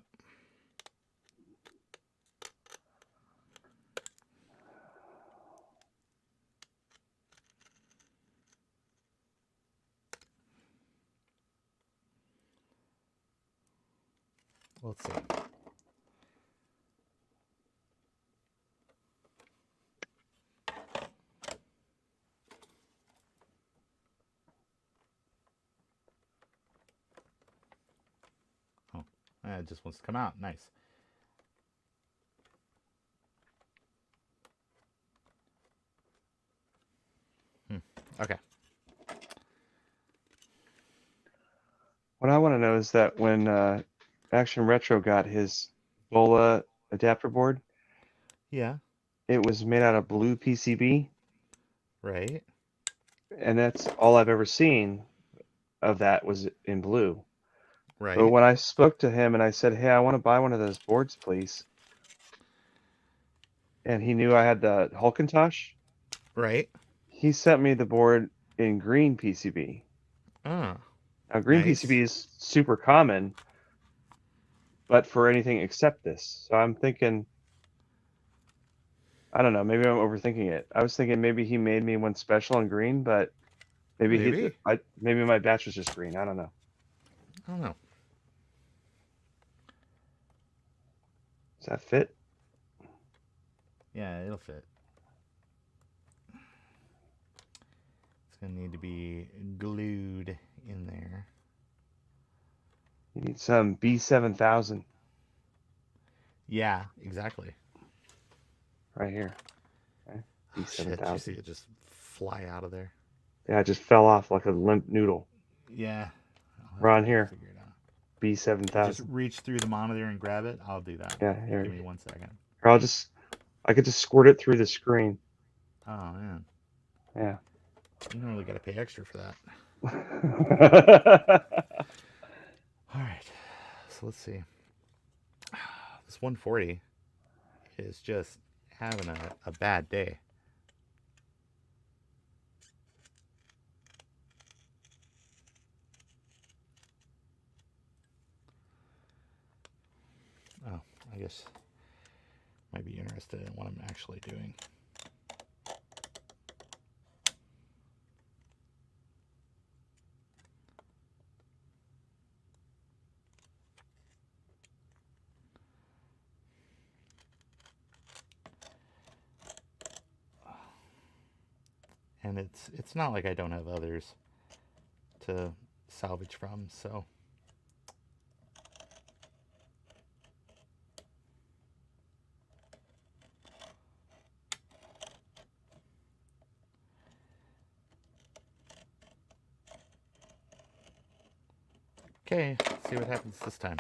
Let's see. Oh, it just wants to come out. Nice. Okay. What I want to know is that when Action Retro got his Bola adapter board, Yeah. it was made out of blue PCB, Right. and that's all I've ever seen of that was in blue. Right. But when I spoke to him and I said, "Hey, I want to buy one of those boards, please," and he knew I had the Hulkintosh, Right. he sent me the board in green PCB. Ah. Now, green Nice. PCB is super common, but for anything except this. So I'm thinking, I don't know, maybe I'm overthinking it. I was thinking maybe he made me one special in green, but maybe maybe my batch was just green. I don't know. I don't know. Does that fit? Yeah, it'll fit. It's gonna need to be glued in there. You need some B7000 Yeah, exactly. right here. Okay. Oh, shit, did you see B7000. it just fly out of there? Yeah, it just fell off like a limp noodle. Yeah. We're on here. Figure it out. B7000. Just reach through the monitor and grab it. I'll do that. Yeah, here. Give me 1 second. Or I could just squirt it through the screen. Oh man. Yeah. You don't really gotta pay extra for that. All right. So let's see. This 140 is just having a bad day. Oh, I guess might be interested in what I'm actually doing. And it's not like I don't have others to salvage from, so Okay, let's see what happens this time.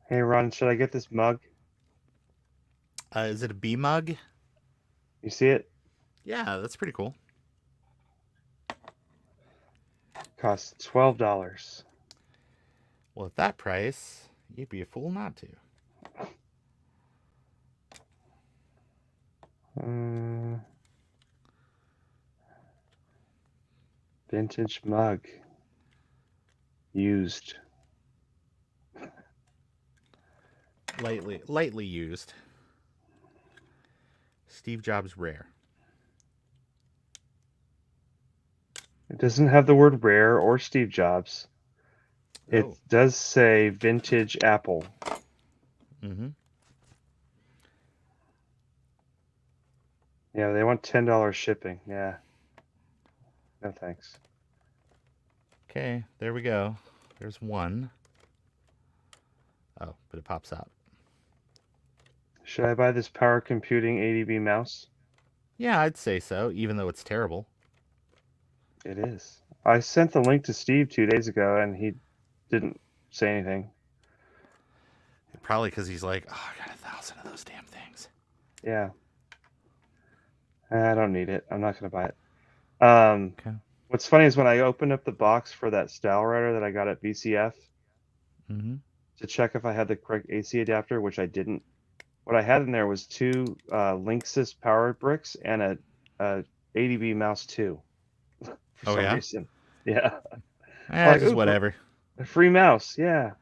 Hey Ron, should I get this mug? Is it a bee mug? You see it? Yeah, that's pretty cool. Costs $12. Well, at that price, you'd be a fool not to. Vintage mug. Used. Lightly used. Steve Jobs rare. It doesn't have the word rare or Steve Jobs. It Oh. does say vintage Apple. Mm-hmm. Yeah, they want $10 shipping. Yeah. No thanks. Okay, there we go. There's one. Oh, but it pops out. Should I buy this power computing ADB mouse? Yeah, I'd say so, even though it's terrible. It is. I sent the link to Steve 2 days ago, and he didn't say anything. Probably because he's like, oh, I got 1,000 of those damn things. Yeah. I don't need it. I'm not going to buy it. Okay. What's funny is when I opened up the box for that style router that I got at VCF Mm-hmm. to check if I had the correct AC adapter, which I didn't, what I had in there was two Linksys PowerBooks and a ADB mouse 2 for Oh, some yeah? reason. Yeah. Just ooh, whatever. A free mouse, yeah.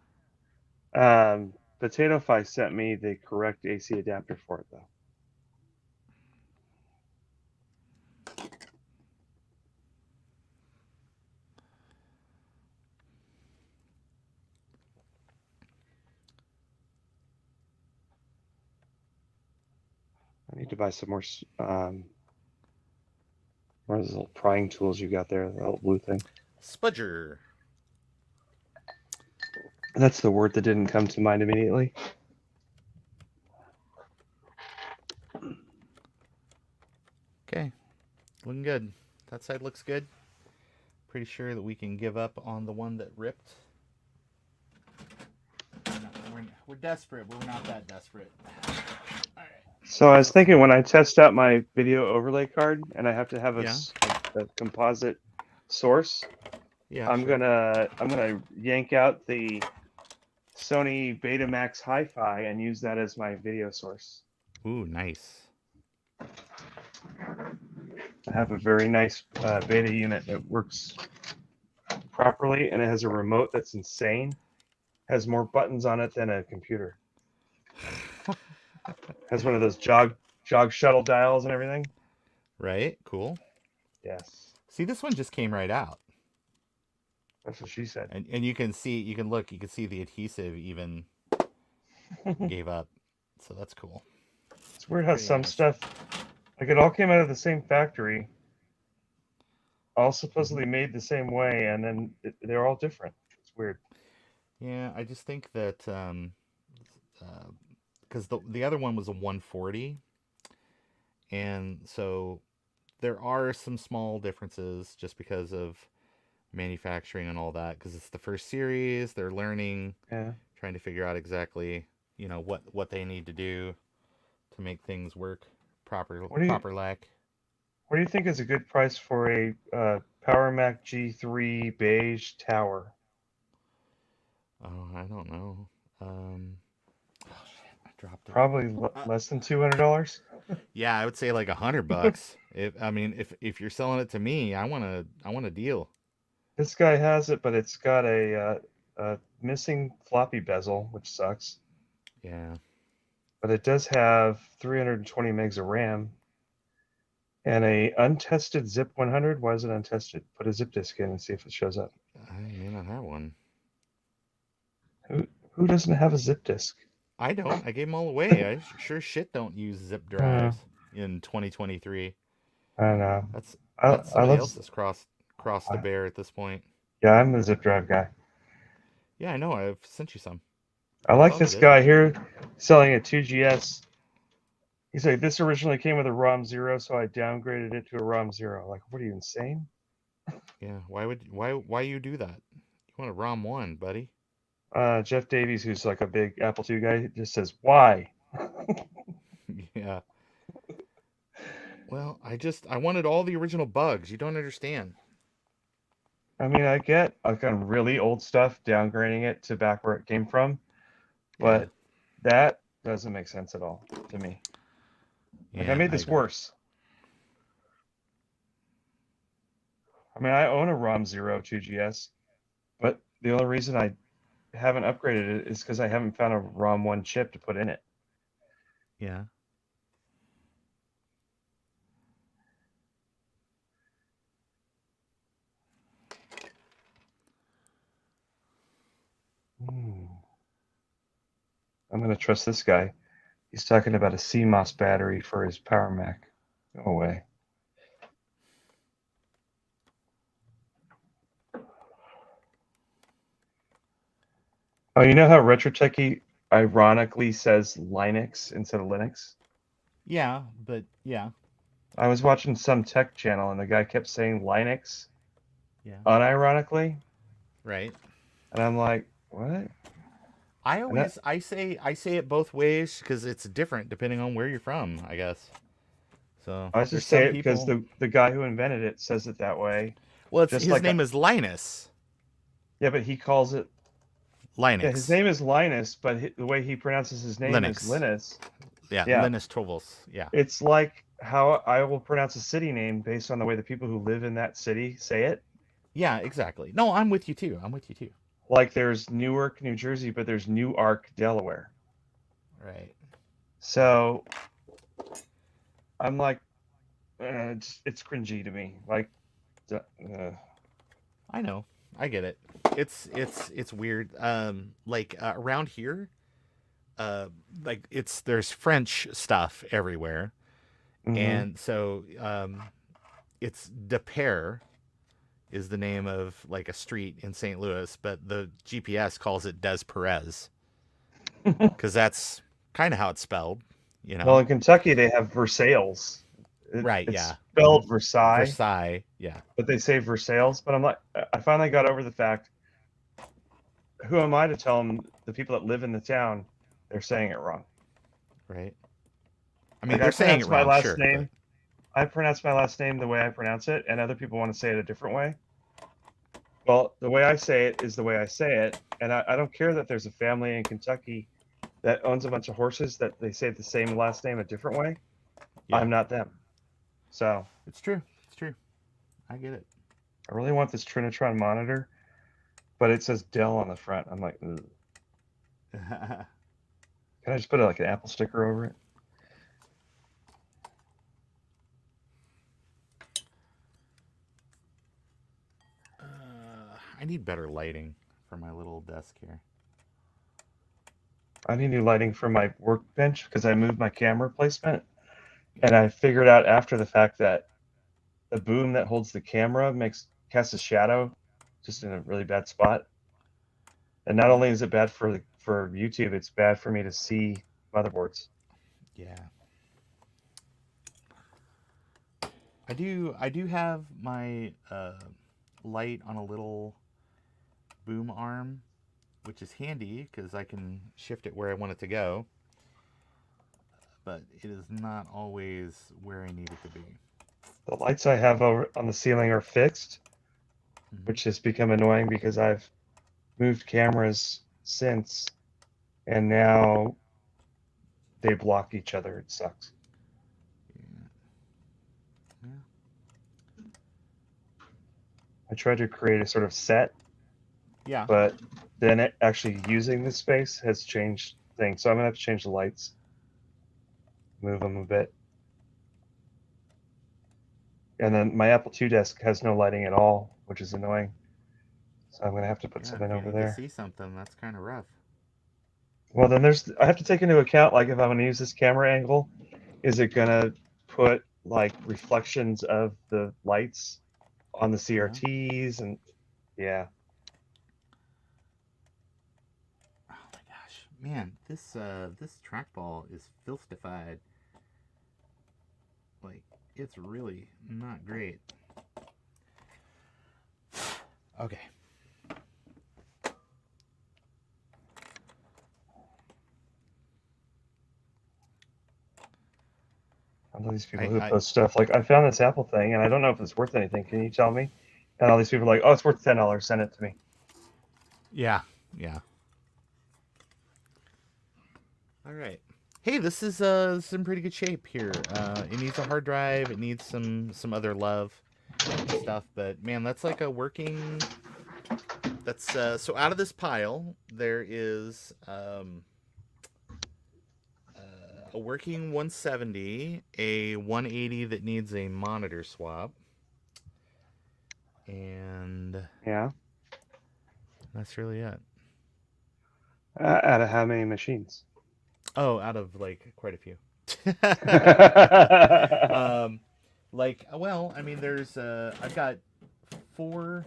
Potato Fi sent me the correct AC adapter for it, though. I need to buy some more. What are those little prying tools you got there? The little blue thing. Spudger. That's the word that didn't come to mind immediately. Okay, looking good. That side looks good. Pretty sure that we can give up on the one that ripped. We're desperate, but we're not that desperate. All right. So I was thinking when I test out my video overlay card and I have to have a composite source, Yeah, I'm gonna yank out the Sony Betamax Hi-Fi and use that as my video source. Ooh, nice. I have a very nice beta unit that works properly, and it has a remote that's insane. Has more buttons on it than a computer. Has one of those jog shuttle dials and everything. Right, cool. Yes. See, this one just came right out. That's what she said. And you can see, you can see the adhesive even gave up. So that's cool. It's weird how some stuff, like it all came out of the same factory, all supposedly made the same way, and then they're all different. It's weird. Yeah, I just think that because the other one was a 140, and so there are some small differences just because of manufacturing and all that, because it's the first series, they're learning, trying to figure out exactly, you know, what they need to do to make things work proper like. What do you think is a good price for a PowerMac G3 beige tower? Oh, I don't know. Oh shit, I dropped it. Probably less than $200. Yeah, I would say like $100. If you're selling it to me, I want a deal. This guy has it, but it's got a missing floppy bezel, which sucks. Yeah. But it does have 320 megs of RAM and a untested zip 100. Why is it untested? Put a zip disk in and see if it shows up. I may not have one. Who doesn't have a zip disk? I don't. I gave them all away. I sure shit don't use zip drives in 2023. I don't know. That's somebody else's cross to bear at this point. Yeah, I'm the zip drive guy. Yeah, I know. I've sent you some. I like all this good. guy here selling a 2GS. He's like, this originally came with a ROM 0, so I downgraded it to a ROM 0. Like, what are you, insane? Yeah, why you do that? You want a ROM 1, buddy? Jeff Davies, who's like a big Apple II guy, just says, why? Yeah. Well, I wanted all the original bugs. You don't understand. I mean, I get like on really old stuff, downgrading it to back where it came from, but that doesn't make sense at all to me. Like, Yeah, I made this agree. worse. I mean, I own a ROM 0 2GS, but the only reason I haven't upgraded it is because I haven't found a ROM 1 chip to put in it. Yeah. I'm going to trust this guy. He's talking about a CMOS battery for his Power Mac. Go away. Oh, you know how RetroTechie ironically says Linux instead of Linux? Yeah, but yeah. I was watching some tech channel and the guy kept saying Linux Yeah. unironically. Right. And I'm like, what? I say it both ways because it's different depending on where you're from, I guess. So I just say it because the guy who invented it says it that way. Well, his name is Linus. Yeah, but he calls it Linux. Yeah, his name is Linus, but the way he pronounces his name is Linus. Yeah, Linus Torvalds. Yeah. It's like how I will pronounce a city name based on the way the people who live in that city say it. Yeah, exactly. No, I'm with you too. Like there's Newark, New Jersey, but there's Newark, Delaware. Right. So I'm like, it's cringy to me. Like, I know. I get it. It's weird. Like around here, like there's French stuff everywhere, and so it's De Pere is the name of like a street in St. Louis, but the GPS calls it Des Perez because that's kind of how it's spelled. You know. Well, in Kentucky they have Versailles. Right. It's yeah. spelled Versailles. Versailles. Yeah. But they say Versailles. But I'm like, I finally got over the fact. Who am I to tell them the people that live in the town they're saying it wrong? Right. I mean, like, they're saying it wrong. My last sure, name. But... I pronounce my last name the way I pronounce it, and other people want to say it a different way. Well, the way I say it is the way I say it, and I don't care that there's a family in Kentucky that owns a bunch of horses that they say the same last name a different way. Yeah. I'm not them. So it's true. It's true. I get it. I really want this Trinitron monitor, but it says Dell on the front. I'm like, ugh. Can I just put like an Apple sticker over it? I need better lighting for my little desk here. I need new lighting for my workbench because I moved my camera placement. And I figured out after the fact that the boom that holds the camera casts a shadow just in a really bad spot. And not only is it bad for YouTube, it's bad for me to see motherboards. Yeah. I do have my light on a little boom arm, which is handy because I can shift it where I want it to go. But it is not always where I need it to be. The lights I have over on the ceiling are fixed, which has become annoying because I've moved cameras since, and now they block each other. It sucks. Yeah. I tried to create a sort of set. Yeah. But then actually using this space has changed things. So I'm going to have to change the lights. Move them a bit. And then my Apple II desk has no lighting at all, which is annoying. So I'm going to have to put something over there. If you see something, that's kind of rough. Well, then I have to take into account, like, if I'm going to use this camera angle, is it going to put, like, reflections of the lights on the CRTs, and yeah. Oh my gosh, man, this trackball is filthified. Like, it's really not great. Okay. I know these people who post stuff like, I found this Apple thing and I don't know if it's worth anything. Can you tell me? And all these people are like, oh, it's worth $10. Send it to me. Yeah. All right. Hey, this is in pretty good shape here. It needs a hard drive. It needs some other love stuff. But man, that's like a working. That's so out of this pile there is a working 170, a 180 that needs a monitor swap, and yeah, that's really it. Out of how many machines? Oh, out of like quite a few. Like, well, I mean, there's I've got 4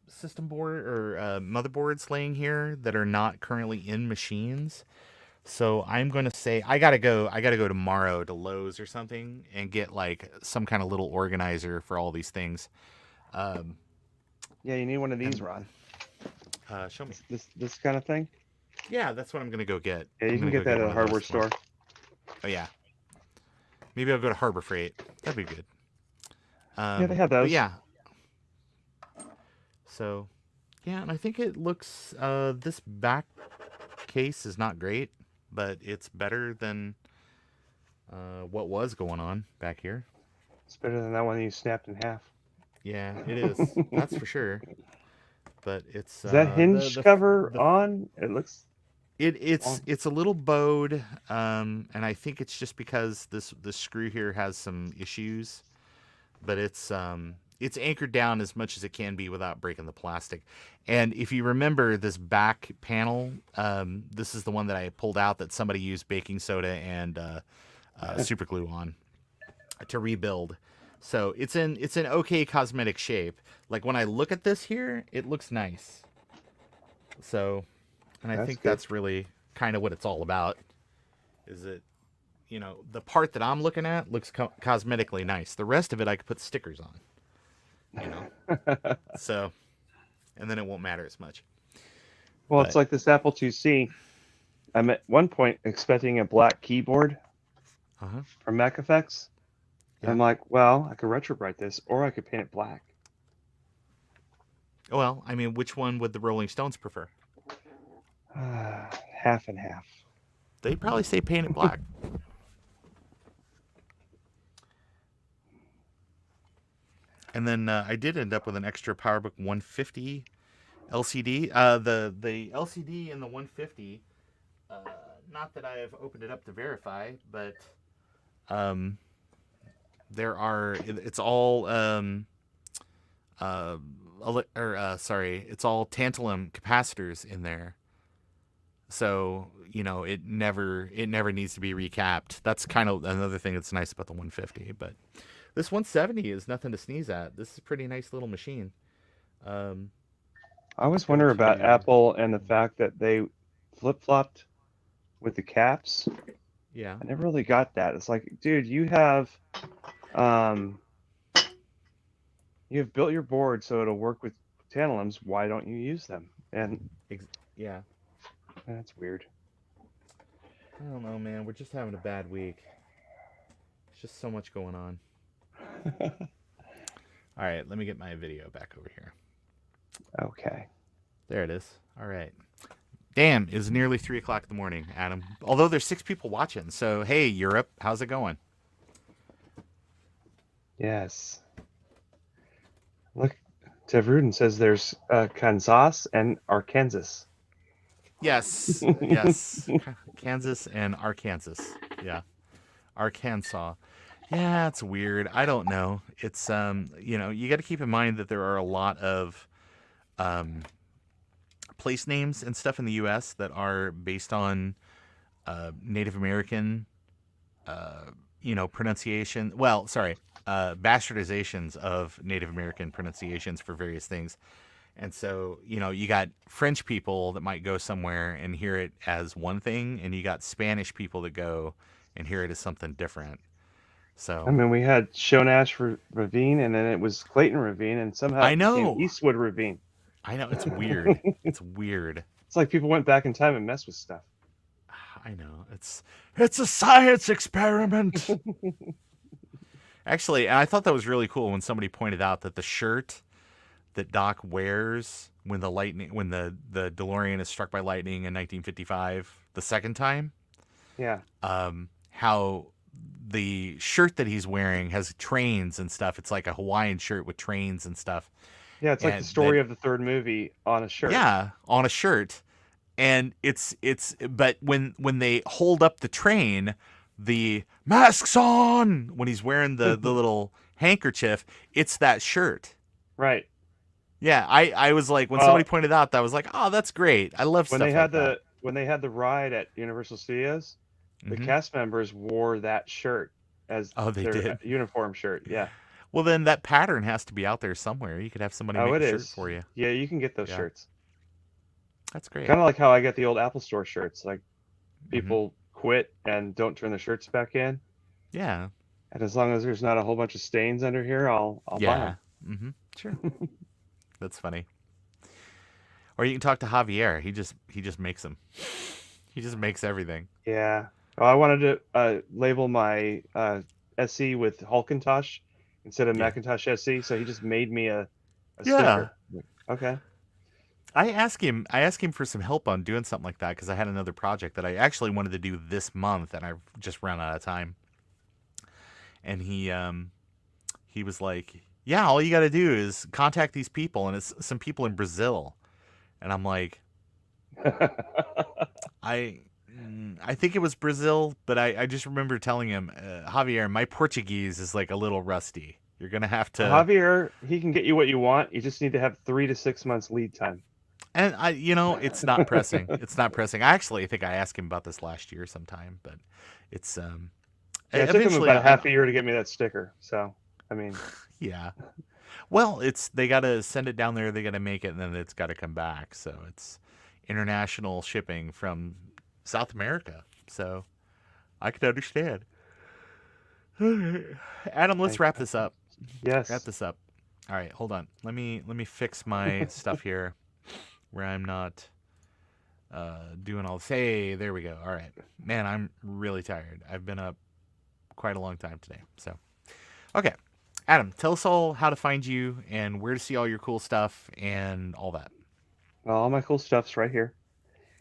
system board or motherboards laying here that are not currently in machines. So I'm going to say I gotta go tomorrow to Lowe's or something and get like some kind of little organizer for all these things. Yeah, you need one of these, Ron. Show me this kind of thing. Yeah, that's what I'm gonna go get. Yeah, you can get that at a hardware store. Oh yeah. Maybe I'll go to Harbor Freight. That'd be good. Yeah, they have those. Yeah. So, yeah, and I think it looks. This back case is not great, but it's better than what was going on back here. It's better than that one you snapped in half. Yeah, it is. That's for sure. But it's is that hinge cover on? It looks. It's a little bowed, and I think it's just because the screw here has some issues, but it's anchored down as much as it can be without breaking the plastic. And if you remember this back panel, this is the one that I pulled out that somebody used baking soda and super glue on to rebuild. So it's in okay cosmetic shape. Like when I look at this here, it looks nice. So. And I think that's really kind of what it's all about. Is it, the part that I'm looking at looks cosmetically nice. The rest of it I could put stickers on. So, and then it won't matter as much. Well, it's like this Apple IIc. I'm at one point expecting a black keyboard from Mac Effects. Yeah. I'm like, well, I could retrobrite this, or I could paint it black. Well, I mean, which one would the Rolling Stones prefer? Half and half. They'd probably say paint it black. And then I did end up with an extra PowerBook 150 LCD. The LCD in the 150, not that I have opened it up to verify, but it's all it's all tantalum capacitors in there. So, it never needs to be recapped. That's kind of another thing that's nice about the 150. But this 170 is nothing to sneeze at. This is a pretty nice little machine. I always wonder about Apple and the fact that they flip-flopped with the caps. Yeah. I never really got that. It's like, dude, you have built your board so it'll work with tantalums. Why don't you use them? And yeah. That's weird. I don't know, man. We're just having a bad week. There's just so much going on. All right, let me get my video back over here. Okay. There it is. All right. Damn, it's nearly 3 o'clock in the morning, Adam. Although there's 6 people watching. So, hey, Europe, how's it going? Yes. Look, Tevruden says there's Kansas and Arkansas. Yes, yes. Kansas and Arkansas. Yeah. Arkansas. Yeah, it's weird. I don't know. It's, you got to keep in mind that there are a lot of place names and stuff in the U.S. that are based on Native American, pronunciation. Well, sorry, bastardizations of Native American pronunciations for various things. And so, you got French people that might go somewhere and hear it as one thing, and you got Spanish people that go and hear it as something different. So I mean, we had Shonash Ravine, and then it was Clayton Ravine, and somehow I it became know. Eastwood Ravine. I know, it's weird. It's weird. It's like people went back in time and messed with stuff. I know. It's a science experiment. Actually, and I thought that was really cool when somebody pointed out that the shirt that Doc wears when the DeLorean is struck by lightning in 1955, the second time, Yeah. how the shirt that he's wearing has trains and stuff. It's like a Hawaiian shirt with trains and stuff. Yeah, it's like the story of the third movie on a shirt. Yeah, on a shirt. And but when they hold up the train, the mask's on when he's wearing the little handkerchief, it's that shirt. Right. Yeah, I was like, when somebody pointed out that, I was like, oh, that's great. I love when stuff they had that. When they had the ride at Universal Studios, the cast members wore that shirt as their uniform shirt. Yeah. Well, then that pattern has to be out there somewhere. You could have somebody make a shirt for you. Yeah, you can get those shirts. That's great. Kind of like how I get the old Apple Store shirts. Like people quit and don't turn the shirts back in. Yeah. And as long as there's not a whole bunch of stains under here, I'll buy them. Mm-hmm. Sure. That's funny. Or you can talk to Javier. He just makes them. He just makes everything. Yeah. Oh, I wanted to label my SE with Hulkintosh instead of Macintosh SE, so he just made me a sticker. Okay. I asked him for some help on doing something like that because I had another project that I actually wanted to do this month, and I've just run out of time. And he was like, yeah, all you got to do is contact these people, and it's some people in Brazil. And I'm like, I think it was Brazil, but I just remember telling him, Javier, my Portuguese is like a little rusty. You're going to have to... Javier, he can get you what you want. You just need to have 3 to 6 months lead time. And it's not pressing. It's not pressing. I actually think I asked him about this last year sometime, but it's... it took him about half a year to get me that sticker, so... I mean, yeah. Well, they got to send it down there. They got to make it, and then it's got to come back. So it's international shipping from South America. So I can understand. Adam, let's wrap this up. Yes. Wrap this up. All right, hold on. Let me fix my stuff here, where I'm not doing all this. Hey, there we go. All right, man, I'm really tired. I've been up quite a long time today. So, okay. Adam, tell us all how to find you and where to see all your cool stuff and all that. Well, all my cool stuff's right here.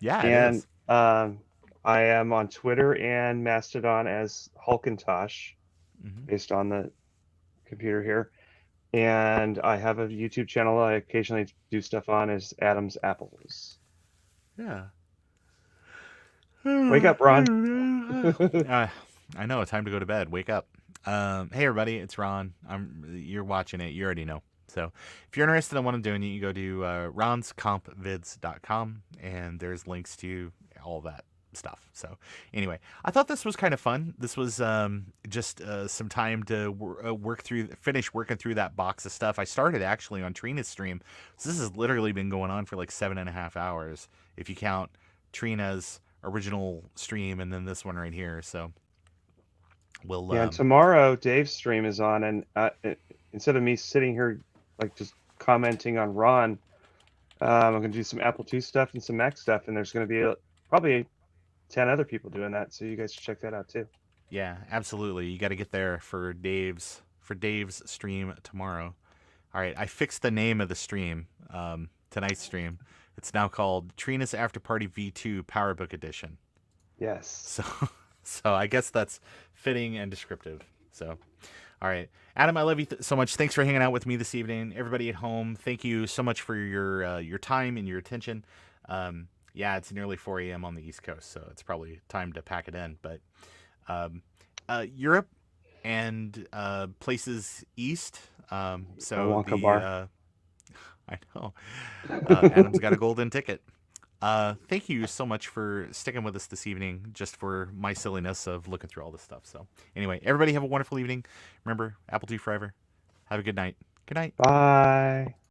Yeah, and I am on Twitter and Mastodon as Hulkintosh, based on the computer here. And I have a YouTube channel I occasionally do stuff on as Adam's Apples. Yeah. Wake up, Ron. I know, time to go to bed. Wake up. Hey everybody, it's Ron. You're watching it. You already know. So if you're interested in what I'm doing, you can go to ronscompvids.com, and there's links to all that stuff. So anyway, I thought this was kind of fun. This was just some time to finish working through that box of stuff. I started actually on Trina's stream, so this has literally been going on for like 7.5 hours if you count Trina's original stream and then this one right here. So and tomorrow Dave's stream is on, and instead of me sitting here like just commenting on Ron, I'm going to do some Apple II stuff and some Mac stuff, and there's going to be probably 10 other people doing that, so you guys should check that out too. Yeah, absolutely. You got to get there for Dave's stream tomorrow. All right, I fixed the name of the stream, tonight's stream. It's now called Trina's After Party V2 PowerBook Edition. Yes. So I guess that's fitting and descriptive. So, all right. Adam, I love you so much. Thanks for hanging out with me this evening. Everybody at home, thank you so much for your time and your attention. Yeah, it's nearly 4 a.m. on the East Coast, so it's probably time to pack it in. But Europe and places east. So Wonka Bar. I know. Adam's got a golden ticket. Thank you so much for sticking with us this evening, just for my silliness of looking through all this stuff. So anyway, everybody have a wonderful evening. Remember, Apple II forever. Have a good night. Good night. Bye.